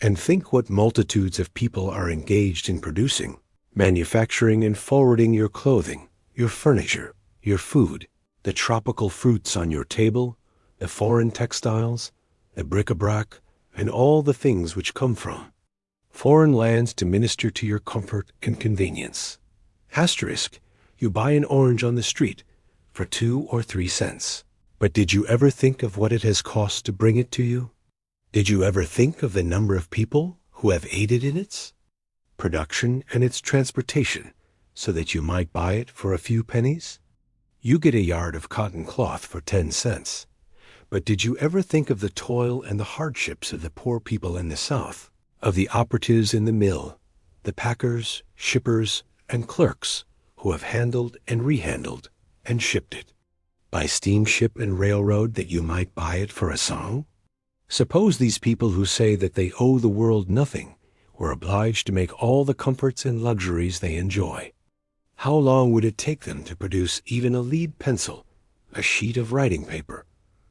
And think what multitudes of people are engaged in producing, manufacturing and forwarding your clothing, your furniture, your food, the tropical fruits on your table, the foreign textiles, the bric-a-brac, and all the things which come from foreign lands to minister to your comfort and convenience. Asterisk, you buy an orange on the street for 2 or 3 cents. But did you ever think of what it has cost to bring it to you? Did you ever think of the number of people who have aided in its production and its transportation so that you might buy it for a few pennies? You get a yard of cotton cloth for 10 cents. But did you ever think of the toil and the hardships of the poor people in the South, of the operatives in the mill, the packers, shippers, and clerks who have handled and rehandled and shipped it by steamship and railroad that you might buy it for a song? Suppose these people who say that they owe the world nothing were obliged to make all the comforts and luxuries they enjoy. How long would it take them to produce even a lead pencil, a sheet of writing paper,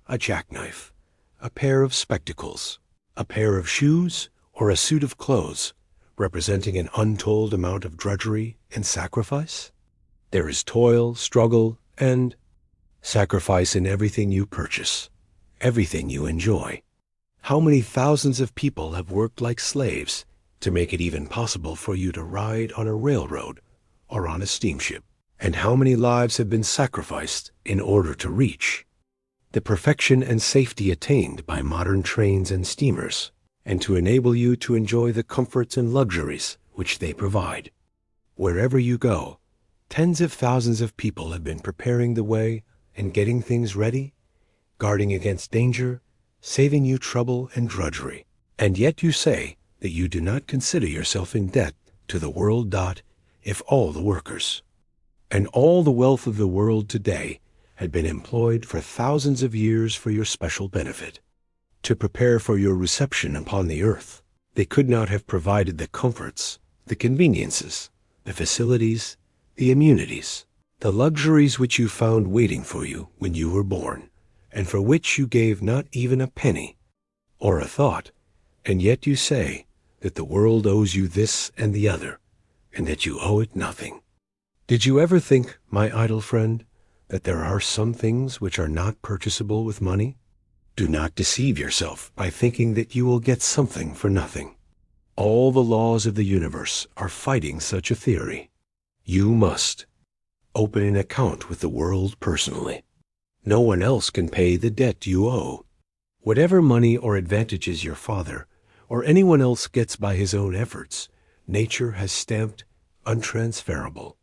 a jackknife, a pair of spectacles, a pair of shoes, or a suit of clothes, representing an untold amount of drudgery and sacrifice? There is toil, struggle, and sacrifice in everything you purchase, everything you enjoy. How many thousands of people have worked like slaves to make it even possible for you to ride on a railroad or on a steamship? And how many lives have been sacrificed in order to reach the perfection and safety attained by modern trains and steamers, and to enable you to enjoy the comforts and luxuries which they provide? Wherever you go, tens of thousands of people have been preparing the way and getting things ready, guarding against danger, saving you trouble and drudgery. And yet you say that you do not consider yourself in debt to the world. If all the workers and all the wealth of the world today had been employed for thousands of years for your special benefit, to prepare for your reception upon the earth, they could not have provided the comforts, the conveniences, the facilities, the immunities, the luxuries which you found waiting for you when you were born, and for which you gave not even a penny or a thought. And yet you say that the world owes you this and the other, and that you owe it nothing. Did you ever think, my idle friend, that there are some things which are not purchasable with money? Do not deceive yourself by thinking that you will get something for nothing. All the laws of the universe are fighting such a theory. You must open an account with the world personally. No one else can pay the debt you owe. Whatever money or advantages your father or anyone else gets by his own efforts, nature has stamped untransferable.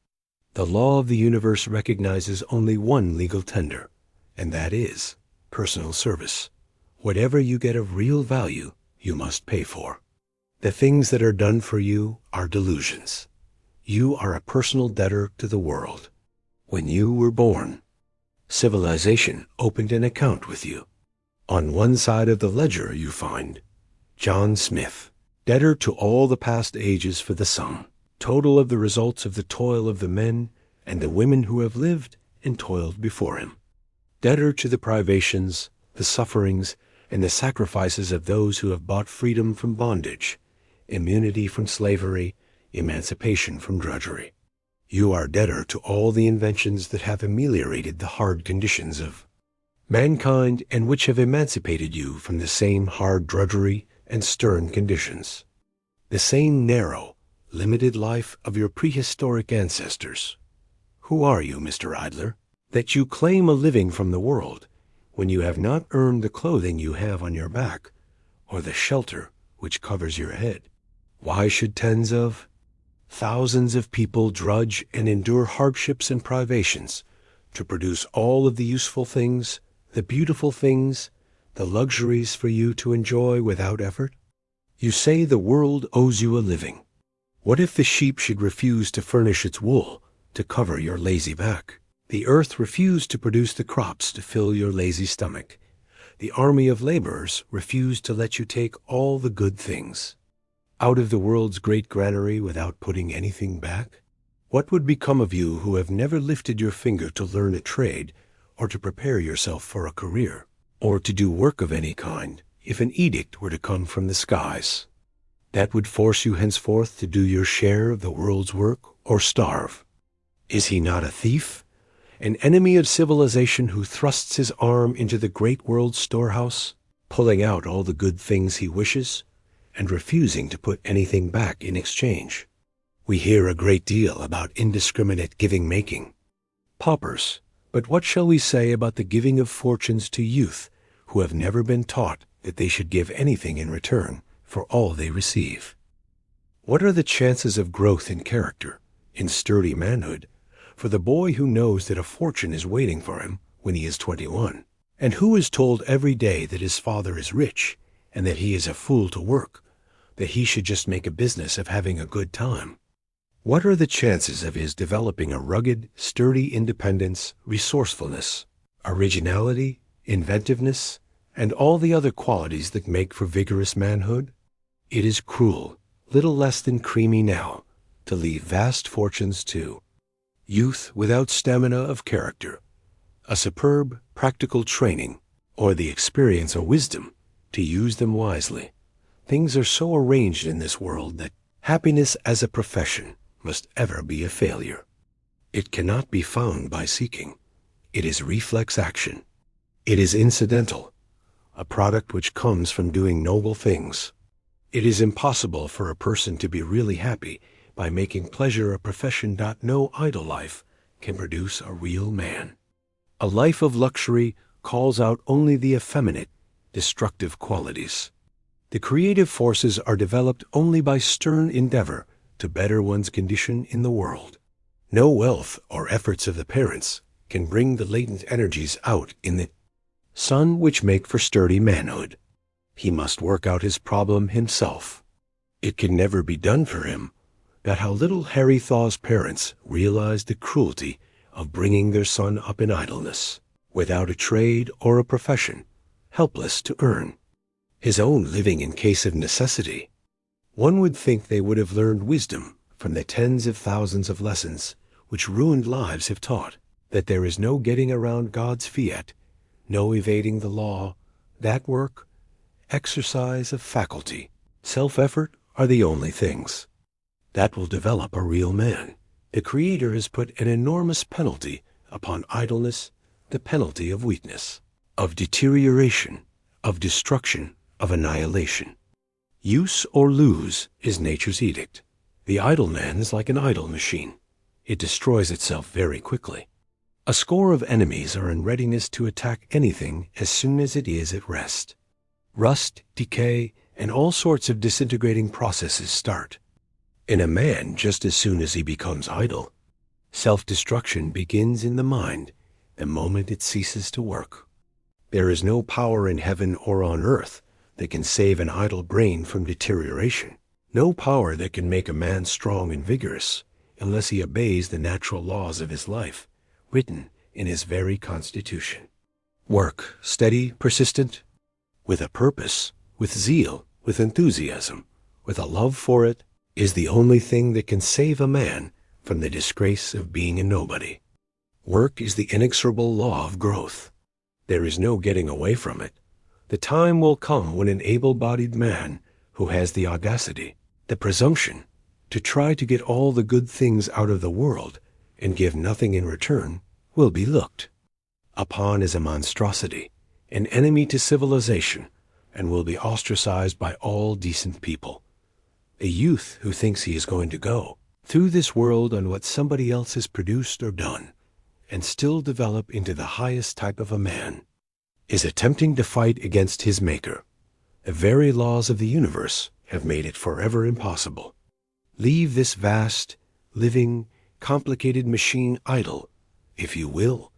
The law of the universe recognizes only one legal tender, and that is personal service. Whatever you get of real value, you must pay for. The things that are done for you are delusions. You are a personal debtor to the world. When you were born, civilization opened an account with you. On one side of the ledger you find John Smith, debtor to all the past ages for the sum total of the results of the toil of the men and the women who have lived and toiled before him, debtor to the privations, the sufferings, and the sacrifices of those who have bought freedom from bondage, immunity from slavery, emancipation from drudgery. You are debtor to all the inventions that have ameliorated the hard conditions of mankind and which have emancipated you from the same hard drudgery and stern conditions, the same narrow, limited life of your prehistoric ancestors. Who are you, Mr. Idler, that you claim a living from the world when you have not earned the clothing you have on your back or the shelter which covers your head? Why should tens of thousands of people drudge and endure hardships and privations to produce all of the useful things, the beautiful things, the luxuries for you to enjoy without effort? You say the world owes you a living. What if the sheep should refuse to furnish its wool to cover your lazy back? The earth refused to produce the crops to fill your lazy stomach. The army of laborers refused to let you take all the good things out of the world's great granary without putting anything back? What would become of you who have never lifted your finger to learn a trade or to prepare yourself for a career or to do work of any kind if an edict were to come from the skies that would force you henceforth to do your share of the world's work or starve? Is he not a thief, an enemy of civilization who thrusts his arm into the great world's storehouse, pulling out all the good things he wishes and refusing to put anything back in exchange? We hear a great deal about indiscriminate giving-making. Paupers, but what shall we say about the giving of fortunes to youth who have never been taught that they should give anything in return for all they receive? What are the chances of growth in character, in sturdy manhood, for the boy who knows that a fortune is waiting for him when he is 21, and who is told every day that his father is rich and that he is a fool to work, that he should just make a business of having a good time? What are the chances of his developing a rugged, sturdy independence, resourcefulness, originality, inventiveness, and all the other qualities that make for vigorous manhood? It is cruel, little less than creamy now, to leave vast fortunes to youth without stamina of character, a superb, practical training, or the experience or wisdom to use them wisely. Things are so arranged in this world that happiness as a profession must ever be a failure. It cannot be found by seeking. It is reflex action. It is incidental, a product which comes from doing noble things. It is impossible for a person to be really happy by making pleasure a profession. No idle life can produce a real man. A life of luxury calls out only the effeminate, destructive qualities. The creative forces are developed only by stern endeavor to better one's condition in the world. No wealth or efforts of the parents can bring the latent energies out in the son which make for sturdy manhood. He must work out his problem himself. It can never be done for him. That how little Harry Thaw's parents realized the cruelty of bringing their son up in idleness, without a trade or a profession, helpless to earn his own living in case of necessity. One would think they would have learned wisdom from the tens of thousands of lessons which ruined lives have taught, that there is no getting around God's fiat, no evading the law, that work, exercise of faculty, self-effort are the only things that will develop a real man. The Creator has put an enormous penalty upon idleness, the penalty of weakness, of deterioration, of destruction, of annihilation. Use or lose is nature's edict. The idle man is like an idle machine. It destroys itself very quickly. A score of enemies are in readiness to attack anything as soon as it is at rest. Rust, decay, and all sorts of disintegrating processes start in a man just as soon as he becomes idle. Self-destruction begins in the mind the moment it ceases to work. There is no power in heaven or on earth that can save an idle brain from deterioration. No power that can make a man strong and vigorous unless he obeys the natural laws of his life, written in his very constitution. Work, steady, persistent, with a purpose, with zeal, with enthusiasm, with a love for it, is the only thing that can save a man from the disgrace of being a nobody. Work is the inexorable law of growth. There is no getting away from it. The time will come when an able-bodied man who has the audacity, the presumption, to try to get all the good things out of the world and give nothing in return will be looked upon as a monstrosity, an enemy to civilization, and will be ostracized by all decent people. A youth who thinks he is going to go through this world on what somebody else has produced or done, and still develop into the highest type of a man, is attempting to fight against his maker. The very laws of the universe have made it forever impossible. Leave this vast, living, complicated machine idle, if you will.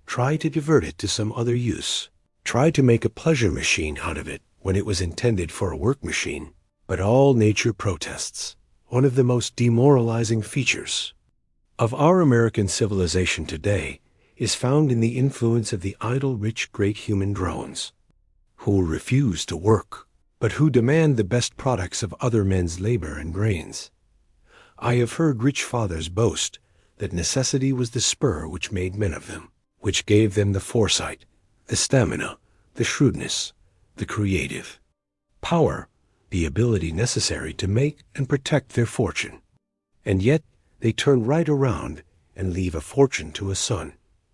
Try to divert it to some other use. Try to make a pleasure machine out of it when it was intended for a work machine. But all nature protests. One of the most demoralizing features of our American civilization today is found in the influence of the idle, rich, great human drones, who refuse to work, but who demand the best products of other men's labor and brains. I have heard rich fathers boast that necessity was the spur which made men of them, which gave them the foresight, the stamina, the shrewdness, the creative power, the ability necessary to make and protect their fortune. And yet they turn right around and leave a fortune to a son,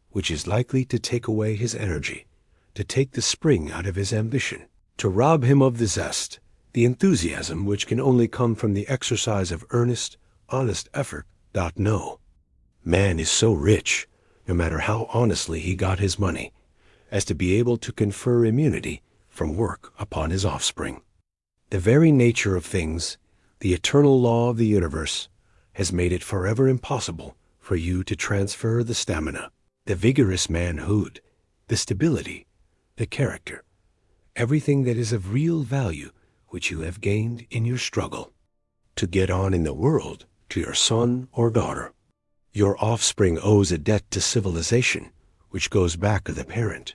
which is likely to take away his energy, to take the spring out of his ambition, to rob him of the zest, the enthusiasm which can only come from the exercise of earnest, honest effort. No. Man is so rich, no matter how honestly he got his money, as to be able to confer immunity from work upon his offspring. The very nature of things, the eternal law of the universe, has made it forever impossible for you to transfer the stamina, the vigorous manhood, the stability, the character, everything that is of real value which you have gained in your struggle to get on in the world to your son or daughter. Your offspring owes a debt to civilization which goes back to the parent.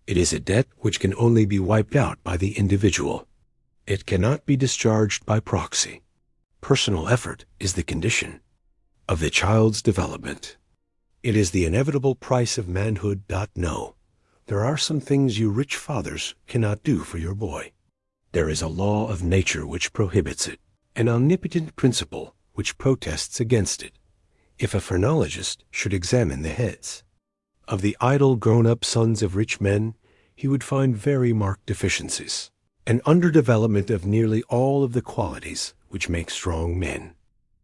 It is a debt which can only be wiped out by the individual. It cannot be discharged by proxy. Personal effort is the condition of the child's development. It is the inevitable price of manhood. No, there are some things you rich fathers cannot do for your boy. There is a law of nature which prohibits it, an omnipotent principle which protests against it. If a phrenologist should examine the heads of the idle grown-up sons of rich men, he would find very marked deficiencies, an underdevelopment of nearly all of the qualities which make strong men.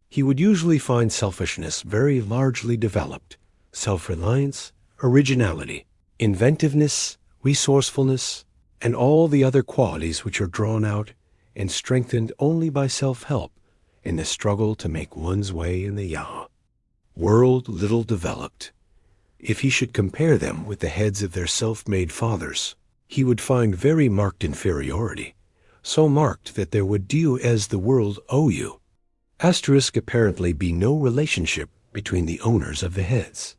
He would usually find selfishness very largely developed, self-reliance, originality, inventiveness, resourcefulness, and all the other qualities which are drawn out and strengthened only by self-help in the struggle to make one's way in the world little developed. If he should compare them with the heads of their self-made fathers, he would find very marked inferiority, so marked that there would do as the world owe you. Asterisk apparently be no relationship between the owners of the heads.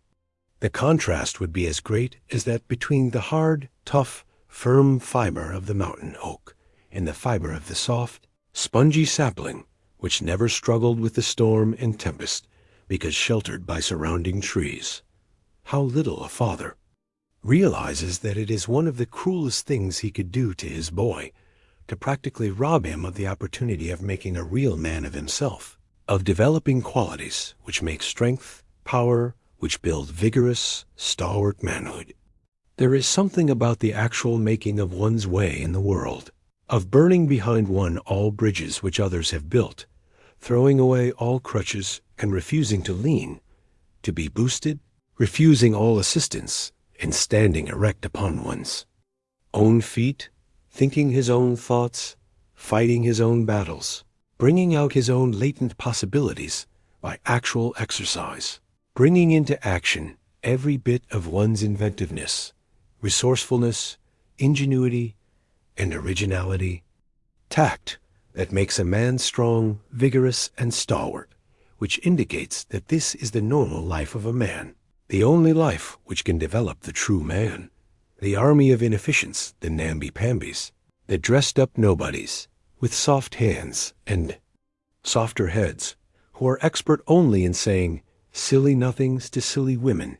The contrast would be as great as that between the hard, tough, firm fiber of the mountain oak and the fiber of the soft, spongy sapling, which never struggled with the storm and tempest because sheltered by surrounding trees. How little a father realizes that it is one of the cruelest things he could do to his boy to practically rob him of the opportunity of making a real man of himself, of developing qualities which make strength, power, which build vigorous, stalwart manhood. There is something about the actual making of one's way in the world, of burning behind one all bridges which others have built, throwing away all crutches and refusing to lean, to be boosted, refusing all assistance, and standing erect upon one's own feet, thinking his own thoughts, fighting his own battles, bringing out his own latent possibilities by actual exercise, bringing into action every bit of one's inventiveness, resourcefulness, ingenuity, and originality, tact that makes a man strong, vigorous, and stalwart, which indicates that this is the normal life of a man, the only life which can develop the true man. The army of inefficients, the namby-pambys, the dressed-up nobodies, with soft hands and softer heads, who are expert only in saying silly nothings to silly women,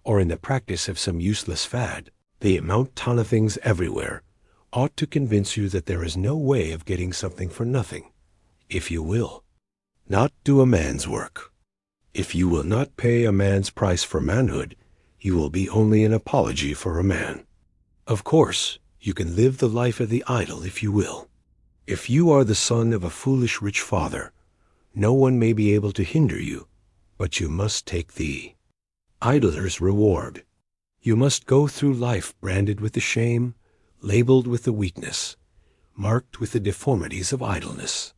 or in the practice of some useless fad, the amount-ton of things everywhere, ought to convince you that there is no way of getting something for nothing, if you will not do a man's work. If you will not pay a man's price for manhood, you will be only an apology for a man. Of course, you can live the life of the idle if you will. If you are the son of a foolish rich father, no one may be able to hinder you, but you must take the idler's reward. You must go through life branded with the shame, labeled with the weakness, marked with the deformities of idleness.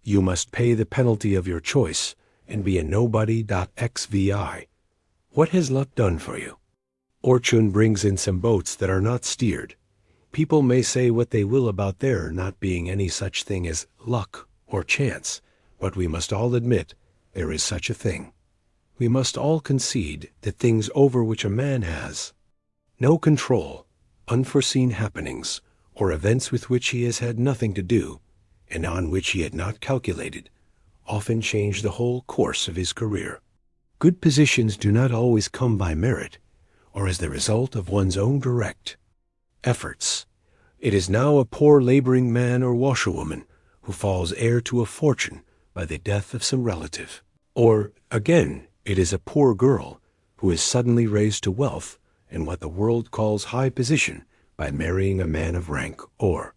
You must pay the penalty of your choice and be a nobody.xvi. What has luck done for you? Fortune brings in some boats that are not steered. People may say what they will about there not being any such thing as luck or chance, but we must all admit there is such a thing. We must all concede that things over which a man has no control, unforeseen happenings, or events with which he has had nothing to do, and on which he had not calculated, often change the whole course of his career. Good positions do not always come by merit, or as the result of one's own direct efforts. It is now a poor laboring man or washerwoman who falls heir to a fortune by the death of some relative. Or, again, it is a poor girl who is suddenly raised to wealth and what the world calls high position by marrying a man of rank or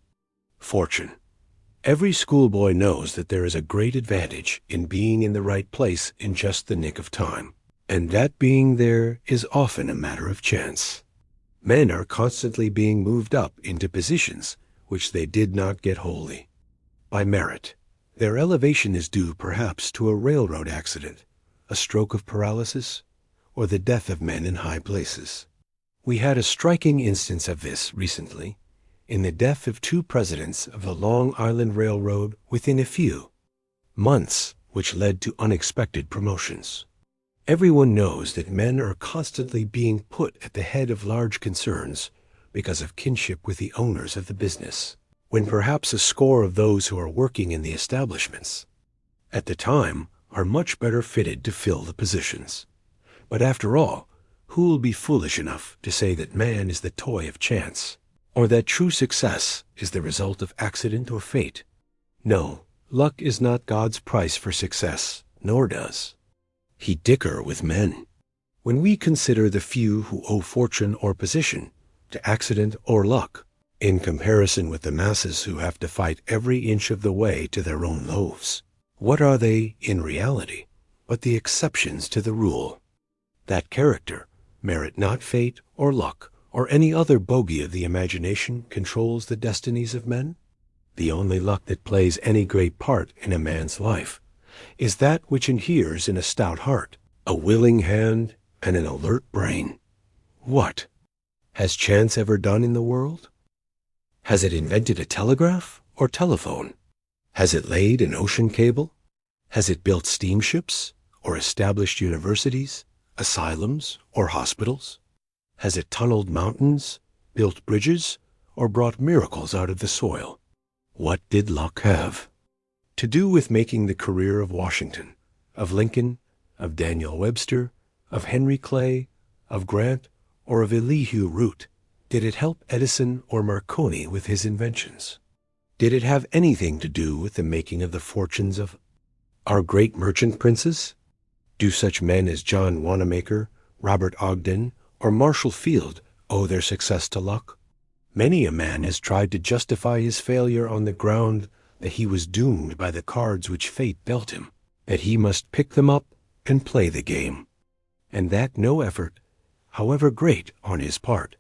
fortune. Every schoolboy knows that there is a great advantage in being in the right place in just the nick of time, and that being there is often a matter of chance. Men are constantly being moved up into positions which they did not get wholly by merit. Their elevation is due perhaps to a railroad accident, a stroke of paralysis, or the death of men in high places. We had a striking instance of this recently in the death of two presidents of the Long Island Railroad within a few months, which led to unexpected promotions. Everyone knows that men are constantly being put at the head of large concerns because of kinship with the owners of the business, when perhaps a score of those who are working in the establishments at the time are much better fitted to fill the positions. But after all, who will be foolish enough to say that man is the toy of chance, or that true success is the result of accident or fate? No, luck is not God's price for success, nor does he dicker with men. When we consider the few who owe fortune or position to accident or luck, in comparison with the masses who have to fight every inch of the way to their own loaves. What are they, in reality, but the exceptions to the rule? That character, merit not fate or luck or any other bogey of the imagination, controls the destinies of men? The only luck that plays any great part in a man's life is that which inheres in a stout heart, a willing hand, and an alert brain. What has chance ever done in the world? Has it invented a telegraph or telephone? Has it laid an ocean cable? Has it built steamships or established universities, asylums, or hospitals? Has it tunneled mountains, built bridges, or brought miracles out of the soil? What did luck have to do with making the career of Washington, of Lincoln, of Daniel Webster, of Henry Clay, of Grant, or of Elihu Root? Did it help Edison or Marconi with his inventions? Did it have anything to do with the making of the fortunes of our great merchant princes? Do such men as John Wanamaker, Robert Ogden, or Marshall Field owe their success to luck? Many a man has tried to justify his failure on the ground that he was doomed by the cards which fate dealt him, that he must pick them up and play the game, and that no effort, however great on his part,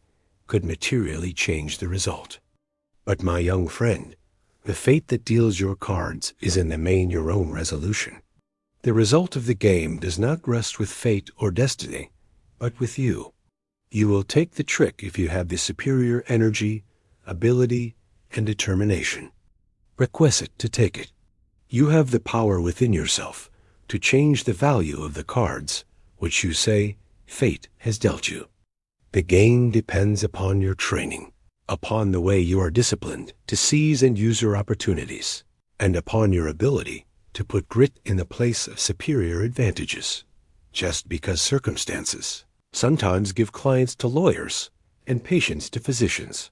could materially change the result. But my young friend, the fate that deals your cards is in the main your own resolution. The result of the game does not rest with fate or destiny, but with you. You will take the trick if you have the superior energy, ability, and determination. Requisite to take it. You have the power within yourself to change the value of the cards which you say fate has dealt you. The game depends upon your training, upon the way you are disciplined to seize and use your opportunities, and upon your ability to put grit in the place of superior advantages. Just because circumstances sometimes give clients to lawyers and patients to physicians,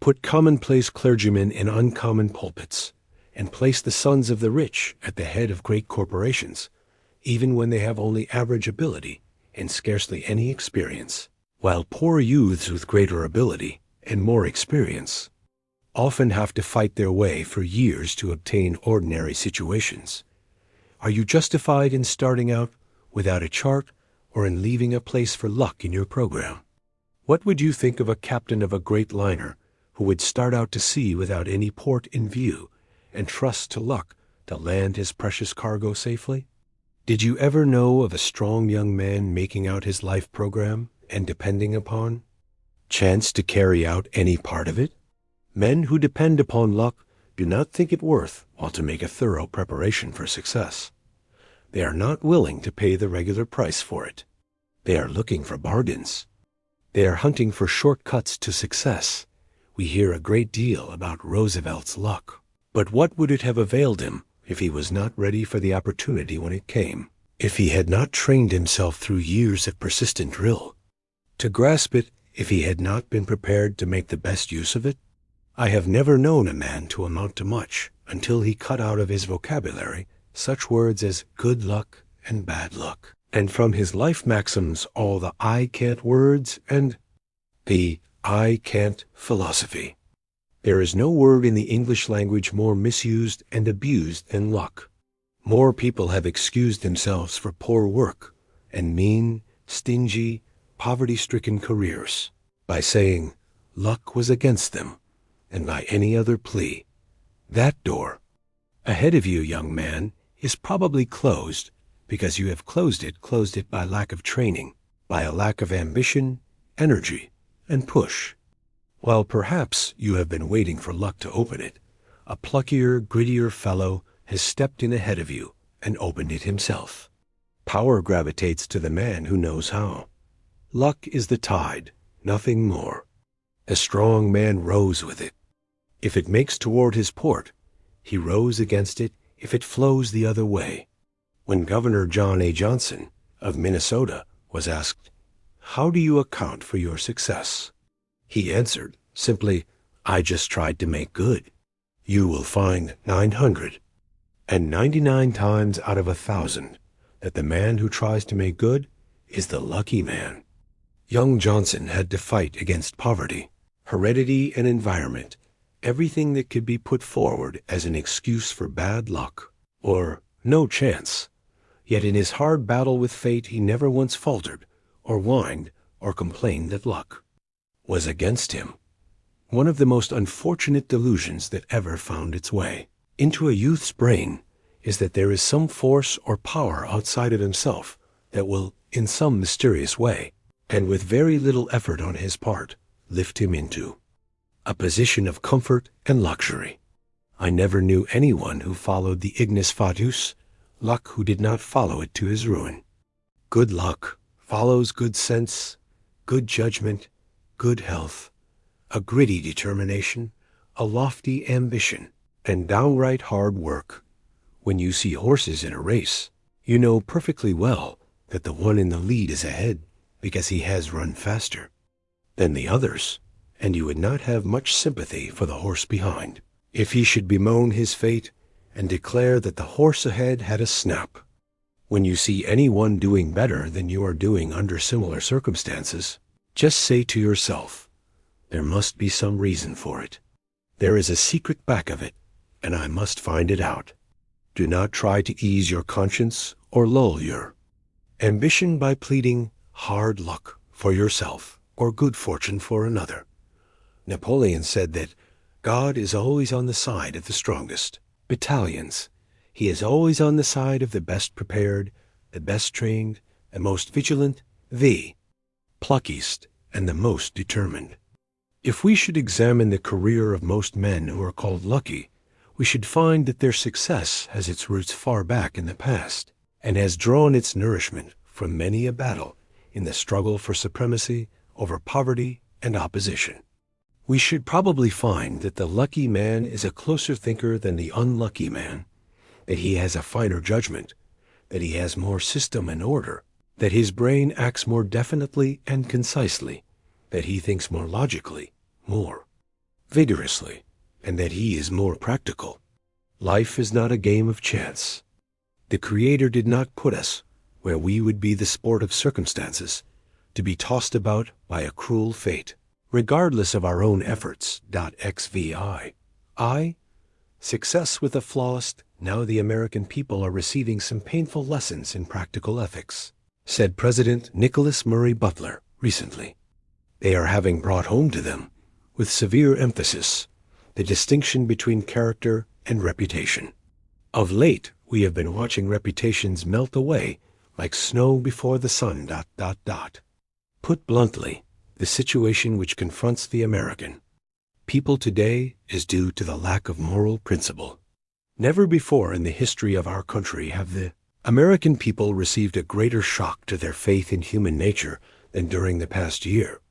put commonplace clergymen in uncommon pulpits, and place the sons of the rich at the head of great corporations, even when they have only average ability and scarcely any experience, while poor youths with greater ability and more experience often have to fight their way for years to obtain ordinary situations. Are you justified in starting out without a chart or in leaving a place for luck in your program? What would you think of a captain of a great liner who would start out to sea without any port in view and trust to luck to land his precious cargo safely? Did you ever know of a strong young man making out his life program and depending upon chance to carry out any part of it? Men who depend upon luck do not think it worth while to make a thorough preparation for success. They are not willing to pay the regular price for it. They are looking for bargains. They are hunting for shortcuts to success. We hear a great deal about Roosevelt's luck. But what would it have availed him if he was not ready for the opportunity when it came? If he had not trained himself through years of persistent drill to grasp it, if he had not been prepared to make the best use of it? I have never known a man to amount to much until he cut out of his vocabulary such words as good luck and bad luck, and from his life maxims all the I can't words and the I can't philosophy. There is no word in the English language more misused and abused than luck. More people have excused themselves for poor work and mean, stingy, poverty-stricken careers by saying luck was against them, and by any other plea. That door ahead of you, young man, is probably closed because you have closed it by lack of training, by a lack of ambition, energy, and push. While perhaps you have been waiting for luck to open it, a pluckier, grittier fellow has stepped in ahead of you and opened it himself. Power gravitates to the man who knows how. Luck is the tide, nothing more. A strong man rows with it. If it makes toward his port, he rows against it if it flows the other way. When Governor John A. Johnson of Minnesota was asked, "How do you account for your success?" he answered simply, "I just tried to make good." You will find 999 times out of 1,000 that the man who tries to make good is the lucky man. Young Johnson had to fight against poverty, heredity, and environment, everything that could be put forward as an excuse for bad luck or no chance. Yet in his hard battle with fate, he never once faltered or whined or complained that luck was against him. One of the most unfortunate delusions that ever found its way into a youth's brain is that there is some force or power outside of himself that will, in some mysterious way, and with very little effort on his part, lift him into a position of comfort and luxury. I never knew anyone who followed the ignis fatuus, luck, who did not follow it to his ruin. Good luck follows good sense, good judgment, good health, a gritty determination, a lofty ambition, and downright hard work. When you see horses in a race, you know perfectly well that the one in the lead is ahead because he has run faster than the others, and you would not have much sympathy for the horse behind if he should bemoan his fate and declare that the horse ahead had a snap. When you see anyone doing better than you are doing under similar circumstances, just say to yourself, there must be some reason for it. There is a secret back of it, and I must find it out. Do not try to ease your conscience or lull your ambition by pleading hard luck for yourself or good fortune for another. Napoleon said that God is always on the side of the strongest battalions. He is always on the side of the best prepared, the best trained, the most vigilant, the pluckiest, and the most determined. If we should examine the career of most men who are called lucky, we should find that their success has its roots far back in the past, and has drawn its nourishment from many a battle in the struggle for supremacy over poverty and opposition. We should probably find that the lucky man is a closer thinker than the unlucky man, that he has a finer judgment, that he has more system and order, that his brain acts more definitely and concisely, that he thinks more logically, more vigorously, and that he is more practical. Life is not a game of chance. The Creator did not put us where we would be the sport of circumstances, to be tossed about by a cruel fate, regardless of our own efforts. XVI. Success with the flawless. Now the American people are receiving some painful lessons in practical ethics, said President Nicholas Murray Butler recently. They are having brought home to them, with severe emphasis, the distinction between character and reputation. Of late, we have been watching reputations melt away like snow before the sun. Put bluntly, the situation which confronts the American people today is due to the lack of moral principle. Never before in the history of our country have the American people received a greater shock to their faith in human nature than during the past year,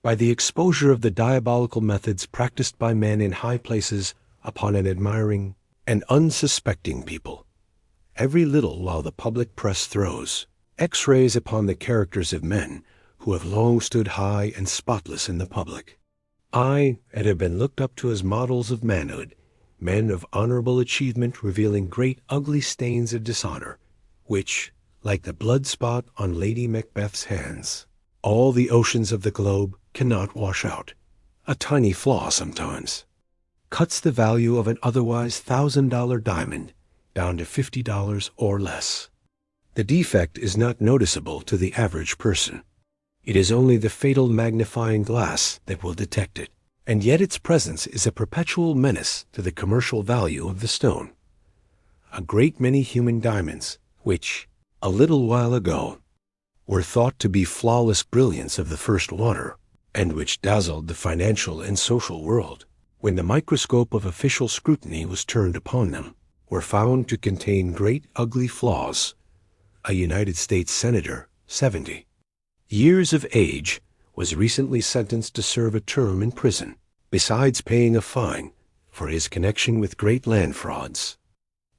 by the exposure of the diabolical methods practiced by men in high places upon an admiring and unsuspecting people. Every little while the public press throws X-rays upon the characters of men who have long stood high and spotless in the public eye and have been looked up to as models of manhood, men of honorable achievement revealing great ugly stains of dishonor, which, like the blood spot on Lady Macbeth's hands, all the oceans of the globe cannot wash out. A tiny flaw sometimes cuts the value of an otherwise $1,000 diamond down to $50 or less. The defect is not noticeable to the average person. It is only the fatal magnifying glass that will detect it, and yet its presence is a perpetual menace to the commercial value of the stone. A great many human diamonds, which, a little while ago, were thought to be flawless brilliance of the first water, and which dazzled the financial and social world, when the microscope of official scrutiny was turned upon them, were found to contain great ugly flaws. A United States Senator, 70 years of age, was recently sentenced to serve a term in prison, besides paying a fine for his connection with great land frauds.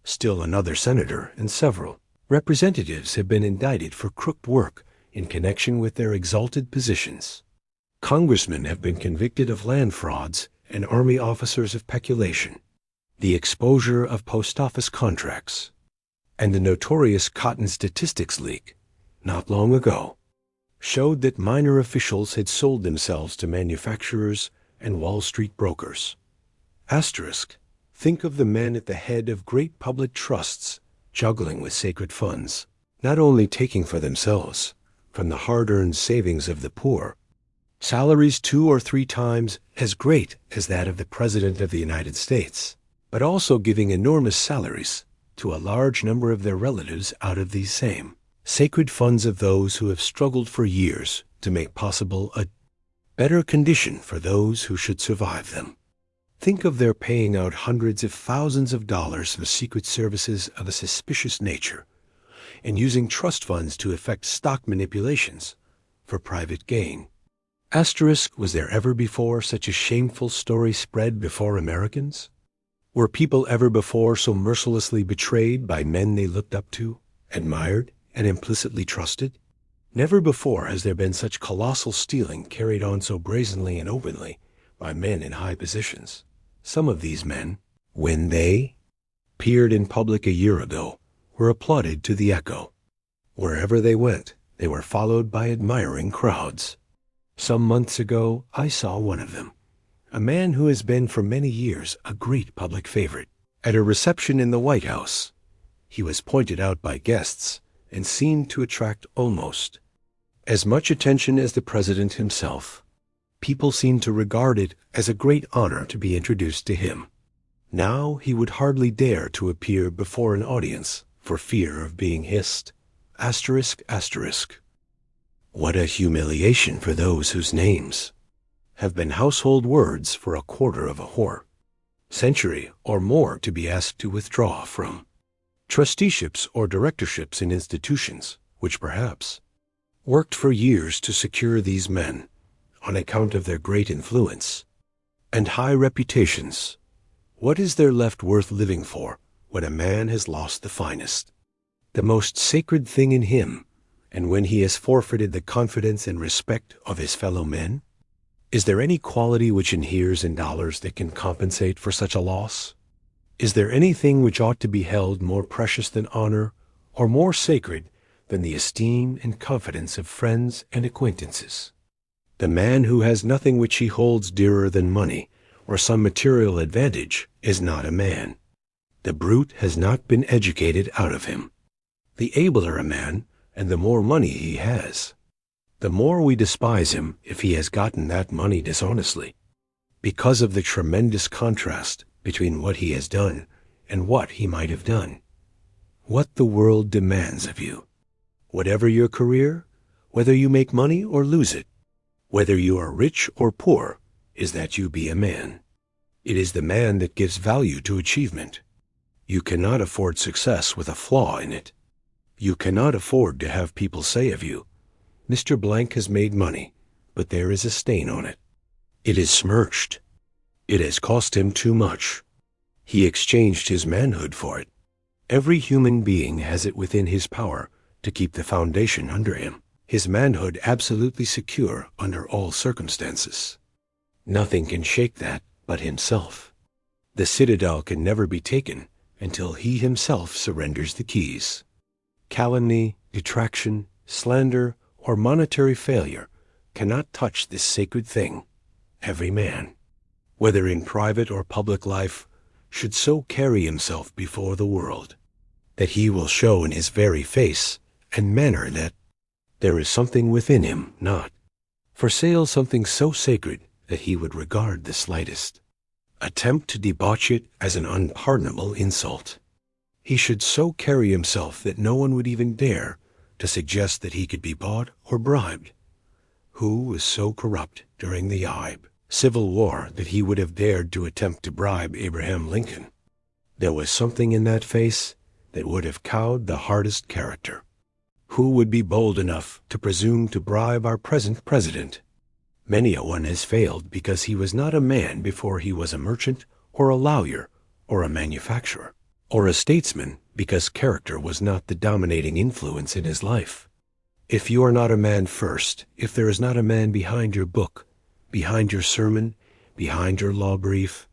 Still another senator and several representatives have been indicted for crooked work in connection with their exalted positions. Congressmen have been convicted of land frauds and army officers of peculation, the exposure of post office contracts, and the notorious cotton statistics leak not long ago showed that minor officials had sold themselves to manufacturers and Wall Street brokers. Asterisk. Think of the men at the head of great public trusts juggling with sacred funds, not only taking for themselves from the hard-earned savings of the poor, salaries 2 or 3 times as great as that of the President of the United States, but also giving enormous salaries to a large number of their relatives out of these same sacred funds of those who have struggled for years to make possible a better condition for those who should survive them. Think of their paying out hundreds of thousands of dollars for secret services of a suspicious nature and using trust funds to effect stock manipulations for private gain. Asterisk. Was there ever before such a shameful story spread before Americans? Were people ever before so mercilessly betrayed by men they looked up to, admired, and implicitly trusted? Never before has there been such colossal stealing carried on so brazenly and openly by men in high positions. Some of these men, when they appeared in public a year ago, were applauded to the echo. Wherever they went, they were followed by admiring crowds. Some months ago, I saw one of them, a man who has been for many years a great public favorite. At a reception in the White House, he was pointed out by guests and seemed to attract almost as much attention as the president himself. People seemed to regard it as a great honor to be introduced to him. Now he would hardly dare to appear before an audience for fear of being hissed. Asterisk. What a humiliation for those whose names have been household words for a quarter of a century or more to be asked to withdraw from trusteeships or directorships in institutions which perhaps worked for years to secure these men on account of their great influence and high reputations. What is there left worth living for when a man has lost the finest, the most sacred thing in him, and when he has forfeited the confidence and respect of his fellow men? Is there any quality which inheres in dollars that can compensate for such a loss? Is there anything which ought to be held more precious than honor, or more sacred than the esteem and confidence of friends and acquaintances? The man who has nothing which he holds dearer than money or some material advantage is not a man. The brute has not been educated out of him. The abler a man, and the more money he has, the more we despise him if he has gotten that money dishonestly, because of the tremendous contrast between what he has done and what he might have done. What the world demands of you, whatever your career, whether you make money or lose it, whether you are rich or poor, is that you be a man. It is the man that gives value to achievement. You cannot afford success with a flaw in it. You cannot afford to have people say of you, Mr. Blank has made money, but there is a stain on it. It is smirched. It has cost him too much. He exchanged his manhood for it. Every human being has it within his power to keep the foundation under him, his manhood absolutely secure under all circumstances. Nothing can shake that but himself. The citadel can never be taken until he himself surrenders the keys. Calumny, detraction, slander, or monetary failure cannot touch this sacred thing. Every man, whether in private or public life, should so carry himself before the world that he will show in his very face and manner that there is something within him not for sale, something so sacred that he would regard the slightest attempt to debauch it as an unpardonable insult. He should so carry himself that no one would even dare to suggest that he could be bought or bribed. Who was so corrupt during the Civil War that he would have dared to attempt to bribe Abraham Lincoln? There was something in that face that would have cowed the hardest character. Who would be bold enough to presume to bribe our present president? Many a one has failed because he was not a man before he was a merchant or a lawyer or a manufacturer, or a statesman because character was not the dominating influence in his life. If you are not a man first, if there is not a man behind your book, behind your sermon, behind your law brief,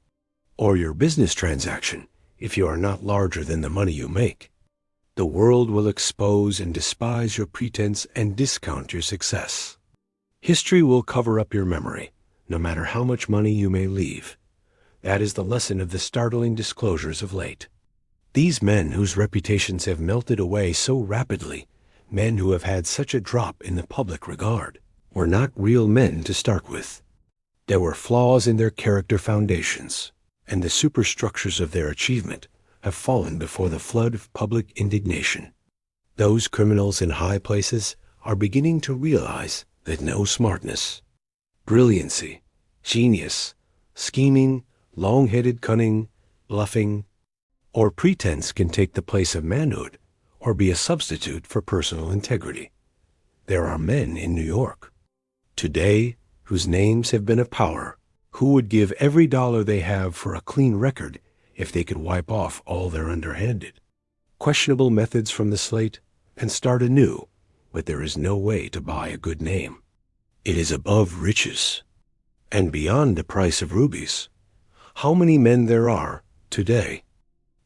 or your business transaction, if you are not larger than the money you make, The world will expose and despise your pretense and discount your success. History will cover up your memory, no matter how much money you may leave. That is the lesson of the startling disclosures of late. These men whose reputations have melted away so rapidly, men who have had such a drop in the public regard, were not real men to start with. There were flaws in their character foundations, and the superstructures of their achievement have fallen before the flood of public indignation. Those criminals in high places are beginning to realize that no smartness, brilliancy, genius, scheming, long-headed cunning, bluffing, or pretense can take the place of manhood or be a substitute for personal integrity. There are men in New York today whose names have been of power, who would give every dollar they have for a clean record if they could wipe off all their underhanded, questionable methods from the slate and start anew, but there is no way to buy a good name. It is above riches and beyond the price of rubies. How many men there are today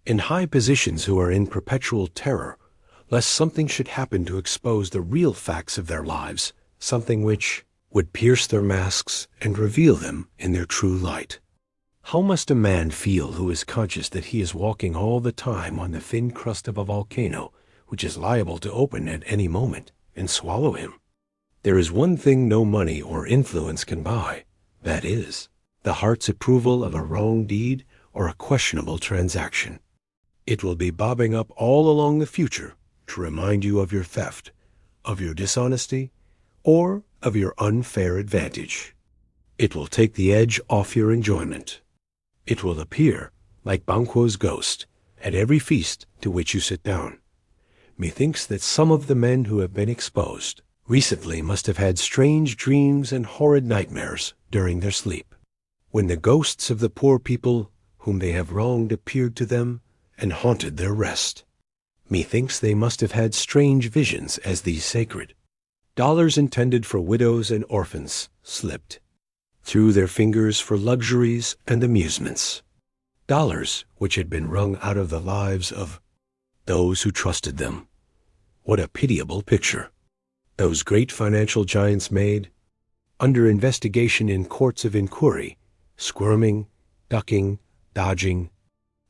in high positions who are in perpetual terror lest something should happen to expose the real facts of their lives, something which would pierce their masks and reveal them in their true light. How must a man feel who is conscious that he is walking all the time on the thin crust of a volcano which is liable to open at any moment and swallow him? There is one thing no money or influence can buy, that is, the heart's approval of a wrong deed or a questionable transaction. It will be bobbing up all along the future to remind you of your theft, of your dishonesty, or of your unfair advantage. It will take the edge off your enjoyment. It will appear like Banquo's ghost at every feast to which you sit down. Methinks that some of the men who have been exposed recently must have had strange dreams and horrid nightmares during their sleep, when the ghosts of the poor people whom they have wronged appeared to them and haunted their rest. Methinks they must have had strange visions as these sacred dollars intended for widows and orphans slipped through their fingers for luxuries and amusements, dollars which had been wrung out of the lives of those who trusted them. What a pitiable picture those great financial giants made, under investigation in courts of inquiry, squirming, ducking, dodging,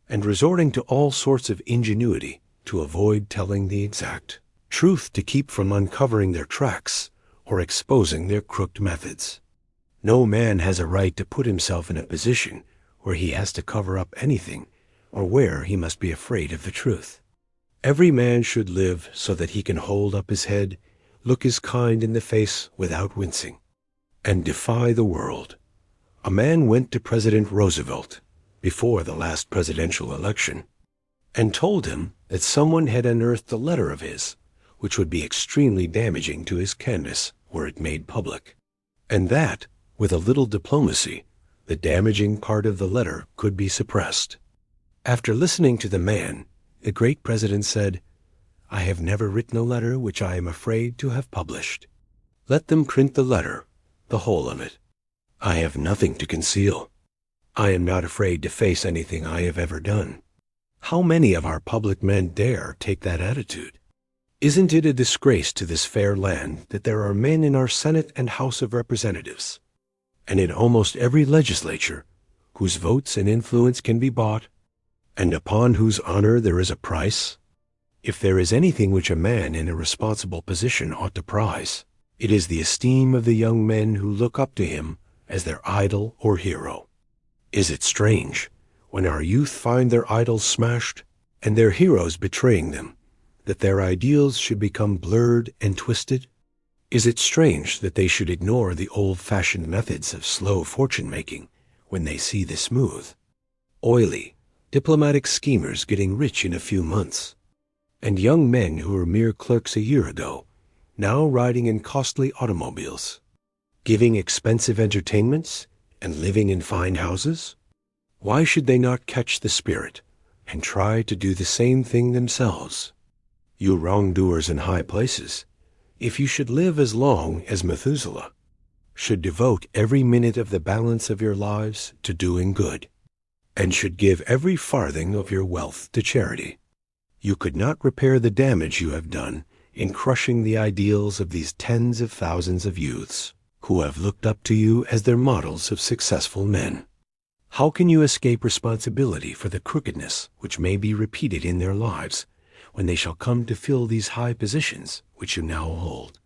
and resorting to all sorts of ingenuity to avoid telling the exact truth to keep from uncovering their tracks or exposing their crooked methods. No man has a right to put himself in a position where he has to cover up anything or where he must be afraid of the truth. Every man should live so that he can hold up his head, look his kind in the face without wincing, and defy the world. A man went to President Roosevelt before the last presidential election and told him that someone had unearthed a letter of his which would be extremely damaging to his canvass were it made public, and that, with a little diplomacy, the damaging part of the letter could be suppressed. After listening to the man, the great president said, "I have never written a letter which I am afraid to have published. Let them print the letter, the whole of it. I have nothing to conceal. I am not afraid to face anything I have ever done." How many of our public men dare take that attitude? Isn't it a disgrace to this fair land that there are men in our Senate and House of Representatives, and in almost every legislature, whose votes and influence can be bought, and upon whose honor there is a price? If there is anything which a man in a responsible position ought to prize, it is the esteem of the young men who look up to him as their idol or hero. Is it strange, when our youth find their idols smashed and their heroes betraying them, that their ideals should become blurred and twisted? Is it strange that they should ignore the old-fashioned methods of slow fortune-making when they see the smooth, oily, diplomatic schemers getting rich in a few months, and young men who were mere clerks a year ago, now riding in costly automobiles, giving expensive entertainments, and living in fine houses? Why should they not catch the spirit and try to do the same thing themselves? You wrongdoers in high places, if you should live as long as Methuselah, should devote every minute of the balance of your lives to doing good, and should give every farthing of your wealth to charity, You could not repair the damage you have done in crushing the ideals of these tens of thousands of youths who have looked up to you as their models of successful men. How can you escape responsibility for the crookedness which may be repeated in their lives when they shall come to fill these high positions which you now hold?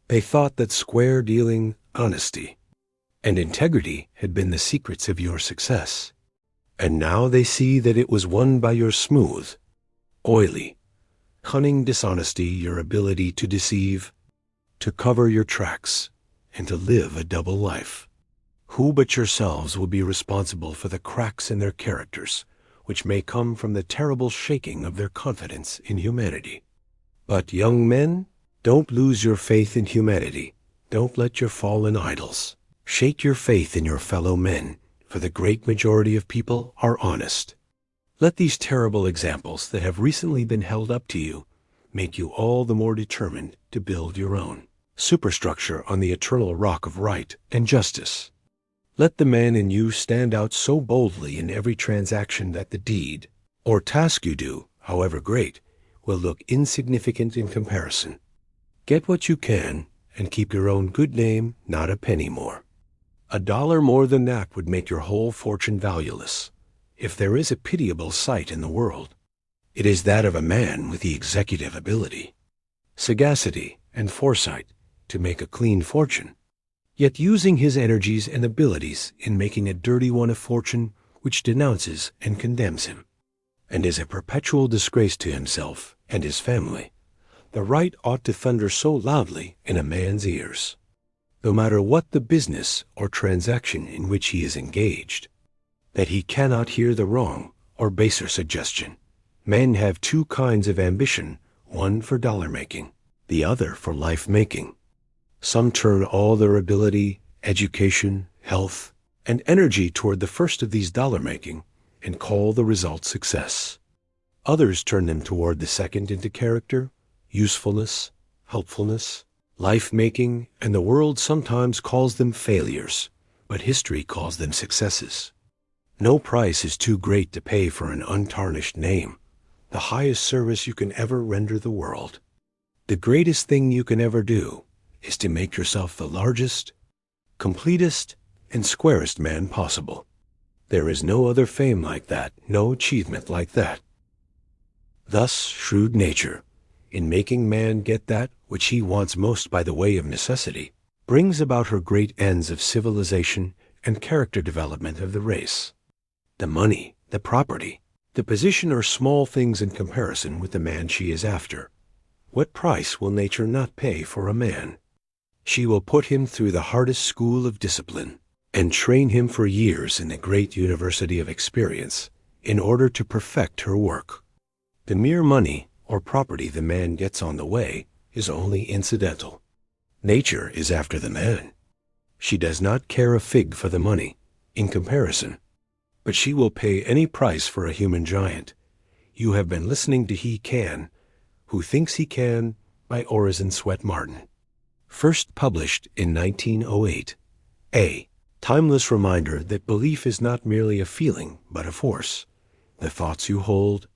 They thought that square dealing, honesty, and integrity had been the secrets of your success. And now they see that it was won by your smooth, oily, cunning dishonesty, your ability to deceive, to cover your tracks, and to live a double life. Who but yourselves will be responsible for the cracks in their characters, which may come from the terrible shaking of their confidence in humanity? But, young men, don't lose your faith in humanity. Don't let your fallen idols shake your faith in your fellow men, for the great majority of people are honest. Let these terrible examples that have recently been held up to you make you all the more determined to build your own superstructure on the eternal rock of right and justice. Let the man in you stand out so boldly in every transaction that the deed or task you do, however great, will look insignificant in comparison. Get what you can and keep your own good name, not a penny more. $1 more than that would make your whole fortune valueless. If there is a pitiable sight in the world, it is that of a man with the executive ability, sagacity, and foresight to make a clean fortune, yet using his energies and abilities in making a dirty one a fortune which denounces and condemns him, and is a perpetual disgrace to himself and his family. The right ought to thunder so loudly in a man's ears, no matter what the business or transaction in which he is engaged, that he cannot hear the wrong or baser suggestion. Men have two kinds of ambition, one for dollar-making, the other for life-making. Some turn all their ability, education, health, and energy toward the first of these dollar-making and call the result success. Others turn them toward the second into character, usefulness, helpfulness, life-making, and the world sometimes calls them failures, but history calls them successes. No price is too great to pay for an untarnished name, the highest service you can ever render the world. The greatest thing you can ever do is to make yourself the largest, completest, and squarest man possible. There is no other fame like that, no achievement like that. Thus, shrewd nature, in making man get that which he wants most by the way of necessity, brings about her great ends of civilization and character development of the race. The money, the property, the position are small things in comparison with the man she is after. What price will nature not pay for a man? She will put him through the hardest school of discipline and train him for years in the great university of experience in order to perfect her work. The mere money or property the man gets on the way is only incidental. Nature is after the man. She does not care a fig for the money, in comparison, but she will pay any price for a human giant. You have been listening to He Can, Who Thinks He Can, by Orison Swett Marden. First published in 1908. A timeless reminder that belief is not merely a feeling, but a force. The thoughts you hold,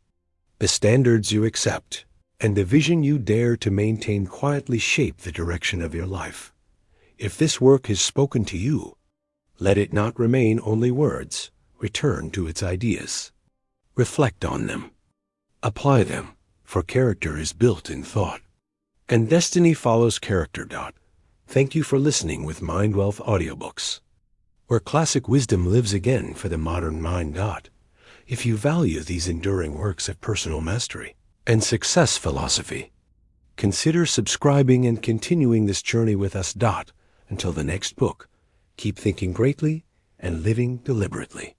the standards you accept, and the vision you dare to maintain quietly shape the direction of your life. If this work has spoken to you, let it not remain only words. Return to its ideas. Reflect on them. Apply them, for character is built in thought. And destiny follows character. Thank you for listening with MindWealth Audiobooks, where classic wisdom lives again for the modern mind. If you value these enduring works of personal mastery and success philosophy, consider subscribing and continuing this journey with us. Until the next book, keep thinking greatly and living deliberately.